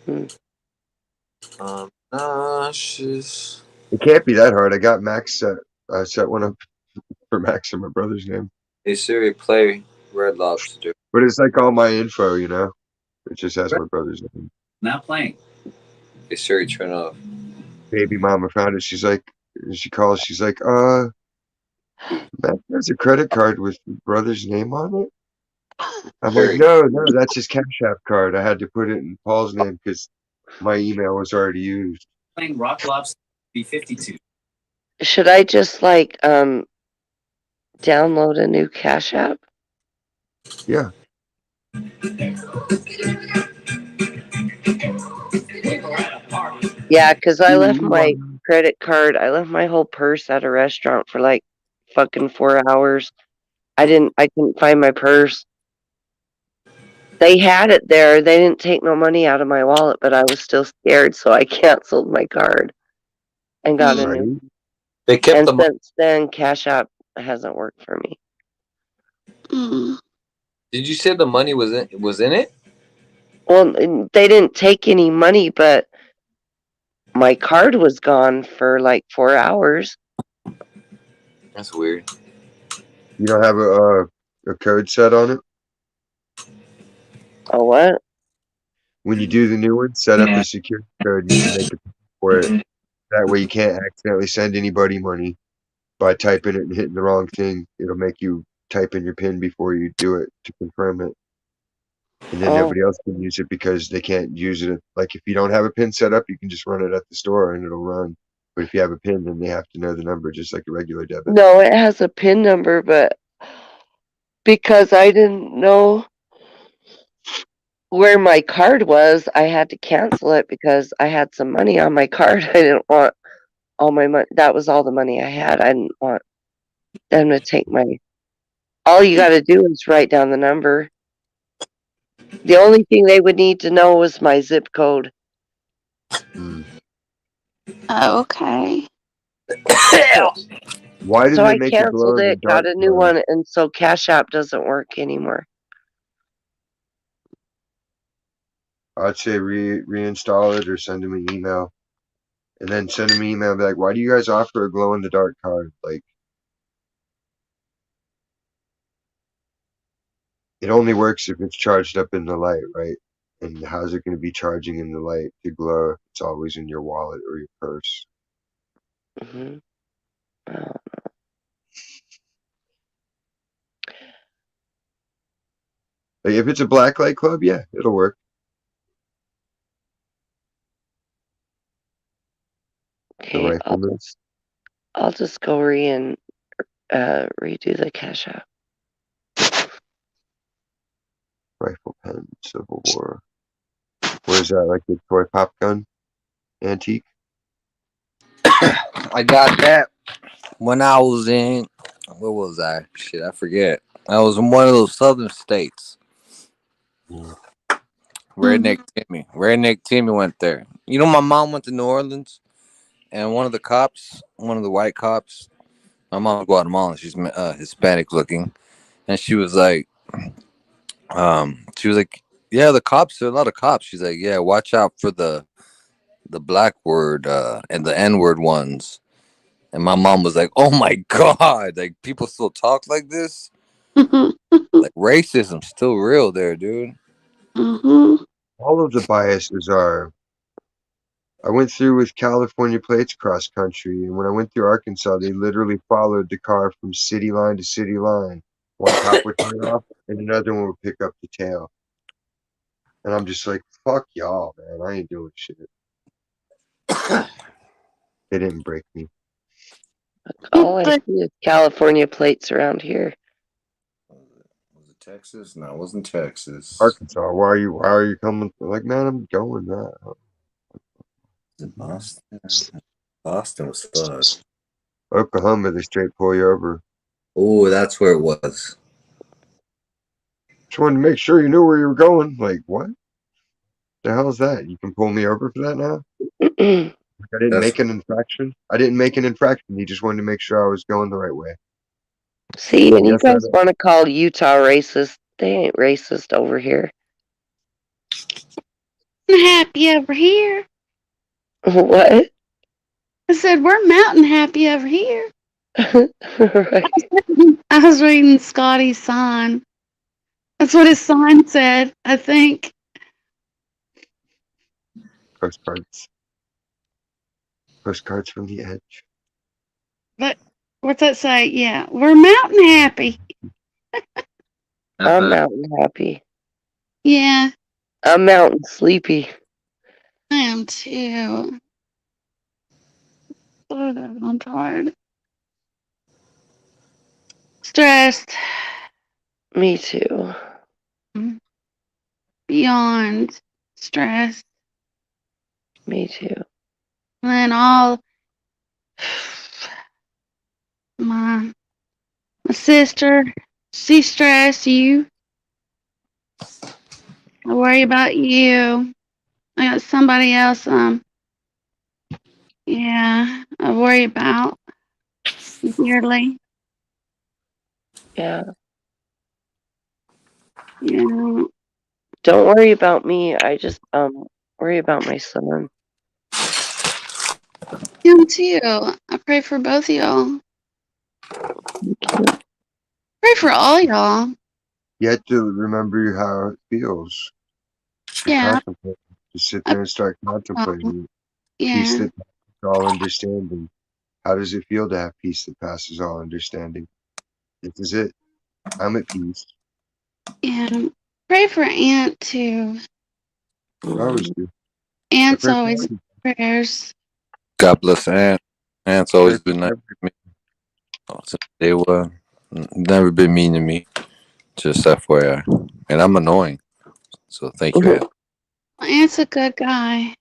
Hmm. Nauseous. It can't be that hard. I got Max set. I set one up for Max in my brother's name. Hey Siri, play Red Lobster. But it's like all my info, you know? It just has my brother's name. Now playing. Hey Siri, turn off. Baby mama found it. She's like, she calls. She's like, Max has a credit card with your brother's name on it. I'm like, Siri. no, that's his Cash App card. I had to put it in Paul's name because my email was already used. Playing Rock Lobster B52. Should I just download a new Cash App? Yeah. Yeah, because I left my credit card. I left my whole purse at a restaurant for like fucking 4 hours. I couldn't find my purse. They had it there. They didn't take no money out of my wallet, but I was still scared, so I canceled my card and got a Right. new. They kept And the money. since then, Cash App hasn't worked for me. Mm. Did you say the money was in it? Well, they didn't take any money, but my card was gone for like 4 hours. That's weird. You don't have a code set on it? Oh, what? When you do the new one, set up Yeah. a security code and you can make a pin for it. That way you can't accidentally send anybody money by typing it and hitting the wrong thing. It'll make you type in your PIN before you do it to confirm it. And then Oh, nobody else can use it because they can't use it. Like if you don't have a PIN set up, you can just run it at the store and it'll run. But if you have a PIN, then they have to know the number just like a regular debit. no, it has a PIN number, but because I didn't know where my card was, I had to cancel it because I had some money on my card. I didn't want all my money. That was all the money I had. I didn't want them to take my. All you got to do is write down the number. The only thing they would need to know was my zip code. Hmm. Oh, okay. So, Why do so they I make it glow canceled in the it, got dark a new mode? one, and so Cash App doesn't work anymore. I'd say reinstall it or send them an email. And then send them an email and be like, why do you guys offer a glow in the dark card? Like, it only works if it's charged up in the light, right? And how's it going to be charging in the light to glow? It's always in your wallet or your purse. Hmm. Like, if it's a black light club, yeah, it'll work. The Okay, rifleman. I'll just go redo the Cash App. pen, Civil War. Where's that? Like the toy pop gun? Antique? I got that when I was in. Where was I? Shit, I forget. I was in one of those southern states. Yeah. Redneck Timmy went there. You know, my mom went to New Orleans, and one of the cops, one of the white cops, my mom's Guatemalan. She's Hispanic looking, and she was like, yeah, the cops. There are a lot of cops. She's like, yeah, watch out for the black word and the N word ones. And my mom was like, oh my god, like people still talk like this. Like racism's still real there, dude. All of the biases are. I went through with California plates cross country, and when I went through Arkansas, they literally followed the car from city line to city line. One cop would turn off, and another one would pick up the tail. And I'm just like, fuck y'all, man. I ain't doing shit. They didn't break me. All I see is California plates around here. Was it Texas? No, it wasn't Texas. Arkansas, why are you coming? Like, man, I'm going, man. Was it Boston? Boston was fun. Oklahoma, they straight pull you over. Oh, that's where it was. Just wanted to make sure you knew where you were going. Like, what? The hell is that? You can pull me over for that now? I didn't That's make an infraction. I didn't make an infraction. He just wanted to make sure I was going the right way. See, and you Yes, I guys know. want to call Utah racist. They ain't racist over here. Happy over here. What? I said, we're mountain happy over here. Right. I was reading Scotty's sign. That's what his sign said, I think. Postcards. Postcards from the edge. But what's that say? Yeah, we're mountain happy. I'm mountain happy. Yeah, I'm mountain sleepy. I am too. I'm tired. Stressed. Me too. Beyond stressed. Me too. And then all my sister, she stressed you. I worry about you. I got somebody else, yeah, I worry about dearly. Yeah. Yeah, Don't worry about me. I just worry about my son. him too. I pray for both of y'all. Thank you. Pray for all y'all. You have to remember how it feels to Yeah, contemplate. To sit I there and start contemplating. Peace yeah, that passes all understanding. How does it feel to have peace that passes all understanding? This is it. I'm at peace. yeah. Pray for Aunt too. I always do. I Aunt's pray for always everybody. prayers. God bless Aunt. Aunt's I pray always for been nice everybody. to me. They were never been mean to me. Just FYI. And I'm annoying. So thank you, Aunt. Aunt's a good guy.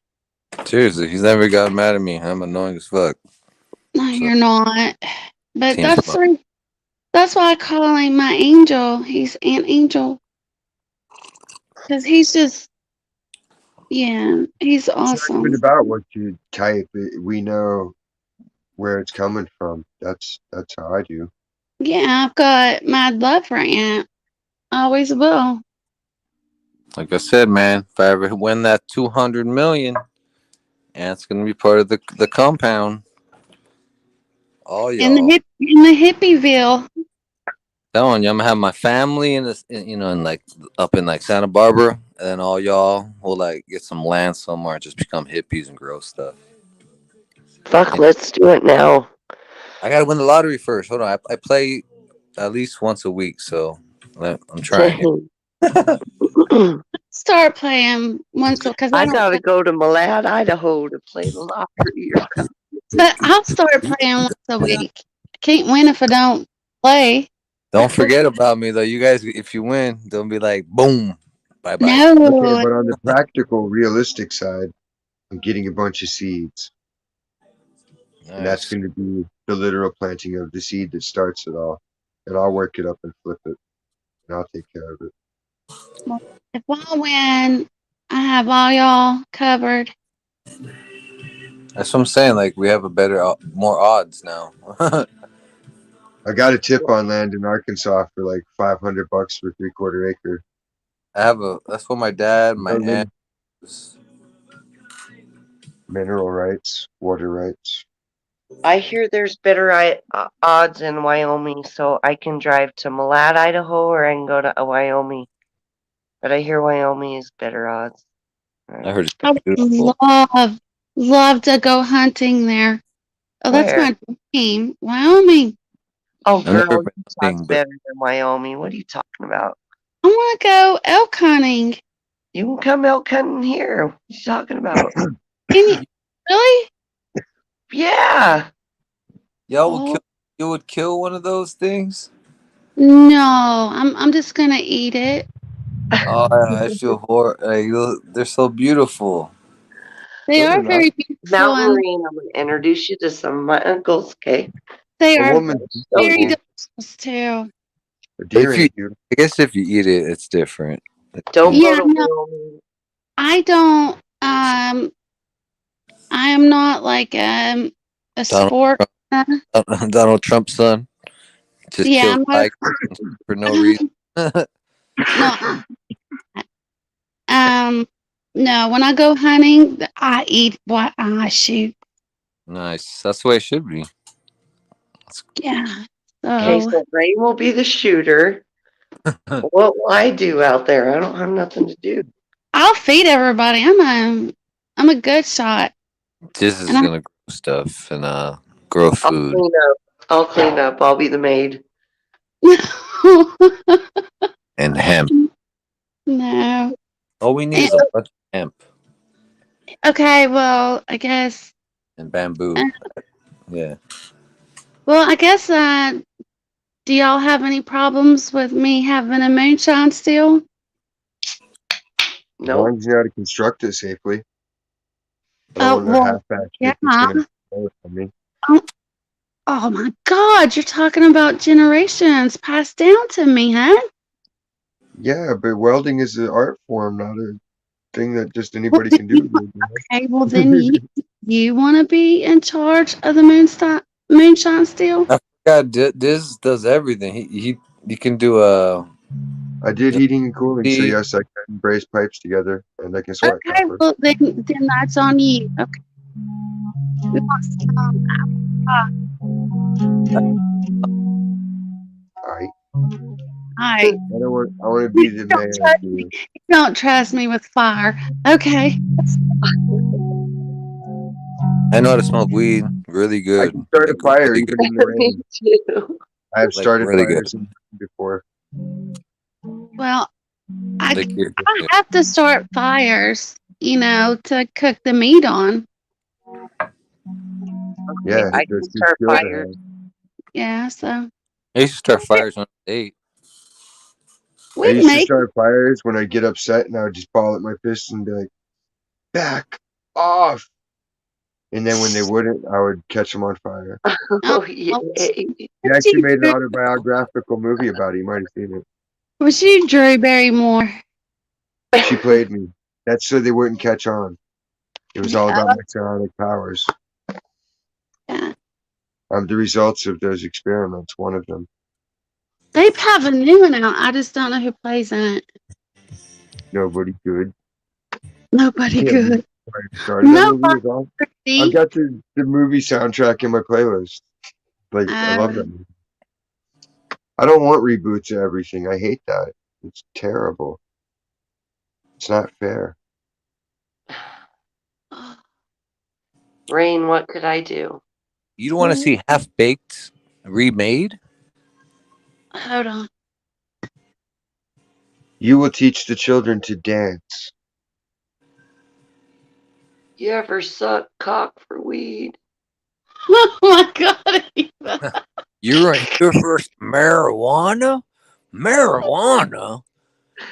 Seriously, he's never gotten mad at me. I'm annoying as fuck. No, So you're not. But team's fun. that's why I call him my angel. He's Aunt Angel. Because he's just, yeah, he's It's not even awesome. about what you type. We know where it's coming from. That's how I do. Yeah, I've got mad love for Aunt. I always will. Like I said, man, if I ever win that 200 million, Aunt's gonna be part of the compound. All y'all. In the hippieville. Telling you, I'm gonna have my family in this, in like up in like Santa Barbara, and then all y'all will like get some land somewhere and just become hippies and grow stuff. Fuck, And let's do it now. I gotta win the lottery first. Hold on, I play at least once a week, so I'm trying here. Start playing once because I I don't gotta play. go to Malad, Idaho to play the lottery or something. But I'll start playing once a week. I can't win if I don't play. Don't forget about me though. You guys, if you win, don't be like boom, Bye bye. Okay, No. but on the practical, realistic side, I'm getting a bunch of seeds, and that's Nice. going to be the literal planting of the seed that starts it all. And I'll work it up and flip it, and I'll take care of it. If I win, I have all y'all covered. That's what I'm saying. Like we have a better, more odds now. I got a tip on land in Arkansas for like $500 for 3/4 acre. I have a. That's what my dad, my aunt. Inland mineral rights, water rights. I hear there's better odds in Wyoming, so I can drive to Malad, Idaho, or I can go to Wyoming. But I hear Wyoming is better odds. I heard it's I would beautiful. love to go hunting there. Oh, that's Where? my dream. Wyoming. Oh, I've never girl, been Utah's hunting, but better than Wyoming. What are you talking about? I want to go elk hunting. You can come elk hunting here. What are you talking about? Can you really? Yeah. y'all would Oh kill. You would kill one of those things. no, I'm just gonna eat it. Oh, I feel horror. They're so beautiful. They No, they're are not. very beautiful Mountain and Marine, I'm going to introduce you to some of my uncles, okay? they A are woman's Show very you. beautiful. delicious too. A But deer if you, ain't beautiful. I guess if you eat it, it's different. You Don't know, go Yeah, to no, Wyoming. I don't. I am not like a Donald sport. Trump, Donald Trump's son just Yeah, kills I'm not. tigers for no reason. No, um, no. When I go hunting, I eat what I shoot. Nice. That's the way it should be. Yeah. Okay, So so Ray will be the shooter. What will I do out there? I don't have nothing to do. I'll feed everybody. I'm a good shot, This and is gonna grow stuff and grow I'll food clean up. I'll clean up. I'll be the maid. I. and hemp. No. All we need And, is a bunch of hemp okay. Well, I guess. and Uh, bamboo. Yeah. well, I guess. Do y'all have any problems with me having a moonshine still? As long Nope. as you know how to construct it safely. I don't Oh want no well. half-ass Yeah. shit that's gonna blow it on me. Oh, oh my God! You're talking about generations passed down to me, huh? Yeah, but welding is an art form, not a thing that just Well, anybody then can you, do. okay. Well, then you want to be in charge of the moonshine still? I forgot Diz does everything. He can do I did heating and cooling, so he yes, I can brace pipes together and I can swat Okay. copper. Well, then that's on you. Okay. We want some. Alright. All right. I want to You be the don't man trust me. too. You don't trust me with fire. Okay. I know how to smoke weed really I good. can start a Like fire really good. even in the Me rain. too. I have Like started really good. fires before. Well, I Like I have to start fires, to cook the meat on. Okay, Yeah, I there's can two start skills I fires. have. Yeah. So I used to start fires on a date. I we used to make. start fires when I'd get upset and I would just ball at my fists and be like, back off. And then when they wouldn't, I would catch them on fire. Oh, Oh, yay. He was actually you made an Drew, autobiographical movie about it. You might have seen it. was you Drew Barrymore? She played me. That's so they wouldn't catch on. It was all Yeah. about my psionic powers. Yeah. The results of those experiments, one of them. They have a new one out. I just don't know who plays in it. Nobody good. Nobody Yeah, good. I started. That movie Nobody. was awesome. I've got the movie soundtrack in my playlist. Like, I love that Um, movie. I don't want reboots of everything. I hate that. It's terrible. It's not fair. Rain, what could I do? You don't want to see Half Baked remade? hold on. You will teach the children to dance. You ever suck cock for weed? Oh my God. You're here for marijuana? Marijuana?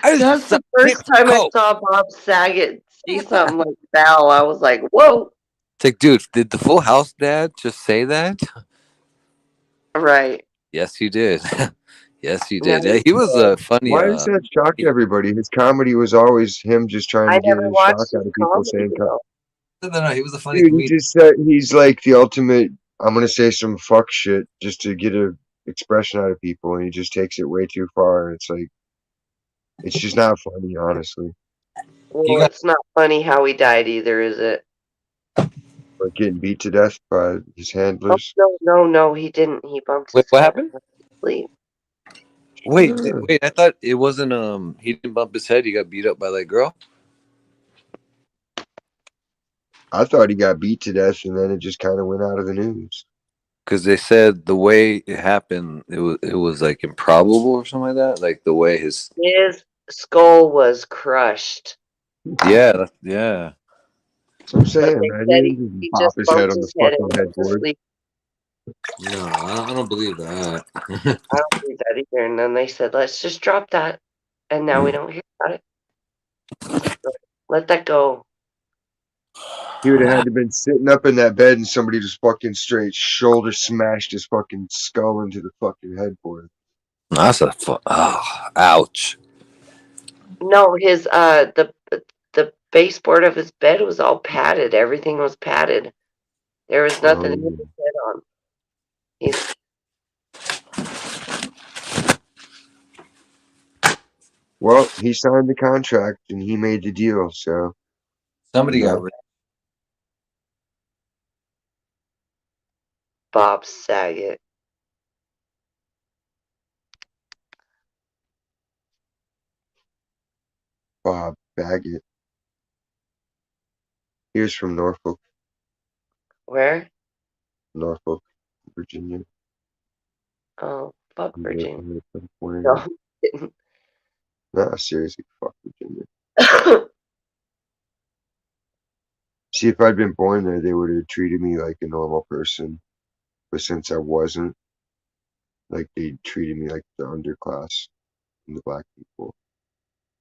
That's the first time I saw Bob Saget see something like Val. I was like, whoa. It's like, dude, did the Full House dad just say that? Right. Yes, he did. Yes, he No, did. Yeah, he was a funny. Why does that shock everybody? His comedy was always him just trying I to get never a shock watched his out of people comedy saying, though. No, he was a funny dude, he comedian. just said he's like the ultimate, I'm going to say some fuck shit just to get a expression out of people, and he just takes it way too far. And it's like, it's just not funny, honestly. He Well, got it's not funny how he died either, is it? Like getting beat to death by his Oh, handlers. no, he didn't. He bumped wait. his What head happened? on sleep. Sure. Wait. I thought it wasn't. He didn't bump his head. He got beat up by that girl. I thought he got beat to death, and then it just kind of went out of the news. Because they said the way it happened, it was like improbable or something like that. Like the way his His skull was crushed, yeah. That's what I'm but saying, they man. said He he, didn't just he pop just his head bumped on the his head and fucking went to headboard. sleep. No, I don't believe that. I don't believe that either. And then they said, let's just drop that. And now we don't hear about it. Let that go. He would have had to been sitting up in that bed, and somebody just fucking straight shoulder smashed his fucking skull into the fucking headboard. That's ouch. No, his the baseboard of his bed was all padded. Everything was padded. There was nothing to hit Oh, his head on. He's well, he signed the contract and he made the deal, so Somebody you got know, rich. Bob Saget. Bob Baggett. He was from Where? Norfolk, Virginia. Oh, fuck He lived Virginia. in California. No, he didn't. Nah, seriously, fuck Virginia. See, if I'd been born there, they would have treated me like a normal person. But since I wasn't, like they treated me like the underclass and the black people.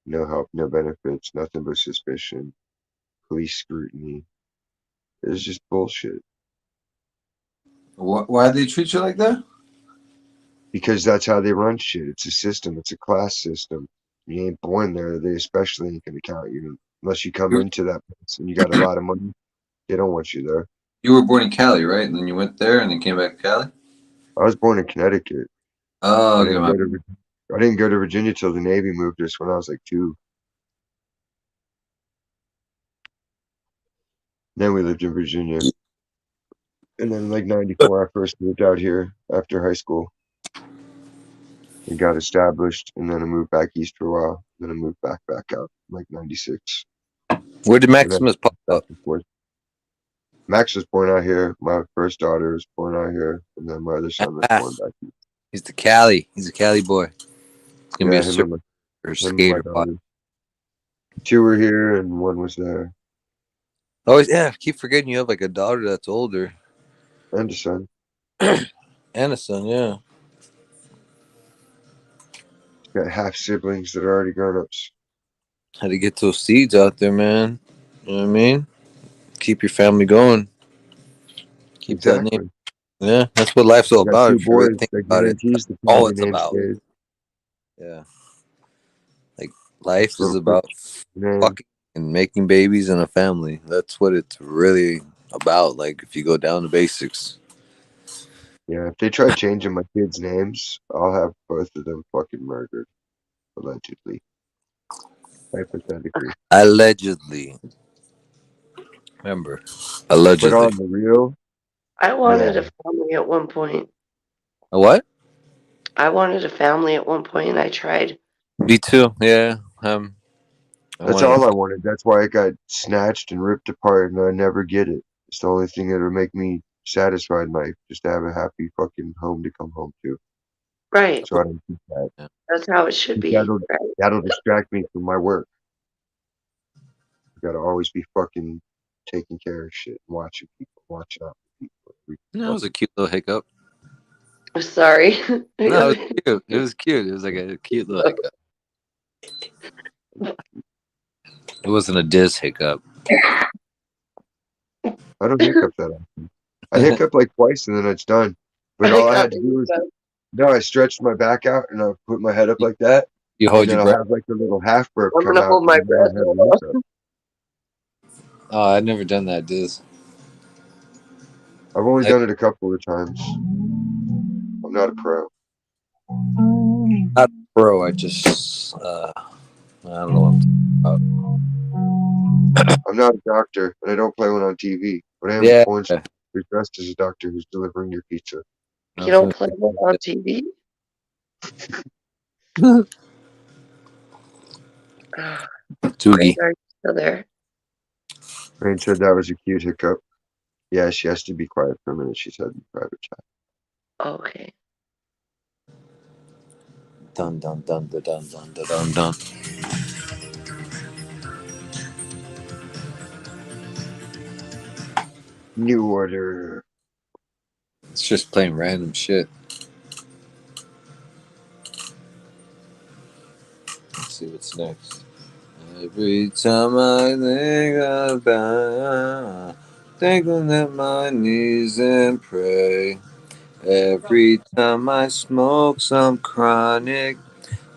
No help, no benefits, nothing but suspicion, police scrutiny. It was just bullshit. Why did they treat you like that? Because that's how they run shit. It's a system. It's a class system. You ain't born there. They especially ain't gonna count you unless you come You, into that place and you got a lot of money. They don't want you there. you were born in Cali, right? And then you went there, and then came back to Cali. I was born in Connecticut. Oh, I okay. didn't go to I didn't go to Virginia till the Navy moved us when I was like 2. Then we lived in Virginia. And then in like '94, I first moved out here after high school and got established. And then I moved back east for a while. Then I moved back out in like '96. Where did And then Maximus pop back up? and forth. Max was born out here. My first daughter was born out here. And then my other son was born back east. He's the Cali. He's a Cali boy. He's gonna be Yeah, a surfer or him and my skater. daughter. 2 were here and 1 was there. Oh yeah, I keep forgetting you have like a daughter that's older And a son. and a son. Yeah, Got half siblings that are already grown ups. had to get those seeds out there, man. You know what I mean? Keep your family going. Keep that name. Exactly. Yeah, that's what life's all I got about. 2 If you really boys. think That about it, that's guarantees the all family it's name about. stays. Yeah, like life is So, for, about man, fucking and making babies and a family. That's what it's really about. Like if you go down to basics. yeah, if they try changing my kids' names, I'll have both of them fucking murdered, allegedly, hypothetically. Allegedly, remember, But allegedly. on the real, I yeah, wanted a family at one point. A what? I wanted a family at one point, and I tried. Me too. Yeah. I that's wanted. all I wanted. That's why it got snatched and ripped apart, and I never get it. It's the only thing that would make me satisfied in life, just to have a happy fucking home to come home to. Right. So I don't keep that. That's how it should be. That'll Right. that'll distract me from my work. I gotta always be fucking taking care of shit, watching people, watching out for people. No, it was a cute little hiccup. Sorry. No, it was cute. It was cute. It was like a cute little hiccup. It wasn't a Diz hiccup. I don't hiccup that often. I hiccup like twice and then it's done. But I all I got had to do was, no, I stretched my back out and I put my head up like that, You and hold then your I'll breath. have like a little half burp I'm come gonna out, hold and my then I breath. don't have a hiccup. Oh, I've never done that, Diz. I've only I, done it a couple of times. I'm not a pro. not bro. I just I don't know what I'm talking about. I'm not a doctor, and I don't play one on TV. But I am a Yeah, porn star who's dressed as a doctor who's delivering your pizza. I You was don't gonna play one on TV? say Rain, Toogie. are you still there? Rain said that was a cute hiccup. Yeah, she has to be quiet for a minute. She said in private chat. Okay. Dun dun dun dun dun dun dun dun dun. New order. It's just playing random shit. Let's see what's next. Every time I think about, thinking that my knees and pray. Every time I smoke some chronic,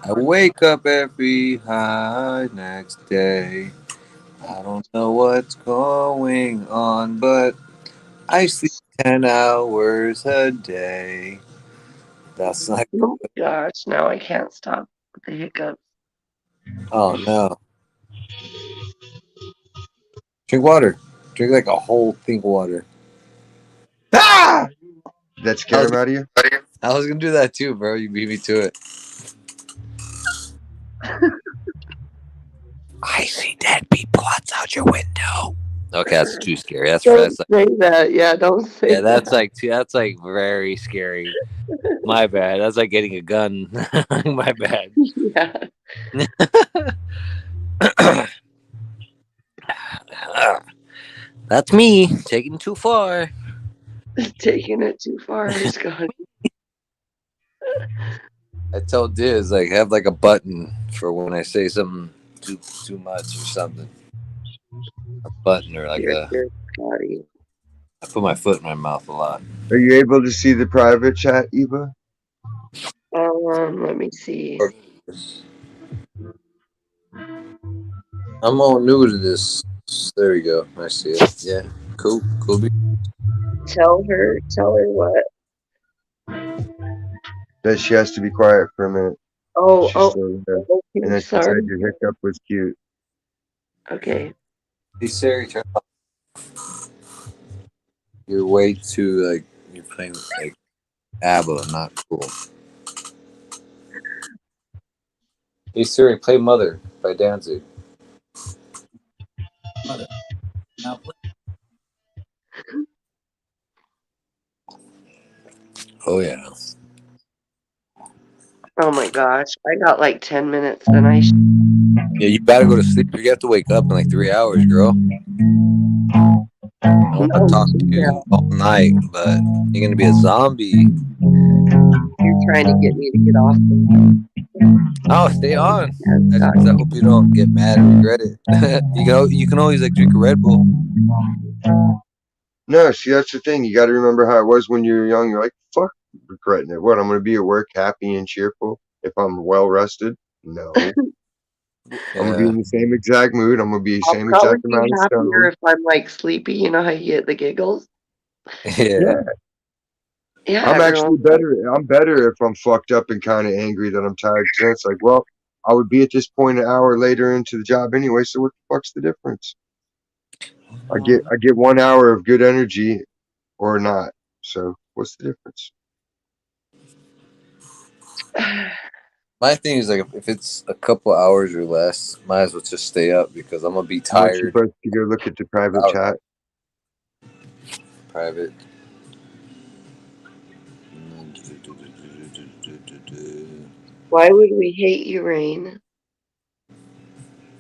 I wake up every high next day. I don't know what's going on, but I sleep 10 hours a day. That's not. Oh my gosh, now I can't stop with the hiccups. Oh no. Drink water. Drink like a whole thing of water. Ah! Did that I scare was, him out of you? I was gonna do that too, bro. You beat me to it. I see dead people outside your window. Okay, that's too scary. Don't That's like, say that. Yeah, don't say yeah, that. that's like very scary. My bad. That's like getting a gun. My bad. Yeah, That's me taking it too far. taking it too far, Scott. I tell Diz like have like a button for when I say something too much or something. A button or like a. You're Scotty. I put my foot in my mouth a lot. Are you able to see the private chat, Eva? Let me see. I'm all new to this. There we go. I see it. Yeah. Cool. Cool. Tell her what? That she has to be quiet for a minute. Oh, She's oh, still there. And okay, then she said sorry. your hiccup was cute. Okay. Hey Siri, turn off. You're way too like you're playing with like ABBA, not cool. Hey Siri, play Mother by Danzig. Mother. Now play. Oh yeah. Oh my gosh, I got like 10 minutes. Then Yeah, you gotta go to sleep. You have to wake up in like 3 hours, girl. I want to no, talk to you all night, but you're gonna be a zombie. you're trying to get me to get off. Oh, stay on. Yeah, I hope you don't get mad and regret it. You can always like drink a Red Bull. No, see, that's the thing. You got to remember how it was when you were young. You're like, fuck regretting it. What, I'm going to be at work happy and cheerful if I'm well rested? No. I'm going to be Yeah, in the same exact mood. I'm going to be the I'll same probably exact be amount of happier stoned. if I'm like sleepy. You know how you get the giggles? yeah. Yeah. Yeah, I'm everyone. actually better. I'm better if I'm fucked up and kind of angry that I'm tired. Because then it's like, well, I would be at this point an hour later into the job anyway. So what the fuck's the difference? I get 1 hour of good energy or not. So what's the difference? My thing is like if it's a couple hours or less, might as well just stay up because I'm gonna be Weren't you tired. supposed to go look at the private Out chat? private. Why would we hate you, Rain?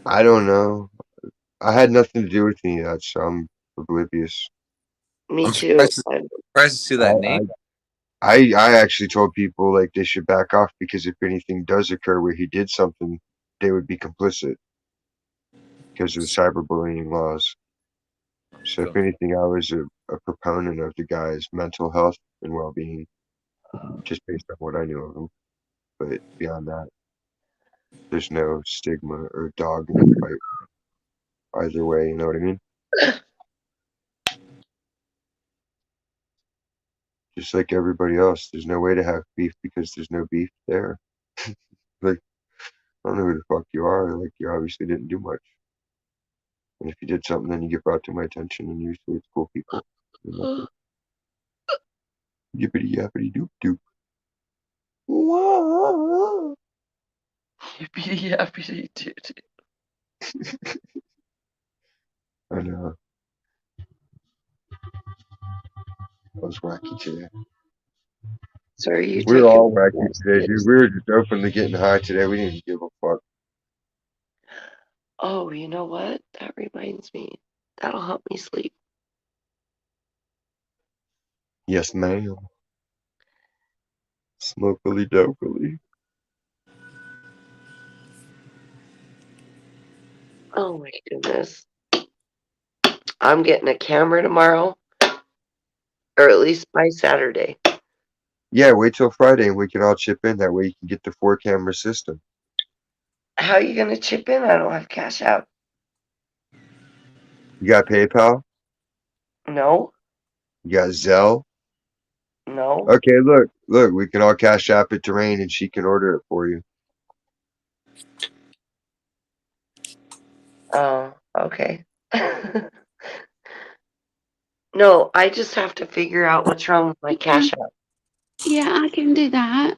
I don't know. I had nothing to do with any of that, so I'm oblivious. Me I'm too. surprised to see I, that name. I actually told people like they should back off because if anything does occur where he did something, they would be complicit because of the cyberbullying laws. So if anything, I was a proponent of the guy's mental health and well-being, just based on what I knew of him. But beyond that, there's no stigma or dog in the fight either way. You know what I mean? Just like everybody else, there's no way to have beef because there's no beef there. Like, I don't know who the fuck you are. Like, you obviously didn't do much. And if you did something, then you get brought to my attention, and usually it's cool people. And that's it. Yippity yappity doop doop. Whoa. Yippee yappity doo. I know. That was wacky today. So are you We were taking all wacky today, dude. We were just openly getting high today. We didn't give a fuck. Oh, you know what? That reminds me. That'll help me sleep. Yes, ma'am. Smokily dopily. Oh my goodness. I'm getting a camera tomorrow, or at least by Saturday. Yeah, wait till Friday and we can all chip in. That way you can get the 4-camera system. How are you going to chip in? I don't have Cash App. You got PayPal? No, You got Zelle? no. Okay, look, we can all cash app it to Rain and she can order it for you. Oh, okay. No, I just have to figure out what's wrong with my Cash App. Yeah, I can do that.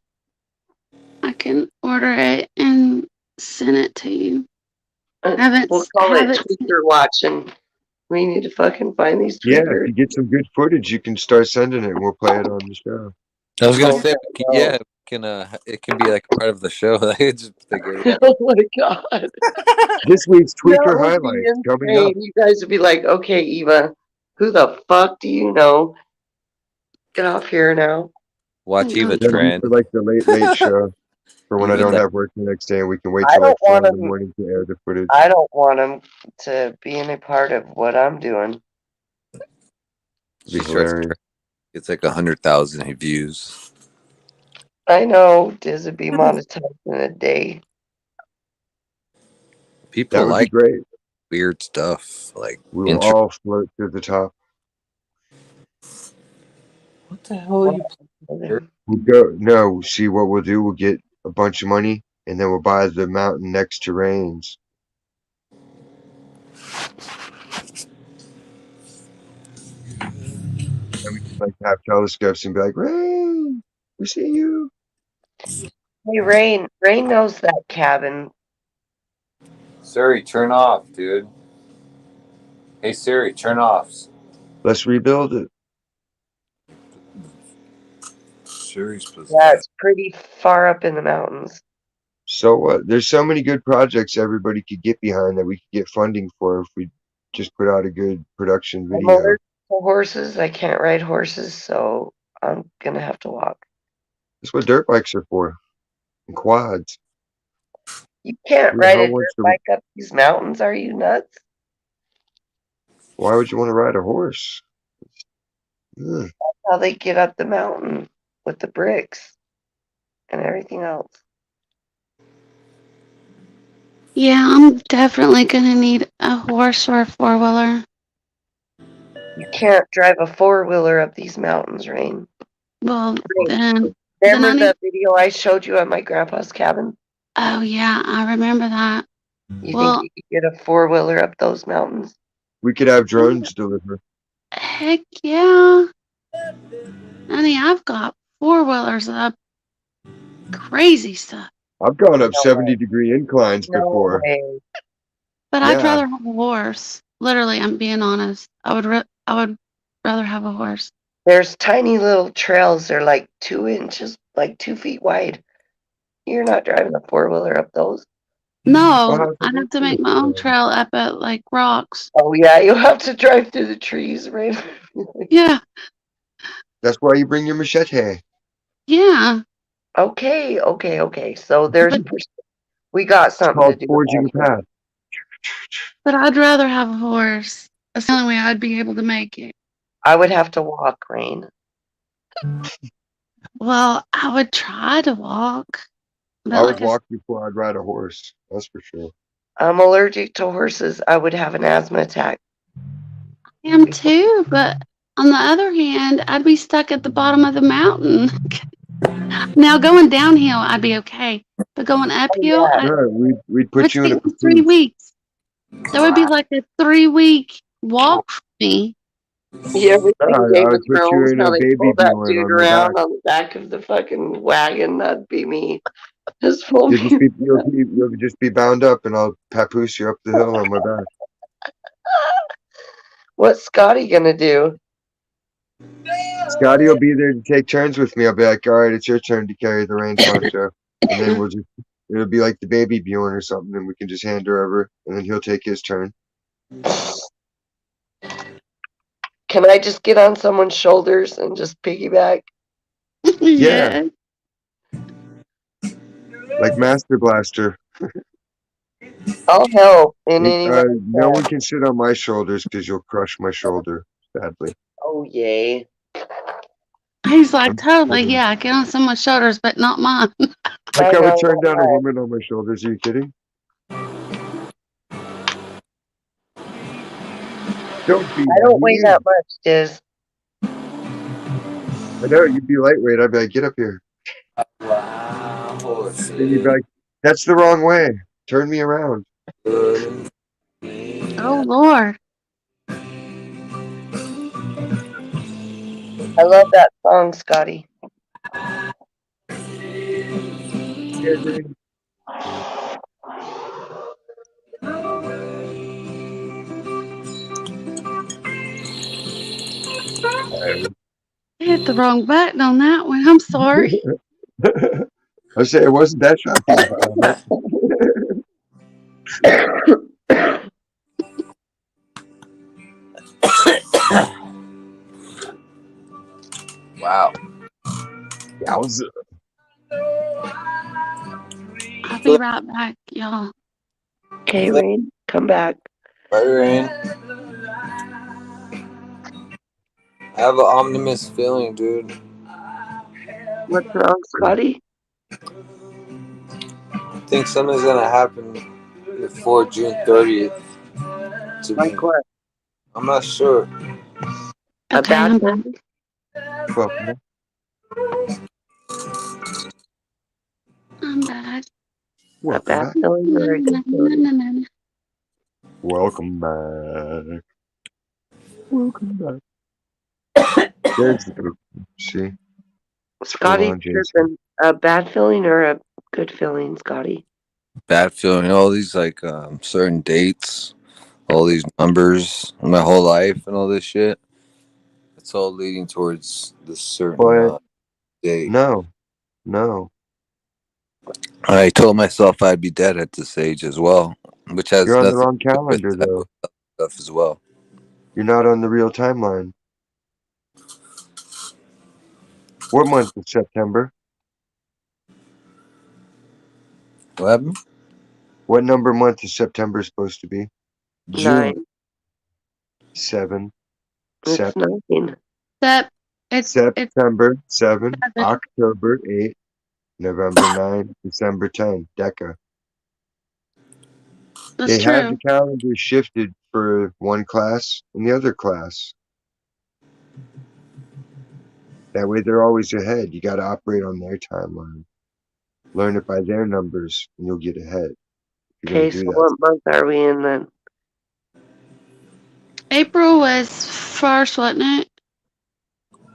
I can order it and send it to you. We'll call it Tweaker Watch, and we need to fucking find these Yeah, if tweakers. you get some good footage, you can start sending it and we'll play it on the show. I was gonna Oh, say, no. yeah, it can be like a part of the show. I just figured it out. Oh my god. This week's That Tweaker would be highlights coming up. insane. You guys would be like, okay, Eva, who the fuck do you know? Get off here now. Watch Eva That'll be trend. for like the late show. For when I Even don't that have work the next day and we can wait I till like don't 4 want in the them. morning to air the footage. I don't want them to be any part of what I'm doing. It'd be she starts, hilarious. it's like 100,000 views. I know Diz would be monetized in a day. People That would be like great. weird stuff, like We will all float to the top. What the hell are you? We'll go. No, see what we'll do. We'll get a bunch of money and then we'll buy the mountain next to Rains. And we can like have telescopes and be like, Rain, we see you. Hey, Rain. Rain knows that cabin. Siri, turn off, dude. Hey Siri, turn off. Let's rebuild it. Siri's supposed Yeah, it's pretty far up in the mountains. So what? There's so many good projects everybody could get behind that we could get funding for if we just put out a good production I'm video. allergic to horses. I can't ride horses, so I'm gonna have to walk. That's what dirt bikes are for. And quads. You can't Who the ride hell a dirt wants to? bike up these mountains. Are you nuts? Why would you want to ride a horse? Ugh. How they get up the mountain with the bricks and everything else. Yeah, I'm definitely gonna need a horse or a 4-wheeler. You can't drive a 4-wheeler up these mountains, Rain. Well, Rain. then I Remember need. that video I showed you at my grandpa's cabin? Oh yeah, I remember that. You Well, think you could get a 4-wheeler up those mountains? We could have drones deliver. heck yeah, honey, I've got 4-wheelers up. Crazy stuff. I've gone up No 70-degree inclines No before. way. But I'd Yeah. rather have a horse. Literally, I'm being honest. I would rather have a horse. There's tiny little trails. They're like 2 inches, like 2 feet wide. You're not driving a 4-wheeler up those. No, how's I'd it have to work make my own then? trail up at like rocks. Oh yeah, you have to drive through the trees, right? Yeah, That's why you bring your machete. yeah. Okay. So there's But We got It's something to called do forging a about it. path. But I'd rather have a horse. That's the only way I'd be able to make it. I would have to walk, Rain. Well, I would try to walk. I But would like I walk before I'd ride a horse. That's for sure. I'm allergic to horses. I would have an asthma attack. am too, but on the other hand, I'd be stuck at the bottom of the mountain. Now going downhill, I'd be okay. But going uphill, Yeah. it No, we'd would put you in a take me 3 papoose. weeks. That would be like a 3-week walk for me. You ever No, seen Game I of would put you Thrones? in How a they baby pull that Bjorn dude on my back. around on the back of the fucking wagon? That'd be me. Just pull You'll just me. be you'll just be bound up, and I'll papoose you up the hill on my back. What's Scotty gonna do? Scotty will be there to take turns with me. I'll be like, all right, it's your turn to carry the reins, Macho. And then it'll be like the baby Bjorn or something, and we can just hand her over, and then he'll take his turn. Can I just get on someone's shoulders and just piggyback? Yeah, Yeah. like Master Blaster. I'll help in any way I No can. one can sit on my shoulders because you'll crush my shoulder, sadly. Oh yay! He's like, I'm just totally, kidding. yeah, get on someone's shoulders, but not mine. Like I I would know. turn down a woman on my shoulders. Are you kidding? Don't be I don't weigh that naive. much, Diz. I know you'd be lightweight. I'd be like, get up here. Wow, horses. Then you'd be like, that's the wrong way. Turn me around. Good. Oh Lord. I love that song, Scotty. Yeah, dude. I hit the wrong button on that one. I'm sorry. I say it wasn't that shocking if I had it. Wow. Yowza. I'll be right back, y'all. Okay, Rain, come back. Right, Rain. I have an omnimus feeling, dude. What's wrong, Scotty? I think something's gonna happen before June 30th to me. Like what? I'm not sure. A Okay, bad I'm back. thing? Welcome back. I'm back. A Welcome bad back. feeling or a good feeling? Welcome back. Welcome back. There's the group. See? Full Scotty on Jason. tripping. A bad feeling or a good feeling, Scotty? Bad feeling. All these like certain dates, all these numbers, my whole life, and all this shit. It's all leading towards this certain But date. no. I told myself I'd be dead at this age as well, which has You're on the nothing wrong to do with calendar, that though. stuff as well. You're not on the real timeline. What month is September? What happened? What number month is September supposed to be? 9. 7. It's 9. It's September 7. 7. October 8. November 9. December 10. Deca. That's They have the true. calendar shifted for one class and the other class. That way they're always ahead. You got to operate on their timeline. Learn it by their numbers and you'll get ahead. You're going Okay, to so do that. what month are we in then? April was first, wasn't it?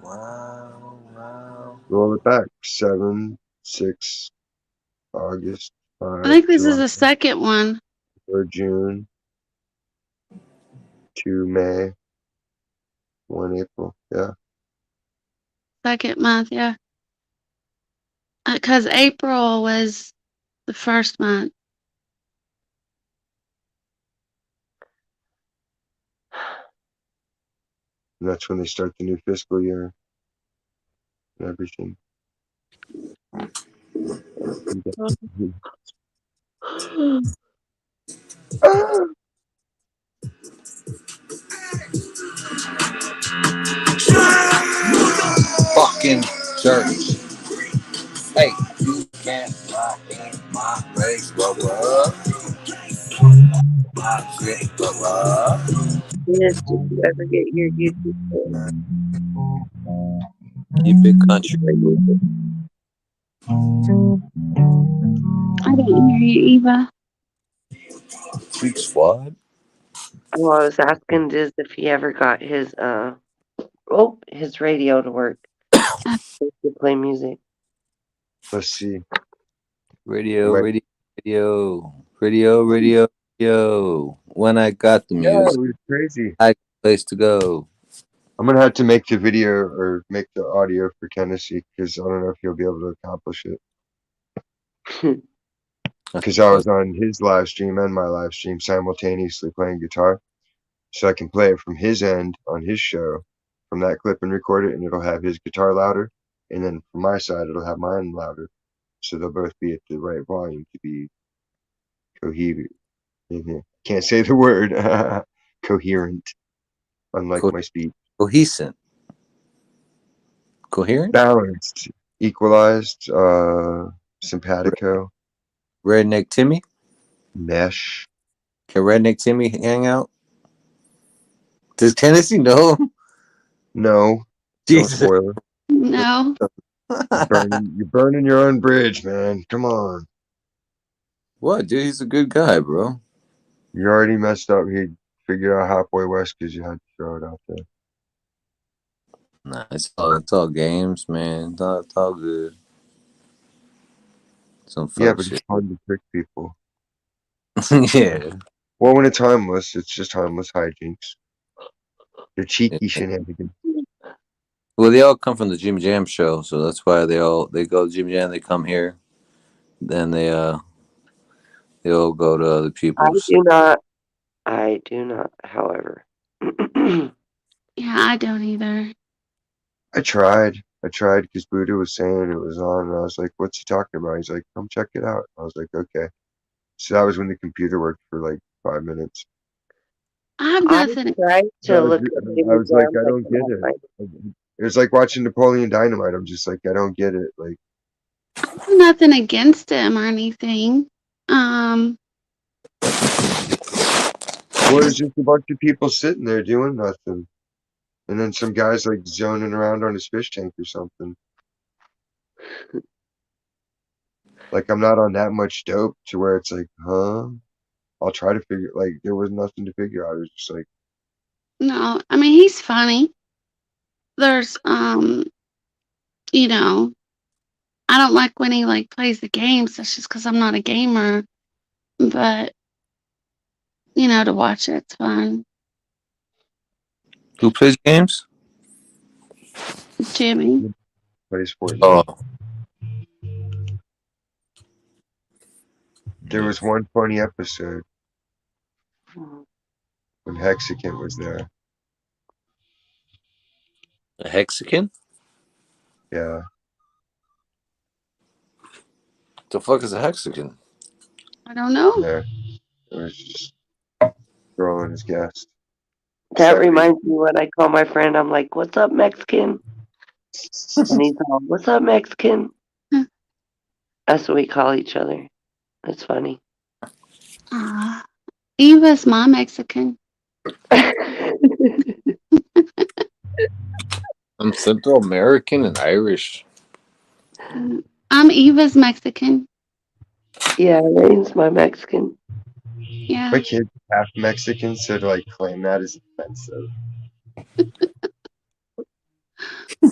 Wow. Roll it back. 7, 6, August, I 5, think this is July, the second one. 4, June, 2, May, 1, April. Yeah. Second month, yeah. Because April was the first month. And that's when they start the new fiscal year and everything. Ah, Fucking church. Hey, you can't fly in my race. What up? My shit. What up? Yes, did you ever get your YouTube Keep it country. channel? I didn't hear you, Eva. Freak squad. Oh, I was asking Diz if he ever got his radio to work to play music. let's see. I Radio, might, radio, radio, radio, radio, radio. When I got the yeah, it music, was crazy. I got a place to go. I'm gonna have to make the video or make the audio for Tennessee because I don't know if he'll be able to accomplish it. Because I was on his live stream and my live stream simultaneously playing guitar, so I can play it from his end on his show, from that clip and record it, and it'll have his guitar louder, and then from my side it'll have mine louder, so they'll both be at the right volume to be coherent. Can't say the word coherent, unlike my speech. Cohescent. Coherent? Balanced, equalized, simpatico, Redneck Timmy? mesh. Can Redneck Timmy hang out? Does Tennessee know him? No, don't Jesus. spoil it. No. You're burning your own bridge, man. Come on. What, dude? He's a good guy, bro. You already messed up. He figured out halfway west because you had to throw it out there. Nah, it's all games, man. It's all good. Some Yeah, fuck but it's shit. fun to trick people. Yeah. Well, when it's harmless, it's just harmless hijinks. They're cheeky Yeah. shenanigans. Well, they all come from the Jimmy Jam show, so that's why they go to Jimmy Jam. They come here, then they all go to other people's. I do not, however. Yeah, I don't either. I tried because Buddha was saying it was on, and I was like, "What's he talking about?" He's like, "Come check it out." I was like, "Okay." So that was when the computer worked for like 5 minutes. I have I nothing. tried I to was, look at I Jimmy was like, Jam, I but don't get cannot it. find It was like watching Napoleon Dynamite. I'm just like, I don't get it. Like, I have nothing against him or anything. well, it's just a bunch of people sitting there doing nothing, and then some guys like zoning around on his fish tank or something. Like, I'm not on that much dope to where it's like, huh? I'll try to figure. Like, there was nothing to figure out. It was just like, No, I mean he's funny. There's you know, I don't like when he like plays the games. That's just because I'm not a gamer. But to watch it's fun. Who plays games? Jimmy. plays Oh, Fortnite. There was one funny episode when Hexagon was there. a Hexican? Yeah, The fuck is a Hexican? I don't know. there. It was just throwing his guest. That reminds me when I call my friend, I'm like, "What's up, Mexican?" And he's all, "What's up, Mexican?" That's what we call each other. It's funny. Eva's my Mexican. I'm Central American and Irish. I'm Eva's Mexican. Yeah, Rain's my Mexican. Yeah. My kid's half Mexican, so to like claim that is offensive.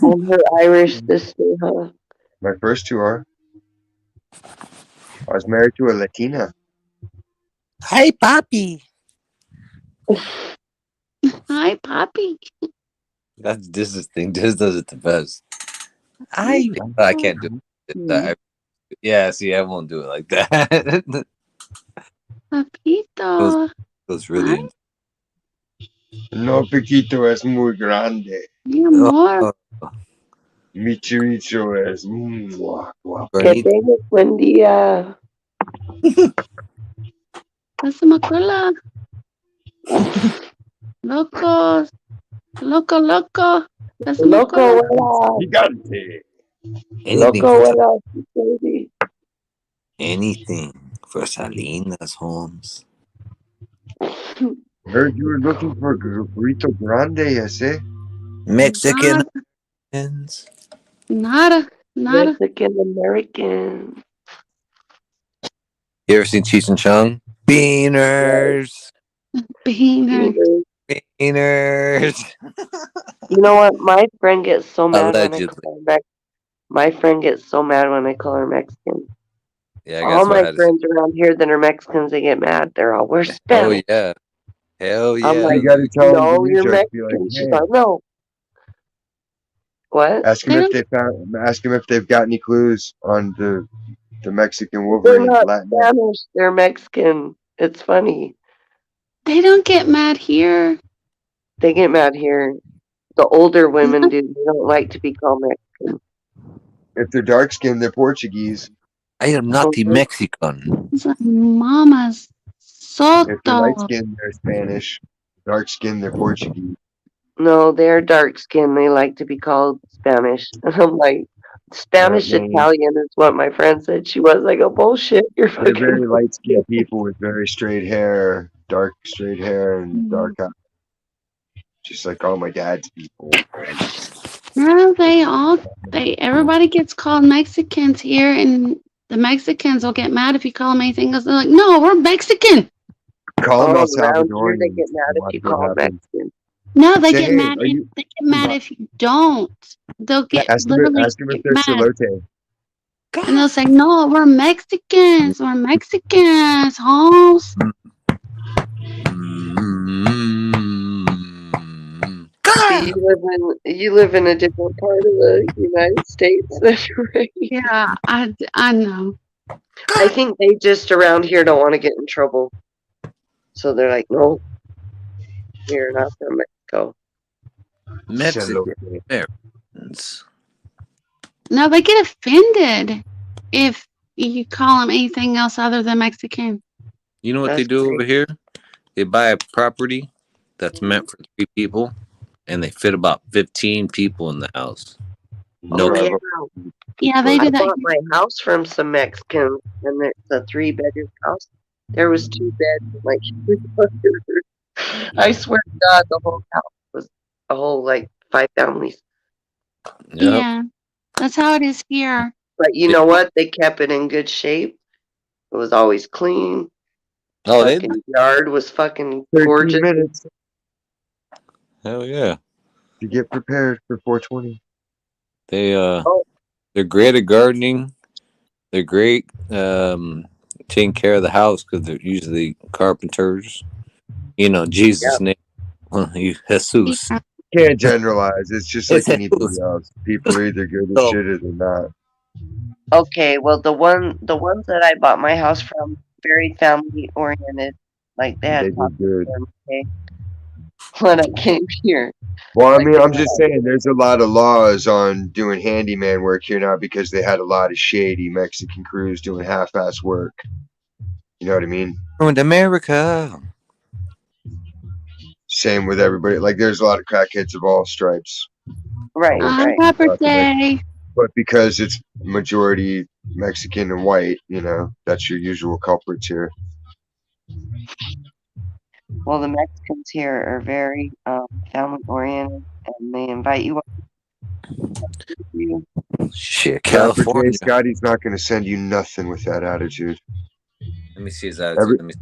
I'm her Irish sister, huh? My first two are. I was married to a Latina. Hi, Papi. Hi, Poppy. That's Dis's thing. Dis does it the best. I can't do it. Yeah, see, I won't do it like that. it Papito. was really. Hi, No piquito es muy grande. mi amor. Mi chorizo es guapo. Que Bernie. tengas buen día. That's the Macola. Locos. Loco. That's the Loco, Macola. wala. Gigante. Anything Loco, for wala. Baby. anything for Salinas, Holmes. Heard you were looking for burrito grande, ese? Mexican. Nada. Mexican American. You ever seen Cheech and Chong? Beaners. Beaner. Beaners. You know what? My friend gets so mad when I Allegedly. call her Mexican. My friend gets so mad when I call her Mexican. Yeah, I All guess what I my had to say. friends around here that are Mexicans, they get mad. They're all, we're Hell Spanish. yeah. Hell I'm yeah. You like, gotta tell them the no, new you're joke. Be like, Mexican. She's hey, like, no. What? ask them They if don't. they found. Ask them if they've got any clues on the Mexican They're Wolverine, not Latinx. Spanish. They're Mexican. It's funny. They don't get mad here. They get mad here. The older women do. They don't like to be called Mexican. If they're dark skinned, they're Portuguese. I am not the Mexican. It's like Mama's If they're light Soto. skinned, they're Spanish. Dark skinned, they're Portuguese. No, they're dark skinned. They like to be called Spanish. And I'm like, Spanish They, Italian is what my friend said she was. I go, bullshit. You're they're fucking very light skinned people with very straight hair, dark straight hair, and dark eyes. Just like all my dad's people. No, everybody gets called Mexicans here, and the Mexicans will get mad if you call them anything else. They're like, no, we're Mexican. Call them all El around here. They Salvadorians get mad and if watch you what call them happens. Mexican. No, they Say, get hey, mad. are you? They get mad if you don't. They'll get Ask them. literally Ask them if get they're mad, Celote. and they'll say, "No, we're Mexicans. We're Mexicans, Holmes." See, you live in a different part of the United States. That's right. Yeah, I know. I think they just around here don't want to get in trouble, so they're like, no, we're not from Mexico. Mexican Celote. Americans. No, they get offended if you call them anything else other than Mexican. You know what they That's do great. over here? They buy a property that's meant for 3 people, and they fit about 15 people in the house. No Oh yeah, problem. Yeah, they I do that. bought my house from some Mexicans, and it's a 3-bedroom house. There was 2 beds, and like I swear to God, the whole house was a whole like 5 families. Yep. Yeah, that's how it is here. But you know what? They kept it in good shape. It was always clean. Oh, they Fucking yard was fucking 13 gorgeous. minutes hell yeah. to get prepared for 420. They Oh, they're great at gardening. They're great taking care of the house because they're usually carpenters. You know, Jesus' name. Jesus. Yeah. Can't generalize. It's just It's like anybody Jesus. else. People are either good at So, shit or they're not. okay. Well, the ones that I bought my house from, very family oriented. Like they had They talked did good. to them, okay, when I came here. Well, I Like mean, they I'm got just saying there's a lot of laws on doing handyman work here now because they had a lot of shady Mexican crews doing half-ass work. You know what I mean? ruined America. Same with everybody. Like, there's a lot of crackheads of all stripes. right, right. Happy birthday. But because it's majority Mexican and white, you know, that's your usual culprits here. Well, the Mexicans here are very family oriented, and they invite you up. Shit, Rapper J. California. Scotty's not going to send you nothing with that attitude. Let me see his attitude. Let me see.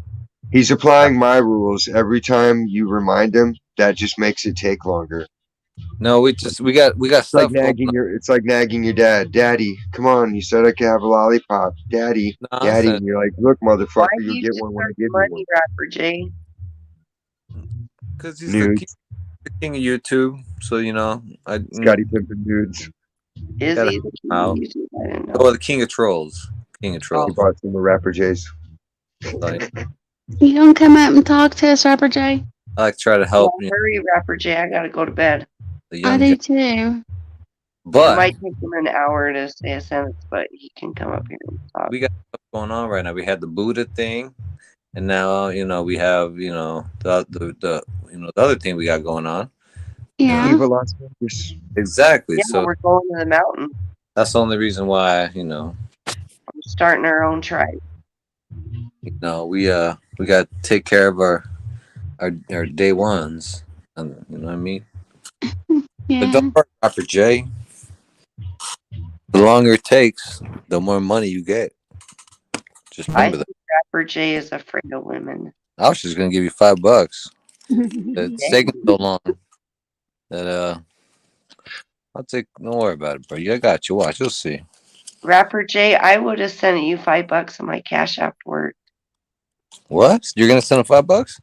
He's applying my rules every time you remind him. That just makes it take longer. No, we got It's like stuff going on. It's like nagging your dad. Daddy, come on! You said I could have a lollipop. Daddy, Daddy, Nonsense. and you're like, look, Why motherfucker, do you'll you get one when I deserve give you money, one. Rapper J? Because he's Nudes, the king of YouTube. So you know, Scotty pimping nudes. Is gotta he help the him out. king? I didn't know. Oh, the king of trolls. King of He trolls. bought some of Rapper J's. Like, You gonna come up and talk to us, Rapper J? I like to try to Well, help you know, hurry, Rapper J. I gotta go to bed. the I young do gen. too. It But might take him an hour to say a sentence, but he can come up here and talk. we got stuff going on right now. We had the Buddha thing. And now we have the the other thing we got going on. Yeah. Viva Las Vegas. Exactly. Yeah, So we're going to the mountain. that's the only reason why We're starting our own tribe. we got to take care of our day ones. And, you know what I mean? But Yeah. don't worry, Dr. J. The longer it takes, the more money you get. Just I remember that. think Rapper J is afraid of women. I was just gonna give you $5. It's Dang. taking so long that I'll take. Don't worry about it, bro. I got you. Watch, you'll see. Rapper J, I would have sent you $5 on my Cash App worked. What? You're gonna send him $5?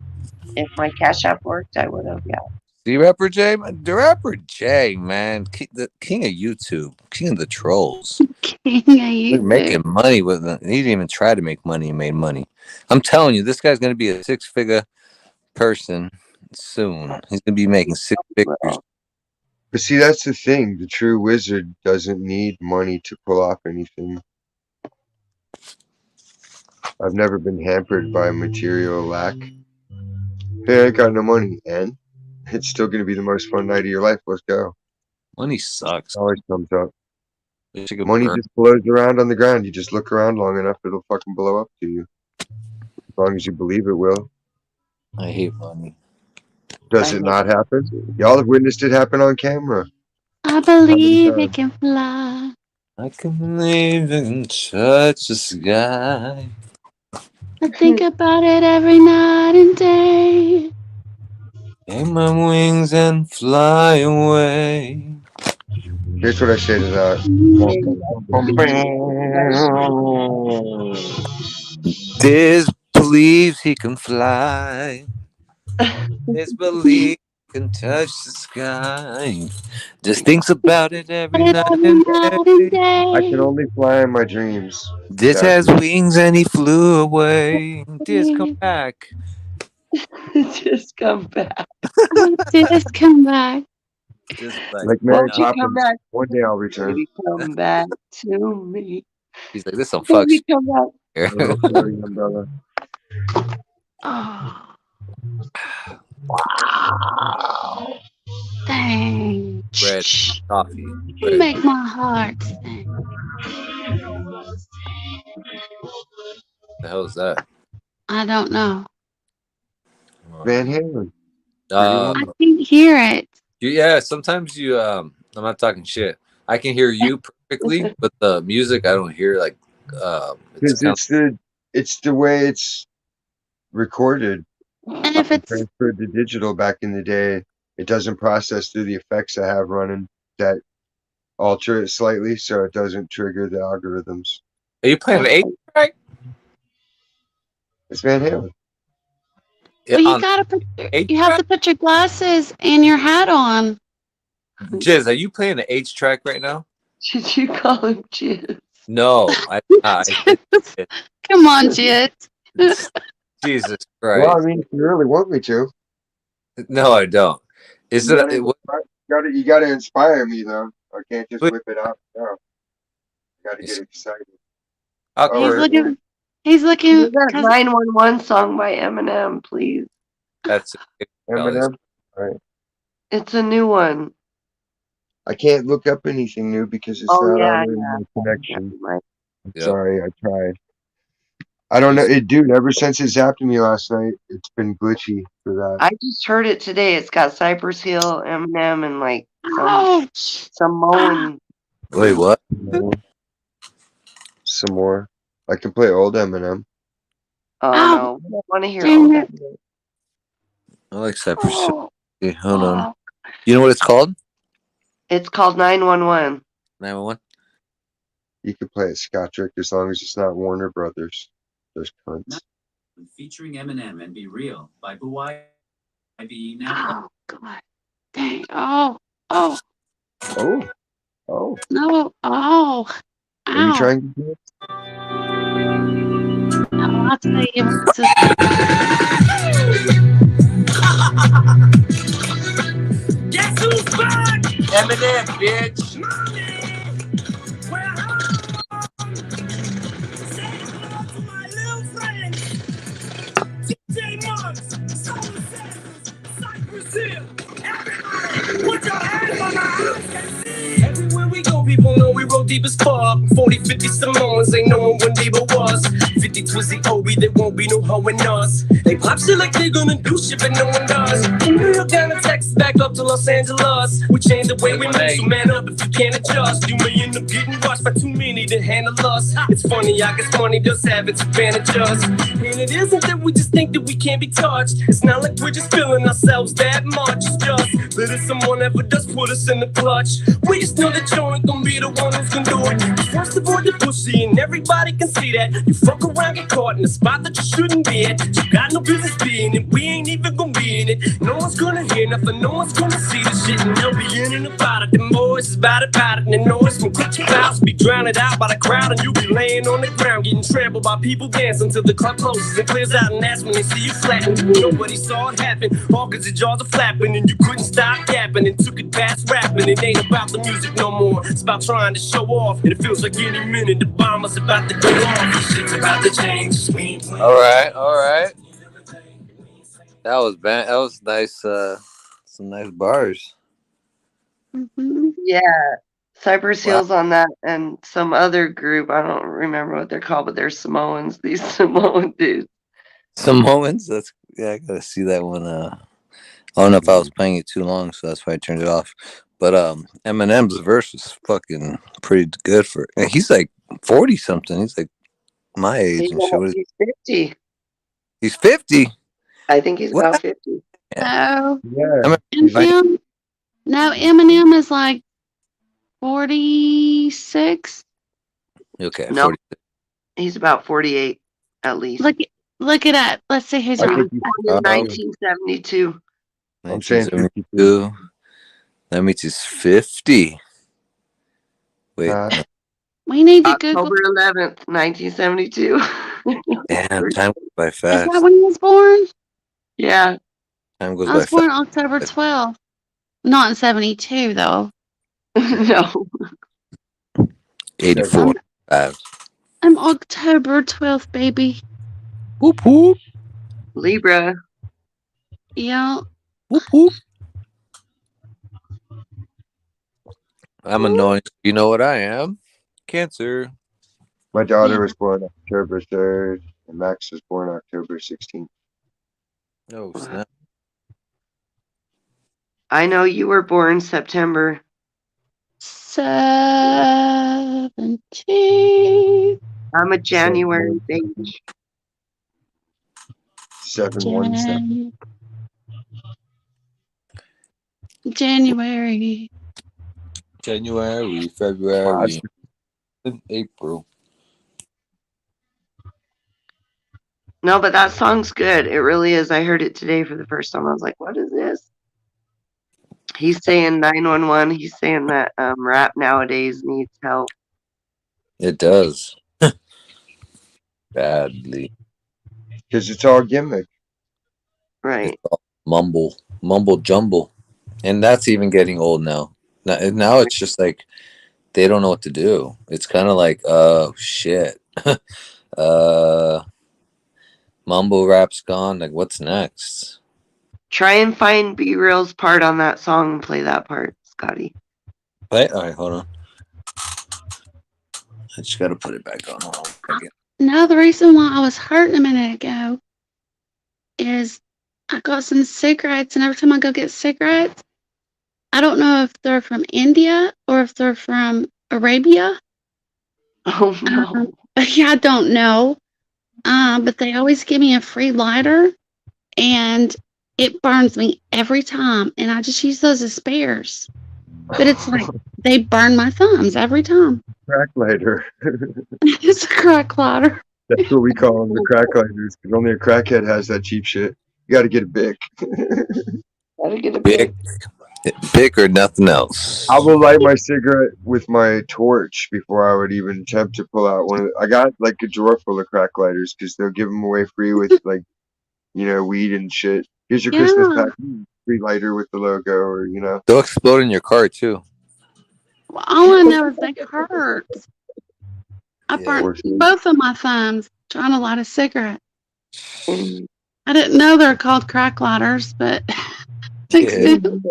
If my Cash App worked, I would have, yeah. See, Rapper J, man, the Rapper J, man, the king of YouTube, king of the trolls. King of Look, YouTube. making money with it. He didn't even try to make money. He made money. I'm telling you, this guy's gonna be a six-figure person soon. He's gonna be making six figures. Well, But see, that's the thing. The true wizard doesn't need money to pull off anything. I've never been hampered by material lack. Hey, I ain't got no money, and it's still going to be the most fun night of your life. Let's go. Money sucks. Always comes up. Wish I could Money burn. just blows around on the ground. You just look around long enough, it'll fucking blow up to you. As long as you believe it will. I hate money. Does I it hate not happen? Y'all have witnessed it happen on camera. I How many believe it times? can fly. I can believe I can touch the sky. I think about it every night and day. Take my wings and fly away. Here's what I say to that. Disbelieves he can fly. Disbelieves he can touch the sky. Just thinks about it every But it night every and night and day. I can day. only fly in my dreams. Dis has wings and he flew away. Dis, come back. Just come back. Just come back. Just Like Mary Won't you come Poppins. back? One day I'll return. Baby, come back to me. He's like, this some fuck Baby, come back. shit A little here. floating umbrella. Oh. Wow. Dang. Bread, coffee, You bread. make my heart sing. The hell is that? I don't know. Van Halen. Pretty Uh, I Woman. can't hear it. yeah. Sometimes I'm not talking shit. I can hear you perfectly, but the music I don't hear. Like, it's Because kind it's the way it's recorded And if and it's transferred to digital back in the day. It doesn't process through the effects I have running that alter it slightly so it doesn't trigger the algorithms. Are you playing the 8 track? It's Van Halen. well, you On gotta put H you have track? to put your glasses and your hat on. Jizz, are you playing the H track right now? Should you call him Jizz? No, I said shit. Come on, Jit. Jesus Well, I Christ. mean, if you really want me to. No, I don't. Is You it? you gotta inspire me though. I can't just Wait. whip it out. No. I gotta get excited. How Oh, He's cool. looking. He's Do looking that because 911 song by Eminem, please. That's it. Eminem. All right. It's a new one. I can't look up anything new because it's Oh, not yeah, on yeah. my connection. Right. I'm Yep. sorry, I tried. I don't know, dude. Ever since it zapped me last night, it's been glitchy for that. I just heard it today. It's got Cypress Hill, Eminem, and like ouch. Samoan. Wait, what? Some more. I can play old Eminem. Oh Ow. no, we don't want to hear Dang all it. that. I like Cypress Hill. Oh, Okay, hold on. oh. You know what it's called? It's called 911. 911. You can play it Scottrick as long as it's not Warner Brothers. Those cunts. Featuring Eminem and Be Real by Buwai. Now Oh God. Dang. Oh. Oh. Oh, oh. No. Oh. Are you Ow. trying to do it? No, I'll tell you. It's a, guess who's back? Eminem, bitch. Say hello to my little friend. deep as fuck. 40, 50 Samoans, ain't knowing what neighbor was. 50 Twizzy Obi, there won't be no hoe in us. They pop shit like they gonna do shit, but no one does. From New York down to Texas, back up to Los Angeles. We change the way we move, so man up if you can't adjust. You may end up getting watched by too many to handle us. It's funny, I guess money does have its advantages. And it isn't that we just think that we can't be touched. It's not like we're just feeling ourselves that much. It's just that if someone ever does put us in the clutch, we just know that you ain't gonna be the one who's gonna do it. First avoid the pussy, and everybody can see that. You fuck around, get caught in a spot that you shouldn't be at. You got no business being it, we ain't even gonna be in it. No one's gonna hear nothing, no one's gonna see the shit, and they'll be in and about it. The boys is about it, and the noise from quick clouds be drowned out by the crowd, and you be laying on the ground, getting trampled by people dancing till the club closes and clears out, and that's when they see you flattened. Nobody saw it happen, all cause your jaws are flapping, and you couldn't stop yapping, and took it past rapping. It ain't about the music no more, it's about trying to show off, and it feels like any minute the bomb is about to go off. This shit's about to change. All right, all right. That was that was nice. Some nice bars. Mhm. Yeah. Cypress Wow. Hill's on that and some other group. I don't remember what they're called, but they're Samoans. These Samoan dudes. Samoans. That's yeah. I gotta see that one. I don't know if I was playing it too long, so that's why I turned it off. But Eminem's verse was fucking pretty good for. And he's like 40 something. He's like my age and shit. He's 50. He's 50. I think he's What? about 50. So Yeah. Eminem, no, Eminem is like 46. Okay, No, 40. he's about 48 at least. Look it up. Let's see who's I He was wrong. think born in 1972. I'm saying 52. 1972. That means he's 50. Wait, no. We need to Google. October 11th, 1972. Damn, time goes by Is that fast. when he was born? Yeah. Time goes I by was born fast. October 12th. Not in 72 though. No. 84. I'm October 12th, baby. Whoop whoop. Libra. Yeah. Whoop whoop. I'm annoying. You know what I am? Cancer. My daughter was born October 3rd, and Max was born October 16th. Oh, snap. I know you were born September. 17. I'm a January baby. 717. January. January, February, and April. No, but that song's good. It really is. I heard it today for the first time. I was like, what is this? He's saying 911. He's saying that rap nowadays needs help. It does. Badly. Because it's all gimmick. Right. It's all mumble jumble. And that's even getting old now. Now it's just like they don't know what to do. It's kind of like, oh shit. Mumble rap's gone. Like, what's next? Try and find B Real's part on that song and play that part, Scotty. Wait, all right, hold on. I just gotta put it back on. Hold on. No, the reason why I was hurt a minute ago is I got some cigarettes, and every time I go get cigarettes, I don't know if they're from India or if they're from Arabia. Oh no. Yeah, I don't know. But they always give me a free lighter, and it burns me every time, and I just use those as spares. But it's like they burn my thumbs every time. Crack lighter. It's a crack lighter. That's what we call them, the crack lighters. Because only a crackhead has that cheap shit. You got to get a Bic. Gotta get a Bic. Bic or nothing else. I will light my cigarette with my torch before I would even attempt to pull out one of the, I got like a drawer full of crack lighters because they'll give them away free with like, weed and shit. Here's your Christmas pack, free lighter with the logo, or They'll explode in your car too. Well, all I know is they hurt. I burnt both of my thumbs trying to light a cigarette. I didn't know they're called crack lighters, but thanks, dude.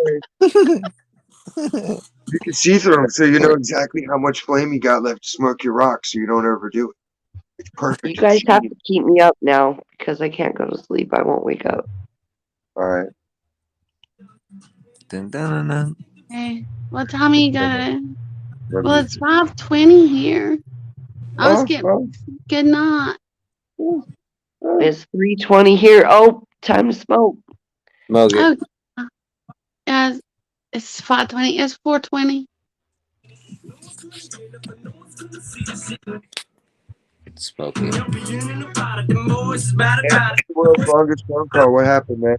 You can see through them, so you know exactly how much flame you got left to smoke your rock, so you don't overdo it. It's You perfect guys have shade. to keep me up now because I can't go to sleep. I won't wake up. All right. Dun, dun, dun, dun. Hey, what time you gotta? Love Well, you it's too. 5:20 here. I was Oh, getting well. good night. It's 3:20 here. Oh, time to smoke. Smoke it. Oh, yeah, it's 5:20. It's 4:20. Smoke it. Hey, that's the world's longest phone call. What happened, man?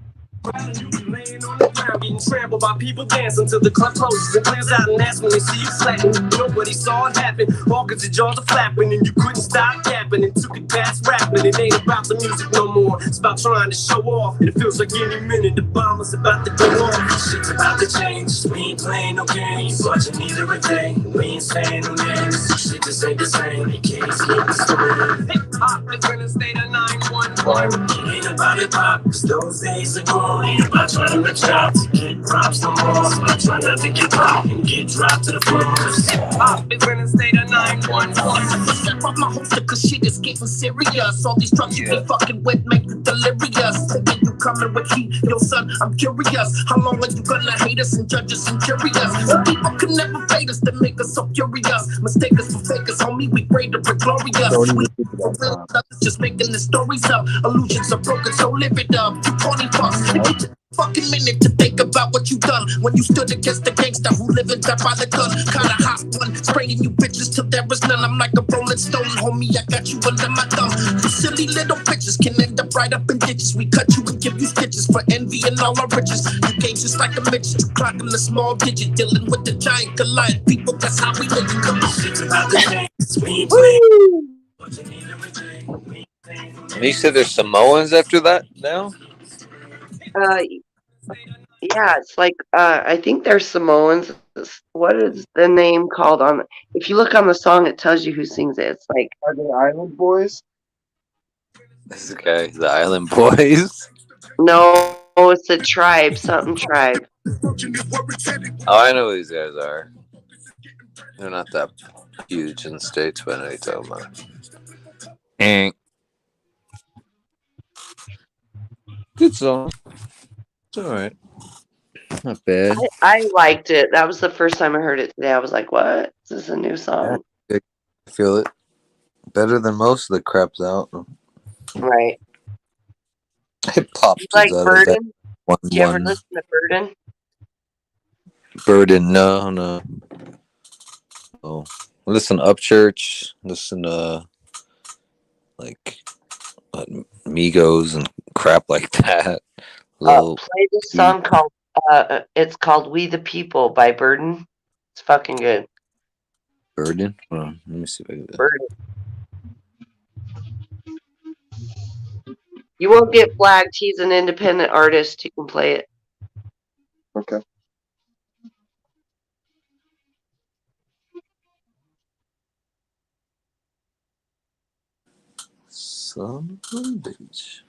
Laying on the ground, getting trampled by people dancing till the club closes and clears out, and that's when they see you slacking. Nobody saw it happen, all cause your jaws are flapping and you couldn't stop yapping and took it past rapping. It ain't about the music no more, it's about trying to show off. And it feels like any minute the bomb is about to go off. Shit's about to change, we ain't playing no games, watching either a day, we ain't saying no names. Shit just ain't the same, you can't escape the story. Hip hop is in a state of 911. It ain't about hip hop, cause those days are gone. Ain't about trying to reach out to get props no more. So I try not to get caught and get dropped to the floor. Hip hop is in a state of 911. Step off my holster cause shit is getting serious. All these drugs you be fucking with make you delirious. Thinking you coming with heat, yo son, I'm curious. How long are you gonna hate us and judge us and curious? Some people can never fade us to make us so curious. Mistake us for fakers, homie, we greater and glorious. Don't We even think for about real, that. others just making the stories up. Illusions are broken, so live it up. You corny fucks. Take a fucking minute to think about what you done when you stood against the gangster who live and die by the gun. Kinda hot one, spraying you bitches till there is none. I'm like a rolling stone, homie. I got you under my thumb. You silly little bitches can end up right up in ditches. We cut you and give you stitches for envy and all our riches. You gain just like a midget, you clocking the small digit, dealing with the giant Goliath people. That's how we live. Come on, shit's about to change. We ain't playing. Woo! And you said there's Samoans after that now? Uh, yeah, it's like I think they're Samoans. What is the name called on? If you look on the song, it tells you who sings it. It's like Are they Island Boys? This guy, the Island Boys. no, it's a tribe, something tribe. Oh, I know who these guys are. They're not that huge in the States, but I know what you're talking about. Eh. Good song. It's alright. Not bad. I liked it. That was the first time I heard it today. I was like, "What? Is this a new Yeah, song?" I feel it. Better than most of the crap's out. Right. Hip hop You is like out of that Burden? Did you ever one listen to Burden? burden. No, no. Oh. Listen to Upchurch. Listen to like Migos and crap like that. Little Play this Peep. song called it's called "We the People" by Burden. It's fucking good. Burden. Hold on, let me see if I can do that. Burden. You won't get flagged. He's an independent artist. You can play it. Okay. Son of a bitch.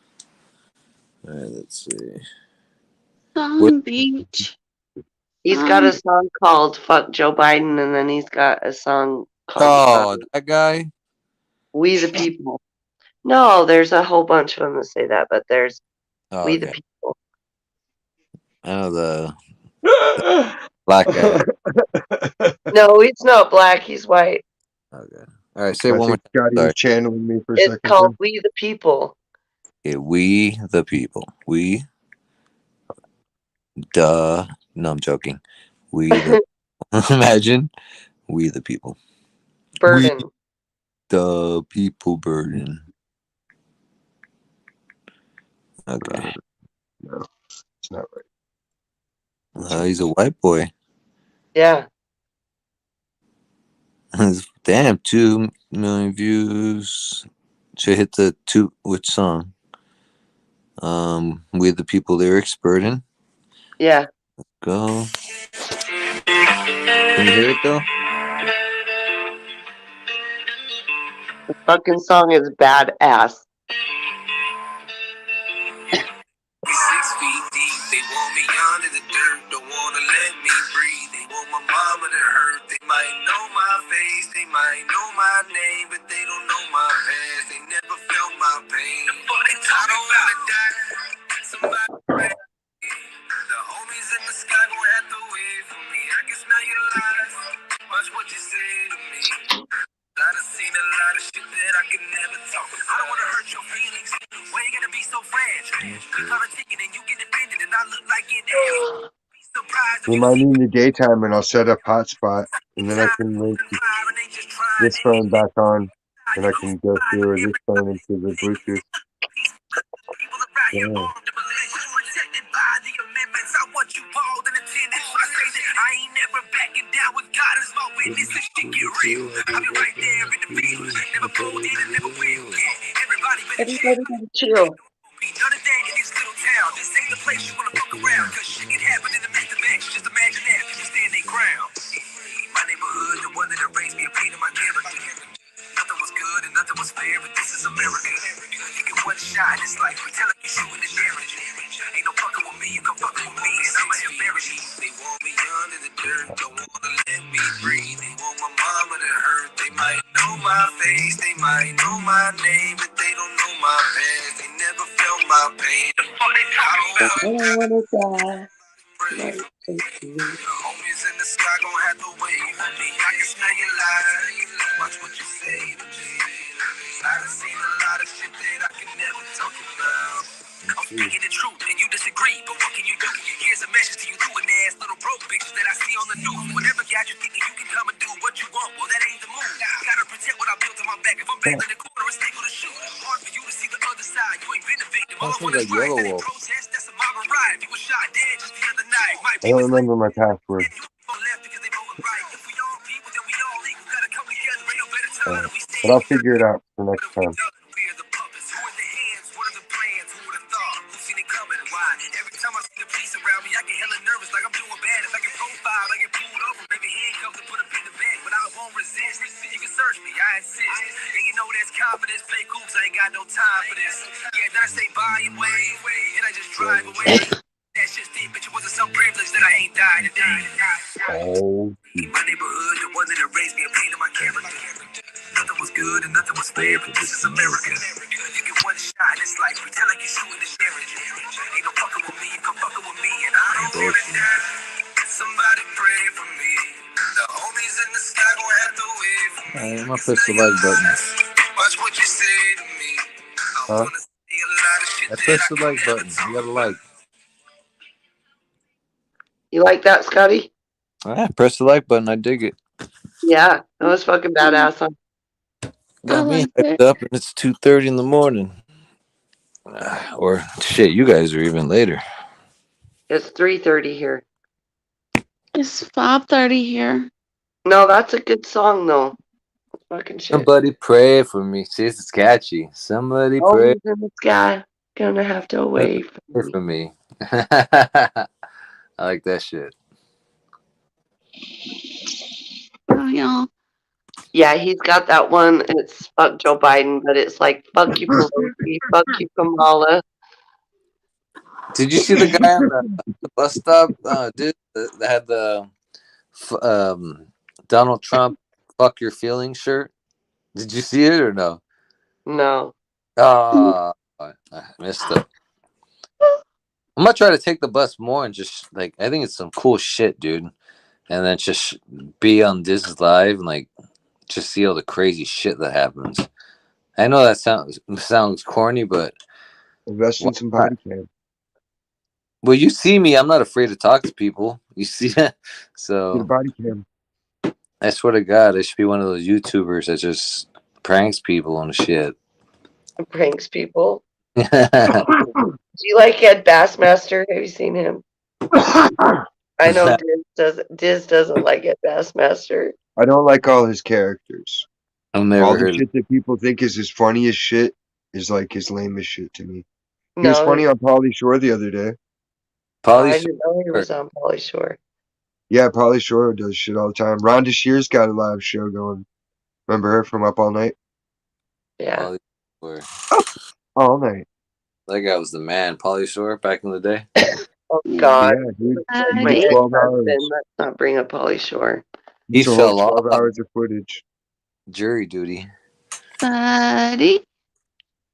Alright, let's see. What? Some beach. He's got a song called "Fuck Joe Biden," and then he's got a song called Oh, that guy. "We the People." No, there's a whole bunch of them that say that, but there's Oh, "We the okay. People." I know the black guy. No, he's not black. He's white. Okay. All right, say it I one more think time. Scotty was Sorry. channeling me for a It's second called there. "We the People." Okay, we the people. We the. No, I'm joking. We the. Imagine we the people. We Burden. the people burden. Okay. No, it's not right. He's a white boy. Yeah. Damn, 2 million views. Should hit the two. Which song? We the people lyrics burden. Yeah. Go. Can you hear it though? The fucking song is badass. 6 feet deep, they want me under the dirt, don't wanna let me breathe. They want my mama to might know my name, but they don't know my past. They never felt my pain. I don't wanna die. Somebody pray. The homies in the sky gon' have to wait for me. I can smell your lies. Watch what you say to me. I done seen a lot of shit that I can never talk. I don't wanna hurt your feelings. Why you gotta be so fragile? You politicking and you get offended and I look like an alien. Be surprised if you Remind see me in the daytime and I'll set up hotspot and then I time can link and they just trying this to phone back on and you I know can who's go through or flying this phone into the Bluetooth. people around here Yeah. armed and malicious, protected by the amendments. I want you all in attendance. When I say that I ain't never backing down with God as my witness. This shit get real. I'll be right there in the field. Never pulled in and never will. Yeah, everybody better chill. Everybody gotta chill. Be none of that in this little town. This ain't the place you wanna fuck around. Cause shit can happen in the midst of action. Just imagine that. People stand their ground. My neighborhood, the one that raised me, a pain in my character. Nothing was good and nothing was fair, but this is America. You get one shot, it's like we tell like you shooting the damage. Ain't no fucking with me, you come fucking with me, and I'ma embarrass you. They want me under the dirt, don't wanna let me breathe. They want my mama to hurt. They might know my face, they might know my name, but they don't know my past. They never felt my pain. I don't I wanna don't die. wanna die. Pray Like, for me. The homies in the sky gon' have to wait for me. I can smell your lies. Watch what you say to me. I done seen a lot of shit that I can never talk about. I'm speaking the truth and you disagree, but what can you do? Here's a message to you doing ass little broke bitches that I see on the news. Whatever got you thinking you can come and do what you want, well that ain't the move. Gotta protect what I built on my back. If I'm back in the corner, it's legal to shoot. Hard for you to see the other side. You ain't been a victim. All I That sounds want is like right. Yellow That ain't Wolf. protest. That's a mob riot. You was shot dead just the other night. Might I be don't misled. remember my password. You left because they voted right. If we all people, then we all equal. Gotta come together. Ain't no better time than we But stand I'll together. figure it out for What next have we time. done? We are the puppets. Who are the hands? What are the plans? Who would have thought? Who seen it coming? Why? Every time I see the police around me, I get hella nervous, like I'm doing bad. If I get profiled, I get pulled over, maybe handcuffed and put up in the bag, but I won't resist. You can search me, I insist. And you know there's confidence, play coops, I ain't got no time for this. Yeah, then I say bye and wave, and I just drive away. That shit's deep, bitch, it wasn't some privilege that I ain't died today. Oh, My neighborhood, the one that raised me, a pain in my character. Nothing was good and nothing was fair, but this is America. You get one shot, it's like pretend like you're shooting the marriage. Ain't no fucking with me, you come fucking with me, and I don't wanna die. Somebody pray for me. The homies in the sky gon' have to wait for me. Alright, I'm I gonna can push smell the your like button. lies. Watch what you say to me. I huh? wanna say a lot of shit I that I pushed the can like never button. talk You gotta about. like. you like that, Scotty? Alright, press the like button. I dig it. Yeah, that was fucking badass. Huh? I Got me like it. hyped up, and it's 2:30 in the morning. Or shit, you guys are even later. It's 3:30 here. It's 5:30 here. No, that's a good song though. Fucking shit. Somebody pray for me. See, it's catchy. Somebody pray Always in the sky, gonna have to wait for me. for me. I like that shit. Oh, y'all. Yeah, he's got that one. It's fuck Joe Biden, but it's like fuck you Pelosi, fuck you Kamala. Did you see the guy on the bus stop? Dude, that had the Donald Trump "fuck your feelings" shirt. Did you see it or no? No. Ah, I missed it. I'm gonna try to take the bus more and just like I think it's some cool shit, dude. And then just be on this live and like just see all the crazy shit that happens. I know that sounds corny, but Invest why in some not? body cam. Well, you see me. I'm not afraid to talk to people. You see that? Get a So body cam. I swear to God, I should be one of those YouTubers that just pranks people and shit. Pranks people. I Do you like Ed Bassmaster? Have you seen him? I know Diz doesn't like Ed Bassmaster. I don't like all his characters. I've All never the heard of shit that people think is his funniest shit is like his lamest shit to me. He was No, funny on Pauly Shore the other day. Polly I didn't know he Shore. was on Pauly Shore. Yeah, Pauly Shore does shit all the time. Rhonda Shear's got a live show going. Remember her from Up All Night? Yeah. Polly Shore. Up All Night. That guy was the man. Polly Shore back in the day. Oh Yeah. God. Yeah, dude. Like He my did 12 ex-husband. hours. Let's not bring up Pauly Shore. It's He a whole fell 12 off. hours of footage. Jury duty. Buddy.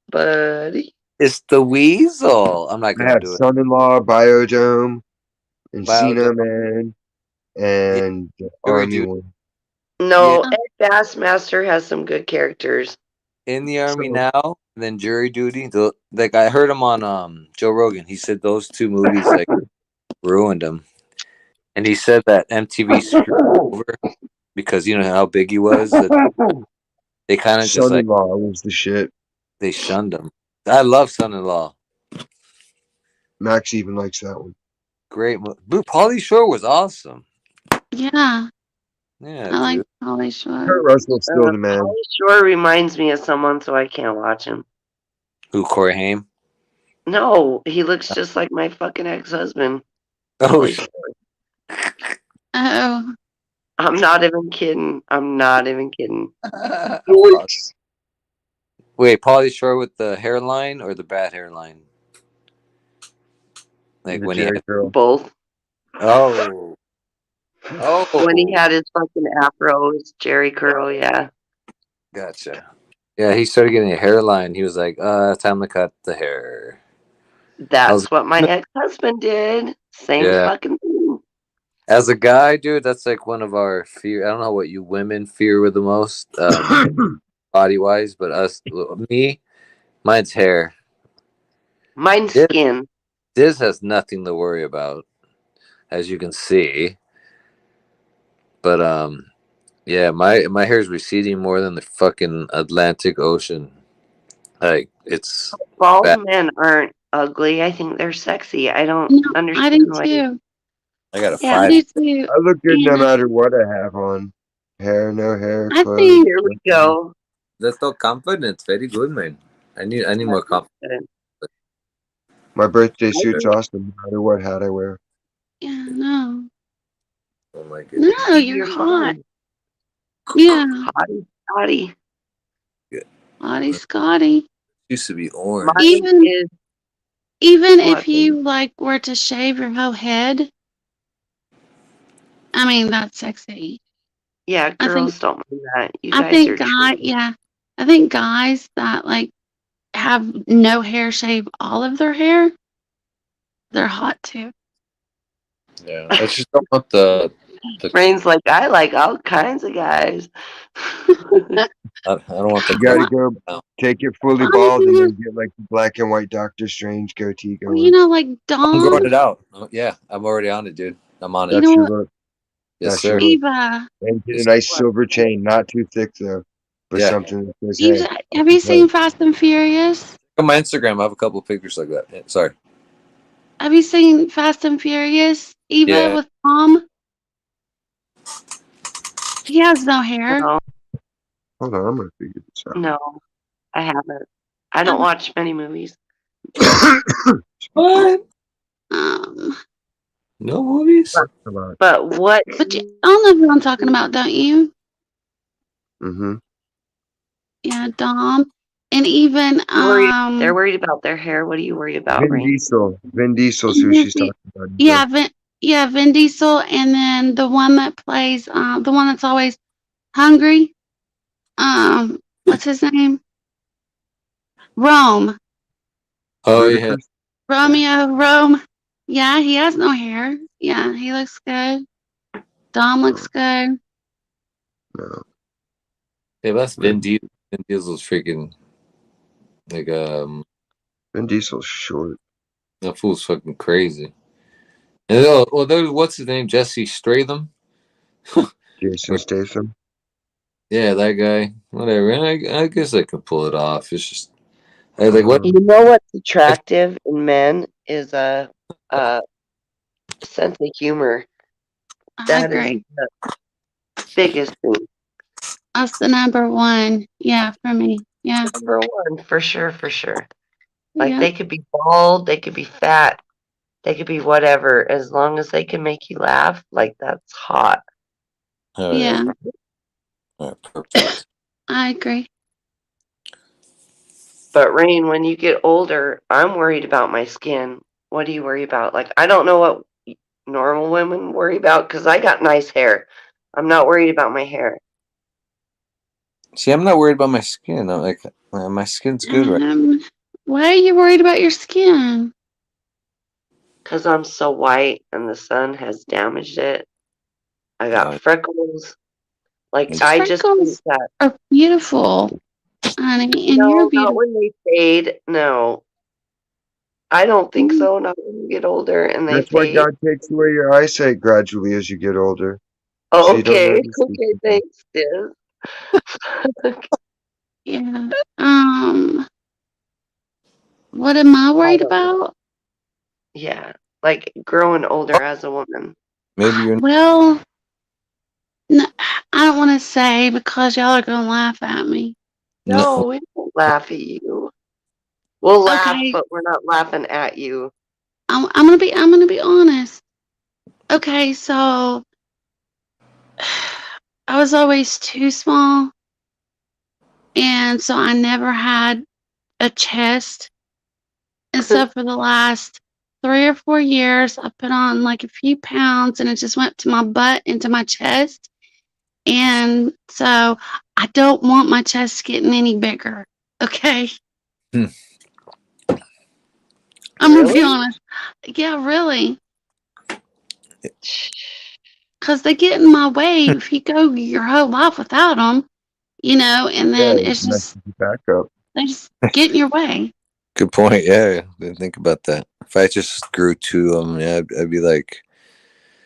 Buddy. It's the weasel. I'm not I gonna have do it. Son-in-Law, Biodome, Biodome. Encino Man, Yeah, and the jury Army duty. one. Yeah, No, Ed Bassmaster has some good characters. in the army So now, and then jury duty. Like I heard him on Joe Rogan. He said those two movies like ruined him, and he said that MTV screwed him over because you know how big he was that they kind of just like Son-in-Law was the shit. they shunned him. I love Son-in-Law. Max even likes that one. Great, Dude, Pauly Shore was awesome. Yeah, Yeah, I like dude. Polly Shore. Kurt Russell's still the man. Pauly Shore reminds me of someone, so I can't watch him. Who? Corey Haim. No, he looks just like my fucking ex-husband. Oh, Pauly shit. Shore. Oh, I'm not even kidding. I'm not even kidding. Wait, Pauly Shore with the hairline or the bad hairline? Like The when he Jerry had. Curl. Both. Oh. When he Oh. had his fucking afros, Jerry Curl, yeah. Gotcha. Yeah, he started getting a hairline. He was like, time to cut the hair. I was, That's what my ex-husband did. Same yeah. fucking thing. As a guy, dude, that's like one of our fear. I don't know what you women fear with the most, body wise, but me, mine's hair. Mine's Diz, skin. Diz has nothing to worry about, as you can see. But yeah, my hair is receding more than the fucking Atlantic Ocean. Like it's bad. Bald men aren't ugly. I think they're sexy. I don't no, I understand do why. too. I got a Yeah, I five. do too. I look good no Yeah, matter what I have on. Hair, no hair, I clothes. think here we go. That's no confidence. Very good, man. I need more confidence. My birthday I suit's think awesome no matter what hat I wear. yeah, no. Oh my goodness. No, you're you're hot. fine. Yeah. Hottie, hottie. Lottie Scotty. Used to be orange. Mine Even is even what? if you like were to shave your whole head, I mean that's sexy. Yeah, I think girls don't mind that. You I guys think are true. I think guys that like have no hair shave all of their hair, they're hot too. Yeah, I just don't want the Rain's like, I like all kinds of guys. I don't want the You gotta close. go No. take it fully Honestly, bald and then get like the black and white Doctor Strange goatee well, you going. know, like I'm Dom, growing it out. Oh, yeah, I'm already on it, dude. I'm on you it. That's know your what, look. Yes, That's your sir. look. Eva, And get a Yes. nice silver chain, not too thick though, but Yeah. something that says, you "Hey, have you seen Fast and Furious? On my Instagram, I have a couple of pictures like that. Yeah, sorry. Have you seen Fast and Furious? Eva Yeah. with Tom? He has no hair. No, hold on, I'm gonna figure this out." no, I haven't. I don't watch many movies. What? Um, No movies? A lot. But what but you all know who I'm talking about, don't you? Mm-hmm. Yeah, Dom, and even they're worried about their hair. What are you worried about, Vin Rain? Diesel. Vin Diesel's who even she's talking about. yeah, Vin Diesel, and then the one that plays the one that's always hungry. What's his name? Rome. Oh yeah. Ludicrous. Romeo Rome. Yeah, he has no hair. Yeah, he looks good. Dom looks good. No. Yeah, that's Vin Diesel. Vin Diesel's freaking like Vin Diesel's short. that fool's fucking crazy. And there's what's his name? Jesse Stratham. Jason Statham. Yeah, that guy. Whatever. And I guess I can pull it off. It's just like what? You know what's attractive in men is a sense of humor. I That is agree. the biggest thing. That's the number one. Yeah, for me. Yeah, Number one, for sure, for sure. Like yeah, they could be bald, they could be fat, they could be whatever, as long as they can make you laugh. Like that's hot. All yeah. right. All right, perfect. I agree. But Rain, when you get older, I'm worried about my skin. What do you worry about? Like I don't know what normal women worry about because I got nice hair. I'm not worried about my hair. See, I'm not worried about my skin. I'm like, my skin's good right. Why are you worried about your skin? Because I'm so white and the sun has damaged it. I got now. freckles. Like, It's I just think Freckles that, are beautiful, honey, and you're no, not beautiful. when they fade. No, I don't think so. Not when you get older and they That's why fade. God takes away your eyesight gradually as you get older, so Oh, you don't okay. notice these Okay, things. thanks, Diz. Yeah. What am I I worried don't know. about? Yeah, like growing older as a woman. maybe you're. Well, no, I don't want to say because y'all are gonna laugh at me. No, No, we won't laugh at you. We'll laugh, Okay, but we're not laughing at you. I'm gonna be honest. Okay, so I was always too small, and so I never had a chest. And so for the last 3 or 4 years, I put on like a few pounds, and it just went to my butt into my chest. And so I don't want my chest getting any bigger. Okay, Hmm. I'm gonna be Really? honest. Yeah, really. Because they get in my way if you go your whole life without them, and Yeah, then it it's just, messes you back up. they just get in your way. good point. Yeah, didn't think about that. If I just grew to them, yeah, I'd be like,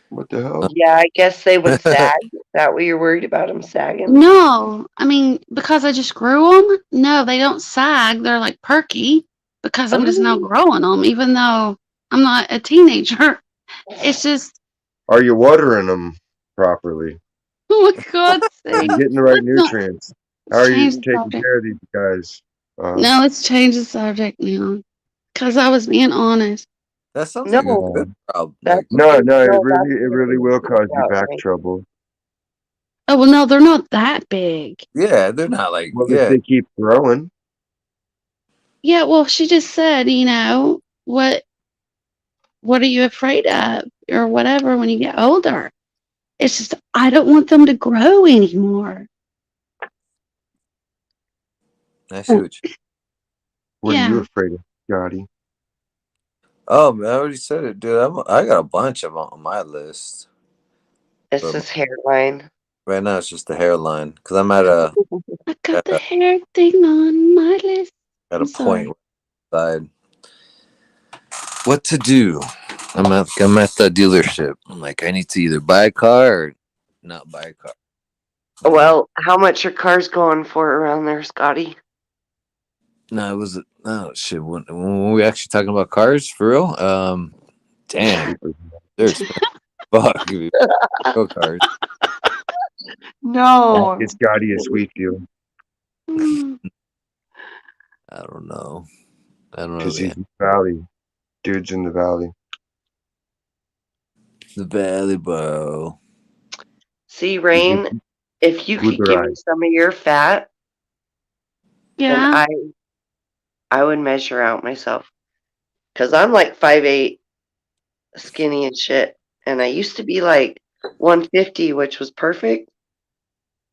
What the hell? Yeah, I guess they would sag. Is that what you're worried about them sagging? No, I mean, because I just grew them, no, they don't sag. They're like perky because I'm just now Oh, growing them, even though I'm not a teenager. It's just, Are you watering them properly? oh my God, Are you see, getting the right let's not, nutrients? How let's are you change the taking subject. care of these guys? No, let's change the subject now because I was being honest. that sounds like a no, Uh, good problem. that's Like, a no, good, no, no, that's a it good really thing to will think cause you about, back right? trouble. Oh, well, no, they're not that big. yeah, they're not like, Well, if yeah. they keep growing, Yeah, well, she just said, what are you afraid of or whatever when you get older? It's just I don't want them to grow anymore. I see what you. what are you Yeah. afraid of, Scotty? Oh, man, I already said it, dude. I got a bunch of them on my list, It's but this hairline. right now it's just the hairline because I'm at a I got at the a, hair thing on my list. at a I'm point sorry. where I decide what to do. I'm at the dealership. I'm like, I need to either buy a car or not buy a car. Well, how much are cars going for around there, Scotty? No, it was no shit. When we actually talking about cars for real, damn, Super. they're expensive. Fuck, real cars. No. Get Scotty a sweet deal Hmm. I don't know. I don't know, because he's man. in the valley. Dude's in the valley. The Valley Bro. See, He's in Rain, if you could give me Gujarat. some of your fat, then Yeah. I would measure out myself. Because I'm like 5'8", skinny and shit. And I used to be like 150, which was perfect.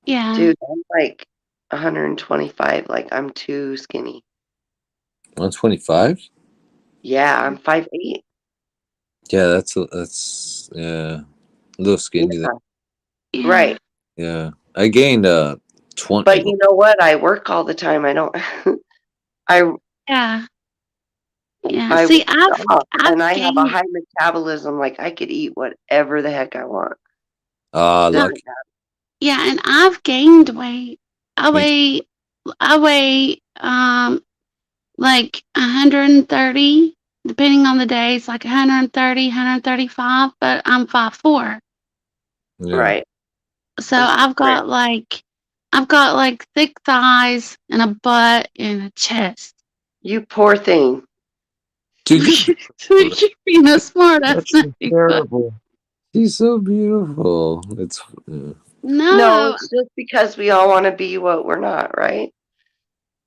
Yeah. Dude, I'm like 125. Like, I'm too skinny. 125. Yeah, I'm 5'8". Yeah, that's yeah, a little skinny. Yeah, Yeah. right. Yeah, I gained 20. But you know what? I work all the time. I don't. I Yeah. Yeah. I See, work off, I've and I have a gained high metabolism. Like I could eat whatever the heck I want. Ah, no, lucky yeah, and I've gained weight. I me. weigh I weigh like 130, depending on the days, like 130, 135, but I'm 5'4". Yeah, Right. So I'm 6'3". I've got like thick thighs and a butt and a chest. You poor thing. dude, you're You're beautiful. being a smart ass. That's just terrible. She's so beautiful. It's No, No, it's just because we all want to be what we're not, right?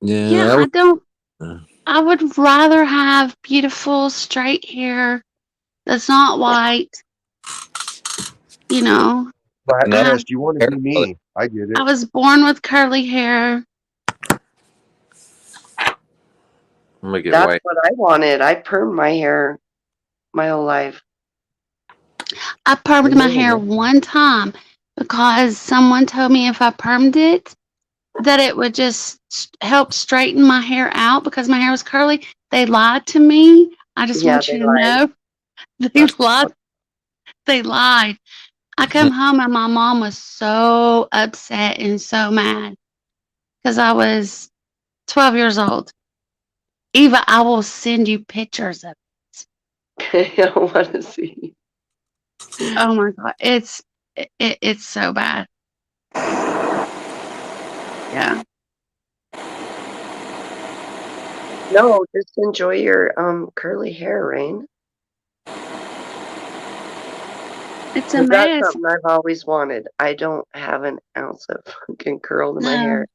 yeah, yeah. I don't. Uh, I would rather have beautiful straight hair that's not white. You know, Flat and I Have chest, you want to hair be color. me. I get I it. was born with curly hair. I'm gonna get That's white. what I wanted. I permed my hair my whole life. I permed my hair Oh, one time because someone told me if I permed it, that it would just help straighten my hair out because my hair was curly. They lied to me. I just Yeah, want they you to lied. know. They lied. They lied. I come home and my mom was so upset and so mad because I was 12 years old. Eva, I will send you pictures of it. I want to see. Oh my god, it's so bad. Yeah, No, just enjoy your curly hair, Rain. it's a Because that's mess. something I've always wanted. I don't have an ounce of fucking curl in my No, hair.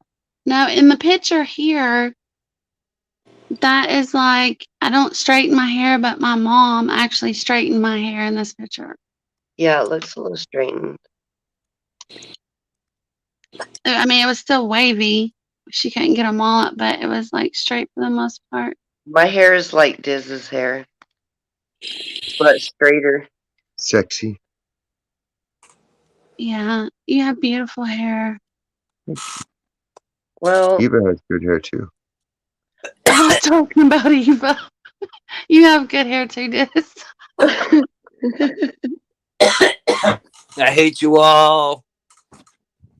no. In the picture here, that is like I don't straighten my hair, but my mom actually straightened my hair in this picture. Yeah, it looks a little straightened. I mean, it was still wavy. She couldn't get them all up, but it was like straight for the most part. My hair is like Diz's hair, but straighter. sexy. Yeah, you have beautiful hair. Well, Eva has good hair too. I was talking about Eva. You have good hair too, Dis. I hate you all.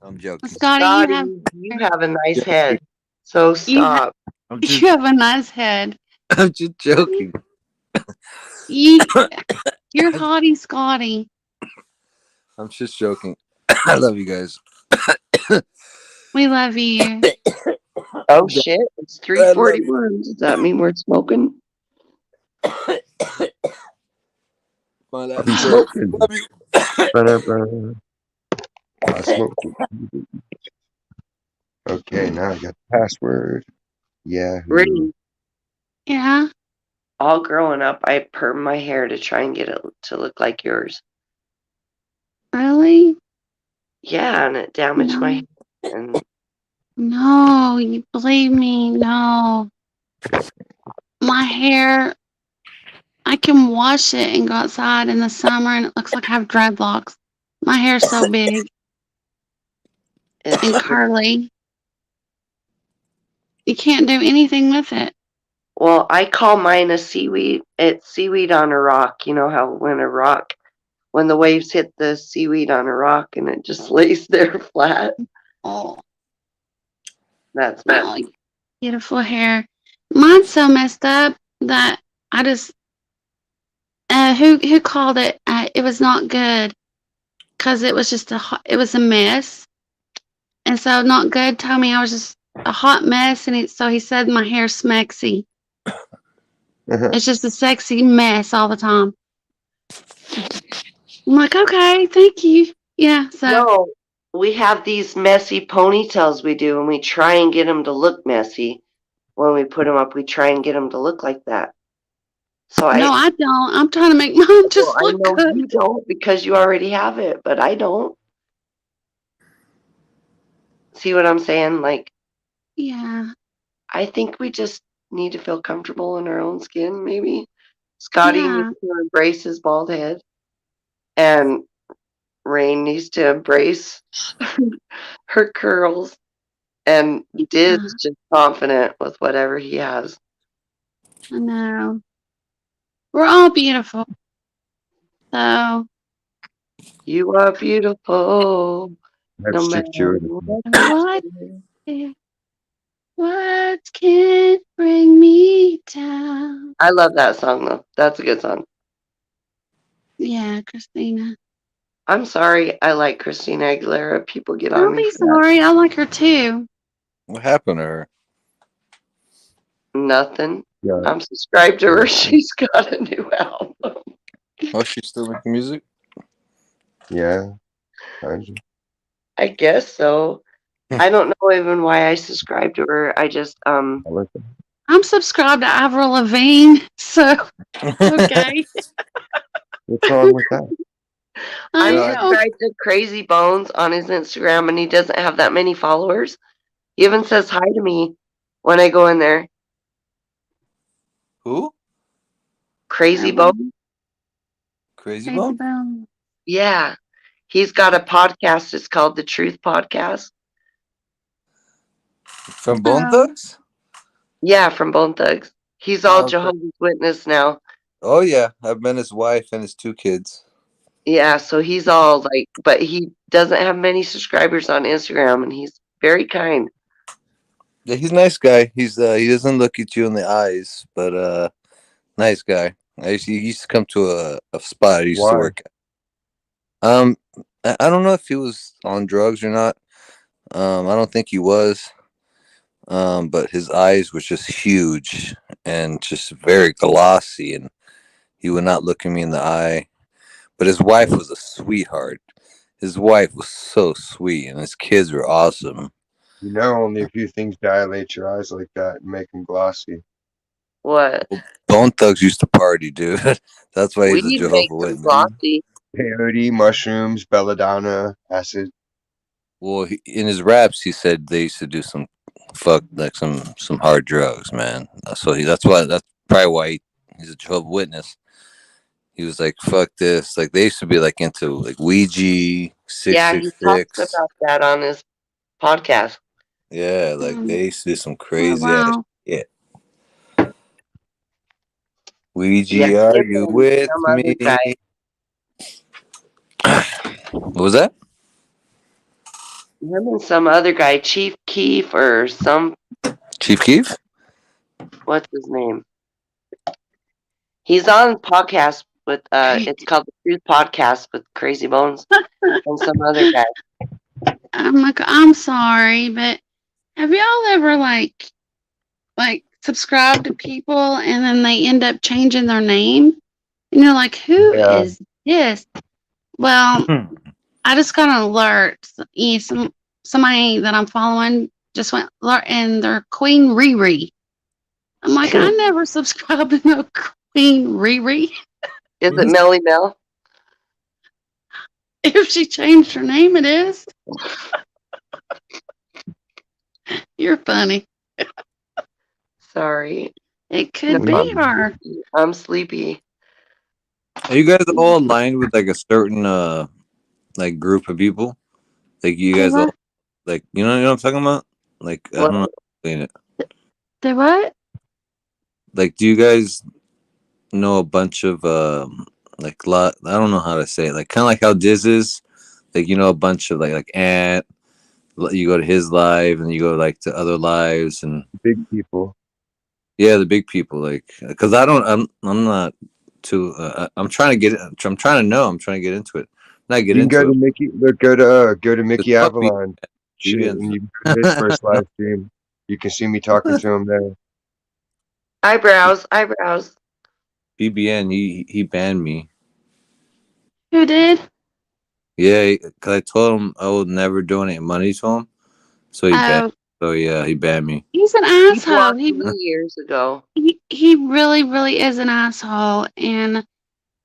I'm joking. Scotty, you Scotty, have you have a nice Joking. head. So you have stop. I'm you just, have a nice head. I'm just joking. You you're hottie Scotty. I'm just joking. I love you guys. We love you. Oh shit, it's I love you. 3:41. Does that mean we're smoking? My last I'm word. smoking. Love you. Ba-da-ba. I smoke. Okay, now I got the password. Yahoo. Really, Yeah, all growing up, I perm my hair to try and get it to look like yours. really? Yeah, and it damaged my No. hair. And No, you believe me, no. My hair, I can wash it and go outside in the summer and it looks like I have dreadlocks. My hair's so big and it's curly. You can't do anything with it. well, I call mine a seaweed. It's seaweed on a rock. You know how when the waves hit the seaweed on a rock and it just lays there flat? Oh, That's oh, mine. beautiful hair. Mine's so messed up that I just who called it? It was not good because it was just it was a mess, and so not good told me I was just a hot mess, and so he said my hair's smexy. It's just a sexy mess all the time. I'm like, okay, thank you. Yeah, so No, we have these messy ponytails we do, and we try and get them to look messy. When we put them up, we try and get them to look like that. So no, I don't. I'm trying to make mine well, just I look know good. you don't because you already have it, but I don't. See what I'm saying? Like, Yeah, I think we just need to feel comfortable in our own skin, maybe. Scotty needs yeah, to embrace his bald head, and Rain needs to embrace her curls, and Diz yeah. just confident with whatever he has. I know. We're all beautiful. So You are beautiful, Have no matter strict children. what they what? say. What can bring me down? I love that song though. That's a good song. Yeah, Christina. I'm sorry, I like Christina Aguilera. People get on Don't me be for that. sorry. I like her too. What happened to her? Nothing. Yeah, I'm subscribed to her. yeah, She's got a new album. Oh, she's still making music? yeah. Kind of. I guess so. I don't know even why I subscribe to her. I just I like that. I'm subscribed to Avril Lavigne. So, okay. What's wrong with that? I I'm God. know. subscribed to Crazy Bones on his Instagram, and he doesn't have that many followers. He even says hi to me when I go in there. Who? Crazy Bones? Crazy Crazy Bone? Bone. Yeah. He's got a podcast. It's called The Truth Podcast. From Bone Oh, Thugs? Yeah, from Bone Thugs. He's all Oh, okay. Jehovah's Witness now. Oh yeah, I've met his wife and his 2 kids. Yeah, so he's all like, but he doesn't have many subscribers on Instagram, and he's very kind. Yeah, he's a nice guy. He doesn't look at you in the eyes, but nice guy. He used to come to a spot I used to Why? work at. I don't know if he was on drugs or not. I don't think he was. But his eyes were just huge and just very glossy, and he would not look at me in the eye. But his wife was a sweetheart. His wife was so sweet, and his kids were awesome. You know, only a few things dilate your eyes like that and make them glossy. What? Bone Thugs used to party, dude. That's why he's a Weed makes Jehovah them Witness. glossy. Peyote, mushrooms, belladonna, acid. Well, in his raps, he said they used to do some some hard drugs, man. That's probably why he's a Jehovah Witness. He was like, "Fuck this!" Like they used to be like into like Ouija, six Yeah, six he talks six. about that on his podcast. Yeah, like mm. they used to do some Oh, crazy ass wow. shit. Yeah, Ouija, are him you and with some other me? guy. What was that? Him and some other guy, Chief Keef or some, Chief Keef? what's his name? He's on podcast with, it's called The Truth Podcast with Crazy Bones and some other guy. I'm sorry, but have y'all ever like subscribed to people and then they end up changing their name? And you're like, who Yeah. is this? Well, I just got an alert. Somebody that I'm following just went and they're Queen Riri. I'm like, I never subscribed to no Queen Riri. Is it Melly Mel? If she changed her name, it is. You're funny. Sorry. It could No, be her. I'm sleepy. Are you guys all aligned with like a certain like group of people? Like you They guys all what? like you know what I'm talking about? Like I What? don't know how to explain it. They what? Like do you guys know a bunch of like lot I don't know how to say it. Like kind of like how Diz is. Like you know a bunch of like Ant. You go to his live and you go like to other lives and Big people. yeah, the big people like because I'm not too I'm trying to get I'm trying to know I'm trying to get into it. Not get You can go into to it. Mickey. Look, go to It's Mickey fuck Avalon. Shit, BBN's and you can go to his first live stream. You can see me talking to him there. Eyebrows, eyebrows. BBN. He banned me. Who did? Yeah, because I told him I would never donate money to him, so he banned. Oh, So yeah, he banned me. he's an He asshole. blocked me years ago. He really, really is an asshole. And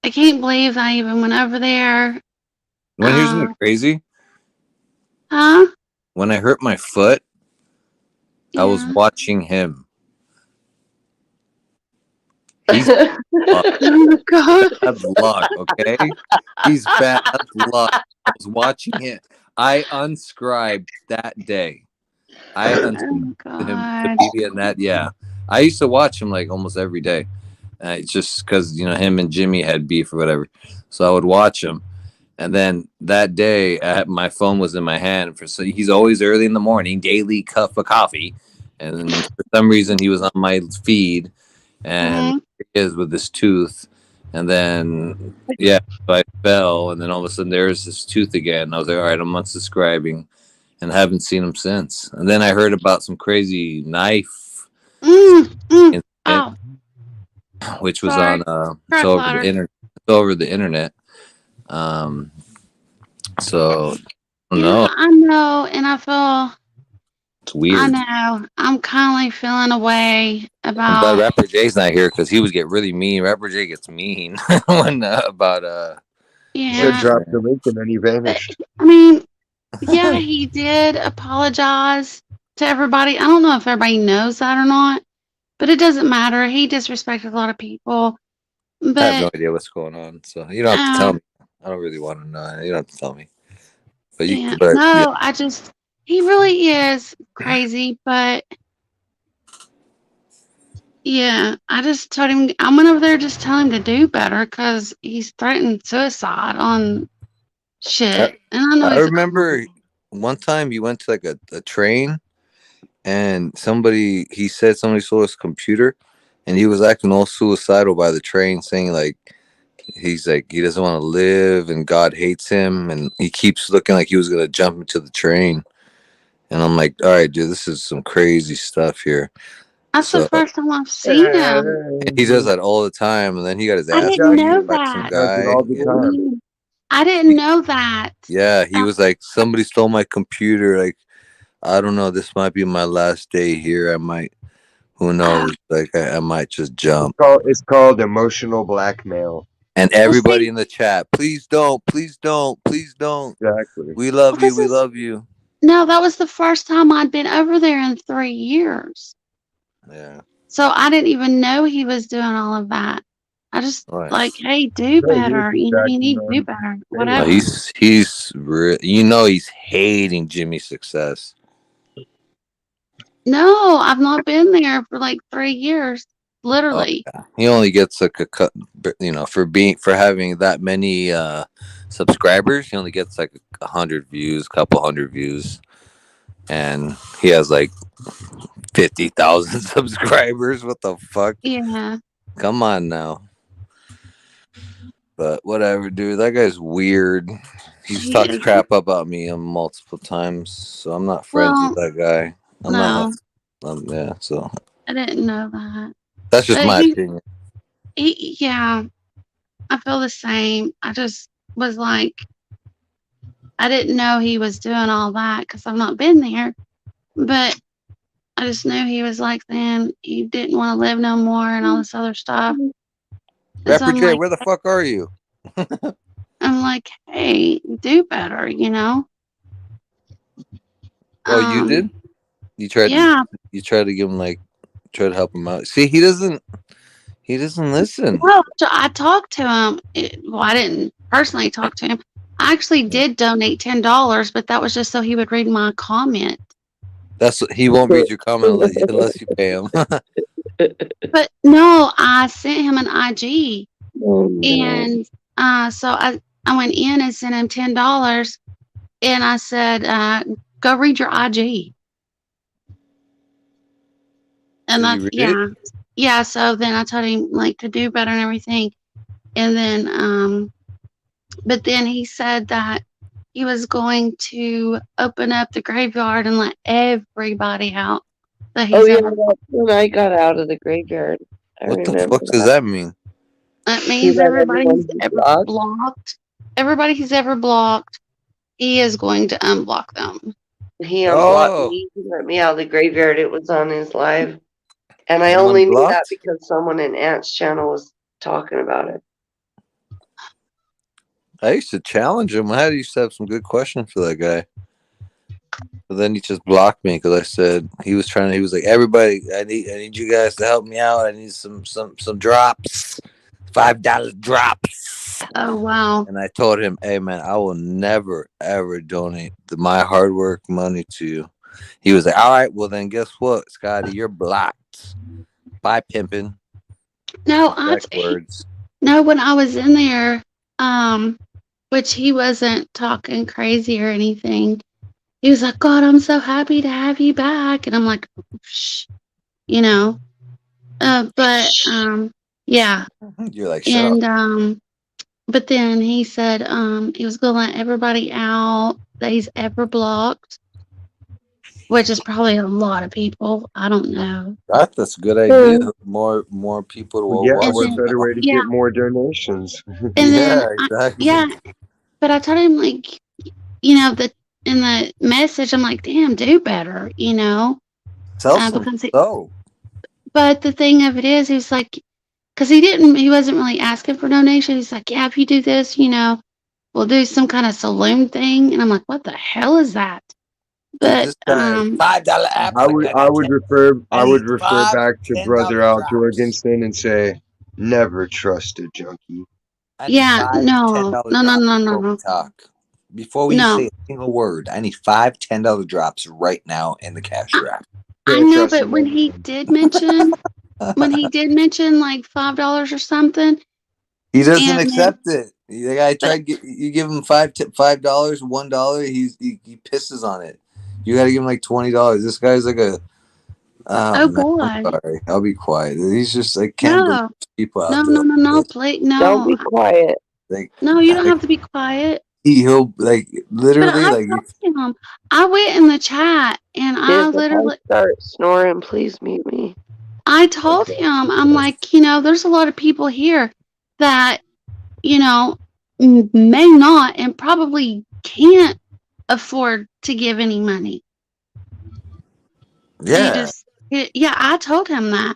I can't believe I even went over there. When here's something crazy, Huh? when I hurt my foot, I was Yeah. watching him. He's Oh my god. bad luck, okay? He's bad luck. I was watching him. I unscribed that day. I Oh unscribed my him to god. BB and that. Yeah, I used to watch him like almost every day. It's just because him and Jimmy had beef or whatever, so I would watch him. And then that day, my phone was in my hand. So he's always early in the morning, daily cup of coffee, and for some reason he was on my feed, and Mhm. he is with this tooth, and then yeah, so I fell, and then all of a sudden there's this tooth again. I was like, all right, I'm unsubscribing, and haven't seen him since. And then I heard about some crazy knife Mm. incident, Oh, which was sorry. on it's Crap over the ladder. internet. It's over the internet. Um, so I don't know. Yeah, I know, and I feel. It's I weird. know. I'm kind of feeling a way I'm glad about. Rapper Jay's not here because he would get really mean. Rapper Jay gets mean when about He said Yeah. drop the link and then he But, vanished. I mean, yeah, he did apologize to everybody. I don't know if everybody knows that or not, but it doesn't matter. He disrespected a lot of people. I have no But idea what's going on, so you don't have to tell um, me. I don't really want to know. You don't have to tell me. But you, yeah, but yeah, no, he really is crazy. But yeah, I just told him I went over there just tell him to do better because he's threatened suicide on I, shit, and I know I he's a criminal. remember one time you went to like a train and he said somebody stole his computer and he was acting all suicidal by the train saying like he's like he doesn't want to live and God hates him and he keeps looking like he was gonna jump into the train and I'm like all right dude this is some crazy stuff here That's the so first time I've seen him. he does that all the time and then he got his I ass didn't beat know Exactly. by some that. He does it guy all the and time. I didn't know that. yeah he Uh, was like somebody stole my computer like I don't know this might be my last day here I might who uh, knows like I might just jump. It's called emotional blackmail. And well, everybody see, in the chat, please don't, please don't, please don't. Exactly. We love well, you, this we is love you. no, that was the first time I'd been over there in 3 years. Yeah, So I didn't even know he was doing all of that. I just like, nice. hey, do No, he was better. just You acting need to do on better. fame. Whatever. He's hating Jimmy's success. No, I've not been there for like 3 years. Oh Literally. yeah, he only gets like a cut, for having that many subscribers. He only gets like 100 views, couple hundred views, and he has like 50,000 subscribers. What the fuck? Yeah. Come on now. But whatever, dude. That guy's weird. He's He talked is. crap about me multiple times, so I'm not friends with Well, that guy. I'm not. no, Yeah. So I didn't know that. that's just But my opinion. yeah, I feel the same. I just was like, I didn't know he was doing all that because I've not been there. But I just knew he was like then he didn't want to live no more and all this other stuff. And so Rapper J, where the fuck are you? I'm like, hey, do better, you know? Oh, you Um, did? You tried to. yeah. You tried to give him like. Try to help him out. See, he doesn't. He doesn't listen. No, so I talked to him. Well, I didn't personally talk to him. I actually did donate $10, but that was just so he would read my comment. He won't read your comment unless you pay him. But no, I sent him an IG, Oh, no. and so I went in and sent him $10, and I said, "Go read your IG." And Did he that's read it? yeah. So then I told him like to do better and everything, and then but then he said that he was going to open up the graveyard and let everybody out that Oh, he's yeah, ever. that's when I got out of the graveyard. I What the remember fuck does that. that mean? That He means let everybody everyone he's be ever blocked. blocked, everybody he's ever blocked, he is going to unblock them. He unblocked Oh, me. He let me out of the graveyard. It was on his live. And I I'm only knew that unblocked. because someone in Ant's channel was talking about it. I used to challenge him. I used to have some good questions for that guy. But then he just blocked me because I said he was trying to. He was like, "Everybody, I need you guys to help me out. I need some drops, $5 drops." Oh wow. And I told him, "Hey man, I will never ever donate my hard work money to you." He was like, "All right, well then, guess what, Scotty, you're blocked. Bye, pimping." No, Exact words. no. When I was in there, which he wasn't talking crazy or anything. He was like, "God, I'm so happy to have you back," and I'm like, "Shh," you know. But yeah, You're like, shut up. and but then he said he was gonna let everybody out that he's ever blocked, which is probably a lot of people. I don't know. That's a good idea. More people Well, will yeah, And watch what then you better now. way to yeah, get more donations? and then Yeah, exactly. yeah, but I told him like, that in the message, I'm like, damn, do better, Tell some because so. but the thing of it is, he was like, because he wasn't really asking for donations. He's like, yeah, if you do this, will do some kind of saloon thing, and I'm like, what the hell is that? Dude, But this guy $5 apps. I Like, would I I got would 10. refer I I would need refer five back to Brother $10 Al drops. Jorgensen and say, never trust a junkie. I need yeah, five no, $10 no, no, drops no, before we no, talk. Before you say no. a single word, I need five $10 drops right now in the cash wrap. I Can't know, trust but him. when he did mention like $5 or something, He doesn't and then accept it. The guy but tried. You give him $5, $1. He pisses on it. You got to give him like $20. This guy's like a. Oh oh man, I'm god, sorry. I'll be quiet. He's just. I can't believe no, people no, out there no, like no, no, this. please, Don't be no, quiet. Like, no, you don't like have to be quiet. he'll like But literally I like. told him, I went in the chat and If I start snoring, please mute me. I told him, I'm like, there's a lot of people here that, may not and probably can't afford to give any money. They Yeah. just, yeah, I told him that.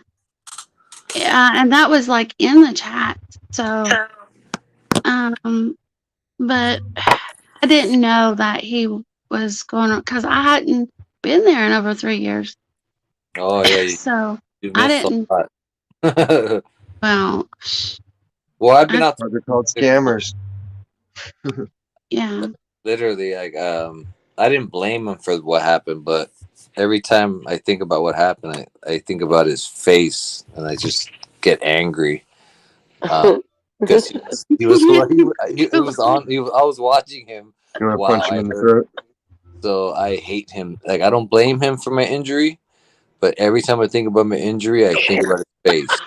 And that was like in the chat. So, but I didn't know that he was going on because I hadn't been there in over 3 years. Oh yeah. So You I missed a didn't, lot. well, Well, I've been I, out They're called there. scammers. yeah. Literally, like, I didn't blame him for what happened, but every time I think about what happened, I think about his face, and I just get angry. Because he was he was on I was watching him You want to while punch him I in the hurt, throat? so I hate him. Like, I don't blame him for my injury, but every time I think about my injury, I think about his face.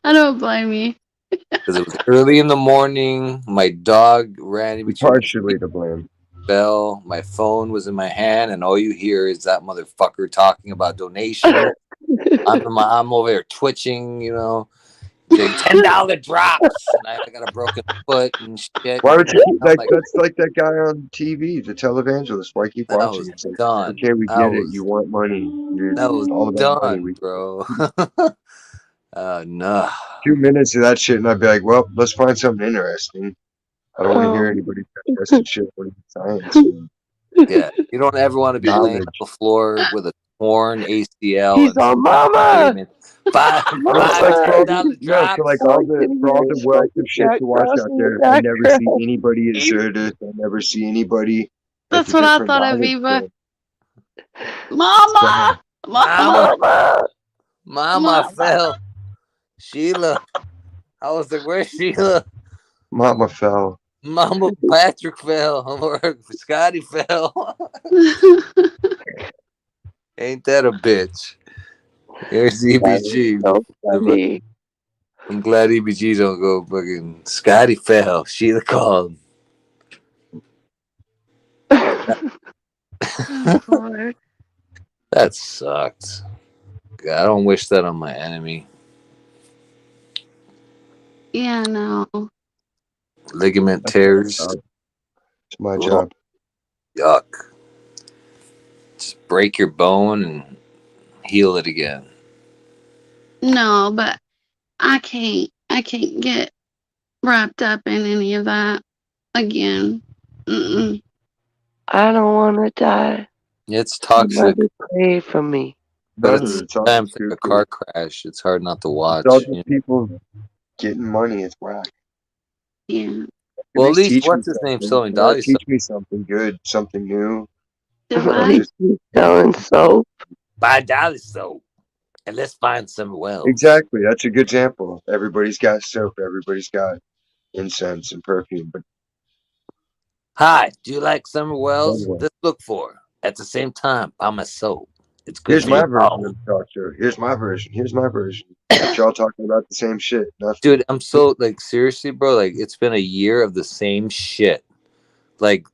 I don't blame you. Because it was early in the morning, my dog ran in You're between my feet. partially to blame. Bell. My phone was in my hand, and all you hear is that motherfucker talking about donation. I'm over there twitching, the $10 drops, and I got a broken foot and shit. Why would you keep I'm like, that's like that guy on TV, the televangelist. Why keep I watching? was It's like, done. okay, we I get it. was You want money. You're that was all about money. done, bro. No. 2 minutes of that shit, and I'd be like, well, let's find something interesting. I don't want to hear anybody tested shit when it's science and Yeah, you don't ever want to be laying on knowledge. the floor with a torn ACL He's and on mama. screaming five No, five like for Mama. ten all the dollar no, for like drops. I can all hear the his wealth of fucking shit Jack to watch Frost out in the there. I never see background. anybody as Zerdus. I never see anybody like the That's what I different thought of, knowledge Eva. stuff. Mama! Mama, Mama! Mama. mama Mama! fell. Sheila. I was like, where's Sheila? Mama fell. Mama Patrick fell. Or Scotty fell. Ain't that a bitch? Here's That is EBG. so funny. I'm glad EBG don't go fucking Scotty fell. Sheila called. Oh, Lord. That sucked. God, I don't wish that on my enemy. Yeah, no. Ligament That's my tears. job. It's my Oh, job. yuck. Just break your bone and heal it again. No, but I can't get wrapped up in any of that again. Mm-mm. I don't want to die. It's toxic, Somebody pray for me. but None at of the same it's all time, it's like a stupid. car crash. It's hard not to It's all watch. just people getting money. It's whack. Yeah. At Well, at least least teach me what's his name something. selling Dolly stuff. Teach me something good, something new. Do At Don't what? least just he's selling soap. Buy Dolly soap and let's find some wells. exactly. That's a good example. Everybody's got soap. Everybody's got incense and perfume. But Hi, do you like summer wells? anyway, Let's look for at the same time. Buy my soap. It's good here's for my your version bone. of the talk show. Here's my version. Here's my version. But y'all talking about the same shit. Nothing. Dude, I'm so like seriously, bro. Like it's been a year of the same shit. Like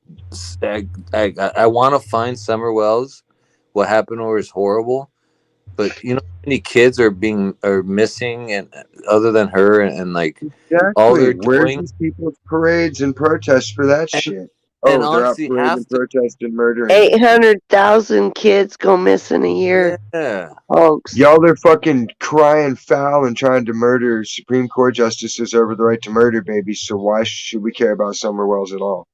I want to find Summer Wells. What happened to her is horrible, but how many kids are missing, and other than her, and like all Exactly. they're Where's doing, these people's parades and protests for that and shit? And Oh, they're out honestly, parading, half the protesting, murdering. 800,000 kids go missing a year, yeah, folks. Y'all are fucking crying foul and trying to murder Supreme Court justices over the right to murder babies. So why should we care about Summer Wells at all?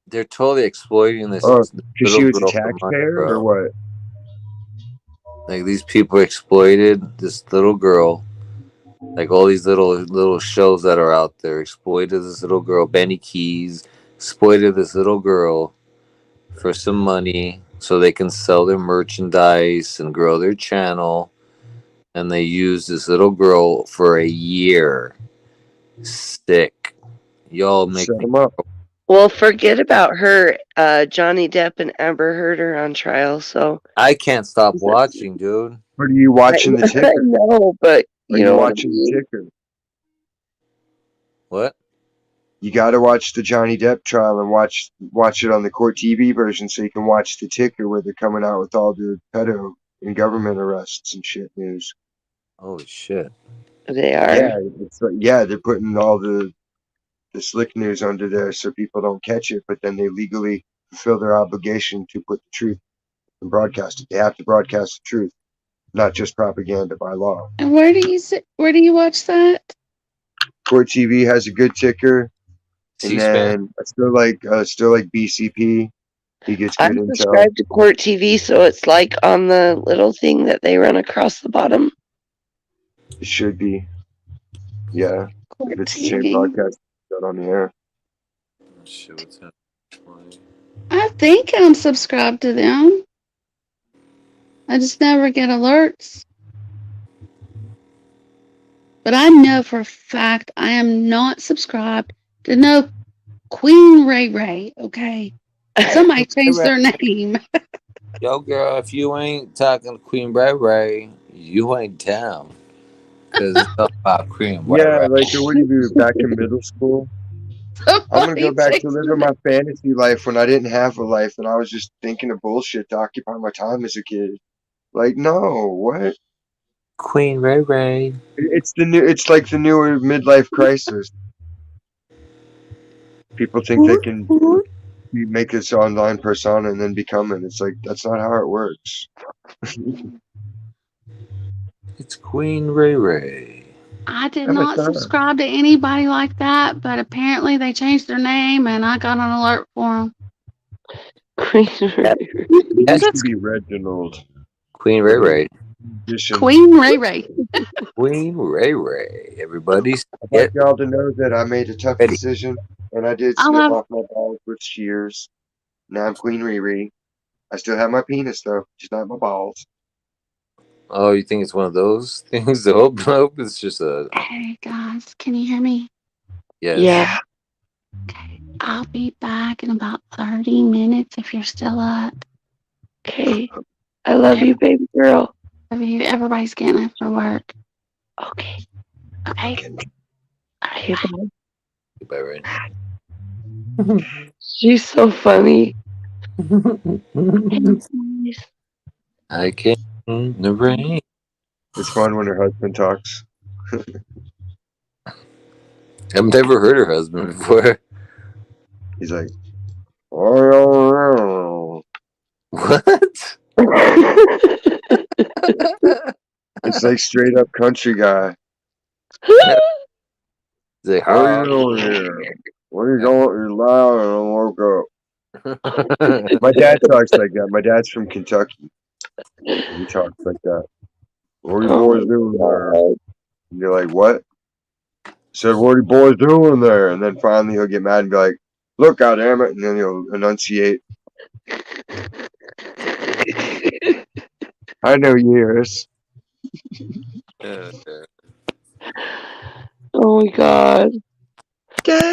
they're totally exploiting this Oh, because she little was a girl for money, taxpayer or bro. what? Like these people exploited this little girl. Like all these little shows that are out there exploited this little girl. Benny Keys exploited this little girl for some money so they can sell their merchandise and grow their channel. And they used this little girl for a year. Sick. Y'all make Set me. them up. Well, forget about her. Johnny Depp and Amber Heard are on trial, so I can't stop watching, dude. But are you I, watching the I ticker? know, but Are you you know what I watching the mean. ticker? What? You got to watch the Johnny Depp trial and watch it on the court TV version so you can watch the ticker where they're coming out with all the pedo and government arrests and shit news. Holy shit. They Yeah, are. it's like, yeah, they're putting all the slick news under there so people don't catch it, but then they legally fulfill their obligation to put the truth and broadcast it. They have to broadcast the truth, not just propaganda by law. And where do you watch that? Court TV has a good ticker, and C-SPAN? then I still like BCP. He gets good I'm intel. subscribed to Court TV, so it's like on the little thing that they run across the bottom. It should be, yeah. If Court it's the same TV. broadcast got on the air. Shit, what's happening? I think I'm subscribed to them. I just never get alerts. But I know for a fact I am not subscribed to no Queen Ray Ray, okay? Somebody changed their name. Yo, girl, if you ain't talking to Queen Ray Ray, you ain't down. Because it's all about Queen Ray Yeah, Ray. like what do you do back in middle school? I'm gonna go Somebody back to changed their living name. my fantasy life when I didn't have a life and I was just thinking of bullshit to occupy my time as a kid. Like, no, what? Queen Ray Ray. It's the new. It's like the newer midlife crisis. People think they can make this online persona and then become it. It's like that's not how it works. It's Queen Ray Ray. I did I'm a not son. subscribe to anybody like that, but apparently they changed their name and I got an alert for them. It Yes, used to It's be Reginald. Queen Ray But then Ray. addition, Queen Ray Ray. Queen Ray Ray. Everybody's I'd like get y'all to know that I made a tough ready. decision and I did I'll snip have off my balls with shears. Now I'm Queen Riri. I still have my penis though, just not my balls. Oh, you think it's one of those things? I hope it's just a Hey guys, can you hear me? yes. Yeah. Okay. I'll be back in about 30 minutes if you're still up. Okay. I love you, baby girl. Everybody's getting up for work. Okay. Okay. Okay, Bye. bye. Goodbye, Ray. She's so funny. Hey, guys. I came in the rain. It's fun when her husband talks. I've never heard her husband before. He's like, oh, What? it's like straight up country guy. Say What are you hi. doing here? Where are you going? You're loud and I woke up. My dad talks like that. My dad's from Kentucky. And he talks like that. What are you Oh boys my doing there? god. And you're like, what? Said, what are you boys doing there? And then finally he'll get mad and be like, look, goddammit. And then he'll enunciate. I know yours. Oh my god.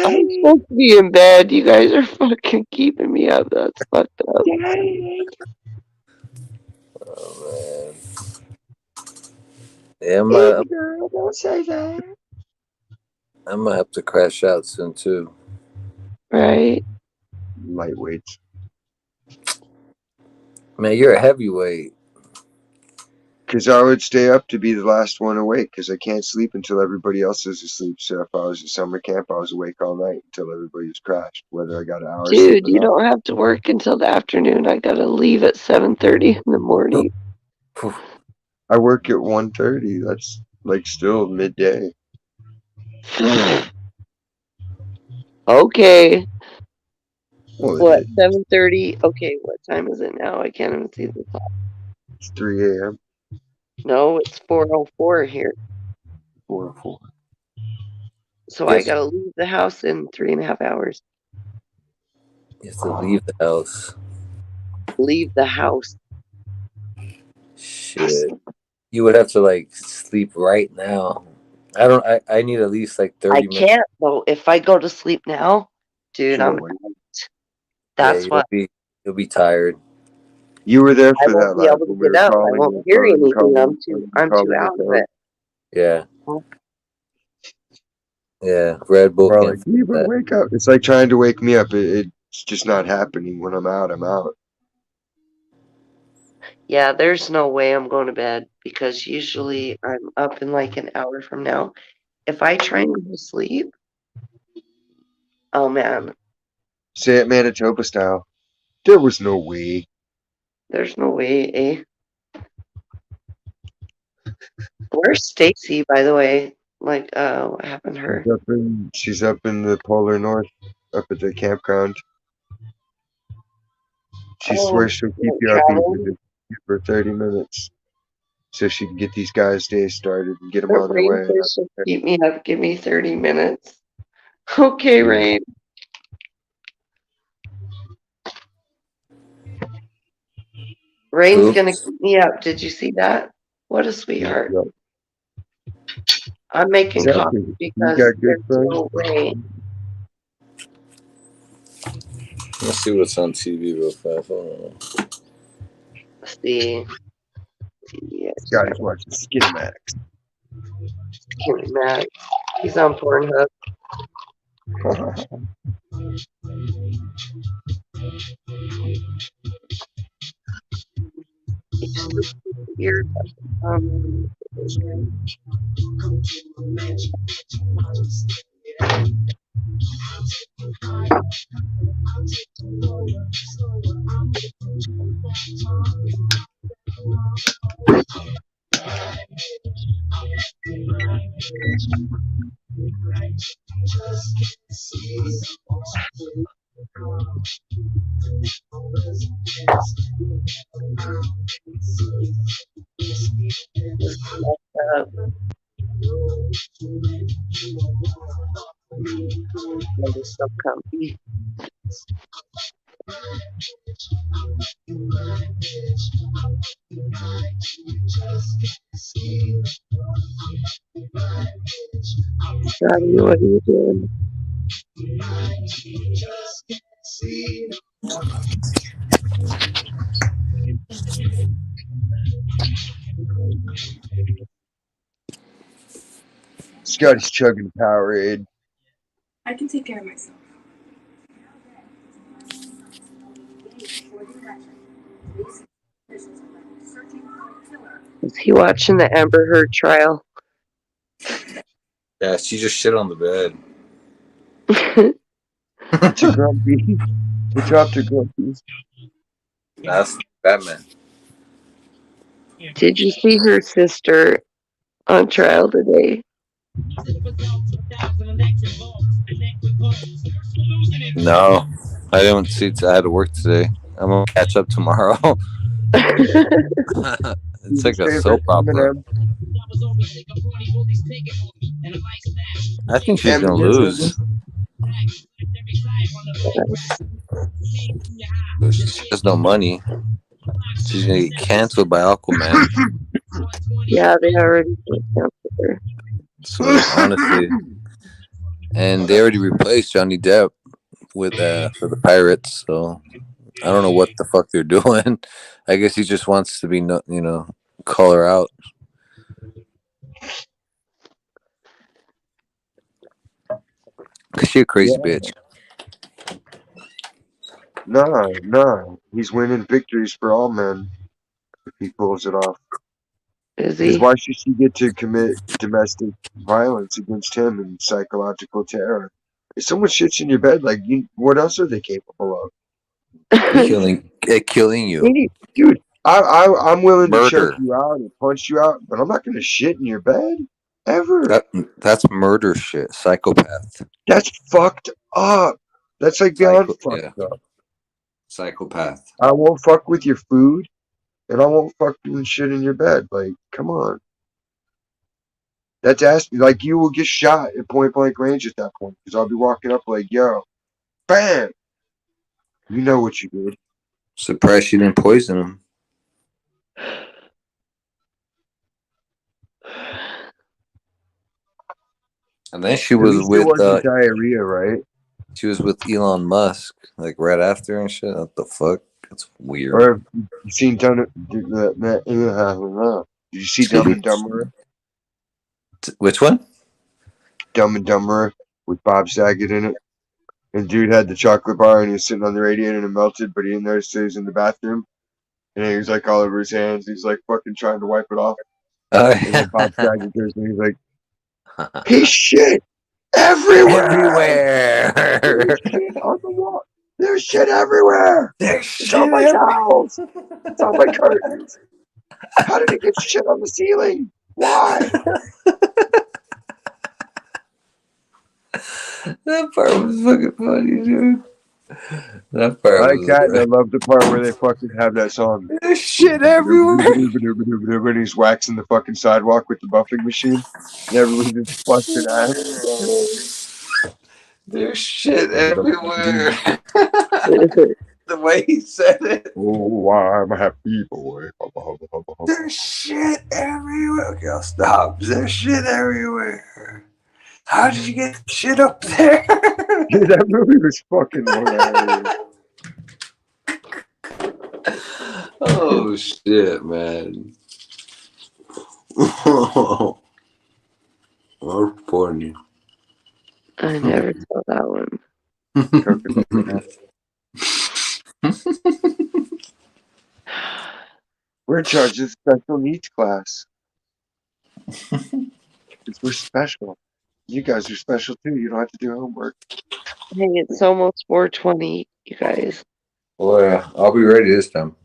I'm Daddy, supposed to be in bed. You guys are fucking keeping me up. That's fucked up. daddy. Oh man. Yeah, Baby girl, don't say that. I might have to crash out soon too. Right? Lightweights. Man, you're a heavyweight. Because I would stay up to be the last one awake because I can't sleep until everybody else is asleep. So if I was at summer camp, I was awake all night until everybody was crashed, whether I got an hour sleep Dude, or you not. don't have to work until the afternoon. I gotta leave at 7:30 in the morning. I work at 1:30. That's like still midday. Okay. Well, it What, is. 7:30? Okay, what time is it now? I can't even see the clock. It's 3 a.m. No, it's 4:04 here. 4:04. So I Yes, gotta leave the house in 3.5 hours. you have to leave the house. Leave the house. Shit. You would have to like sleep right now. I don't. I need at least like I 30 minutes. can't though. If I go to sleep now, dude, You're I'm awake. out. Yeah, That's why you'll be tired. You were there I for won't that be lab able to when we get were up. I won't calling, hear anything. I'm too out the of code. it. Yeah, yeah. Red Bull We're all can't like, fix Eva, that. wake up. It's like trying to wake me up. It's just not happening. When I'm out, I'm out. Yeah, there's no way I'm going to bed because usually I'm up in like an hour from now. If I try and go to sleep, oh man, Say it Manitoba style. There was no way. there's no way, eh? Where's Stacy, by the way? Like, what happened to her? She's up in the polar north, up at the campground. She Oh, swears she'll she keep went you up even traveling. if for 30 minutes. So she can get these guys' days started and get them Her on their brain way. says she'll keep me up. Give me 30 minutes. Okay, Rain. Rain's Who? gonna keep me up. Did you see that? What a sweetheart. Yep. I'm making Exactly. coffee You because got good there's friends. no way. Let's see what's on TV real fast. Hold on. Let's see. Yeah, Scotty's watching Skinamax. Matt. He's on Pornhub. You're, um, uh, it's so comfy. Scotty, what are you doing? Scotty's chugging Powerade. I can take care of myself. Is he watching the Amber Heard trial? Yeah, she just shit on the bed. To Grumpy. We dropped to Grumpy. That's Batman. Did you see her sister on trial today? No, I didn't see. I had to work today. I'm gonna catch up tomorrow. It's Who's your like a favorite? soap opera. Eminem. I think she's gonna Eminem. lose. But she has no money. She's gonna get canceled by Aquaman. Yeah, they already canceled her. So honestly, and they already replaced Johnny Depp with for the Pirates. So I don't know what the fuck they're doing. I guess he just wants to be, call her out. Cause she a crazy Yeah. bitch. Nah. He's winning victories for all men if he pulls it off. Is Because he? why should she get to commit domestic violence against him and psychological terror? If someone shits in your bed, like what else are they capable of? Killing you. Dude, I'm willing to choke Murder. you out and punch you out, but I'm not gonna shit in your bed ever. That's murder shit. Psychopath. That's fucked up. That's like beyond fucked up. Psychopath. I won't fuck with your food, and I won't fuck doing shit in your bed. Like, come on. That's asking. Like, you will get shot at point blank range at that point, because I'll be walking up like, yo, bam. You know what you did. Surprised she didn't poison him. And then she At was least it with wasn't diarrhea, right? she was with Elon Musk, like right after and shit. What the fuck? That's weird. Or you seen Did you see Dumb and Dumber? Which one? Dumb and Dumber with Bob Saget in it. And dude had the chocolate bar and he was sitting on the radiator and it melted, but he didn't notice he was in the bathroom. And he was like all over his hands. He's like fucking trying to wipe it off. And then Bob Saget goes and he's like, he shit everywhere. There's shit on the wall. There's shit everywhere. It's on my towels. It's on my curtains. How did it get shit on the ceiling? Why? That part was fucking funny, dude. That part I like was that, and I love the part where they fucking have that song. There's shit everywhere. And he's waxing the fucking sidewalk with the buffing machine. And everyone's just busting ass. There's shit everywhere. The way he said it. Oh, I'm a happy boy. There's shit everywhere. Okay, I'll stop. There's shit everywhere. How did you get shit up there? Dude, that movie was fucking hilarious. Oh shit, man. That's funny. I never saw that one. We're in charge of the special needs class. Because we're special. You guys are special too. You don't have to do homework. Hey, it's almost 4:20, you guys. Oh yeah, I'll be ready this time.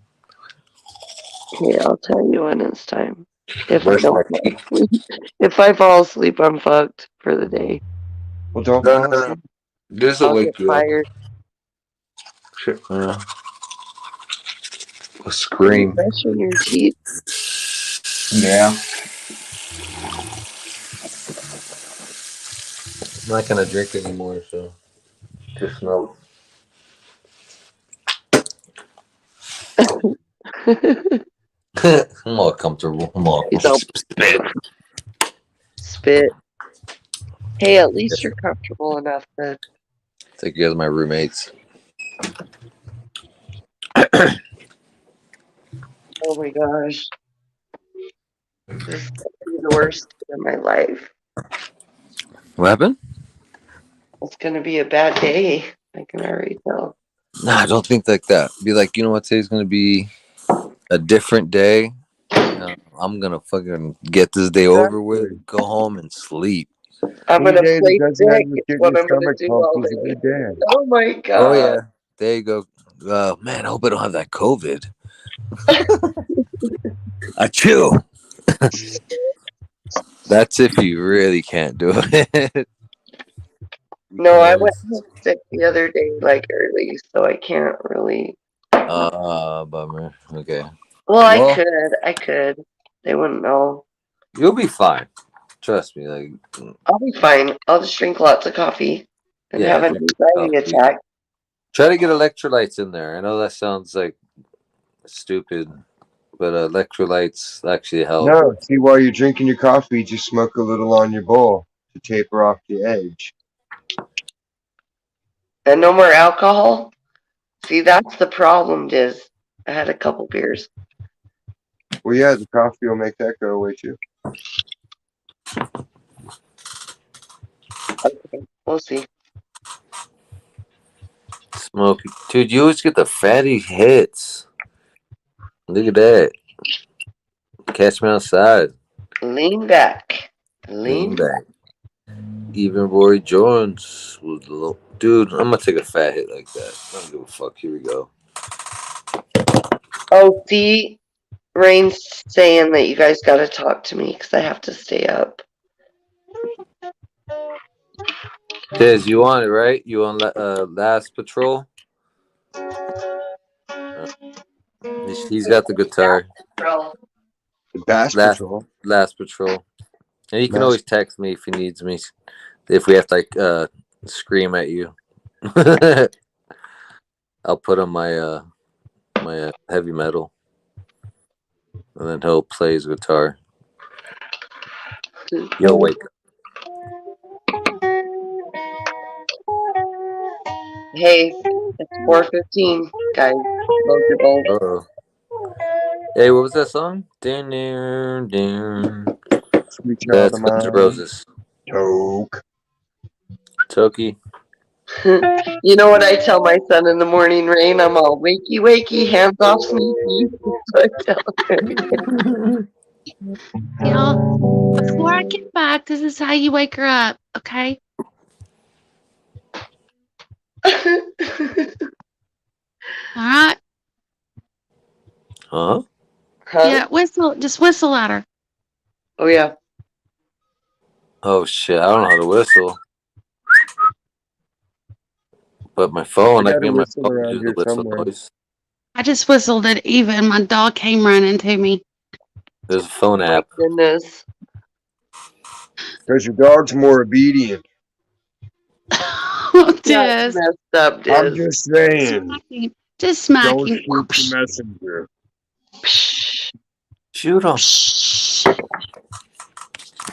Okay, I'll tell you when it's time. If I don't fall asleep. If I fall asleep, I'm fucked for the day. Well, don't fall asleep. This will I'll wake get you up. fired. Shit, yeah. A Are you scream. brushing your teeth? Yeah. I'm not gonna drink anymore, so just know. I'm all comfortable. I'm all He's all spit. spit. Hey, at least you're comfortable enough to. Take you guys my roommates. Oh my gosh. This is gonna be the worst day of my life. What happened? It's gonna be a bad day. I can already tell. Nah, don't think like that. Be like, you know what? Today's gonna be a different day. I'm gonna fucking get this day over with. Go home and sleep. I'm Any gonna day that play doesn't have sick. you Is getting what your I'm gonna stomach do pumped all is a day. good day. Oh my god. Oh yeah, there you go. Man, I hope I don't have that COVID. Achoo. That's if you really can't do it. No, I went sick the other day, like early, so I can't really. Bummer. Okay. Well, I could. They wouldn't know. You'll be fine. Trust me. Like, I'll be fine. I'll just drink lots of coffee and have an drink anxiety coffee. attack. Try to get electrolytes in there. I know that sounds like stupid, but electrolytes actually help. No, see, while you're drinking your coffee, just smoke a little on your bowl to taper off the edge. And no more alcohol? See, that's the problem, Diz. I had a couple beers. Well, yeah, the coffee will make that go away too. Okay, we'll see. Smoke, dude. You always get the fatty hits. Look at that. Catch me outside. Lean back. Lean back. Even Roy Jones was low. Dude, I'm gonna take a fat hit like that. I don't give a fuck. Here we go. Oh, see, Rain's saying that you guys got to talk to me because I have to stay up. Tiz, you on it, right? You on Last Patrol? He's got the guitar. The Bass Last Patrol. Last Patrol. And you can Mass. always text me if he needs me. If we have to scream at you. I'll put on my heavy metal, and then he'll play his guitar. You'll wake up. Hey, it's 4:15, guys. Load your bowl. Uh-oh. Hey, what was that song? Dun, dun, dun. Sweet Child That's of Guns N' Mine. Roses. Toke. Toki. You know what I tell my son in the morning, Rain? I'm all wakey, wakey, hands off, sneaky. That's what I tell him. Y'all, before I get back, this is how you wake her up, okay? All right? Huh? Huh? Yeah, whistle. Just whistle at her. Oh, yeah. Oh shit! I don't know how to whistle. But my I phone, I got can a get my whistle phone to around do the here whistle somewhere. noise. I just whistled at Eva, and my dog came running to me. There's a phone My app. goodness. Because your dog's more obedient. Oh, That's Diz. messed up, I'm Diz. just saying. Smacking. Just smacking. Don't shoot the messenger. Psh, Shoot him.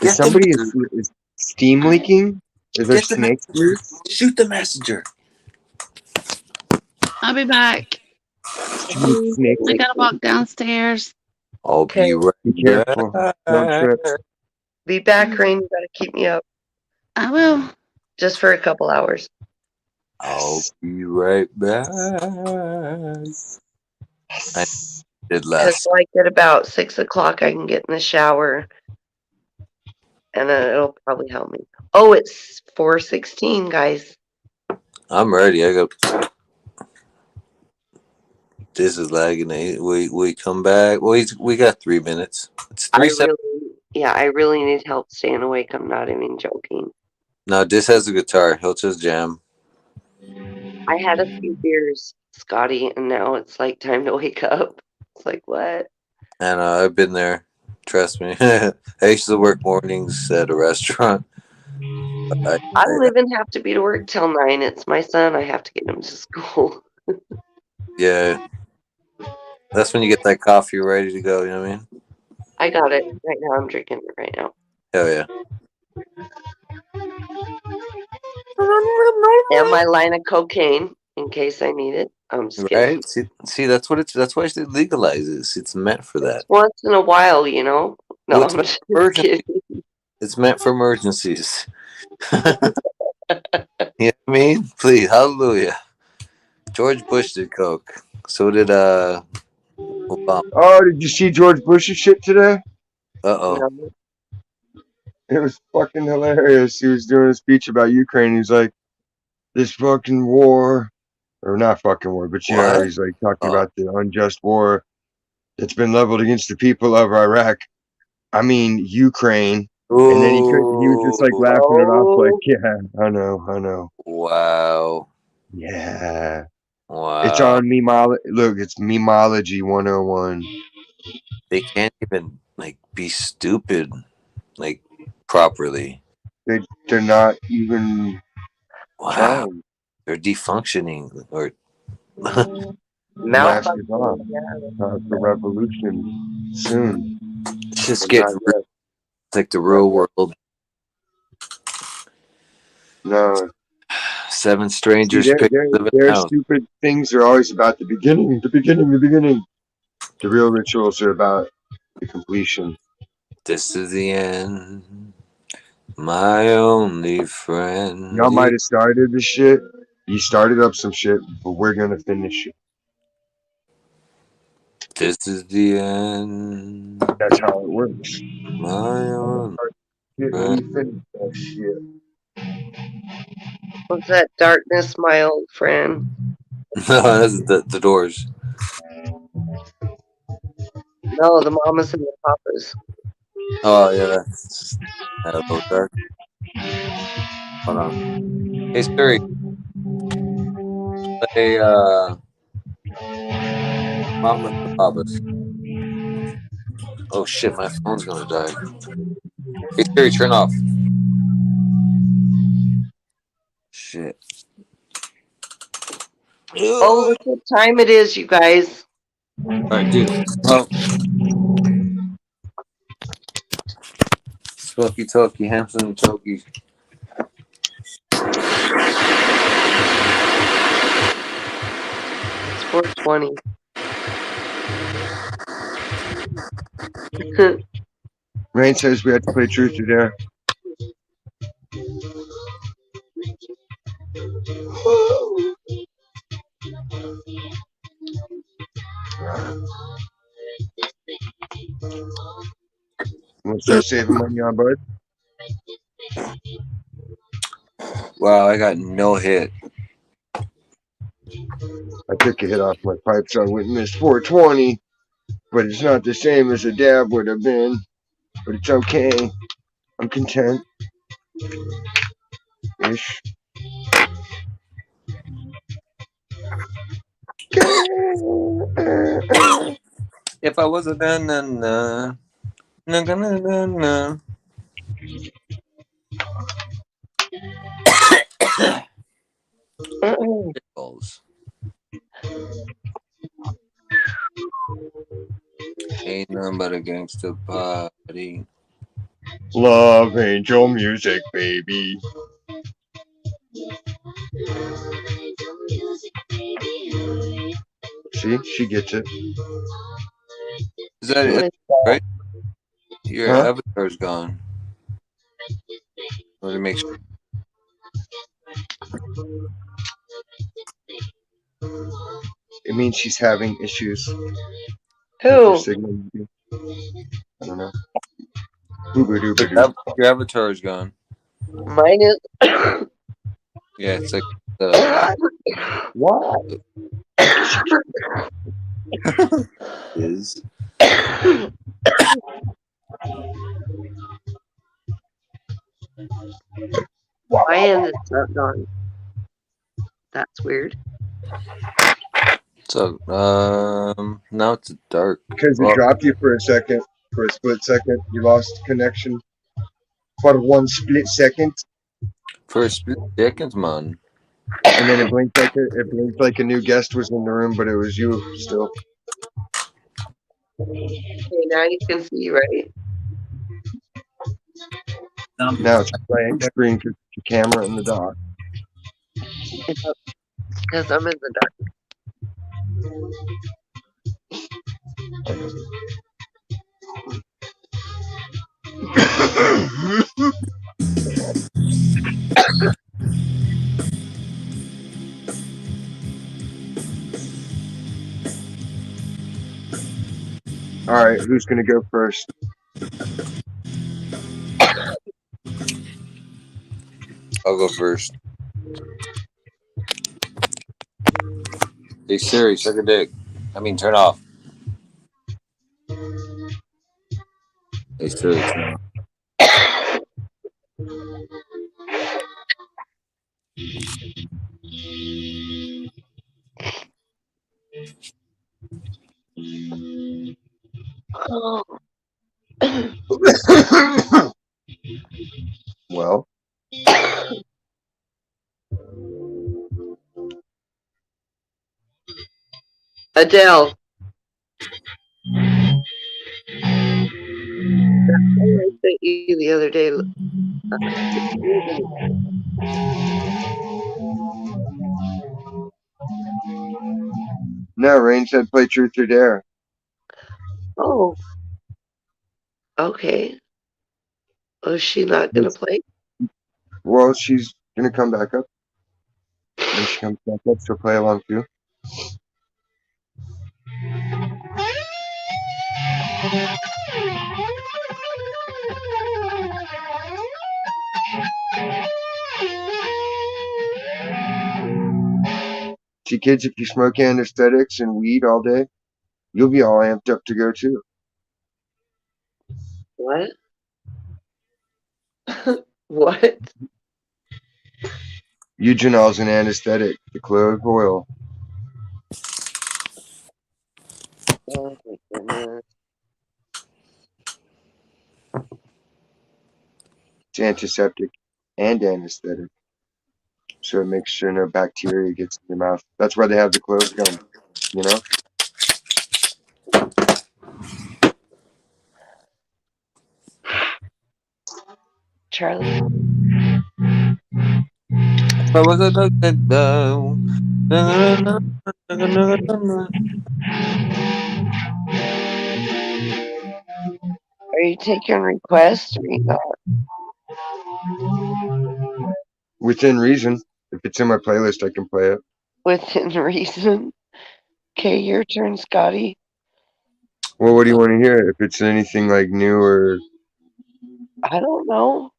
Is somebody is steam leaking? Is there Get the snakes messenger. loose? Shoot the messenger. I'll be back. Shoot snakes. I gotta walk downstairs. I'll Okay. be right Be careful. Don't trip. back. Be back, Rain. You gotta keep me up I will. just for a couple hours. I'll be right back. I did Because last. like at about 6 o'clock, I can get in the shower, and then it'll probably help me. Oh, it's 4:16, guys. I'm ready. I got. This is lagging. We come back. We got 3 minutes. It's I 3 7. I really need help staying awake. I'm not even joking. No, this has a guitar. He'll just jam. I had a few beers, Scotty, and now it's like time to wake up. It's like, what? And I've been there. Trust me. I used to work mornings at a restaurant. I, I I, don't even have to be to work till 9. It's my son. I have to get him to school. yeah, that's when you get that coffee ready to go. You know what I mean? I got it right now. I'm drinking it right now. Hell yeah. And my line of cocaine in case I need it. I'm just kidding. Right? See, that's what it's. That's why they legalize this. It's meant for that. It's once in a while, you know? No, Well, it's I'm just emergency. kidding. It's meant for emergencies. You know what I mean? Please, hallelujah. George Bush did coke. So did Obama. Oh, did you see George Bush's shit today? Uh-oh. No. It was fucking hilarious. He was doing a speech about Ukraine. He's like, this fucking war, or not fucking war, but you know, What? he's like talking Oh. about the unjust war that's been leveled against the people of Iraq. I mean, Ukraine. And then he was just like Ooh. laughing it off, like, Oh, yeah, I know. Wow. Yeah. It's Wow. on memology. Look, it's memology 101. They can't even be stupid properly. They're not even Wow. trying. They're defunctioning or The mask is off. malfunction. Yeah. The revolution soon. just But get not yet. like the Not real yet. world. No. Seven See, strangers pick live in a their house. stupid things are always about the beginning. The real rituals are about the completion. This is the end. My only friend. Y'all might have started the shit. You started up some shit, but we're gonna finish it. This is the end. That's how it works. My own. Shit, when you finish that shit. What's that darkness, my old friend? No, that's the doors. No, the mamas and the papas. Oh yeah, that's Hello Dark. Hold on. Hey Siri, play Mamas and Papas. Oh shit, my phone's gonna die. Hey Siri, turn off. Shit. Oh, look what time it is, you guys. Alright, dude. Well, Spooky Talkie, Hampson and Toki. It's 4:20. Rain says we have to play truth or dare. Want to start saving money on Bud? Wow, I got no hit. I took a hit off my pipe, so I went and missed 420. But it's not the same as a dab would have been. But it's okay. I'm content. Ish. If I was a na na na na. Pickles. Ain't nothing but a gangster party. Love angel music, baby. See, she gets it. Is that What it? is that? Right? Your Huh? avatar's gone. Let me make sure. It means she's having issues with her Who? signal. I don't know. Booba dooba doo. Your avatar is gone. Mine is. Yeah, it's like the What? is. My end is not gone. That's weird. So now it's dark. Because it Well, dropped you for a second, for a split second. You lost connection for one split second, for a split second, man. and then it blinked like a new guest was in the room, but it was you still. Okay, now you can see, right? Now it's blank screen for the camera and the dock. Because I'm in the dark. All right, who's gonna go first? I'll go first. Hey Siri, suck a dick. I mean, turn off. Hey Siri, turn off. Oh. Well, Adele. That song I sent you the other day. no, Rain said play truth or dare. Oh, okay. Oh, is she not gonna play? Well, she's gonna come back up. When she comes back up, she'll play along too. See, kids, if you smoke anesthetics and weed all day, you'll be all amped up to go too. What? What? Eugenol's an anesthetic, the clove oil. Oh my goodness. It's antiseptic and anesthetic, so it makes sure no bacteria gets in your mouth. That's why they have the clove gum, you know? Charlie? Are you taking requests or you not? Within reason. If it's in my playlist, I can play it. Within reason? Okay, your turn, Scotty. Well, what do you want to hear? If it's anything like new or... I don't know.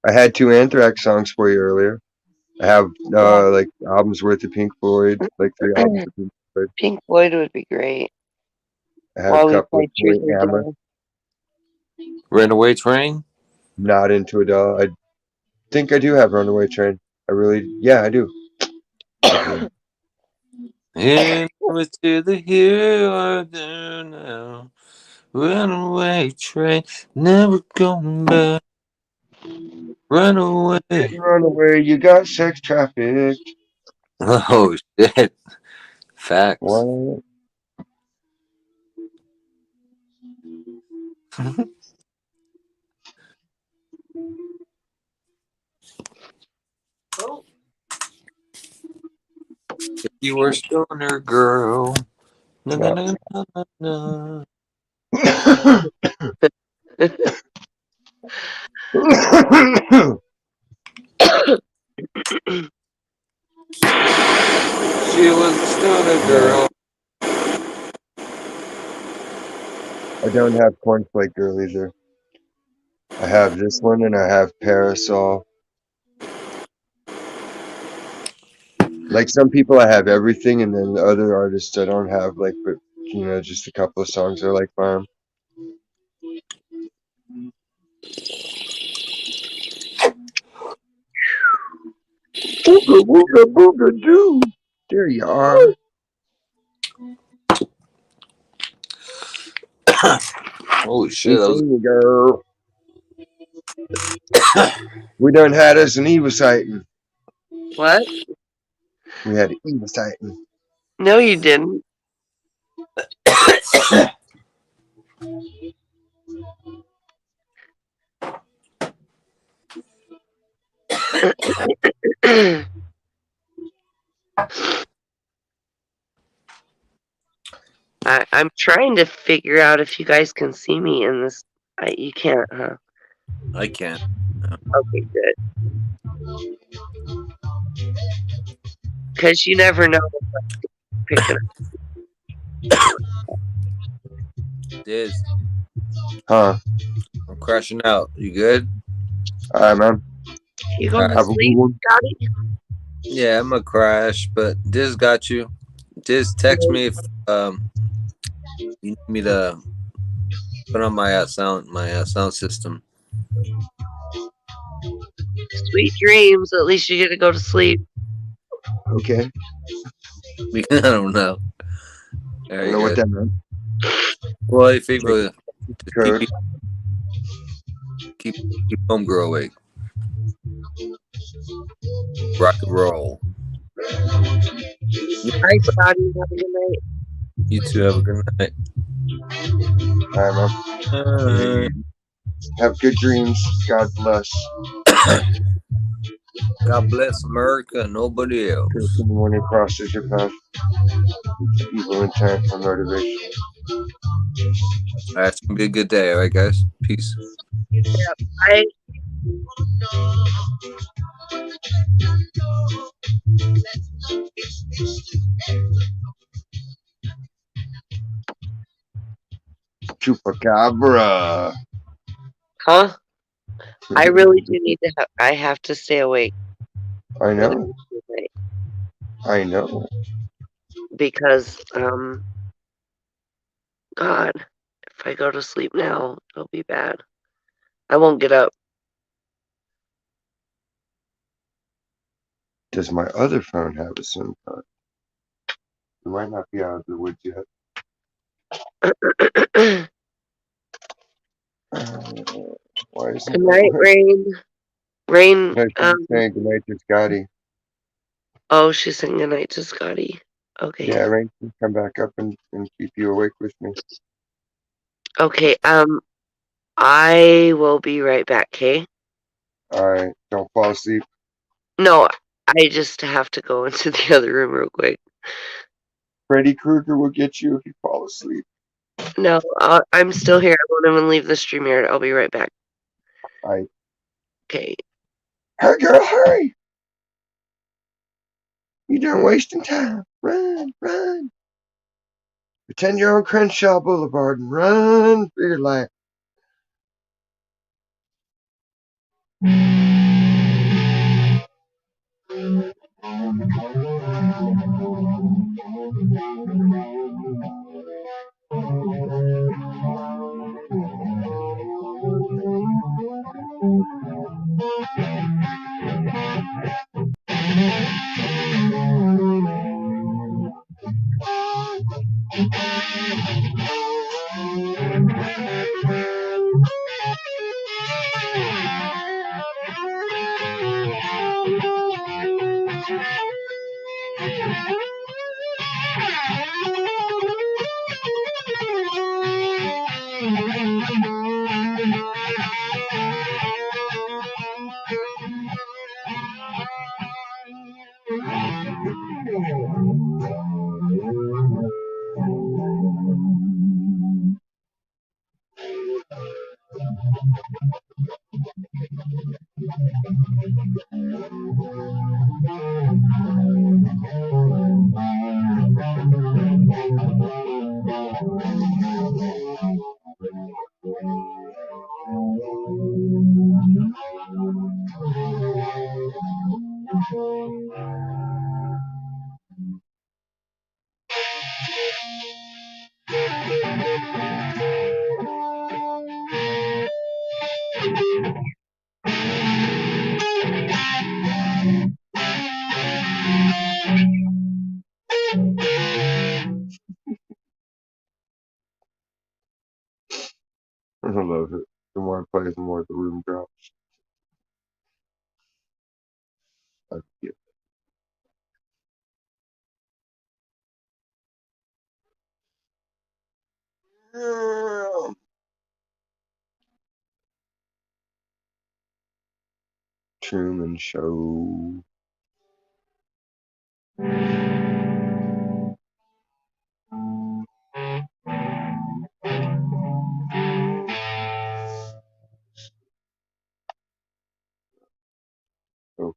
I had 2 Anthrax songs for you earlier. I have Yeah. like albums worth of Pink Floyd, like 3 albums of Pink Floyd. Pink Floyd would be great. I have a While we couple of play Truth or Hammer. Dare. Runaway Train. Not into Adele. I think I do have Runaway Train. I do. I do. And over to the hero there now. Runaway train, never going back. Runaway. Run away, you got sex trafficked. Oh shit. Facts. What? Oh. If you were stoner girl. Na, na, No. na, na, na, na. She was a stoner No. girl. I don't have Cornflake Girl either. I have this one and I have Parasol. Like some people, I have everything, and then the other artists I don't have, like, but just a couple of songs I like by 'em. Booga wooga booga doo. There you are. Holy shit, We that see was you, girl. We done had us an Eva sighting. What? We had an Eva sighting. No, you didn't. I'm trying to figure out if you guys can see me in this. You can't, huh? I can't. Okay, good. Because you never know if I'm picking up. Diz, Huh. I'm crashing out. You good? Alright, man. You going to Have a good sleep, one. Scotty? Yeah, I'm gonna crash, but Diz got you. Diz, text me if you need me to put on my sound system. Sweet dreams. At least you get to go to sleep. Okay. I don't know. I There don't you know what go. that meant. Well, if people Code. keep homegirl awake. Rock and roll. Bye, Scotty. Have a good night. You two have a good night. Alright, man. Have good dreams. God bless. God bless America and nobody else. Good in the morning crosses your path. It's evil intent or motivation. All right, it's gonna be a good day. All right, guys. Peace. Bye. Chupacabra. Huh? I really do need to. I have to stay awake I for the know. rest of the night I know. because God, if I go to sleep now, it'll be bad. I won't get up. Does my other phone have a SIM card? It might not be out of the woods yet. Good Why isn't night, that? Rain. Rain. No, she's saying goodnight to Scotty. Oh, she's saying goodnight to Scotty. Okay. Yeah, Rain can come back up and keep you awake with me. Okay. I will be right back. Okay. Alright, don't fall asleep. No, I just have to go into the other room real quick. Freddy Krueger will get you if you fall asleep. No, I'm still here. I won't even leave the stream yard. I'll be right back. Alright. Okay. Hurry, girl, hurry! You done wasting time. Run, run. Pretend you're on Crenshaw Boulevard and run for your life. I love it. The more I play, the more the room drops. I get it. Truman Show. Oh,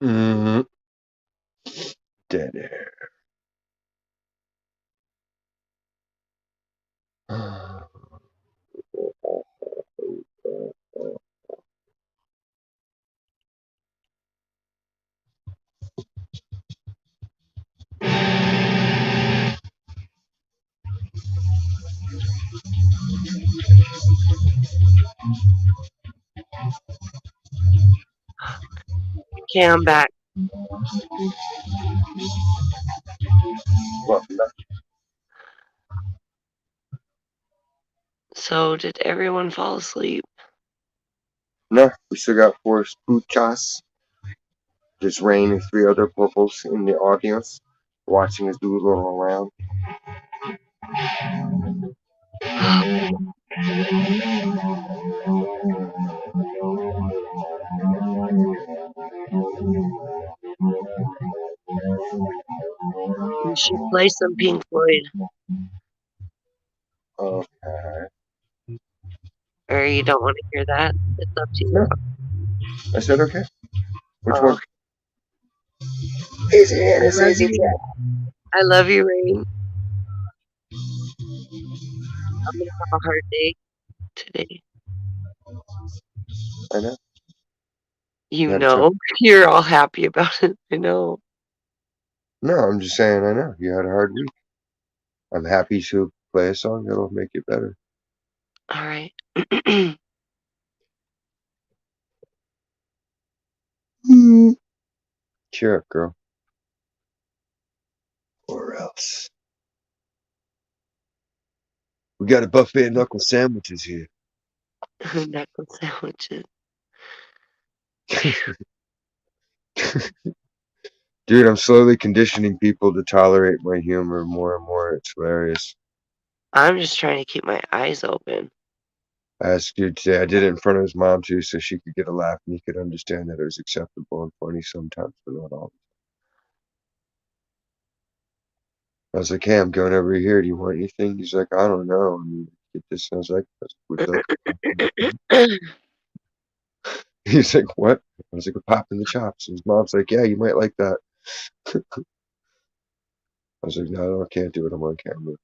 mm, dead air. Okay, I'm back. What? So, did everyone fall asleep? No, we still got 4 escuchas. There's Rain and 3 other purples in the audience watching us do a little around. We should play some Pink Floyd. Okay. Or you don't want to hear that? It's up to you. No, I said okay. Which Oh, one? Easy I Annis, love easy you. Jack. I love you, Rain. I'm gonna have a hard day today. I know. You You had a tough. know, you're all happy about it. I know. No, I'm just saying. I know you had a hard week. I'm happy to play a song that'll make it better. All right. Cheer up, girl. Or else. We got a buffet of knuckle sandwiches here. Knuckle sandwiches. Dude, I'm slowly conditioning people to tolerate my humor more and more. It's hilarious. I'm just trying to keep my eyes open. I asked you today. I did it in front of his mom too, so she could get a laugh and he could understand that it was acceptable and funny sometimes, but not all. I was like, "Hey, I'm going over here. Do you want anything?" He's like, "I don't know. I mean, get this." And I was like, "Would you like?" He's like, "What?" I was like, "A pop in the chops." And his mom's like, "Yeah, you might like that." I was like, "No, I can't do it. I'm on camera."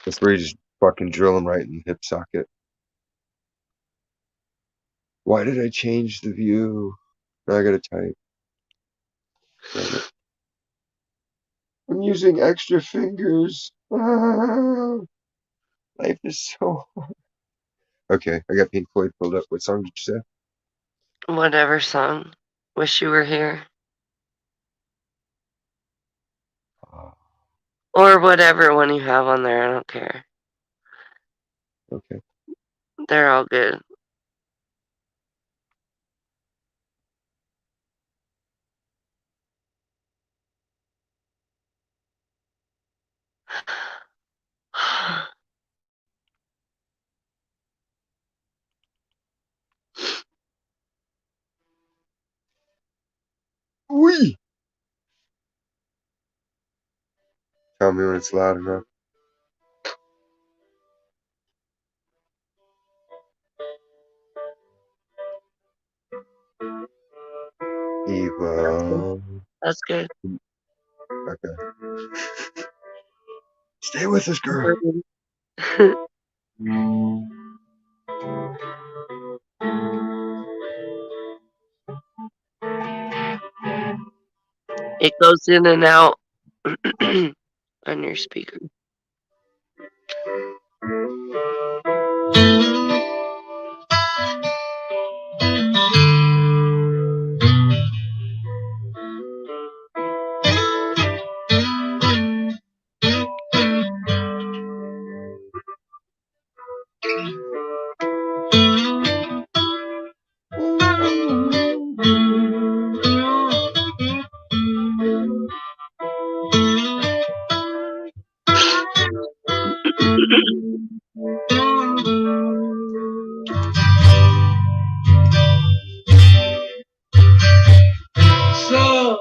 That's where you just fucking drill him right in the hip socket. Why did I change the view? Now I gotta type. Damn it. I'm using extra fingers. Ah, life is so hard. Okay, I got Pink Floyd pulled up. What song did you say? Whatever song. Wish you were here. Ah, Or whatever one you have on there. I don't care. okay. They're all good. Wee! Tell me when it's loud enough. That's good. Evo. That's good. Okay. Stay with us, girl. It goes in and out on your speaker. So,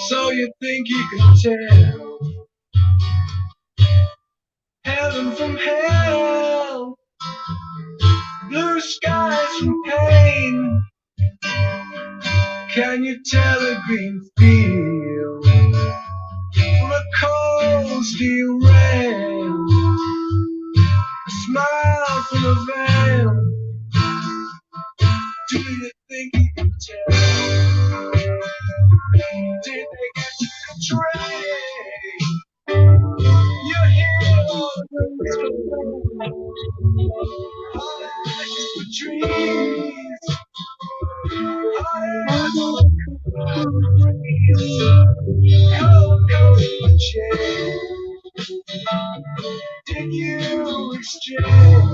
so you think you can tell heaven from hell, blue skies from pain? Can you tell a green field from a cold steel rail? A smile from a veil. Do you think you can tell? Did they get you a train? You're here all the dreams. Did you exchange?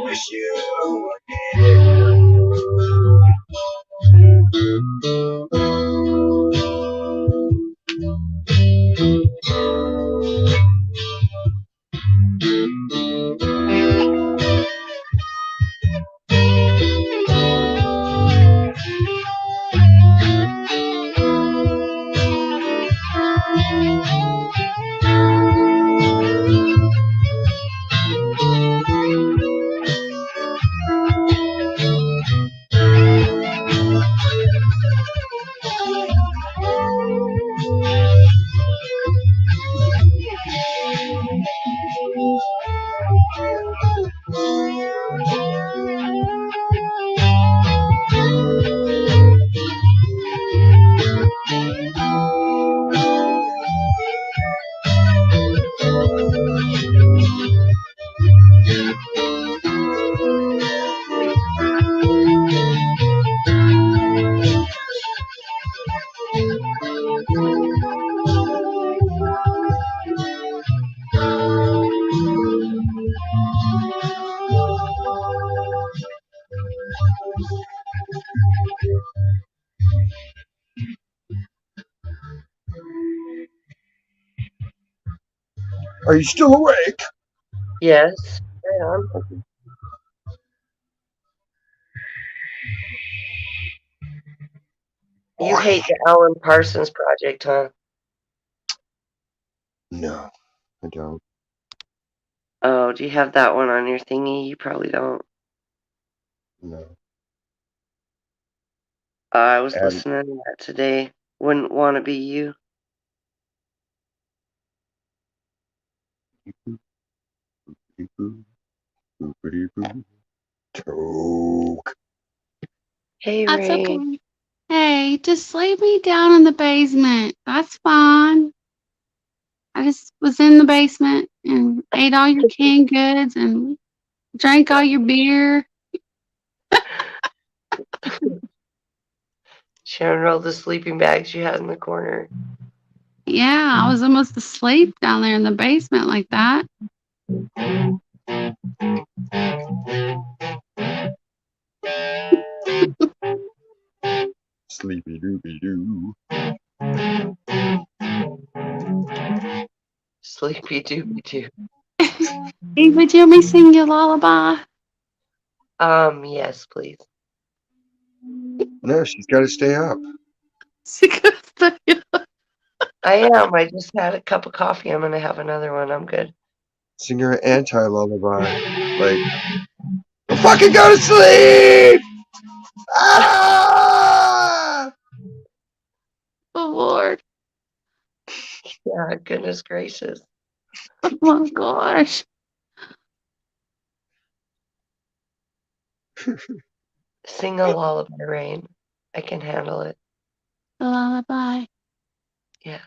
Wish you were Are you still awake? Yes. I am. You hate the Alan Parsons Project, huh? No, I don't. Oh, do you have that one on your thingy? You probably don't. No. I was And listening to that today. Wouldn't want to be you. Toke. Hey, That's Ray. okay. Hey, just leave me down in the basement. That's fine. I just was in the basement and ate all your canned goods and drank all your beer. Sharon rolled the sleeping bags you had in the corner. Yeah, I was almost asleep down there in the basement like that. Sleepy doopy doo. Sleepy doopy doo. Hey, would you let me sing you a lullaby? Yes, please. No, she's got to stay up. I am. I just had a cup of coffee. I'm gonna have another one. I'm good. Sing her an anti-lullaby. Like, fucking go to sleep! Ah! Oh, Lord. Yeah, goodness gracious. Oh, my gosh. Sing a lullaby, Rain. I can handle it. A lullaby. Yeah.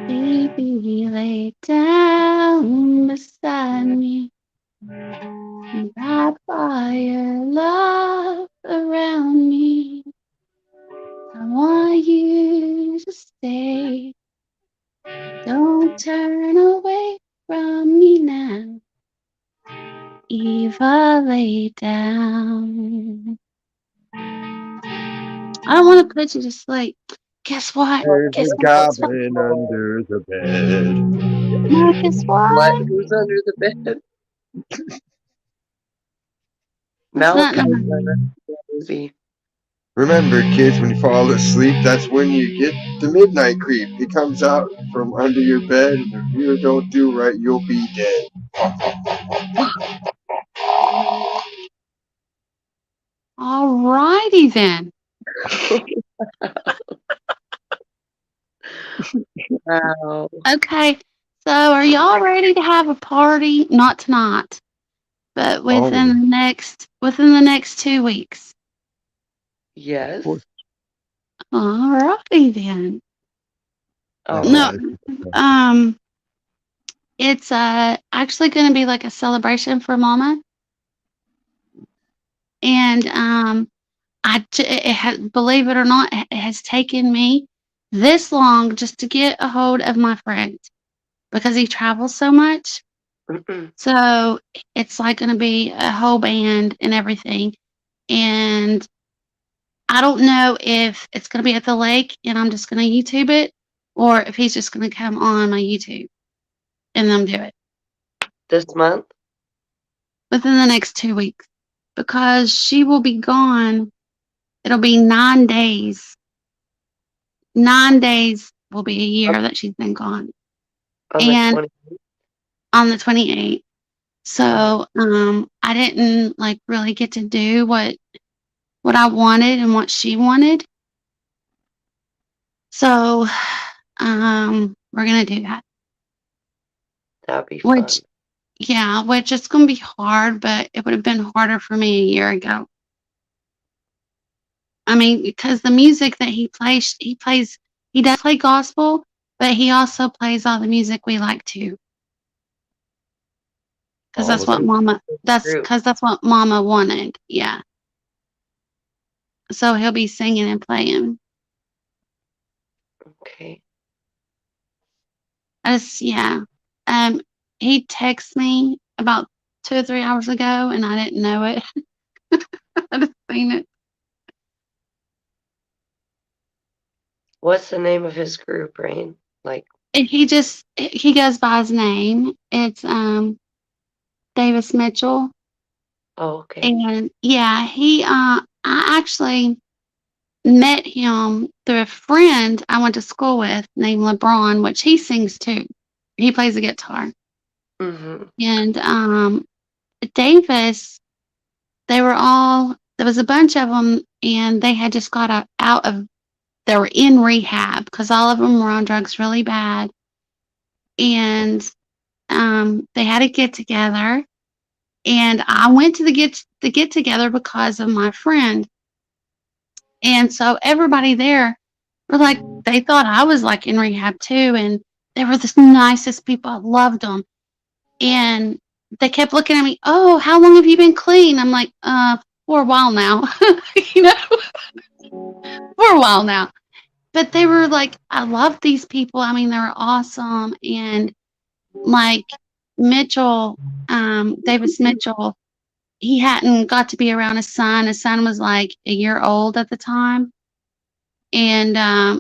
Baby, lay down beside me. By fire, love around me. I want you to stay. Don't turn away from me now. Eva lay down. I don't want to put you to sleep. Guess what? What There's Guess a is what? Guess what? goblin under the bed. No, guess what? what? Who's under the bed? It's not. Malachi's under the movie. Remember, kids, when you fall asleep, that's when you get the midnight creep. He comes out from under your bed, and if you don't do right, you'll be dead. Alrighty then. Wow. Okay. So are y'all ready to have a party? Not tonight, but Always. within the next 2 weeks. Yes. Alrighty then. All No, right. it's actually going to be like a celebration for Mama, and believe it or not, it has taken me this long just to get a hold of my friend because he travels so much. Mm-mm. So it's like going to be a whole band and everything, and I don't know if it's going to be at the lake and I'm just going to YouTube it, or if he's just going to come on my YouTube and then do it This month? within the next 2 weeks because she will be gone. It'll be 9 days. 9 days will be a year that she's been gone, On the and 20th? on the 28th. So I didn't like really get to do what I wanted and what she wanted. So we're gonna do that. That'd be fun. Which which it's gonna be hard, but it would have been harder for me a year ago. I mean, because the music that he does play gospel, but he also plays all the music we like too. Because Oh, so group. that's what Mama wanted. Yeah. So he'll be singing and playing. Okay. Yeah. Um, he texted me about 2 or 3 hours ago, and I didn't know it. I just seen it. What's the name of his group, Rain? Like, And he goes by his name. It's Davis Mitchell, oh, okay. and yeah, I actually met him through a friend I went to school with named LeBron, which he sings too. He plays the guitar. Mm-hmm. And Davis, there was a bunch of them, and they had just they were in rehab because all of them were on drugs really bad. And they had a get together, and I went to the get together because of my friend. And so everybody there were like, they thought I was like in rehab too. And they were the nicest people. I loved them. And they kept looking at me, oh, how long have you been clean? I'm like, for a while now, you know, for a while now. But they were like, I love these people. I mean, they were awesome. And like Mitchell, Davis Mitchell, he hadn't got to be around his son. His son was like a year old at the time. And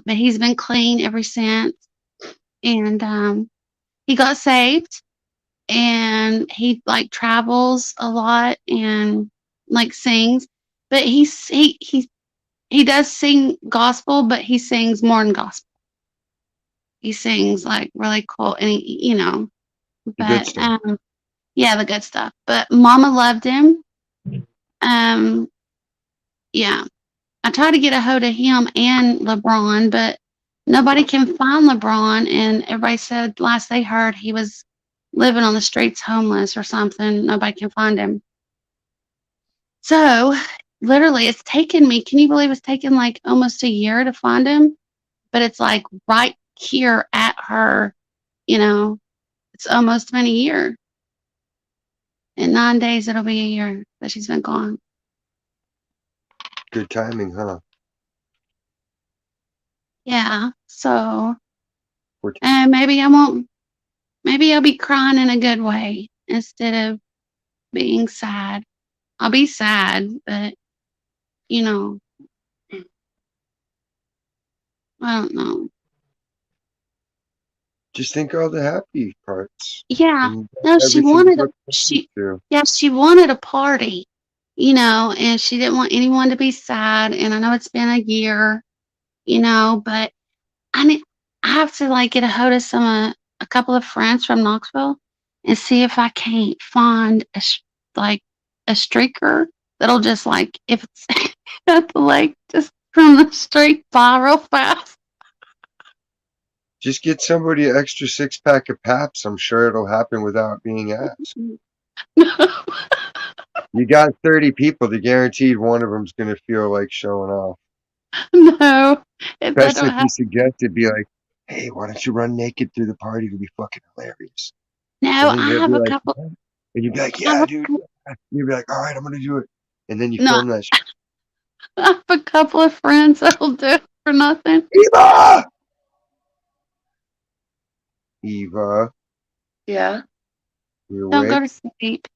but he's been clean ever since. And he got saved, and he like travels a lot and like sings, but he does sing gospel, but he sings more than gospel. He sings like really cool, and Good but stuff. yeah, the good stuff. But Mama loved him. Um, yeah, I tried to get a hold of him and LeBron, but nobody can find LeBron. And everybody said last they heard he was living on the streets, homeless or something. Nobody can find him. So literally, it's taken me. Can you believe it's taken like almost a year to find him? But it's like right here at her. You know, it's almost been a year. In 9 days, it'll be a year that she's been gone. Good timing, huh? Yeah. So, Which, and maybe I won't. Maybe I'll be crying in a good way instead of being sad. I'll be sad, but you know, I don't know. just think all the happy parts Yeah. and No, she everything to wanted a look forward to. yeah, she wanted a party, and she didn't want anyone to be sad. And I know it's been a year, but I need I have to like get a hold of a couple of friends from Knoxville and see if I can't find like a streaker that'll just like if it's at the lake just from the street by real fast. Just get somebody an extra 6-pack of Paps. I'm sure it'll happen without being asked. You got 30 people. The guaranteed one of them's going to feel like showing off. No, if that Especially don't if you happen. suggest it, be like, hey, why don't you run naked through the party? It'll be fucking hilarious. No, And then I they'll have be a like, couple. yeah. And you'd be like, I have yeah, a, dude. Yeah. And you'd be like, all right, I'm going to do it. And then you no, film that shit. I have a couple of friends that'll do it for nothing. Eva! Eva, Yeah, you're Don't go awake? to sleep.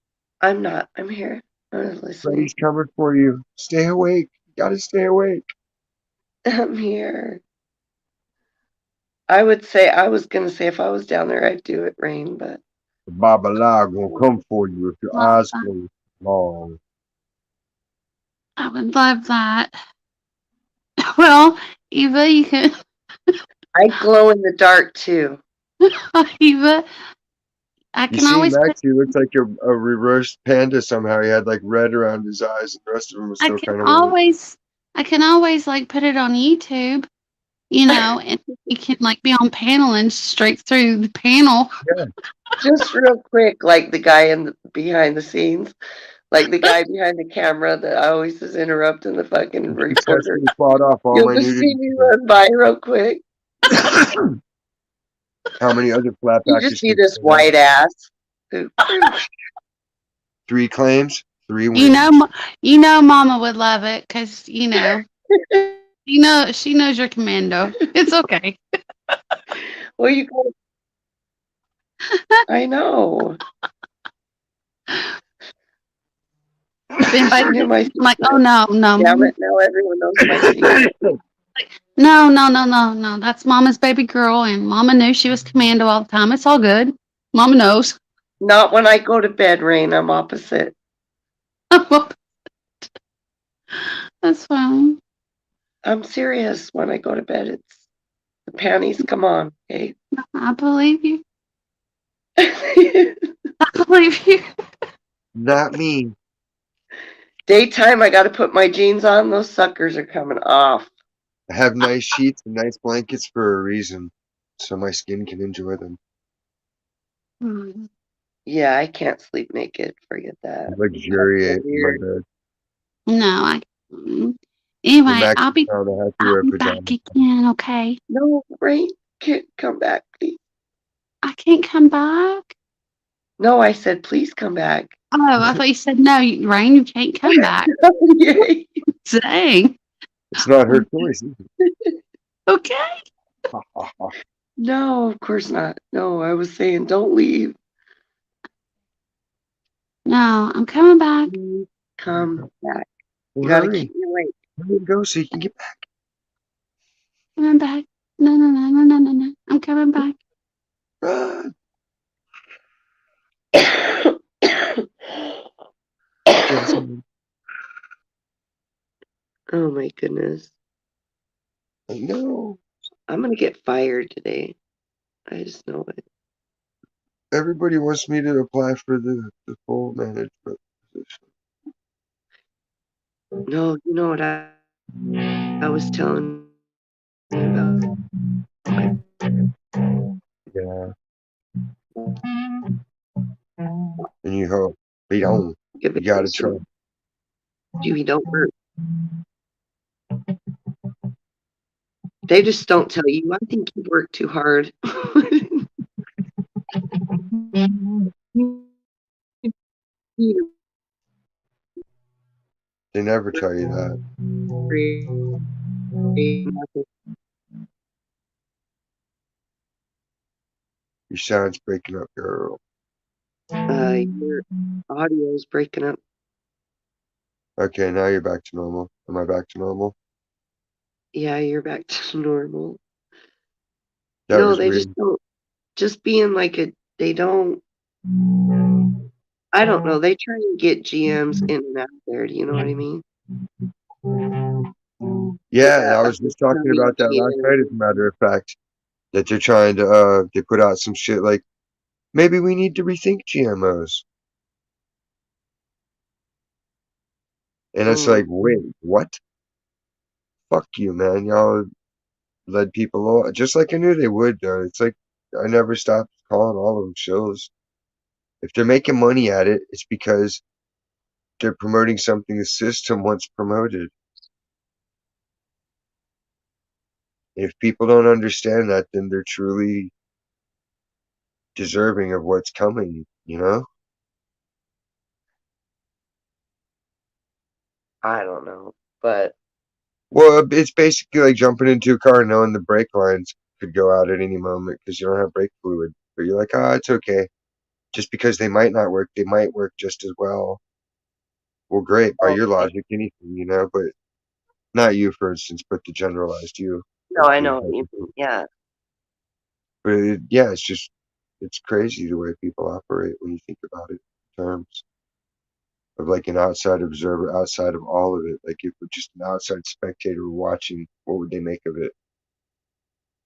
I'm not. I'm here. I'm listening. Freddy's coming for you. Stay awake. You got to stay awake. I'm here. I would say I was gonna say if I was down there I'd do it, Rain, but The Babala gonna come for you if your Love eyes that. closed long. I would love that. Well, Eva, you can. I glow in the dark too. Eva, I You can see always put. Max, he looks like a reverse panda somehow. He had like red around his eyes and the rest of him was I still can kind of white. always. I can always like put it on YouTube, and you can like be on panel and straight through the panel. Yeah, Just real quick, like the guy behind the scenes, like the guy behind the camera that always is interrupting the fucking reporter. successfully fought off all You'll my just see nudity. me run by real quick. How many other flap You just actors see can this say that? white ass. Who- 3 claims, 3 You know, wins. Mama would love it because she knows your commando. It's okay. Well, you go. I know. If anybody She knew thinks my I'm like, oh secret. no, Damn Mama, it! Now everyone knows my secret. no. That's Mama's baby girl, and Mama knew she was commando all the time. It's all good. Mama knows. Not when I go to bed, Rain. I'm opposite. That's fine. I'm serious. When I go to bed, it's the panties come on. Okay. I believe you. I believe you. Not me. Daytime, I got to put my jeans on. Those suckers are coming off. I have nice sheets and nice blankets for a reason, so my skin can enjoy them. Hmm. Yeah, I can't sleep naked. Forget that. I luxuriate in my Weird. bed. No, I. When Anyway, Max is around, I have to I'll wear be back pajamas. again. Okay. No, Rain, can't come back, please. I can't come back. No, I said, please come back. Oh, I thought you said no, Rain. You can't come back. Yay. Dang. It's not her choice, is Okay. it? No, of course not. No, I was saying, don't leave. No, I'm coming back. Please come back. Well, You got to hurry. keep me awake. Hurry and go so you can get Coming back. No. I'm coming back. back. Oh my goodness. I know. I'm going to get fired today. I just know it. Everybody wants me to apply for the full management position. No, you know what I was telling you about? Yeah. And you hope. But don't. Give You it gotta some try. Dewey, don't work. They just don't tell you. I think you work too hard. You They never tell you that. Your sound's breaking up, girl. Your audio is breaking up. Okay, now you're back to normal. Am I back to normal? Yeah, you're back to normal. That No, was they just weird. don't. Just being like a, they don't. I don't know. They try and get GMs in and out there. Do you know what I mean? Yeah, Yeah, I a was just talking becoming about that last GM. night, as a matter of fact. That they're trying to, they put out some shit like, maybe we need to rethink GMOs. And it's like, wait, what? Fuck you, man. Y'all led people on. Just like I knew they would, though. It's like, I never stopped calling all of them shows. If they're making money at it, it's because they're promoting something the system once promoted. If people don't understand that, then they're truly deserving of what's coming, you know? I don't know, but Well, it's basically like jumping into a car knowing the brake lines could go out at any moment because you don't have brake fluid. But you're like, ah, it's okay. Just because they might not work, they might work just as well. Well, great, by your okay. logic, anything, you know, but not you, for instance, but the generalized you No, of I the know what you mean. hypothetical. Yeah, But yeah, it's just, it's crazy the way people operate when you think about it in terms of like an outside observer outside of all of it. Like if we're just an outside spectator watching, what would they make of it?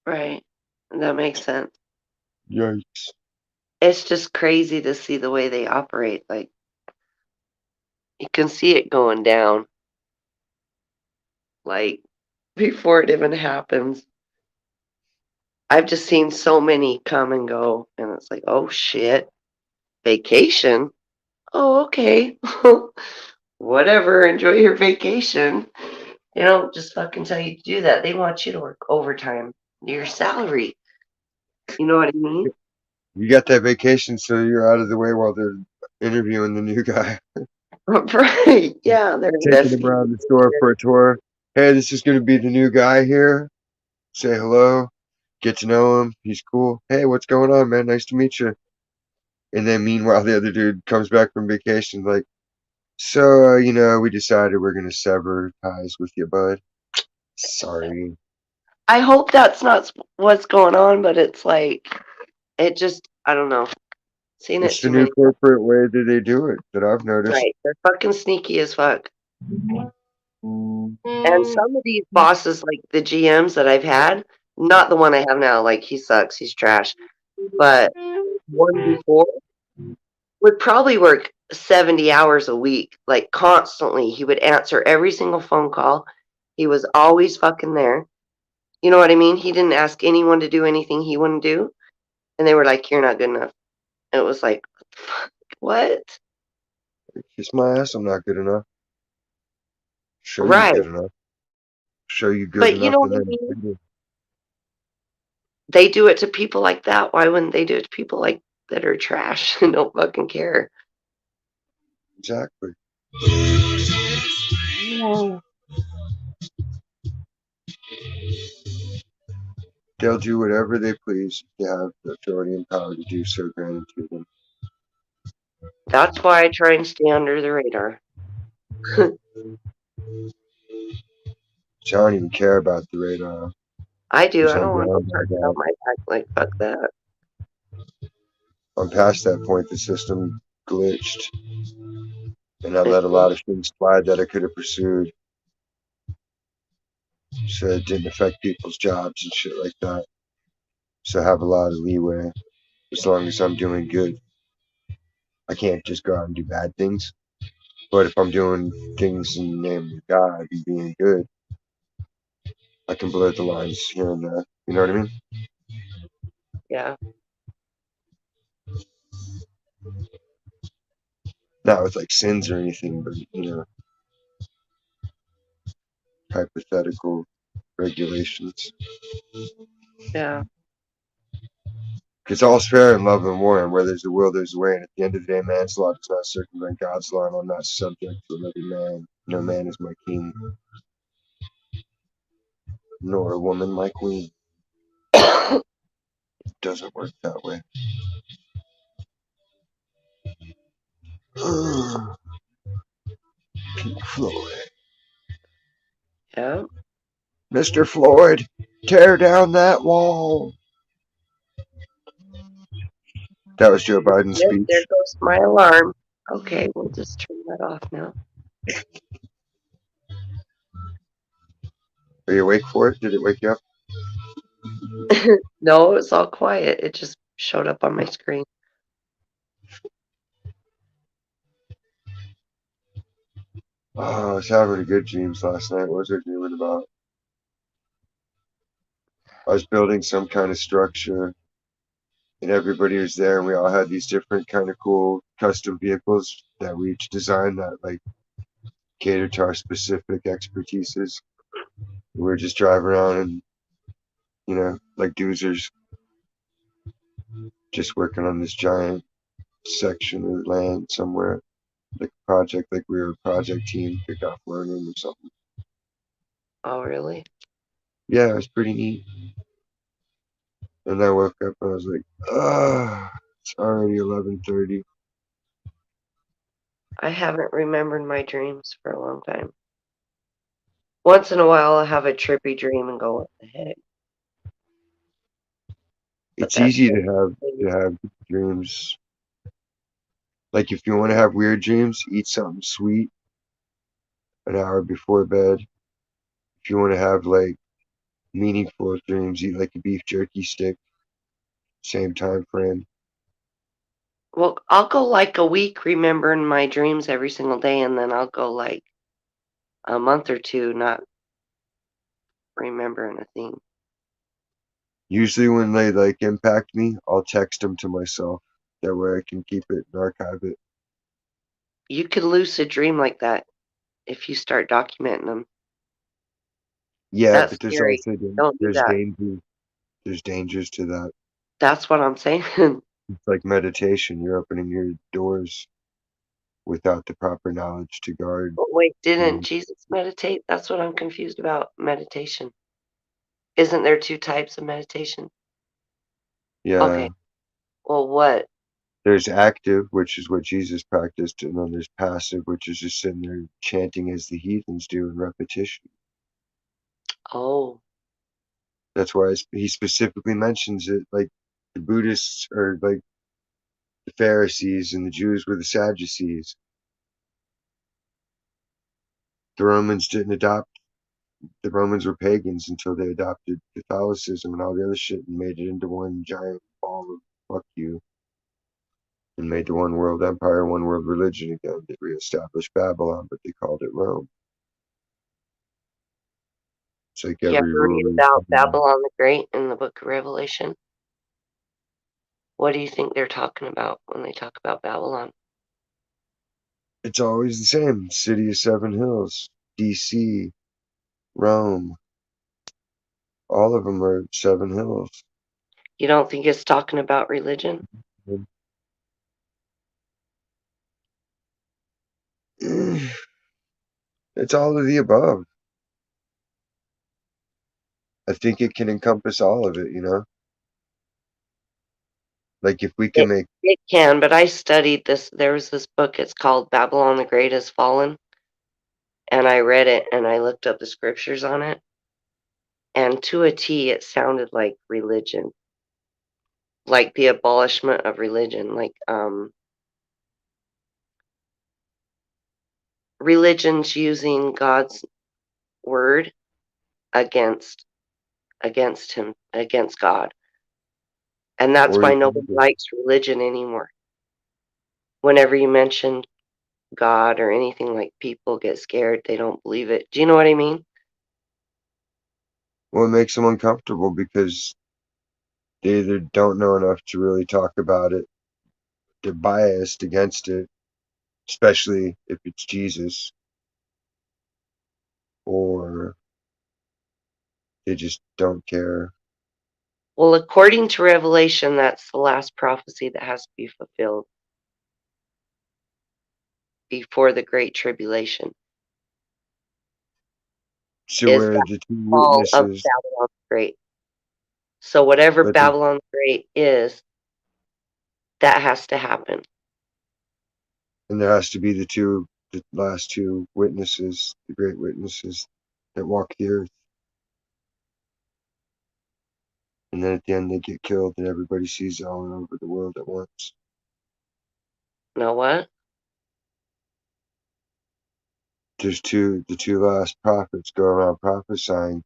right. That makes sense. Yikes. It's just crazy to see the way they operate. Like, you can see it going down, like, before it even happens. I've just seen so many come and go, and it's like, oh shit, vacation? Oh, okay. Whatever, enjoy your vacation. They don't just fucking tell you to do that. They want you to work overtime, your salary. You know what I mean? You got that vacation, so you're out of the way while they're interviewing the new guy, Right. Yeah, they're taking him investigating. around the store for a tour. Hey, this is going to be the new guy here. Say hello, get to know him. He's cool. Hey, what's going on, man? Nice to meet you. And then meanwhile, the other dude comes back from vacation, like, so, we decided we're going to sever ties with you, bud. Sorry. I hope that's not what's going on, but it's like, it just, I don't know. Seen it It's the too new many times. corporate way that they do it that I've noticed. Right. They're fucking sneaky as fuck. And some of these bosses, like the GMs that I've had, not the one I have now, like he sucks, he's trash, but one before would probably work 70 hours a week, like constantly. He would answer every single phone call. He was always fucking there. You know what I mean? He didn't ask anyone to do anything he wouldn't do. And they were like, you're not good enough. And it was like, fuck, what? Kiss my ass, I'm not good enough. Show you Right. good enough. Show you good But you enough, know and what I then mean? They do it to people like that. Why wouldn't they do it to people like that are trash and don't fucking care? exactly. Yeah. They'll do whatever they please if they have the authority and power to do so granted to them. That's why I try and stay under the radar. So I don't even care about the radar I do. because I I'm don't want no beyond all target on that. my back. Like, fuck that. I'm past that point. The system glitched, and I It let a lot of things slide that I could have pursued, so it didn't affect people's jobs and shit like that. So I have a lot of leeway as long as I'm doing good. I can't just go out and do bad things. But if I'm doing things in the name of God and being good, I can blur the lines here and there. You know what I mean? Yeah. Not with like sins or anything, but hypothetical regulations. Yeah. It's all's fair in love and war, and where there's a will, there's a way. And at the end of the day, man's law does not circumvent God's law, and I'm not subject to another man. No man is my king, nor a woman my queen. It doesn't work that way. Floyd. Yeah. Mr. Floyd, tear down that wall. That was Joe Biden's Yep, there speech. goes my alarm. Okay, we'll just turn that off now. Are you awake for it? Did it wake you up? No, it was all quiet. It just showed up on my screen. Oh, I was having a good dreams last night. What was I dreaming about? I was building some kind of structure, and everybody was there, and we all had these different kind of cool custom vehicles that we each designed that like cater to our specific expertises. We were just driving around and like doozers, just working on this giant section of land somewhere, like a project, like we were a project team, pick off learning or something. Oh, really? Yeah, it was pretty neat. And I woke up and I was like, ah, it's already 11:30. I haven't remembered my dreams for a long time. Once in a while, I'll have a trippy dream and go, what the heck? But It's that's easy to it. have dreams. Like if you want to have weird dreams, eat something sweet an hour before bed. If you want to have like meaningful dreams, eat like a beef jerky stick, same time frame. Well, I'll go like a week remembering my dreams every single day, and then I'll go like a month or two not remembering a thing. Usually when they like impact me, I'll text them to myself. That way I can keep it and archive it. You could lucid dream like that if you start documenting them. Yeah, That's but there's scary. also Don't do there's that. danger. There's dangers to that. That's what I'm saying. It's like meditation. You're opening your doors without the proper knowledge to guard. Wait, didn't You. Jesus meditate? That's what I'm confused about. Meditation. Isn't there two types of meditation? Yeah, Okay. Well, what? there's active, which is what Jesus practiced, and then there's passive, which is just sitting there chanting as the heathens do in repetition. Oh, That's why he specifically mentions it. Like the Buddhists are like the Pharisees, and the Jews were the Sadducees. The Romans didn't adopt. The Romans were pagans until they adopted Catholicism and all the other shit and made it into one giant ball of fuck you and made the one world empire, one world religion again. They reestablished Babylon, but they called it Rome. It's like you every ever read ruler. about Babylon the Great in the book of Revelation? What do you think they're talking about when they talk about Babylon? It's always the same. City of Seven Hills, DC, Rome. All of them are Seven Hills. You don't think it's talking about religion? It's all of the above. I think it can encompass all of it. Like if we can It make. it can, but I studied this. There was this book. It's called Babylon the Great Has Fallen, and I read it and I looked up the scriptures on it, and to a T, it sounded like religion, like the abolishment of religion, like religions using God's word against against God, and that's Or why even nobody likes religion anymore. Whenever you mention God or anything, like people get scared, they don't believe it. Do you know what I mean? well, it makes them uncomfortable because they either don't know enough to really talk about it, they're biased against it, especially if it's Jesus, or they just don't care. Well, according to Revelation, that's the last prophecy that has to be fulfilled before the Great Tribulation. So Is where that the two fall of witnesses, Babylon the Great? So whatever but the, Babylon the Great is, that has to happen. and there has to be the last two witnesses, the great witnesses that walk the earth, and then at the end they get killed, and everybody sees it all over the world at once. Know what? There's the two last prophets go around prophesying,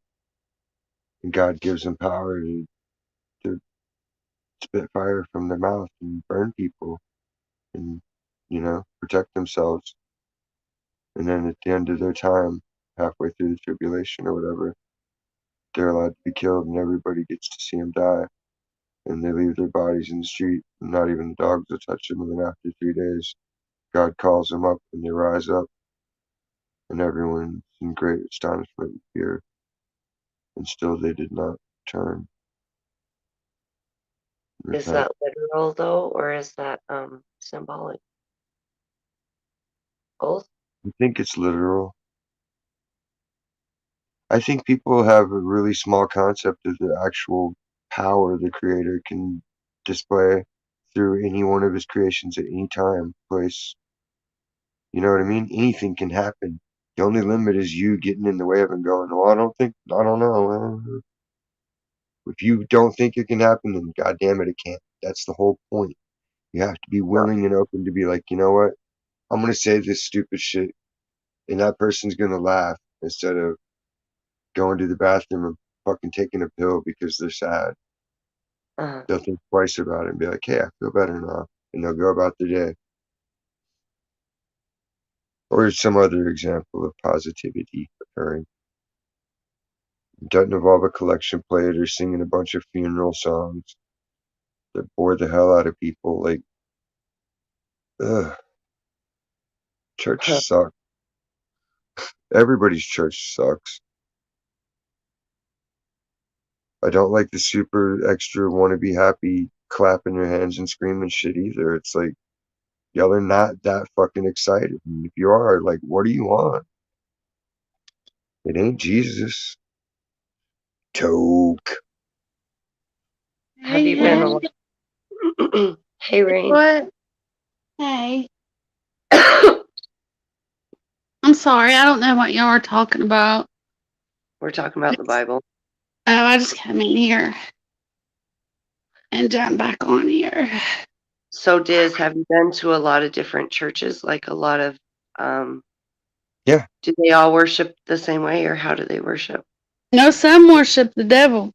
and God gives them power to spit fire from their mouth and burn people, and protect themselves. And then at the end of their time, halfway through the tribulation or whatever, they're allowed to be killed, and everybody gets to see them die. And they leave their bodies in the street, and not even the dogs will touch them. And then after 3 days, God calls them up, and they rise up, and everyone's in great astonishment and fear. And still they did not turn and Is repent. that literal though, or is that symbolic? Both? I think it's literal. I think people have a really small concept of the actual power the Creator can display through any one of his creations at any time, place. You know what I mean? Anything can happen. The only limit is you getting in the way of it and going, well, I don't know. If you don't think it can happen, then God damn it, it can't. That's the whole point. You have to be No. willing and open to be like, you know what? I'm going to say this stupid shit, and that person's going to laugh instead of going to the bathroom and fucking taking a pill because they're sad. Uh, They'll think twice about it and be like, hey, I feel better now. And they'll go about their day. Or some other example of positivity occurring. It doesn't involve a collection plate or singing a bunch of funeral songs that bore the hell out of people. Like, ugh, church sucks. Everybody's church sucks. I don't like the super extra want to be happy clapping your hands and screaming shit either. It's like, y'all are not that fucking excited. And if you are, like, what do you want? It ain't Jesus. Toke. have Hey, you been hey, Hey, Rain. what? Hey, We're I'm sorry. I don't know what y'all are talking about. talking about the Bible. Oh, I just came in here and jumped back on here. So, Diz, have you been to a lot of different churches? Like a lot of, um, Yeah, do they all worship the same way, or how do they worship? No, some worship the devil.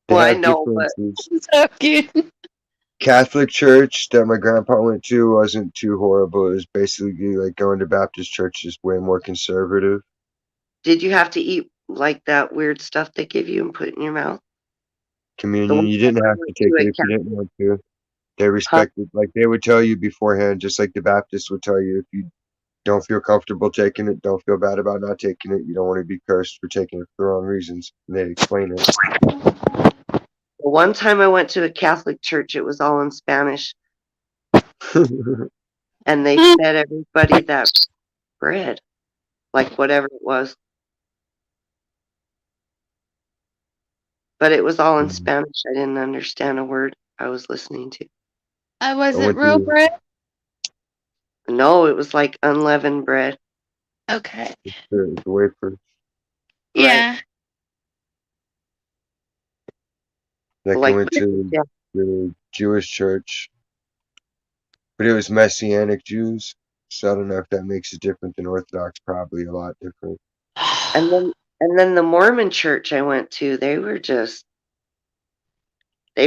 they Well, I have know, but differences. So cute. Catholic church that my grandpa went to wasn't too horrible. It was basically like going to Baptist church, is way more conservative. did you have to eat like that weird stuff they give you and put in your mouth? The Communion, one you time didn't I have to went take to a it if you didn't want to. They huh? respected, like they would tell you beforehand, just like the Baptists would tell you if you don't feel comfortable taking it, don't feel bad about not taking it. You don't want to be cursed for taking it for the wrong reasons. And they explain it. The one time I went to a Catholic church, it was all in Spanish, and they fed everybody that bread, like whatever it was. But it was all in Spanish. I didn't understand a word I was listening to. I Was it went real to bread? No, it was like unleavened bread, Okay. the wafer. right? Yeah. Like I Like, went to yeah. the Jewish church, but it was Messianic Jews. So I don't know if that makes it different than Orthodox. Probably a lot different. And then the Mormon church I went to, they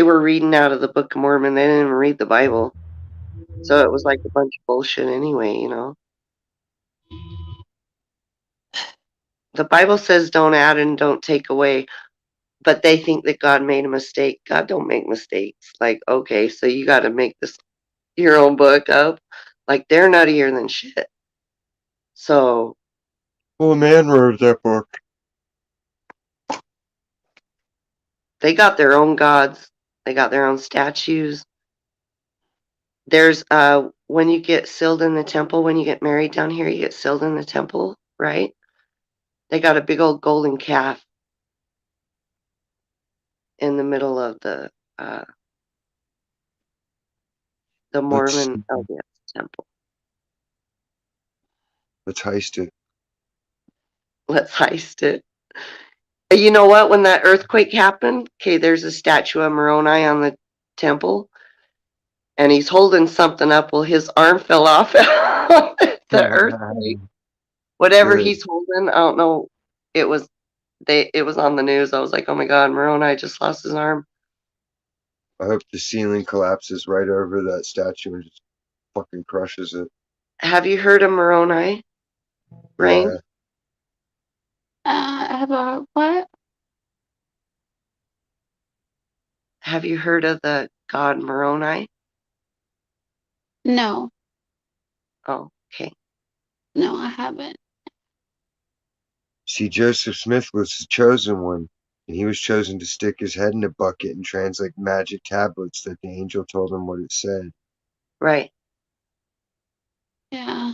were reading out of the Book of Mormon. They didn't even read the Bible. So it was like a bunch of bullshit anyway. The Bible says don't add and don't take away, but they think that God made a mistake. God don't make mistakes. Like, okay, so you got to make this your own book up. Like, they're nuttier than shit. So, Well, a man wrote that book. They got their own gods. They got their own statues. There's when you get sealed in the temple, when you get married down here, you get sealed in the temple, right? They got a big old golden calf in the middle of the Let's Mormon LDS temple. heist it. Let's heist it. You know what? When that earthquake happened, okay, there's a statue of Moroni on the temple, and he's holding something up. Well, his arm fell off the earthquake. Whatever Good. he's holding, I don't know. It was it was on the news. I was like, oh my god, Moroni just lost his arm. I hope the ceiling collapses right over that statue and just fucking crushes it. Have you heard of Moroni, Rain? Yeah. Have a what? Have you heard of the god Moroni? No, Oh, okay. no, I haven't. See, Joseph Smith was the chosen one, and he was chosen to stick his head in a bucket and translate magic tablets that the angel told him what it said. Right. Yeah.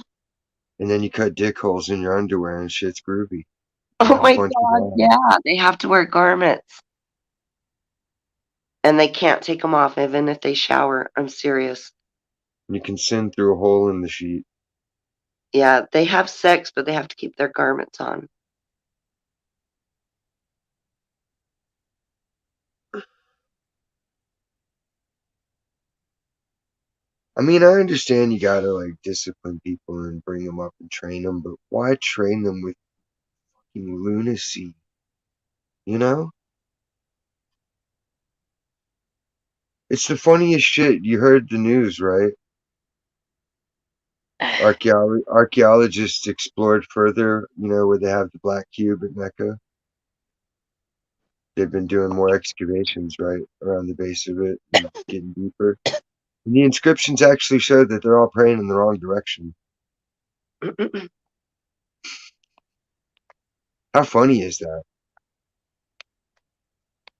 And then you cut dick holes in your underwear and shit's groovy. You Oh have a my bunch of god, abs. yeah. They have to wear garments. And they can't take them off even if they shower. I'm serious. You can sin through a hole in the sheet. Yeah, they have sex, but they have to keep their garments on. I mean, I understand you gotta like discipline people and bring them up and train them, but why train them with fucking lunacy? You know? It's the funniest shit. You heard the news, right? Archaeologists explored further, where they have the Black Cube at Mecca. They've been doing more excavations, right, around the base of it and getting deeper. And the inscriptions actually show that they're all praying in the wrong direction. How funny is that?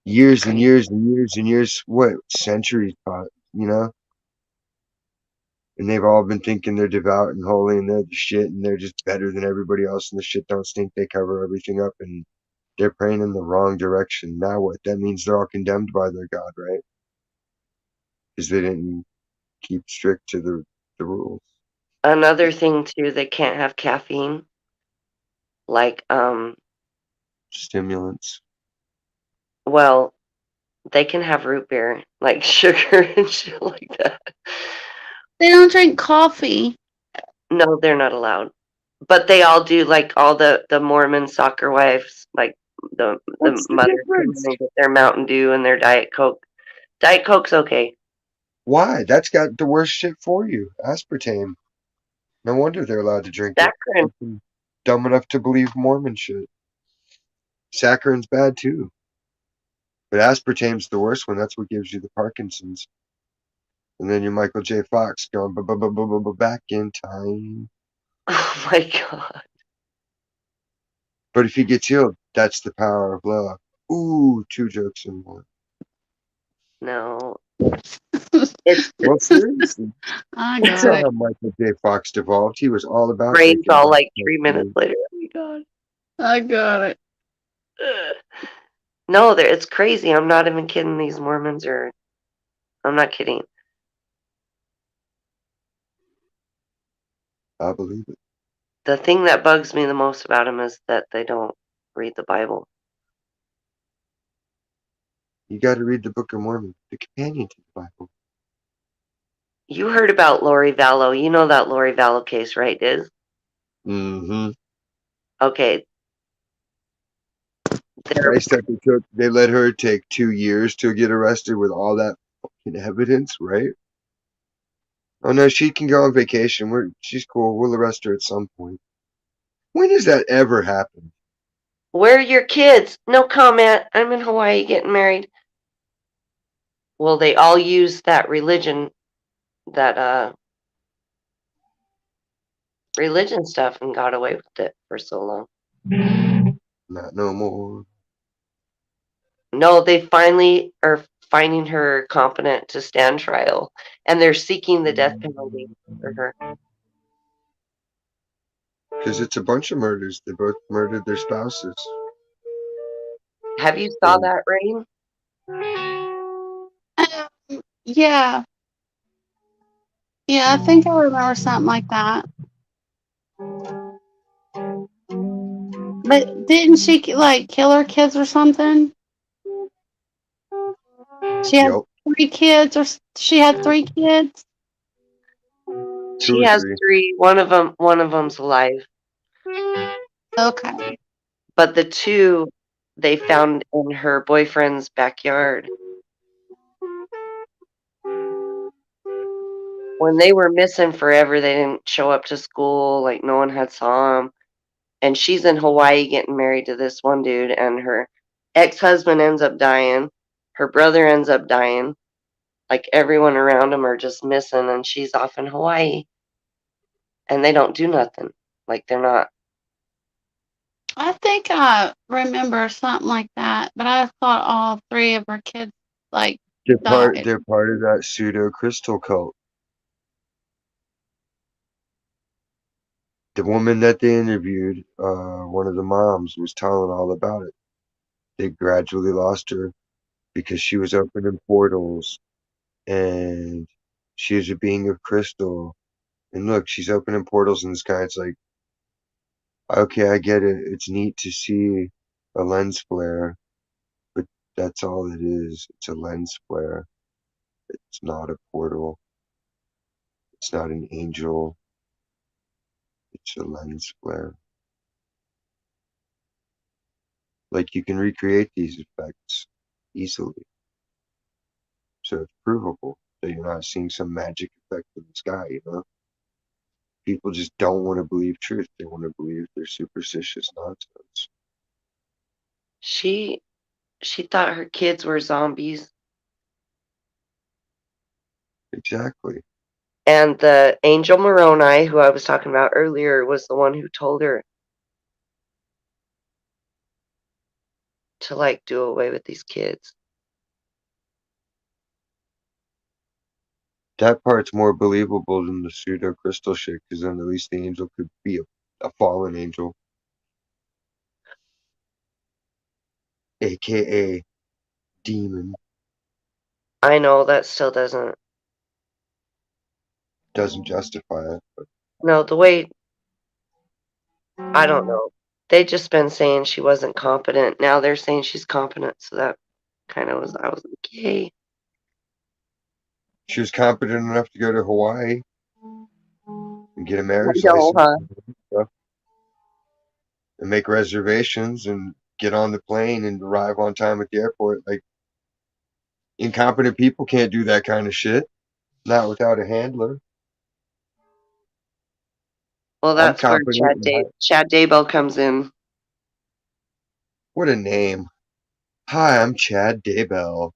Years and Crazy. years and years and years, what, centuries, you know? And they've all been thinking they're devout and holy and they're the shit and they're just better than everybody else and the shit don't stink. They cover everything up and they're praying in the wrong direction. Now what? That means they're all condemned by their God, right? Because they didn't keep strict to the rules. Another thing too, they can't have caffeine. Like, Stimulants. well, they can have root beer, like sugar and shit like that. They don't drink coffee. No, they're not allowed. But they all do, like all the Mormon soccer wives, like the What's the mothers come in difference? and get their Mountain Dew and their Diet Coke. Diet Coke's okay. Why? That's got the worst shit for you. Aspartame. No wonder they're allowed to drink it. Saccharin. Fucking dumb enough to believe Mormon shit. Saccharin's bad too. But aspartame's the worst one. That's what gives you the Parkinson's. And then you're Michael J. Fox going back in time. Oh my god. But if he gets healed, that's the power of love. Ooh, two jokes in one. No. It's Well, seriously, I that's got not it. how Michael J. Fox devolved. He was all about brains making all black like folks 3 minutes live. later. Oh my god. I got it. Ugh. No, it's crazy. I'm not even kidding. These Mormons are. I'm not kidding. I believe it. The thing that bugs me the most about them is that they don't read the Bible. You got to read the Book of Mormon, the companion to the Bible. You heard about Lori Vallow. You know that Lori Vallow case, right, Diz? Mm-hmm. Okay. Nice that they let her take 2 years to get arrested with all that fucking evidence, right? Oh no, she can go on vacation. She's cool. We'll arrest her at some point. When has that ever happened? Where are your kids? No comment. I'm in Hawaii getting married. Well, they all use that that religion stuff and got away with it for so long. Not no more. No, they finally are finding her competent to stand trial, and they're seeking the death penalty for her. Because it's a bunch of murders. They both murdered their spouses. Have you saw And that, Rain? Yeah. Yeah, I think I remember something like that. But didn't she like kill her kids or something? She had yep, 3 kids, or she had 3 kids. two She or has three. 3. One of them's alive, Okay. but the 2 they found in her boyfriend's backyard. When they were missing forever, they didn't show up to school, like no one had saw them. And she's in Hawaii getting married to this one dude, and her ex-husband ends up dying. Her brother ends up dying. Like everyone around them are just missing, and she's off in Hawaii, and they don't do nothing. Like they're not. I think I remember something like that, but I thought all 3 of her kids like They're part. died. They're part of that pseudo crystal cult. The woman that they interviewed, one of the moms, was telling all about it. They gradually lost her because she was opening portals, and she is a being of crystal. And look, she's opening portals in the sky. It's like, okay, I get it. It's neat to see a lens flare, but that's all it is. It's a lens flare. It's not a portal. It's not an angel. It's a lens flare. Like you can recreate these effects easily. So it's provable that you're not seeing some magic effect in the sky, you know? People just don't want to believe truth. They want to believe their superstitious nonsense. She thought her kids were zombies, Exactly. and the angel Moroni, who I was talking about earlier, was the one who told her to like do away with these kids. That part's more believable than the pseudo crystal shit, because then at least the angel could be a fallen angel, aka demon. I know that still doesn't. Doesn't justify it, but No, the way I don't know. They just been saying she wasn't competent. Now they're saying she's competent, so that kind of was. I was like, yay. she was competent enough to go to Hawaii and get a marriage No, license huh? and stuff, and make reservations and get on the plane and arrive on time at the airport. Like, incompetent people can't do that kind of shit. Not without a handler. Well, I'm that's where competent. Chad Daybell comes in. What a name. Hi, I'm Chad Daybell.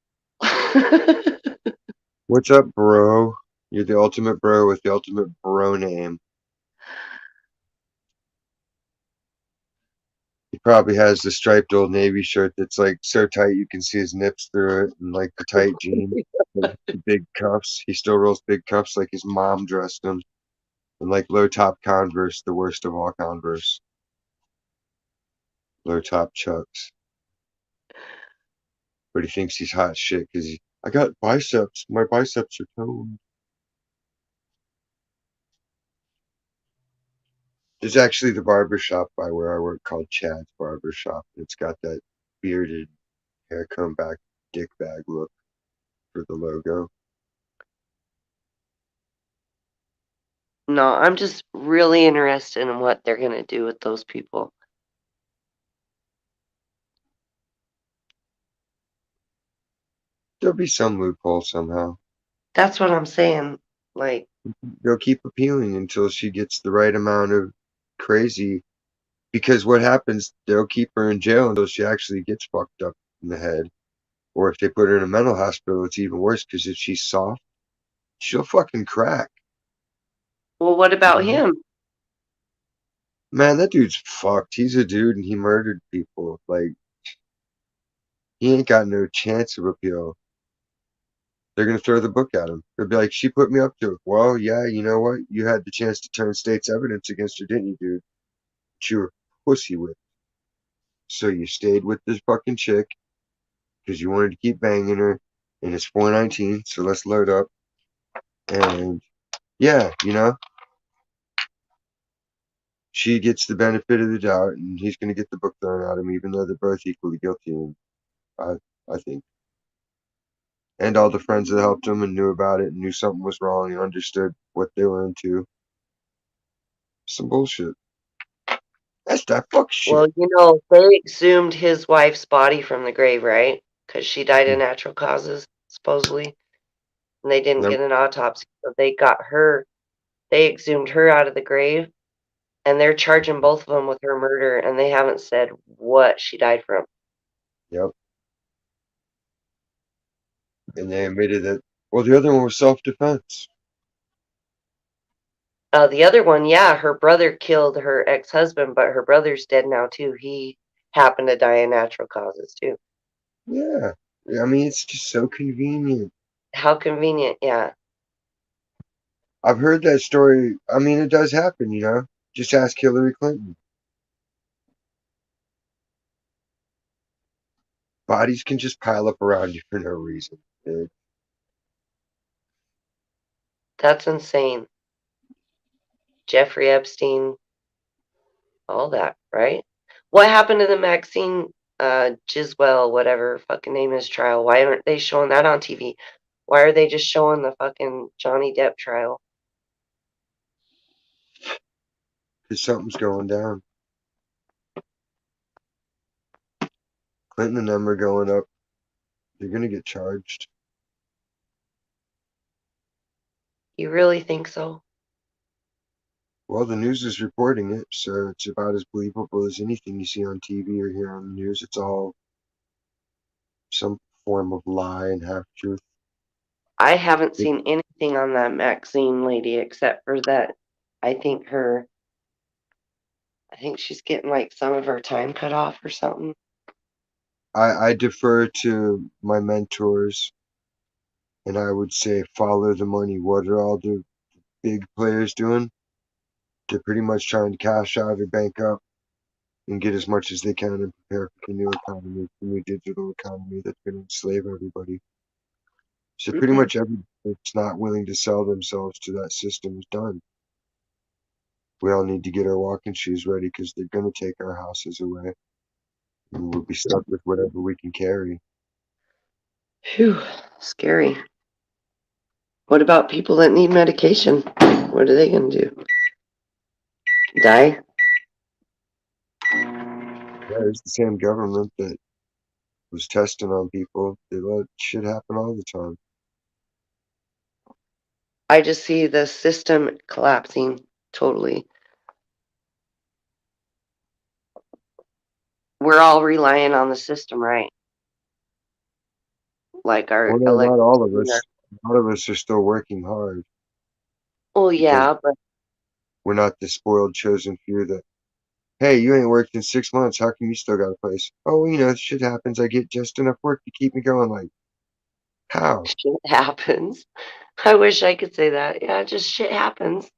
What's up, bro? You're the ultimate bro with the ultimate bro name. He probably has the striped Old Navy shirt that's like so tight you can see his nips through it, and like the tight jeans, like the big cuffs. He still rolls big cuffs like his mom dressed him, and like low top Converse, the worst of all Converse. Low top Chucks. But he thinks he's hot shit because I got biceps. My biceps are toned. There's actually the barber shop by where I work called Chad's Barber Shop, and it's got that bearded hair comb back dick bag look for the logo. No, I'm just really interested in what they're gonna do with those people. There'll be some loophole somehow. That's what I'm saying. Like, They'll keep appealing until she gets the right amount of crazy. Because what happens, they'll keep her in jail until she actually gets fucked up in the head. Or if they put her in a mental hospital, it's even worse because if she's soft, she'll fucking crack. well, what You about know? him? Man, that dude's fucked. He's a dude and he murdered people. Like, He ain't got no chance of appeal. They're gonna throw the book at him. They'll be like, "She put me up to it." Well, yeah, you know what? You had the chance to turn state's evidence against her, didn't you, dude? But you were pussy with. So you stayed with this fucking chick because you wanted to keep banging her, and it's 419. So let's load up. And yeah, she gets the benefit of the doubt, and he's gonna get the book thrown at him, even though they're both equally guilty. And I, I think, and all the friends that helped him and knew about it and knew something was wrong and understood what they were into. Some bullshit. That's that fuck Well, shit. they exhumed his wife's body from the grave, right? Because she died of natural causes, supposedly. And they didn't Yep. get an autopsy. So they exhumed her out of the grave, and they're charging both of them with her murder, and they haven't said what she died from. Yep. And they admitted that. Well, the other one was self-defense. The other one, yeah, her brother killed her ex-husband, but her brother's dead now, too. He happened to die of natural causes, too. Yeah. I mean, it's just so convenient. How convenient, yeah. I've heard that story. I mean, it does happen. Just ask Hillary Clinton. Bodies can just pile up around you for no reason. That's insane. Jeffrey Epstein, all that, right? What happened to the Maxine Giswell, whatever fucking name is trial? Why aren't they showing that on TV? Why are they just showing the fucking Johnny Depp trial? Because something's going down. Clinton and them are going up. They're going to get charged. You really think so? Well, the news is reporting it, so it's about as believable as anything you see on TV or hear on the news. It's all some form of lie and half truth. I haven't seen anything on that Maxine lady except for that. I think she's getting like some of her time cut off or something. I defer to my mentors, and I would say follow the money. What are all the big players doing? They're pretty much trying to cash out or bank up and get as much as they can and prepare for the new economy, the new digital economy that's going to enslave everybody. So pretty Okay. much everybody that's not willing to sell themselves to that system is done. We all need to get our walking shoes ready because they're going to take our houses away, and we'll be stuck with whatever we can carry. Phew, scary. What about people that need medication? What are they going to do? Die? Yeah, it's the same government that was testing on people. They let shit happen all the time. I just see the system collapsing totally. We're all relying on the system, right? Like our Well, no, not all of electricity. us. A lot of us are still working hard Well, because yeah, but we're not the spoiled chosen few that, hey, you ain't worked in 6 months. How come you still got a place? Oh, shit happens. I get just enough work to keep me going. Like, how? shit happens. I wish I could say that. Yeah, just shit happens.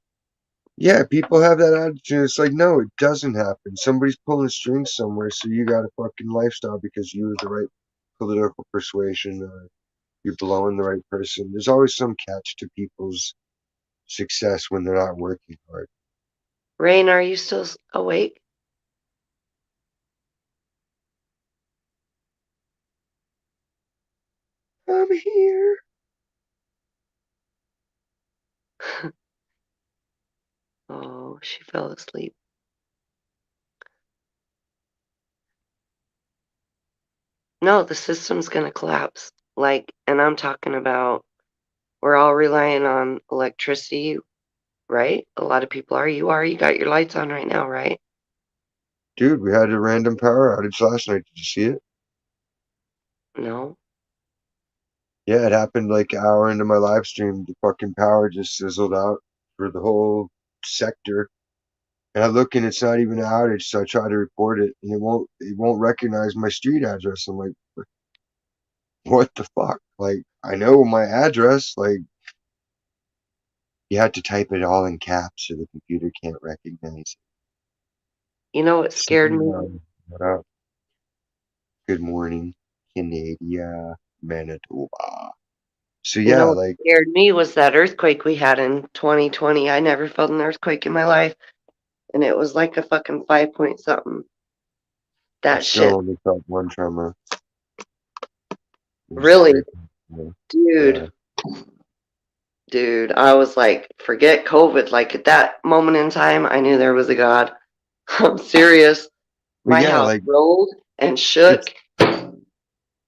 Yeah, people have that attitude. It's like, no, it doesn't happen. Somebody's pulling strings somewhere, so you got a fucking lifestyle because you have the right political persuasion or you're blowing the right person. There's always some catch to people's success when they're not working hard. Rain, are you still awake? I'm here. Oh, she fell asleep. No, the system's gonna collapse. And I'm talking about we're all relying on electricity, right? A lot of people are. You are. You got your lights on right now, right? Dude, we had a random power outage last night. Did you see it? No. Yeah, it happened like an hour into my live stream. The fucking power just sizzled out for the whole sector. And I look and it's not even an outage, so I try to report it and it won't recognize my street address. I'm like, what the fuck? Like, I know my address. Like, you have to type it all in caps so the computer can't recognize it. You know what scared me? What up? Good morning, Canada, Manitoba. So You know yeah, what like, scared me was that earthquake we had in 2020. I never felt an earthquake in my life, and it was like a fucking 5 point something. I That still shit, only felt one tremor. It was really, 3.4. dude, Yeah. dude. I was like, forget COVID. Like at that moment in time, I knew there was a God. I'm serious. But My yeah, house like, rolled and it's shook.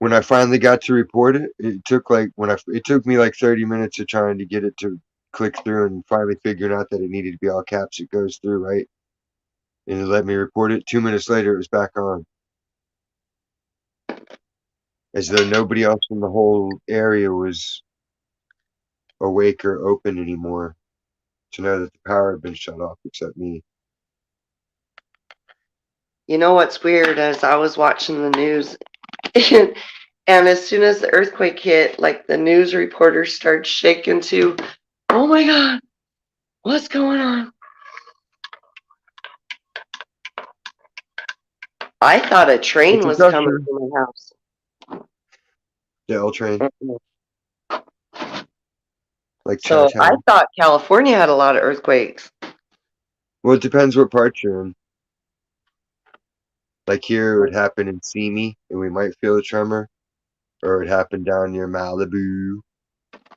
when I finally got to report it, it took like it took me like 30 minutes of trying to get it to click through and finally figuring out that it needed to be all caps. It goes through, right? And it let me report it. 2 minutes later, it was back on, as though nobody else in the whole area was awake or open anymore to know that the power had been shut off except me. You know what's weird? As I was watching the news, and as soon as the earthquake hit, like the news reporters started shaking too. Oh my God, what's going on? I thought a train It's a was coming gusher. to my house. The L train, Mm-mm. like So I Chi-Town. thought California had a lot of earthquakes. Well, it depends what part you're in. Like here, it would happen in Simi, and we might feel a tremor, or it happened down near Malibu.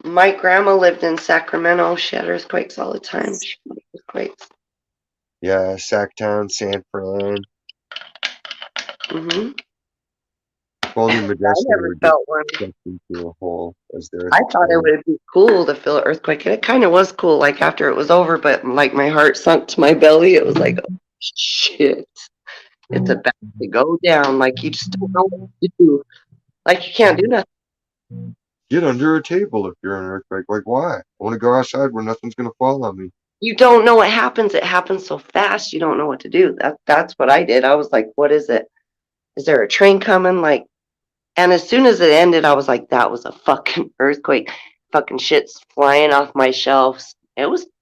My grandma lived in Sacramento. She had earthquakes all the time. She had earthquakes. Yeah, Sacktown, San Fran. Hmm. If only I Modesto never would get felt one. sucked into a hole as the Earth I thought it expands. would be cool to feel an earthquake, and it kind of was cool. Like after it was over, but like my heart sunk to my belly. It was like, oh, shit, it's about to go down. Like you just don't know what to do. Like you can't do nothing. Get under a table if you're in an earthquake. Like, why? I want to go outside where nothing's going to fall on me. You don't know what happens. It happens so fast. You don't know what to do. That's what I did. I was like, what is it? Is there a train coming? Like, and as soon as it ended, I was like, that was a fucking earthquake. Fucking shit's flying off my shelves.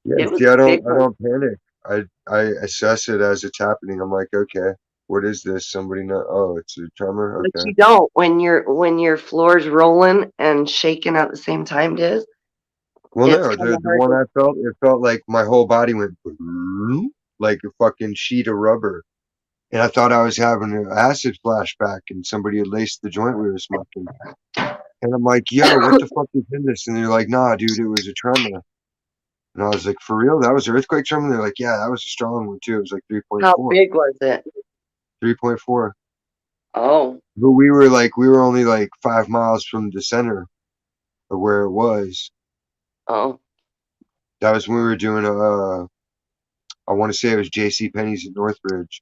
Yeah, It was see, a big I one. don't panic. I assess it as it's happening. I'm like, okay, what is this? Somebody know? Oh, it's a tremor. But Okay. you don't when your floor's rolling and shaking at the same time it is. Well, It's no, kind of the hard one to I felt, it felt like my whole body went like a fucking sheet of rubber. And I thought I was having an acid flashback and somebody had laced the joint we were smoking. And I'm like, yo, what the fuck is in this? And they're like, nah, dude, it was a tremor. And I was like, for real? That was an earthquake tremor? And they're like, yeah, that was a strong one too. It was like how 3.4. big was it? 3.4. Oh, But we were only like 5 miles from the center of where it was. oh. That was when we were doing I want to say it was J.C. Penney's at Northridge.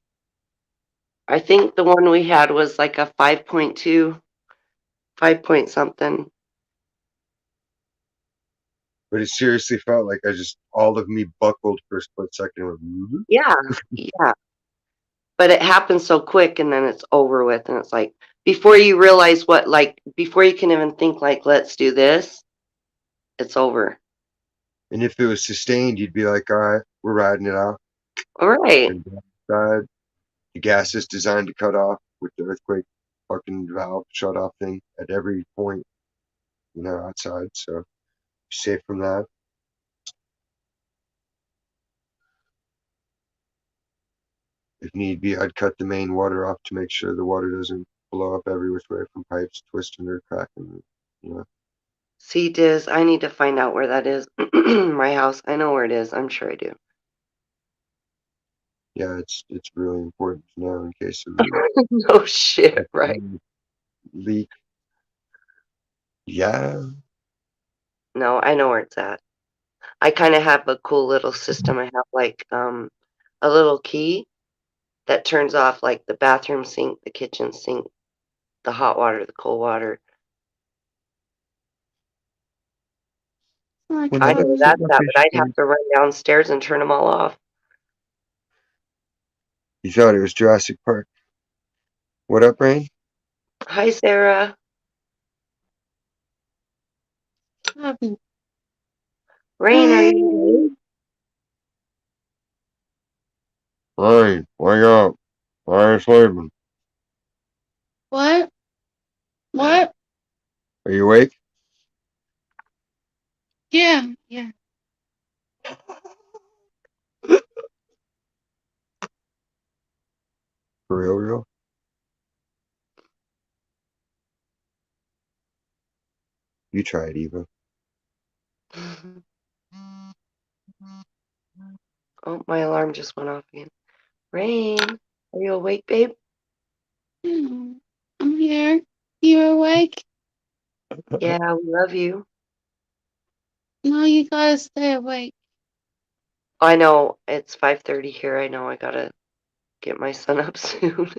I think the one we had was like a 5.2, 5 point something. But it seriously felt like all of me buckled for a split second. And went, Yeah, yeah. But it happens so quick and then it's over with. And it's like, before you realize before you can even think, like, let's do this, it's over. and if it was sustained, you'd be like, all right, we're riding it out. All right. And outside, the gas is designed to cut off with the earthquake fucking valve shut off thing at every point, outside. So safe from that. If need be, I'd cut the main water off to make sure the water doesn't blow up every which way from pipes twisting or cracking. You know, See, Diz, I need to find out where that is. My house. I know where it is. I'm sure I do. yeah, it's really important to know in case of a No shit, right? leak. Yeah, No, I know where it's at. I kind of have a cool little system. I have like a little key that turns off like the bathroom sink, the kitchen sink, the hot water, the cold water. Like well, I now know that's where funny. set that's my at, fish but I'd have tank. to run downstairs and turn them all off. You thought it was Jurassic Park. What up, Rain? Hi, Sarah. Rain, are you awake? Hey, wake up. Why are you sleeping? What? What? Are you awake? Yeah, yeah. For real, real? You try it, Eva. Oh, my alarm just went off again. Rain, are you awake, babe? Hmm, I'm here. You awake? Yeah, we love you. No, you gotta stay awake. I know it's 5:30 here. I know I gotta get my son up soon.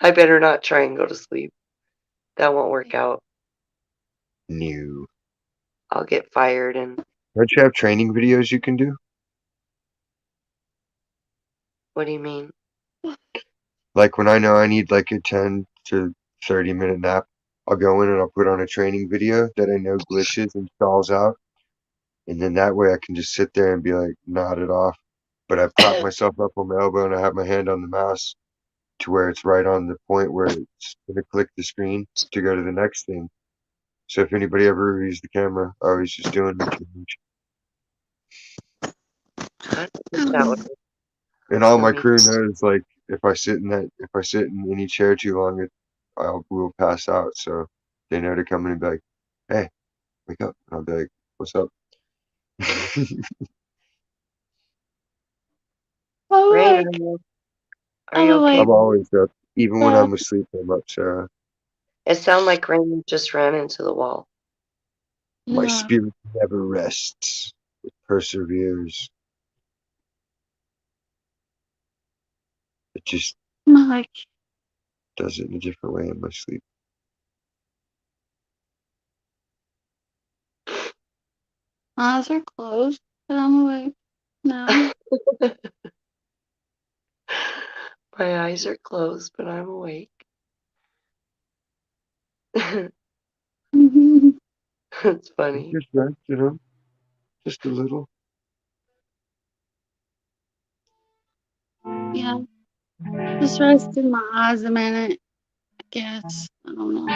I better not try and go to sleep. That won't work out. New. I'll get fired and Don't you have training videos you can do? what do you mean? Like when I know I need like a 10 to 30-minute nap, I'll go in and I'll put on a training video that I know glitches and stalls out. And then that way I can just sit there and be like, nod it off. But I've propped myself up on my elbow and I have my hand on the mouse to where it's right on the point where it's going to click the screen to go to the next thing. So if anybody ever reviews the camera, I was just doing the change. I don't think that would work And all for my me. crew knows like if I sit in any chair too long, I will pass out. So they know to come in and be like, "Hey, wake up!" And I'll be like, "What's up?" Rain, Awake. are I'm you okay? awake. I'm always up, even when Bro. I'm asleep. I'm up, Sarah. It sounded like Rain just ran into the wall. My No. spirit never rests; it perseveres. It just I'm awake. does it in a different way in my sleep. My eyes are closed, but I'm awake now. My eyes are closed, but I'm awake. It's funny. Just rest, just a little. Yeah, just resting my eyes a minute, I guess. I don't know.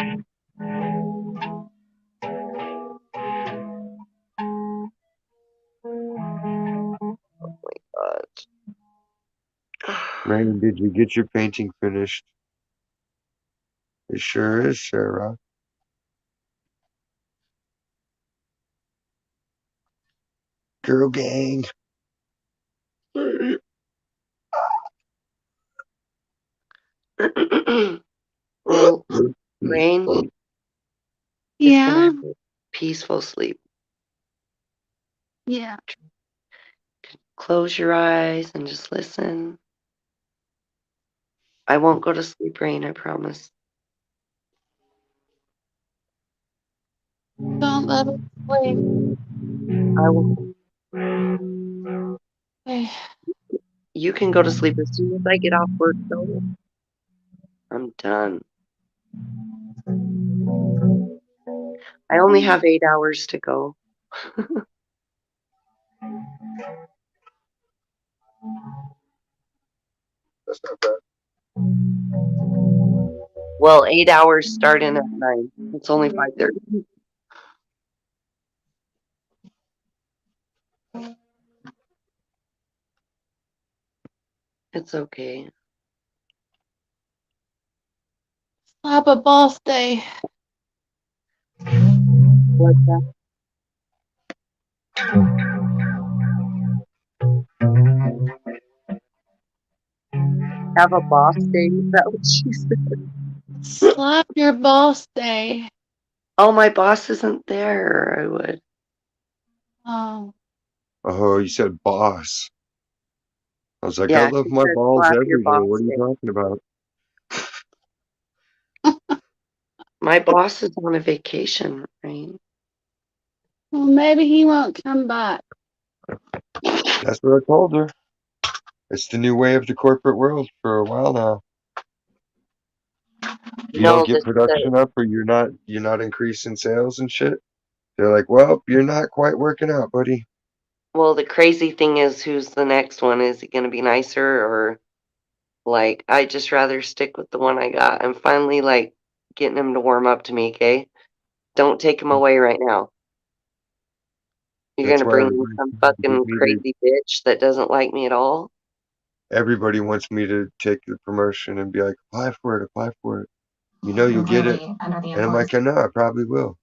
God. Rain, did you get your painting finished? It sure is, Sarah. Girl gang. Well, Rain is gonna Yeah, have a peaceful sleep. yeah. Close your eyes and just listen. I won't go to sleep, Rain, I promise. Don't let it sleep. I will. Okay. You can go to sleep as soon as I get off work, though. I'm done. I only have 8 hours to go. That's not bad. Well, 8 hours starting at 9. It's only 5:30. It's okay. Have a boss day. What's that? Have a boss day? Is that what she said? Slap your boss day. Oh, my boss isn't there. I would. Oh, Oh, you said boss. I was like, I Yeah, love she my said balls slap your every day. What boss are you day. talking about? My boss is on a vacation, right? well, maybe he won't come back. That's what I told her. It's the new way of the corporate world for a while now. You don't No, get production up or you're not increasing sales and shit. They're like, well, you're not quite working out, buddy. Well, the crazy thing is, who's the next one? Is it going to be nicer or like I just rather stick with the one I got? I'm finally like getting him to warm up to me, okay? Don't take him away right now. You're That's gonna why bring me everybody some get fucking me to. crazy bitch that doesn't like me at all? Everybody wants me to take the promotion and be like, apply for it. You know you'll get it. And I'm like, I know, I probably will.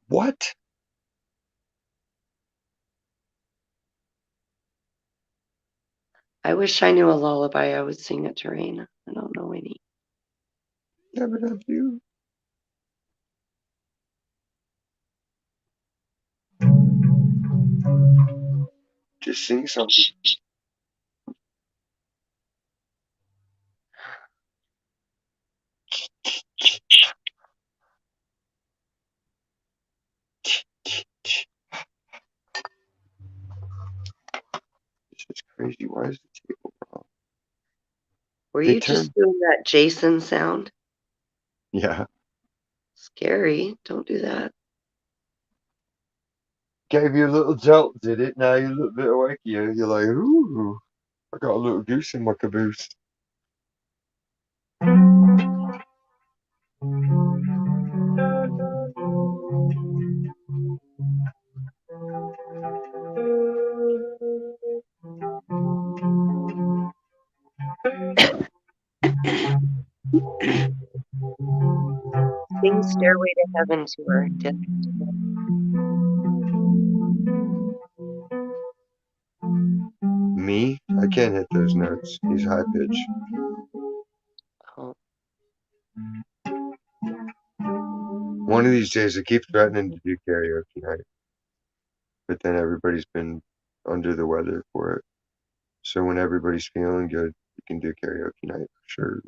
What? I wish I knew a lullaby I would sing it to Rain. I don't know any. Never done you. Just sing something. This is crazy. Why is the table wrong? Were They you turned. just doing that Jason sound? Yeah. Scary. Don't do that. Gave you a little jolt, did it? Now you're a little bit awake. You're like, ooh, I got a little goose in my caboose. Sing Stairway to Heaven to her. Me? I can't hit those notes. He's high pitch. Oh, One of these days, I keep threatening to do karaoke night, but then everybody's been under the weather for it. So when everybody's feeling good, you can do karaoke night for sure.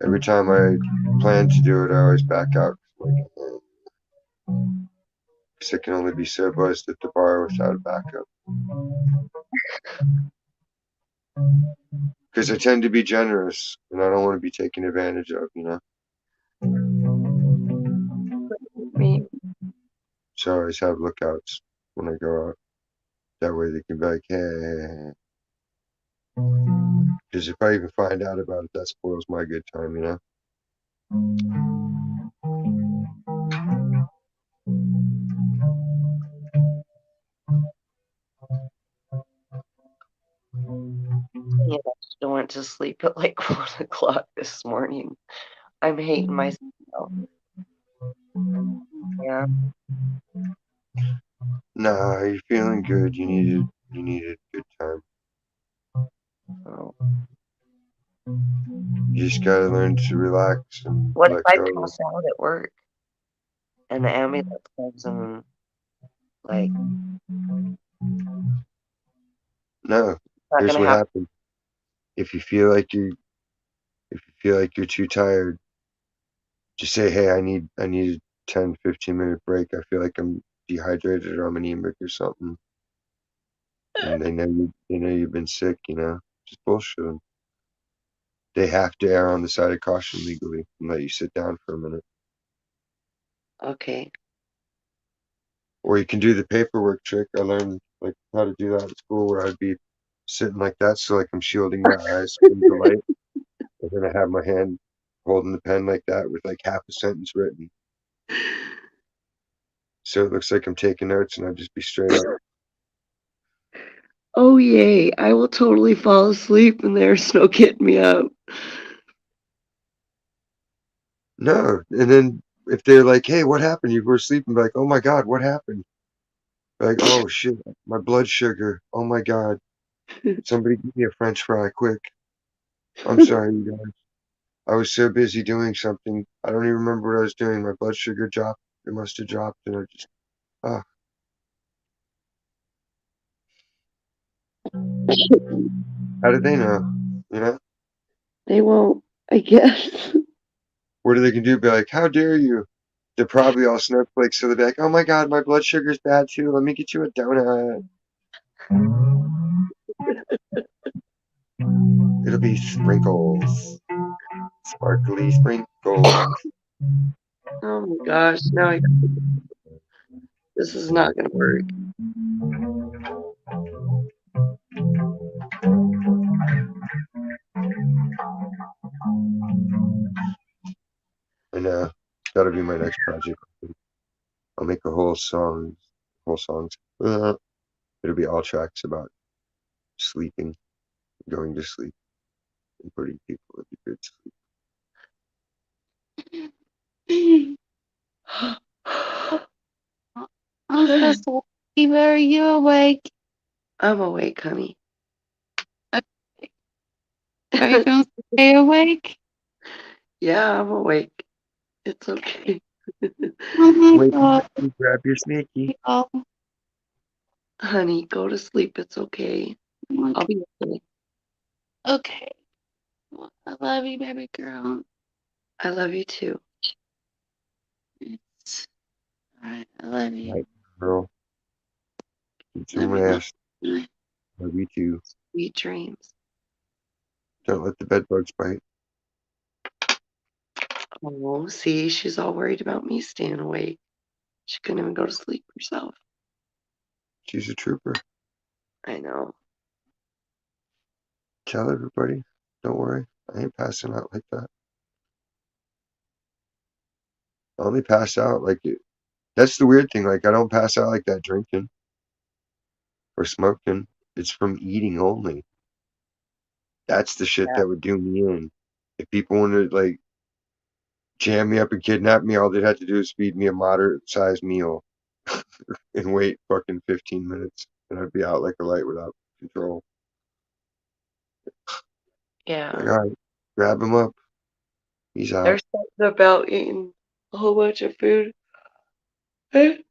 Every time I plan to do it, I always back out. Because it can only be so buzzed at the bar without a backup. Because I tend to be generous, and I don't want to be taken advantage of, you know? me. So I always have lookouts when I go out. That way they can be like, hey. Because if I even find out about it, that spoils my good time, you know? Yeah, I still went to sleep at like 1 o'clock this morning. I'm hating myself. Yeah. Nah, you're feeling good. You needed a good time. Oh. You just gotta learn to relax and What if let I go. pass out at work and the ambulance comes and like No, not here's gonna what happen? happens. If you feel like you're too tired, just say, hey, I need a 10, 15-minute break. I feel like I'm dehydrated or I'm anemic or something. And they know you've been sick, you know. Just bullshit 'em. They have to err on the side of caution legally and let you sit down for a minute. Okay. Or you can do the paperwork trick. I learned like how to do that at school where I'd be sitting like that, so like I'm shielding my eyes from the light, and then I have my hand holding the pen like that with like half a sentence written. So it looks like I'm taking notes and I'd just be straight up. Oh yay, I will totally fall asleep and there's no getting me up. No. And then if they're like, hey, what happened? You were sleeping, be like, oh my God, what happened? Like, oh shit, my blood sugar. Oh my God. Somebody give me a French fry quick. I'm sorry, you guys. I was so busy doing something. I don't even remember what I was doing. My blood sugar dropped. It must have dropped, and I just, ah, How do they know? You know? They won't, I guess. What are they gonna do? Be like, how dare you? They're probably all snowflakes, so they'll be like, oh my god, my blood sugar's bad too. Let me get you a donut. It'll be sprinkles. Sparkly sprinkles. Oh my gosh, this is not gonna work. And that'll be my next project. I'll make a whole songs. It'll be all tracks about sleeping, going to sleep, and putting people into good sleep. I'm supposed to leave. Are you awake? I'm awake, honey. Are you going to stay awake? Yeah, I'm awake. It's okay. Oh my Wait, god. grab your sneaky. Oh Honey, go to sleep. It's okay. my I'll be okay. Okay. Well, I love you, baby girl. I love you too. It's alright. I love you. Night, girl. Get some Love you. rest. Love Love you too. Sweet dreams. Don't let the bed bugs bite. Oh, see, she's all worried about me staying awake. She couldn't even go to sleep herself. She's a trooper. I know. Tell everybody. Don't worry. I ain't passing out like that. I only pass out like it. That's the weird thing. Like, I don't pass out like that drinking or smoking. It's from eating only. That's the shit Yeah. that would do me in. If people wanted to, like, jam me up and kidnap me, all they'd have to do is feed me a moderate sized meal and wait fucking 15 minutes. And I'd be out like a light without control. Yeah. Like, all right, grab him up. He's out. There's something about eating a whole bunch of food. It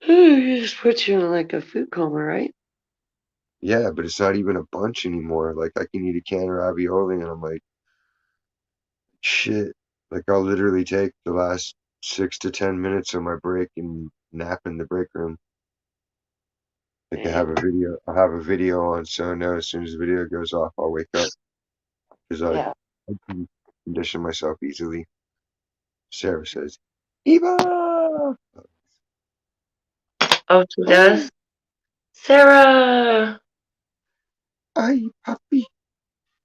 just puts you in like a food coma, right? Yeah, but it's not even a bunch anymore. Like, I can eat a can of ravioli and I'm like, shit. Like, I'll literally take the last 6 to 10 minutes of my break and nap in the break room. Like, I Yeah. have a video. I'll have a video on, so I know as soon as the video goes off, I'll wake up because Yeah. I can condition myself easily. Sarah says, Eva! Oh, she does? Sarah! Ay, puppy.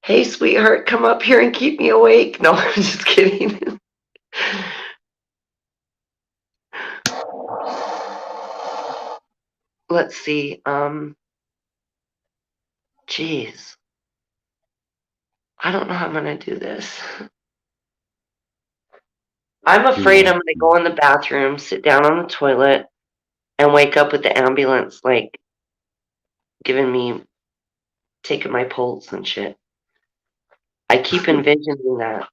Hey, sweetheart, come up here and keep me awake. No, I'm just kidding. Let's see. Jeez. I don't know how I'm gonna do this. I'm afraid I'm gonna go in the bathroom, sit down on the toilet, and wake up with the ambulance, like, taking my pulse and shit. I keep envisioning that.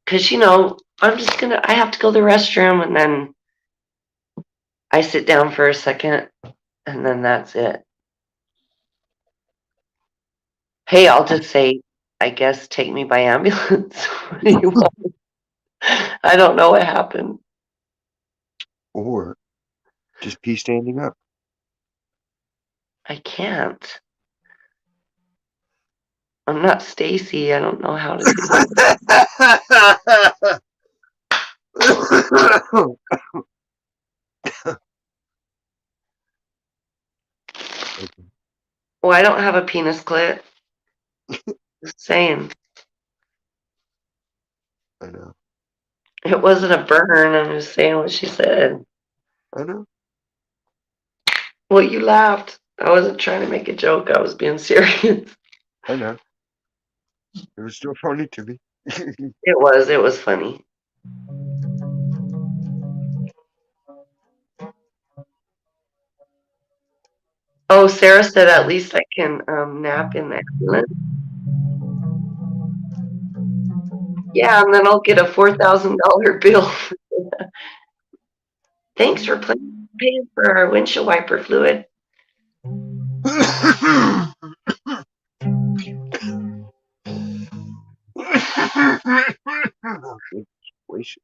Because, I have to go to the restroom, and then I sit down for a second, and then that's it. Hey, I'll just say, I guess, take me by ambulance. What do you want? I don't know what happened. Or just pee standing up. I can't. I'm not Stacy. I don't know how to do Okay. Well, I don't have a penis clit. Just saying. I know. It wasn't a burn. I'm just saying what she said. I know. Well, you laughed. I wasn't trying to make a joke. I was being serious. I know. It was still funny to me. It was. It was funny. Oh, Sarah said at least I can nap in the ambulance. Yeah, and then I'll get a $4,000 bill. Thanks for paying for our windshield wiper fluid. Gracious.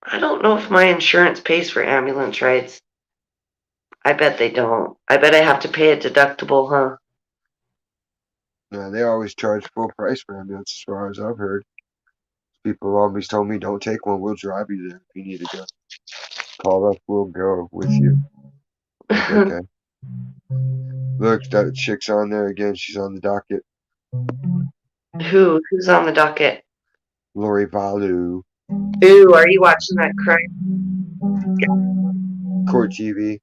I don't know if my insurance pays for ambulance rides. I bet they don't. I bet I have to pay a deductible, huh? No, they always charge full price for ambulances, as far as I've heard. People have always told me, don't take one, we'll drive you there if you need to go. Call us, we'll go with you. Like, okay. Look, that chick's on there again. She's on the docket. Who's on the docket? Lori Vallow, Ooh, are you watching that crime? Court TV.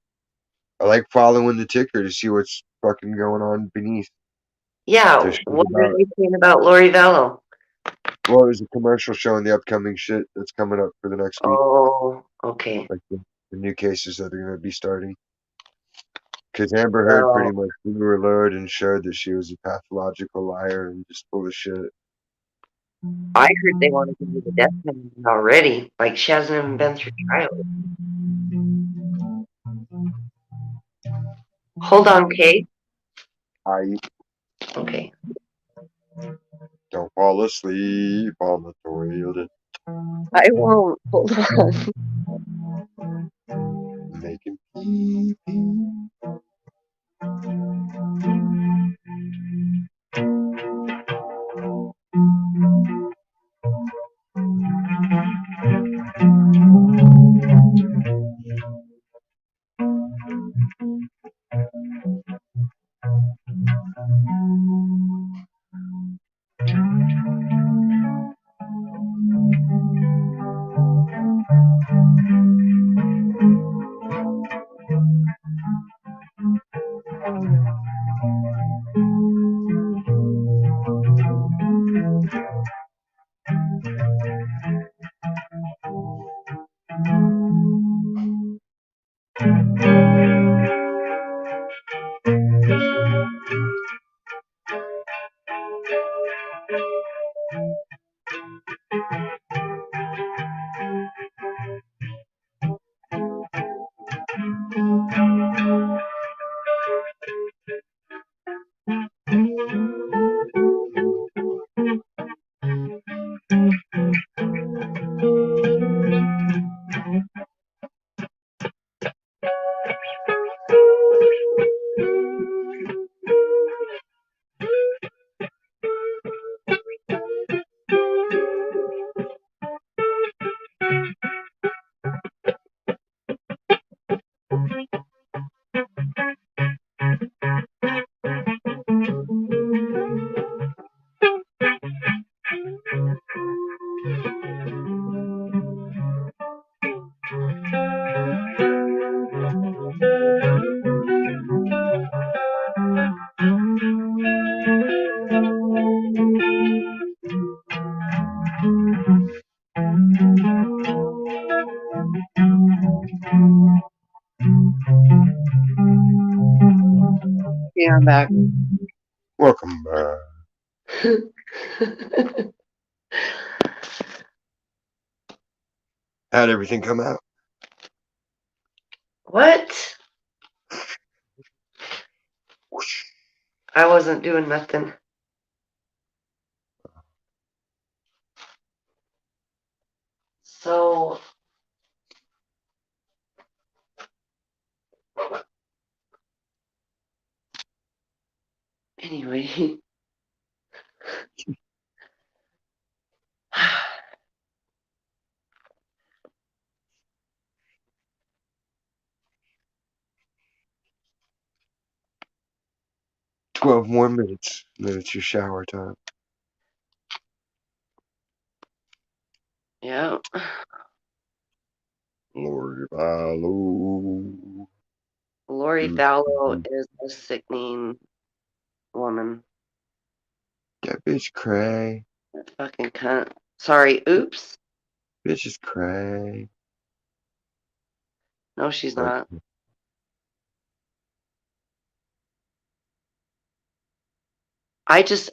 I like following the ticker to see what's fucking going on beneath. Yeah, There's shit what are about, you saying about Lori Vallow? well, there's a commercial showing the upcoming shit that's coming up for the next week. Oh, okay. Like the new cases that are going to be starting. Because Amber Heard Well, pretty much blew her load and showed that she was a pathological liar and just full of shit. I heard they want to give her the death penalty already. Like, she hasn't even been through trial. Hold on, Kate. I Okay. don't fall asleep on the toilet. I won't. Hold on. Making pee-pee. Yeah, I'm back. Welcome back. How'd everything come out? What? Whoosh. I wasn't doing nothing. So, anyway. 12 more minutes, and then it's your shower time. Yeah. Lori Vallow. Lori Vallow is a sickening woman. That bitch cray. That fucking cunt. Sorry, oops. Bitch is cray. No, she's Like, not.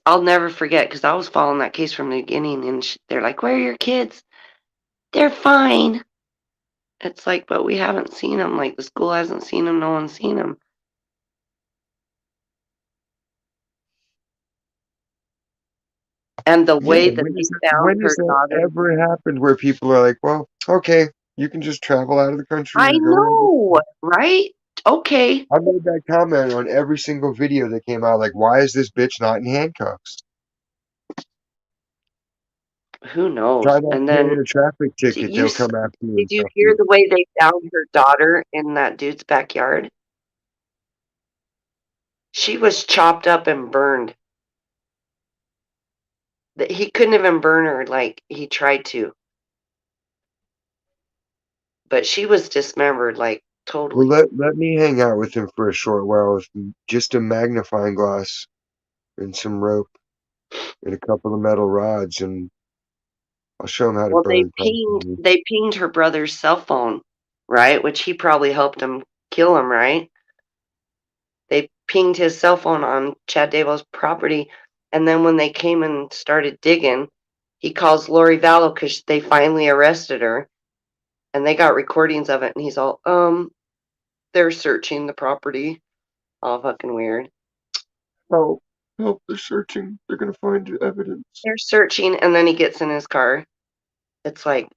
I'll never forget because I was following that case from the beginning and they're like, where are your kids? They're fine. It's like, but we haven't seen them. Like, the school hasn't seen them. No one's seen them. And the Yeah, way that they found when has her that daughter. ever happened where people are like, well, okay, you can just travel out of the country I or go wherever. know, right? Okay. I made that comment on every single video that came out. Like, why is this bitch not in handcuffs? Who knows? Try not And then paying a traffic did ticket; you they'll come after you did and you cuff hear you. the way they found her daughter in that dude's backyard? She was chopped up and burned. He couldn't even burn her like he tried to, but she was dismembered like Well, totally. let me hang out with him for a short while with just a magnifying glass and some rope and a couple of metal rods, and I'll show him how to Well, burn properly. they pinged her brother's cell phone, right? Which he probably helped him kill him, right? They pinged his cell phone on Chad Daybell's property, and then when they came and started digging, he calls Lori Vallow because they finally arrested her, and they got recordings of it, and he's all, they're searching the property. All fucking weird. Help! Help! They're searching. They're gonna find evidence. They're searching, and then he gets in his car. It's like,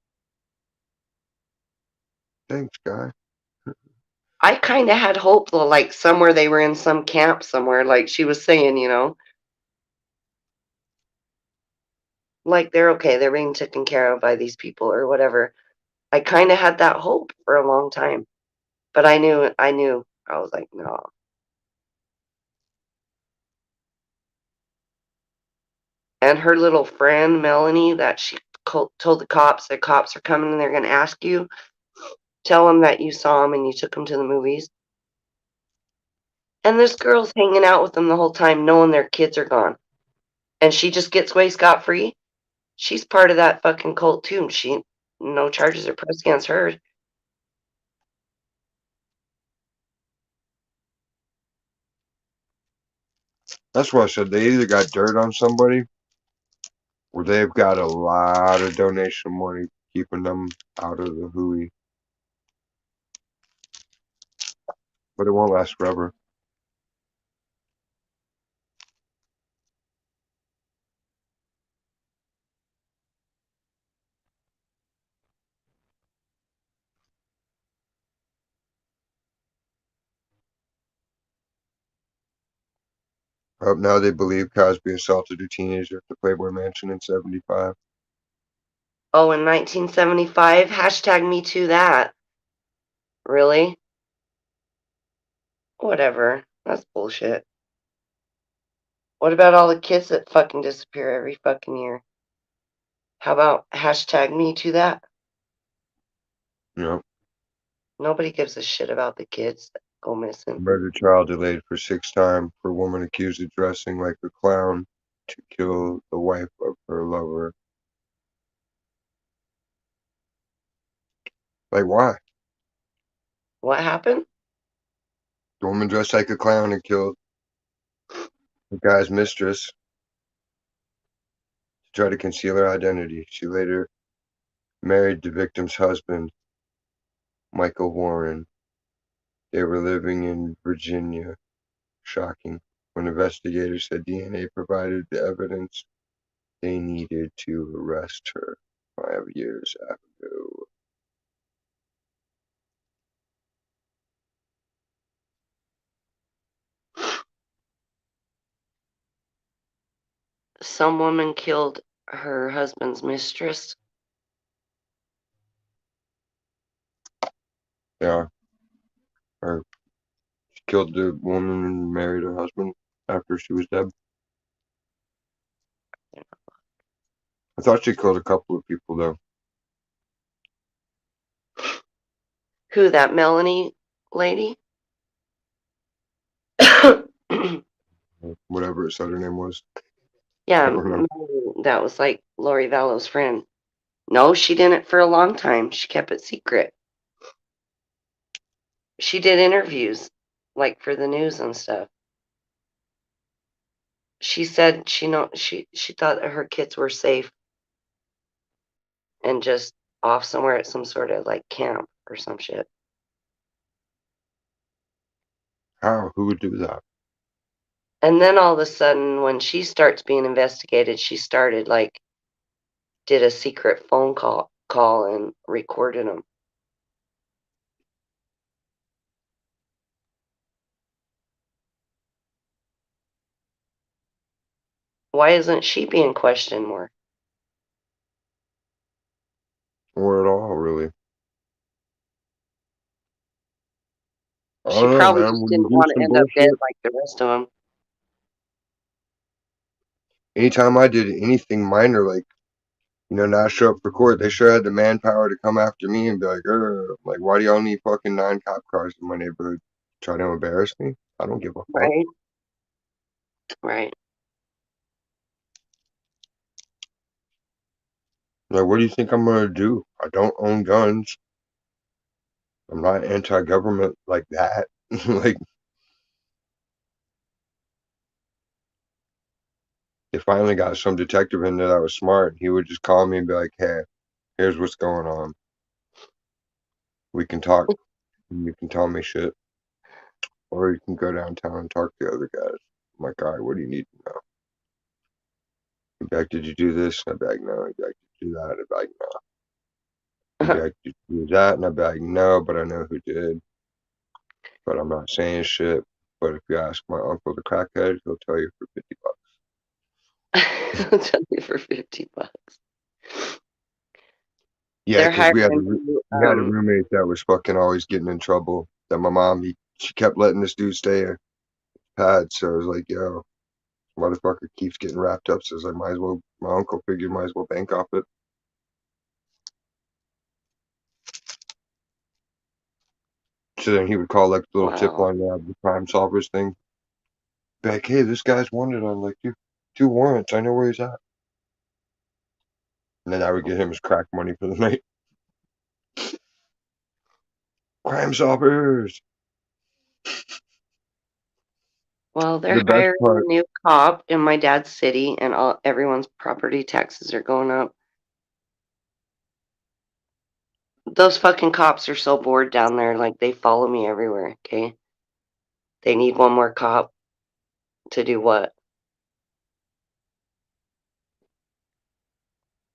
Thanks, guy. I kind of had hope, though, like somewhere they were in some camp somewhere, like she was saying, like they're okay, they're being taken care of by these people or whatever. I kind of had that hope for a long time, but I was like, no. And her little friend Melanie, that she told the cops are coming and they're going to ask you, tell them that you saw them and you took them to the movies. And this girl's hanging out with them the whole time, knowing their kids are gone, and she just gets away scot free. She's part of that fucking cult too. No charges are pressed against her. That's why I said they either got dirt on somebody or they've got a lot of donation money keeping them out of the hooey. But it won't last forever. Now they believe Cosby assaulted a teenager at the Playboy Mansion in '75. Oh, in 1975, hashtag me too that. Really? Whatever. That's bullshit. What about all the kids that fucking disappear every fucking year? How about hashtag me to that? You know, Nobody gives a shit about the kids that go missing. murder trial delayed for sixth time for woman accused of dressing like a clown to kill the wife of her lover. Like, why? What happened? The woman dressed like a clown and killed the guy's mistress to try to conceal her identity. She later married the victim's husband, Michael Warren. They were living in Virginia. Shocking. When investigators said DNA provided the evidence they needed to arrest her 5 years ago. Some woman killed her husband's mistress. Yeah, or she killed the woman and married her husband after she was dead. I thought she killed a couple of people though. Who, that Melanie lady? Yeah, Whatever it said her name was. I don't know. Melanie, that was like Lori Vallow's friend. No, she didn't for a long time. She kept it secret. She did interviews, like for the news and stuff. She said she thought that her kids were safe and just off somewhere at some sort of like camp or some shit. How? Who would do that? And then all of a sudden, when she starts being investigated, she started like did a secret phone call and recorded them. Why isn't she being questioned more? Or at all, really. I She don't know, probably man. just When you didn't do want to some end up dead bullshit, like the rest of them. anytime I did anything minor, like, not show up for court, they sure had the manpower to come after me and be like, like, why do y'all need fucking 9 cop cars in my neighborhood? Try to embarrass me? I don't give a fuck. Right? Right. Like, what do you think I'm gonna do? I don't own guns. I'm not anti-government like that. Like, they finally got some detective in there that was smart. He would just call me and be like, hey, here's what's going on. We can talk. And you can tell me shit. Or you can go downtown and talk to the other guys. I'm like, all right, what do you need to know? He'd be like, did you do this? And I'd be like, no. He'd be like, did you do that? I'd be like, no. He'd be like, did you do that? And I'd be like, no, but I know who did. But I'm not saying shit. But if you ask my uncle, the crackhead, he'll tell you for $50. I'll tell you for $50. Yeah, They're because hiring you. we had a roommate that was fucking always getting in trouble. That my mom, she kept letting this dude stay at pad. So I was like, yo, motherfucker keeps getting wrapped up. So I was like, might as well. My uncle figured, might as well bank off it. So then he would call like the little tip Wow. line, the crime solvers thing. Be like, hey, this guy's wanted on like two warrants. I know where he's at. And then I would get him his crack money for the night. Crime solvers. Well, The they're best hiring a part, new cop in my dad's city, and everyone's property taxes are going up. Those fucking cops are so bored down there. Like, they follow me everywhere, okay? They need one more cop to do what?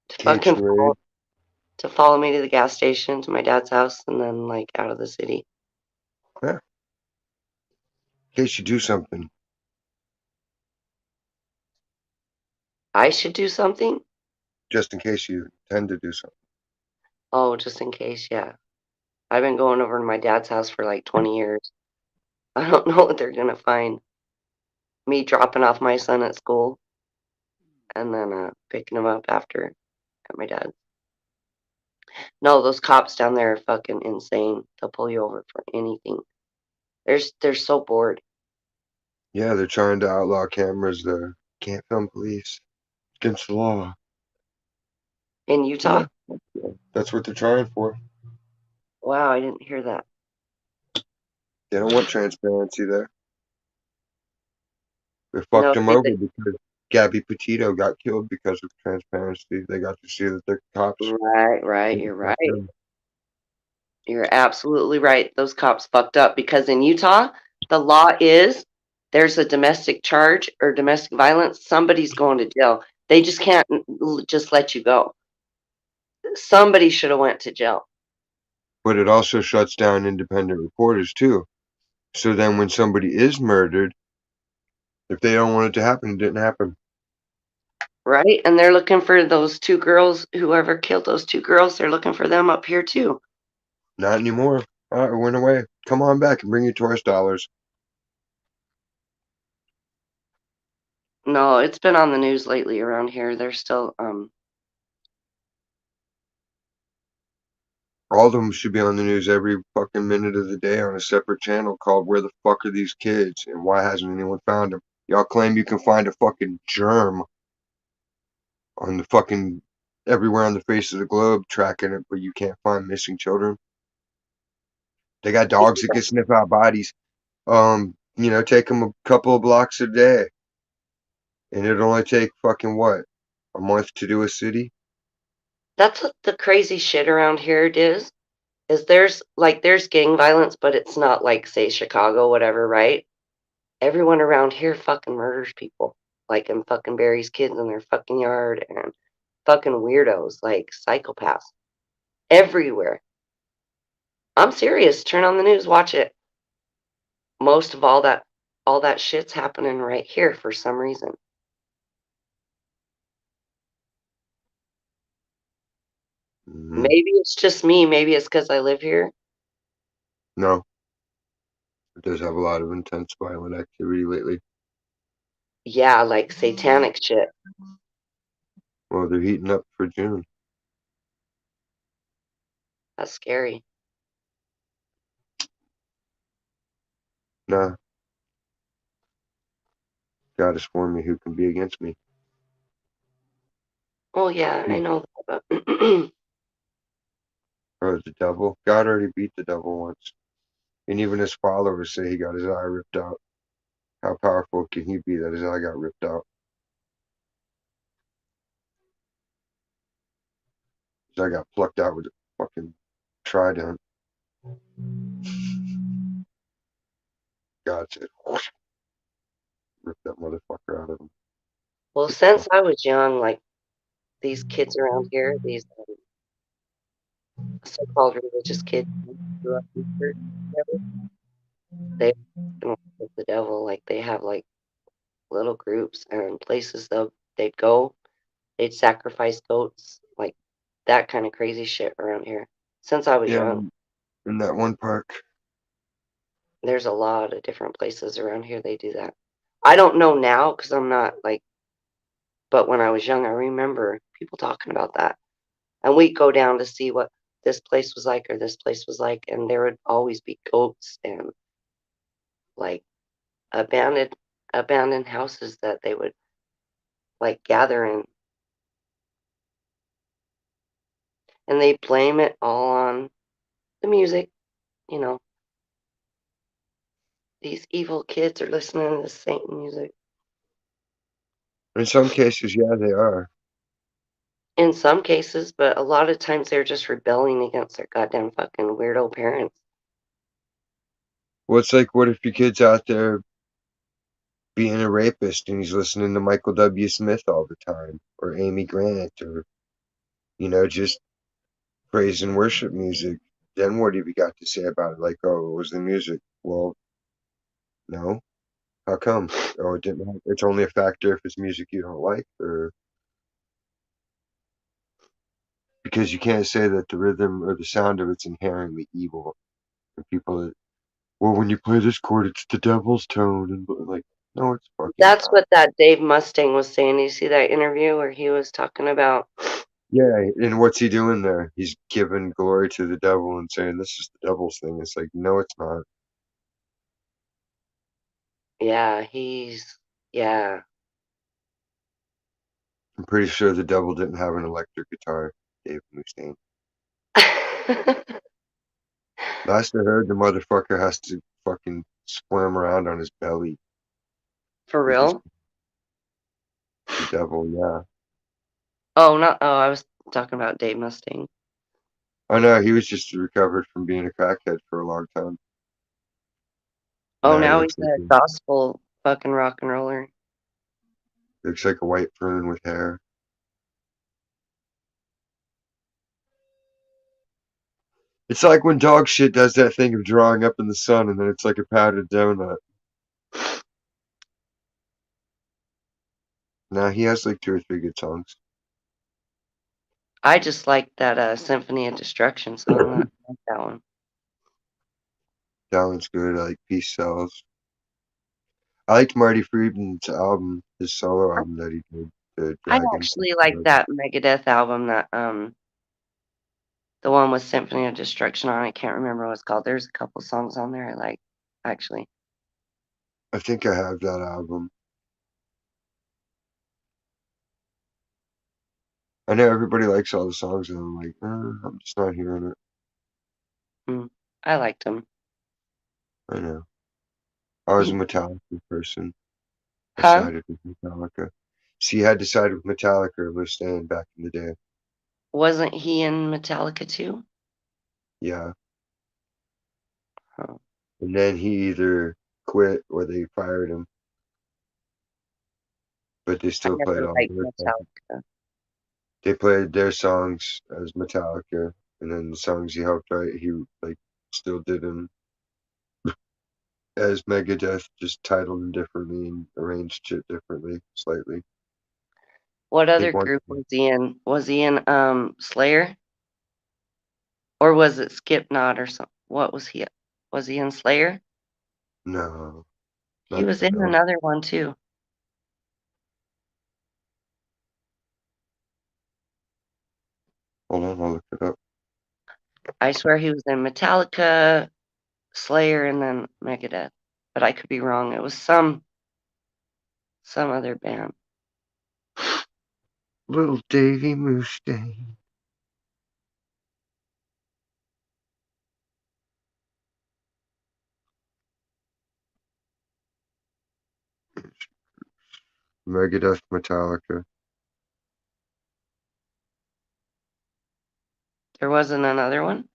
To catch fucking the raid. follow me to the gas station, to my dad's house, and then, like, out of the city. Yeah, in case you do something. I should do something? Just in case you tend to do something. Oh, just in case, yeah. I've been going over to my dad's house for like 20 years. I don't know what they're gonna find. Me dropping off my son at school and then picking him up after at my dad's. No, those cops down there are fucking insane. They'll pull you over for anything. They're so bored. Yeah, they're trying to outlaw cameras there. Can't film police. Against the law. In Utah? Yeah, that's what they're trying for. Wow, I didn't hear that. They don't want transparency there. They No, fucked him see, over because Gabby Petito got killed because of transparency. They got to see that the cops. right. You're right. You're absolutely right. Those cops fucked up because in Utah, the law is there's a domestic charge or domestic violence, somebody's going to jail. They just can't just let you go. Somebody should have went to jail. But it also shuts down independent reporters too. So then when somebody is murdered, if they don't want it to happen, it didn't happen. Right? And they're looking for those two girls, whoever killed those two girls, they're looking for them up here too. Not anymore. It went away. Come on back and bring your tourist dollars. No, it's been on the news lately around here. They're still All of them should be on the news every fucking minute of the day on a separate channel called Where the Fuck Are These Kids? And why hasn't anyone found them? Y'all claim you can find a fucking germ on the fucking everywhere on the face of the globe tracking it, but you can't find missing children. They got dogs that can sniff out bodies. Take them a couple of blocks a day. And it'd only take fucking what? A month to do a city? that's what the crazy shit around here is there's gang violence, but it's not like say Chicago, whatever, right? Everyone around here fucking murders people. Like, and fucking buries kids in their fucking yard and fucking weirdos, like psychopaths. Everywhere. I'm serious. Turn on the news, watch it. Most of all that shit's happening right here for some reason. Hmm. Maybe it's just me. Maybe it's because I live here. No, it does have a lot of intense violent activity lately. Yeah, like satanic shit. Well, they're heating up for June. That's scary. Nah, God has warned me who can be against me. Oh yeah, I Who? know that. Or the devil. God already beat the devil once. And even his followers say he got his eye ripped out. How powerful can he be that his eye got ripped out? His eye got plucked out with a fucking trident. God said, rip that motherfucker out of him. Well, since I was young, like these kids around here, these so-called religious kids who grew up in church, whatever, they fucking worship the devil. Like they have like little groups and places they'd go. They'd sacrifice goats, like that kind of crazy shit around here. Since I was Yeah, young, in that one park. there's a lot of different places around here they do that. I don't know now because I'm not like, but when I was young, I remember people talking about that. And we'd go down to see what this place was like or this place was like, and there would always be goats and like abandoned abandoned houses that they would like gather in, and they blame it all on the music. You know, these evil kids are listening to Satan music. In some cases, yeah, they are. In some cases, but a lot of times they're just rebelling against their goddamn fucking weirdo parents. Well, it's like, what if your kid's out there being a rapist and he's listening to Michael W. Smith all the time, or Amy Grant, or, just praise and worship music? Then what have you got to say about it? Like, oh, it was the music. Well, no. How come? Oh, it didn't. It's only a factor if it's music you don't like, or because you can't say that the rhythm or the sound of it's inherently evil. And people, well, when you play this chord, it's the devil's tone, and like, no, it's fucking That's not. what that Dave Mustang was saying. You see that interview where he was talking about, Yeah, and what's he doing there? He's giving glory to the devil and saying this is the devil's thing. It's like, no, it's not. yeah, yeah. I'm pretty sure the devil didn't have an electric guitar, Dave Mustaine. Last I heard, the motherfucker has to fucking squirm around on his belly For with his real? the devil. Yeah, Oh, not. Oh, I was talking about Dave Mustang. I know he was just recovered from being a crackhead for a long time. Oh, Now he now he's a gospel fucking rock and roller. looks like a white prune with hair. It's like when dog shit does that thing of drawing up in the sun, and then it's like a powdered donut. Now he has like 2 or 3 good songs. I just like that Symphony of Destruction song. I like that one. That one's good. I like Peace Sells. I liked Marty Friedman's album, his solo album that he did, The I Dragons. actually like that Megadeth album, that the one with Symphony of Destruction on it. I can't remember what it's called. There's a couple songs on there I like, actually. I think I have that album. I know everybody likes all the songs, and I'm like, I'm just not hearing it. I liked them. I know. I was a Metallica person. I Huh? sided with Metallica. See, you had to side with Metallica or Mustaine back in the day. Wasn't he in Metallica too? Yeah. Huh. And then he either quit or they fired him, but they I still played never all liked their songs. Metallica. They played their songs as Metallica, and then the songs he helped write, he like still did them as Megadeth, just titled them differently and arranged shit differently, slightly. What I other think one. group was he in? Was he in Slayer? Or was it Slipknot or something? What was he? Was he in Slayer? No, He not was in no. another one too. Hold on, I'll look it up. I swear he was in Metallica, Slayer, and then Megadeth. But I could be wrong. It was some other band. Little Davy Mustaine. Megadeth, Metallica. There wasn't another one?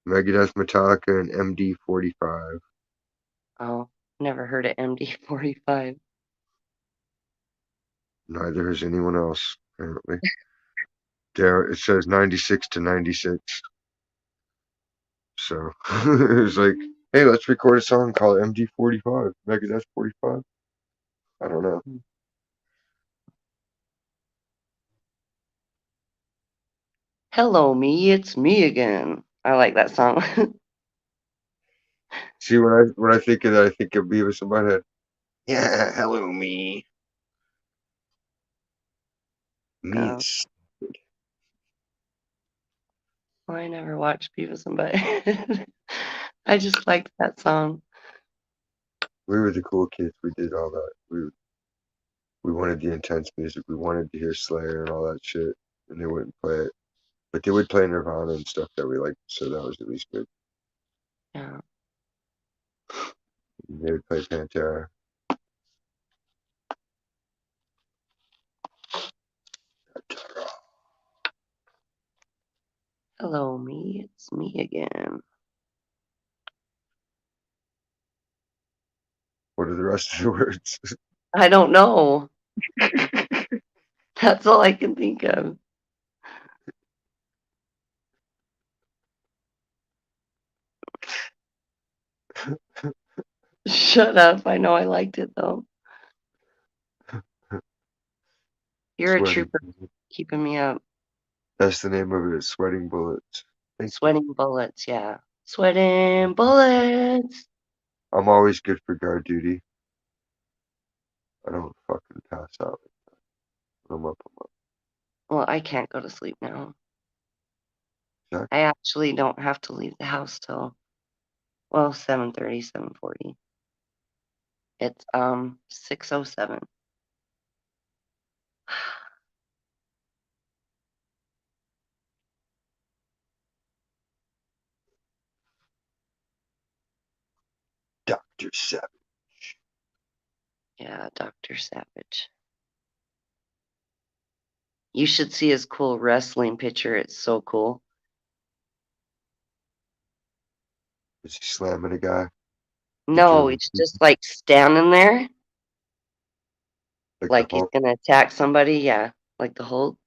Megadeth, Metallica, and MD45. Oh, never heard of MD45. Neither has anyone else, apparently. There, it says 96 to 96. So it was like, hey, let's record a song called MD45, Megadeth 45. I don't know. Hello, me, it's me again. I like that song. See, when I think of that, I think of Beavis and Butthead. Yeah, hello me. Me Oh, is. well, I never watched Beavis and Butthead. I just liked that song. We were the cool kids. We did all that. We wanted the intense music. We wanted to hear Slayer and all that shit, and they wouldn't play it. But they would play Nirvana and stuff that we liked, so that was at least good. Yeah. And they would play Pantera. Hello, me, it's me again. What are the rest of the words? I don't know. That's all I can think of. Shut up. I know I liked it though. You're a Sweating. trooper keeping me up. That's the name of it. Sweating Bullets. Thank you. Sweating bullets, yeah. Sweating bullets. I'm always good for guard duty. I don't fucking pass out. I'm up. Well, I can't go to sleep now. Jack, I actually don't have to leave the house till, well, 7:30, 7:40. It's 6:07. Dr. Savage. Yeah, Dr. Savage. You should see his cool wrestling picture. It's so cool. Is he slamming a guy? The No, German he's people, just like standing there, like the like he's Hulk. gonna attack somebody. Yeah, like the Hulk.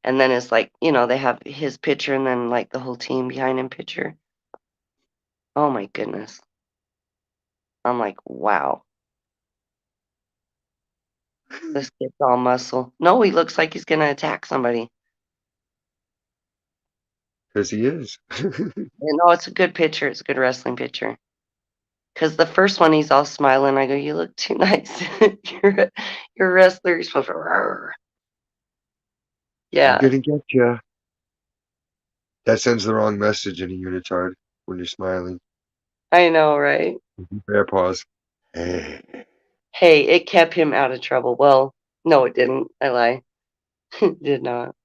And then it's like, they have his picture and then like the whole team behind him picture. Oh my goodness. I'm like, wow, this kid's all muscle. No, he looks like he's gonna attack somebody. Because he is. No, it's a good picture. It's a good wrestling picture. Because the first one, he's all smiling. I go, you look too nice. You're a wrestler. You're supposed to. Roar. I'm Yeah, gonna get you. That sends the wrong message in a unitard when you're smiling. I know, right? Bear pause. Hey. Hey, it kept him out of trouble. Well, no, it didn't. I lie. It did not.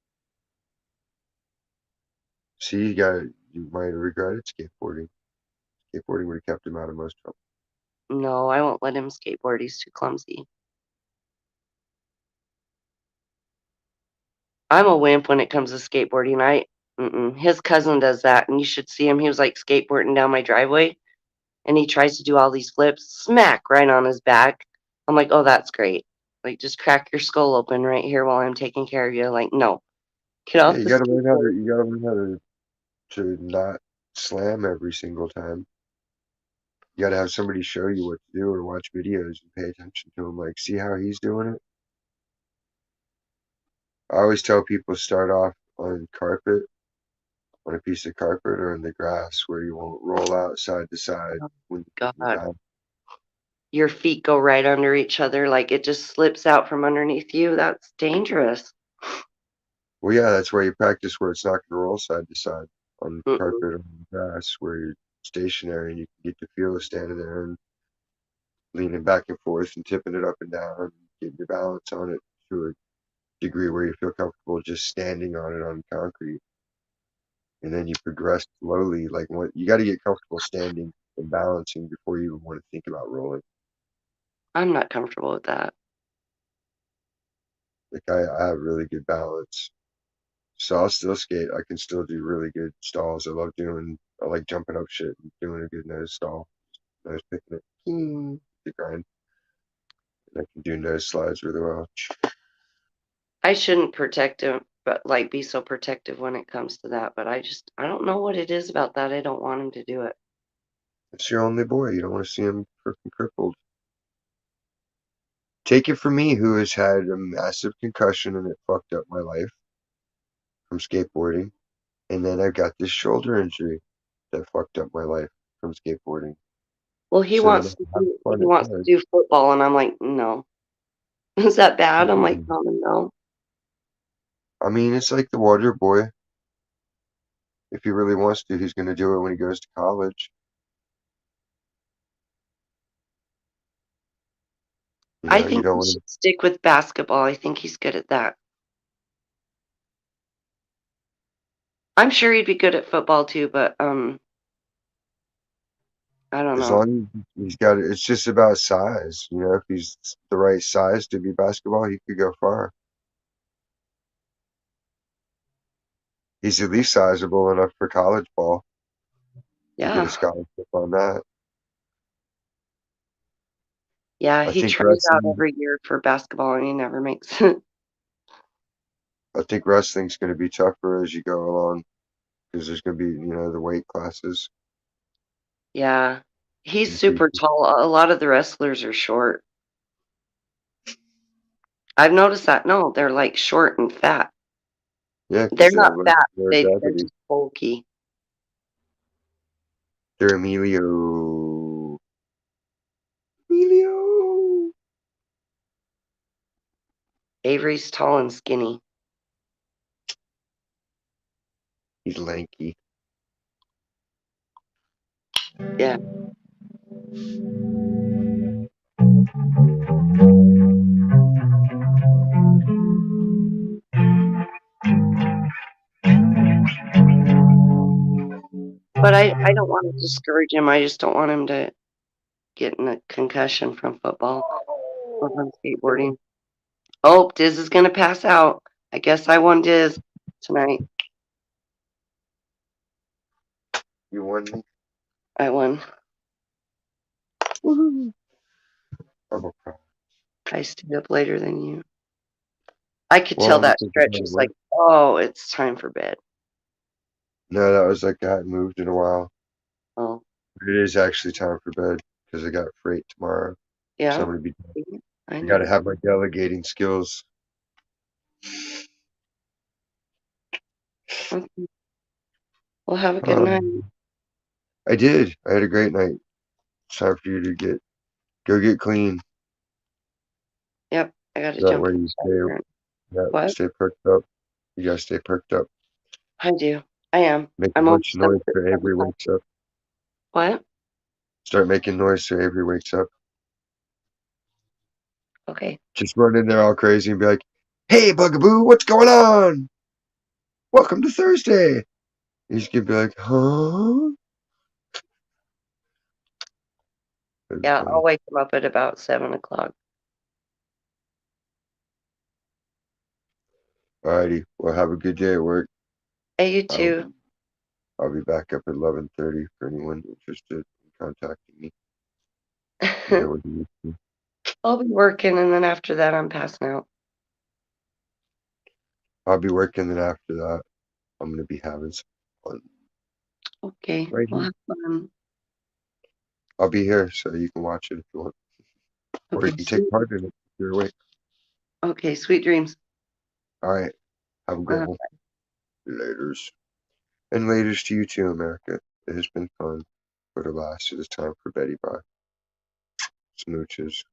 See, you might have regretted skateboarding. Skateboarding would have kept him out of most trouble. No, I won't let him skateboard. He's too clumsy. I'm a wimp when it comes to skateboarding. His cousin does that, and you should see him. He was like skateboarding down my driveway, and he tries to do all these flips, smack right on his back. I'm like, oh, that's great. Like, just crack your skull open right here while I'm taking care of you. Like, no, get Yeah, off you the gotta learn how skateboard. to not slam every single time. You gotta have somebody show you what to do or watch videos and pay attention to him. Like, see how he's doing it? I always tell people start off on carpet, on a piece of carpet or in the grass where you won't roll out side to side Oh, when you're God. down. Your feet go right under each other, like it just slips out from underneath you. That's dangerous. Well, yeah, that's why you practice where it's not gonna roll side to side on Mm-mm. carpet or on grass where you're stationary and you can get the feel of standing there and leaning back and forth and tipping it up and down and getting your balance on it to a degree where you feel comfortable just standing on it on concrete. And then you progress slowly. Like what you got to get comfortable standing and balancing before you even want to think about rolling. I'm not comfortable with that. Like I have really good balance, so I'll still skate. I can still do really good stalls. I like jumping up shit and doing a good nose stall, nose picking it, the grind. And I can do nose slides really well. I shouldn't protect him, but like be so protective when it comes to that. But I don't know what it is about that. I don't want him to do it. It's your only boy. You don't want to see him freaking crippled. Take it from me, who has had a massive concussion and it fucked up my life from skateboarding. And then I've got this shoulder injury that fucked up my life from skateboarding. Well, So then I have fun he at wants to college. do football, and I'm like, no. Is that bad? I'm like, Mm. no, no. I mean, it's like the water boy. If he really wants to, he's going to do it when he goes to college. I You think don't he want should stick with basketball. I think he's good at that. I'm sure he'd be good at football too, but I don't to, as know. long as he's got it, it's just about size. If he's the right size to be basketball, he could go far. He's at least sizable enough for college ball to get a Yeah. scholarship on that. Yeah, I he think tries out wrestling, every year for basketball and he never makes it. I think wrestling's going to be tougher as you go along because there's going to be, the weight classes Yeah. He's super increasing. tall. A lot of the wrestlers are short. I've noticed that. No, they're like short and fat. Yeah, They're because they not have less fat. lower They're gravity. just bulky. They're Emilio. Emilio. Avery's tall and skinny. He's lanky. Yeah. But I don't want to discourage him. I just don't want him to get in a concussion from football or from skateboarding. Oh, Diz is going to pass out. I guess I won Diz tonight. You won me. I won. Woohoo. I'm a pro. I stayed up later than you. I could Well, tell only that 'cause I stretch had to was like, work. oh, it's time for bed. No, that was like I hadn't moved in a while. Oh, It is actually time for bed because I got freight tomorrow. So I'm yeah. gonna be. I I gotta know. have my delegating skills. Okay. Well, have a good night. Um, I did. I had a great night. It's time for you to go get clean. Yep. I got to That jump way in you the stay. bathroom. Yeah, What? stay perked up. You gotta stay perked up. I do. I am. Make a I'm bunch of almost done noise with it. so Avery wakes up. What? Start making noise so Avery wakes up. Okay. Just run in there all crazy and be like, "Hey, Bugaboo, what's going on? Welcome to Thursday." He's gonna be like, "Huh?" That'd be Yeah, I'll funny. wake him up at about 7 o'clock. Alrighty. Well, have a good day at work. Hey, you I'll, too. I'll be back up at 11:30 for anyone interested in contacting me. I'm here with you. I'll be working, and then after that, I'm passing out. I'll be working, and after that, I'm gonna be having some fun. Okay, Right we'll here. have fun. I'll be here so you can watch it if you want, or you Okay, can take part in it if you're awake. Okay, sweet dreams. All right. Have a good Uh, one. Laters. And laters to you too, America. It has been fun, but alas, it is time for Betty Bye. Smooches.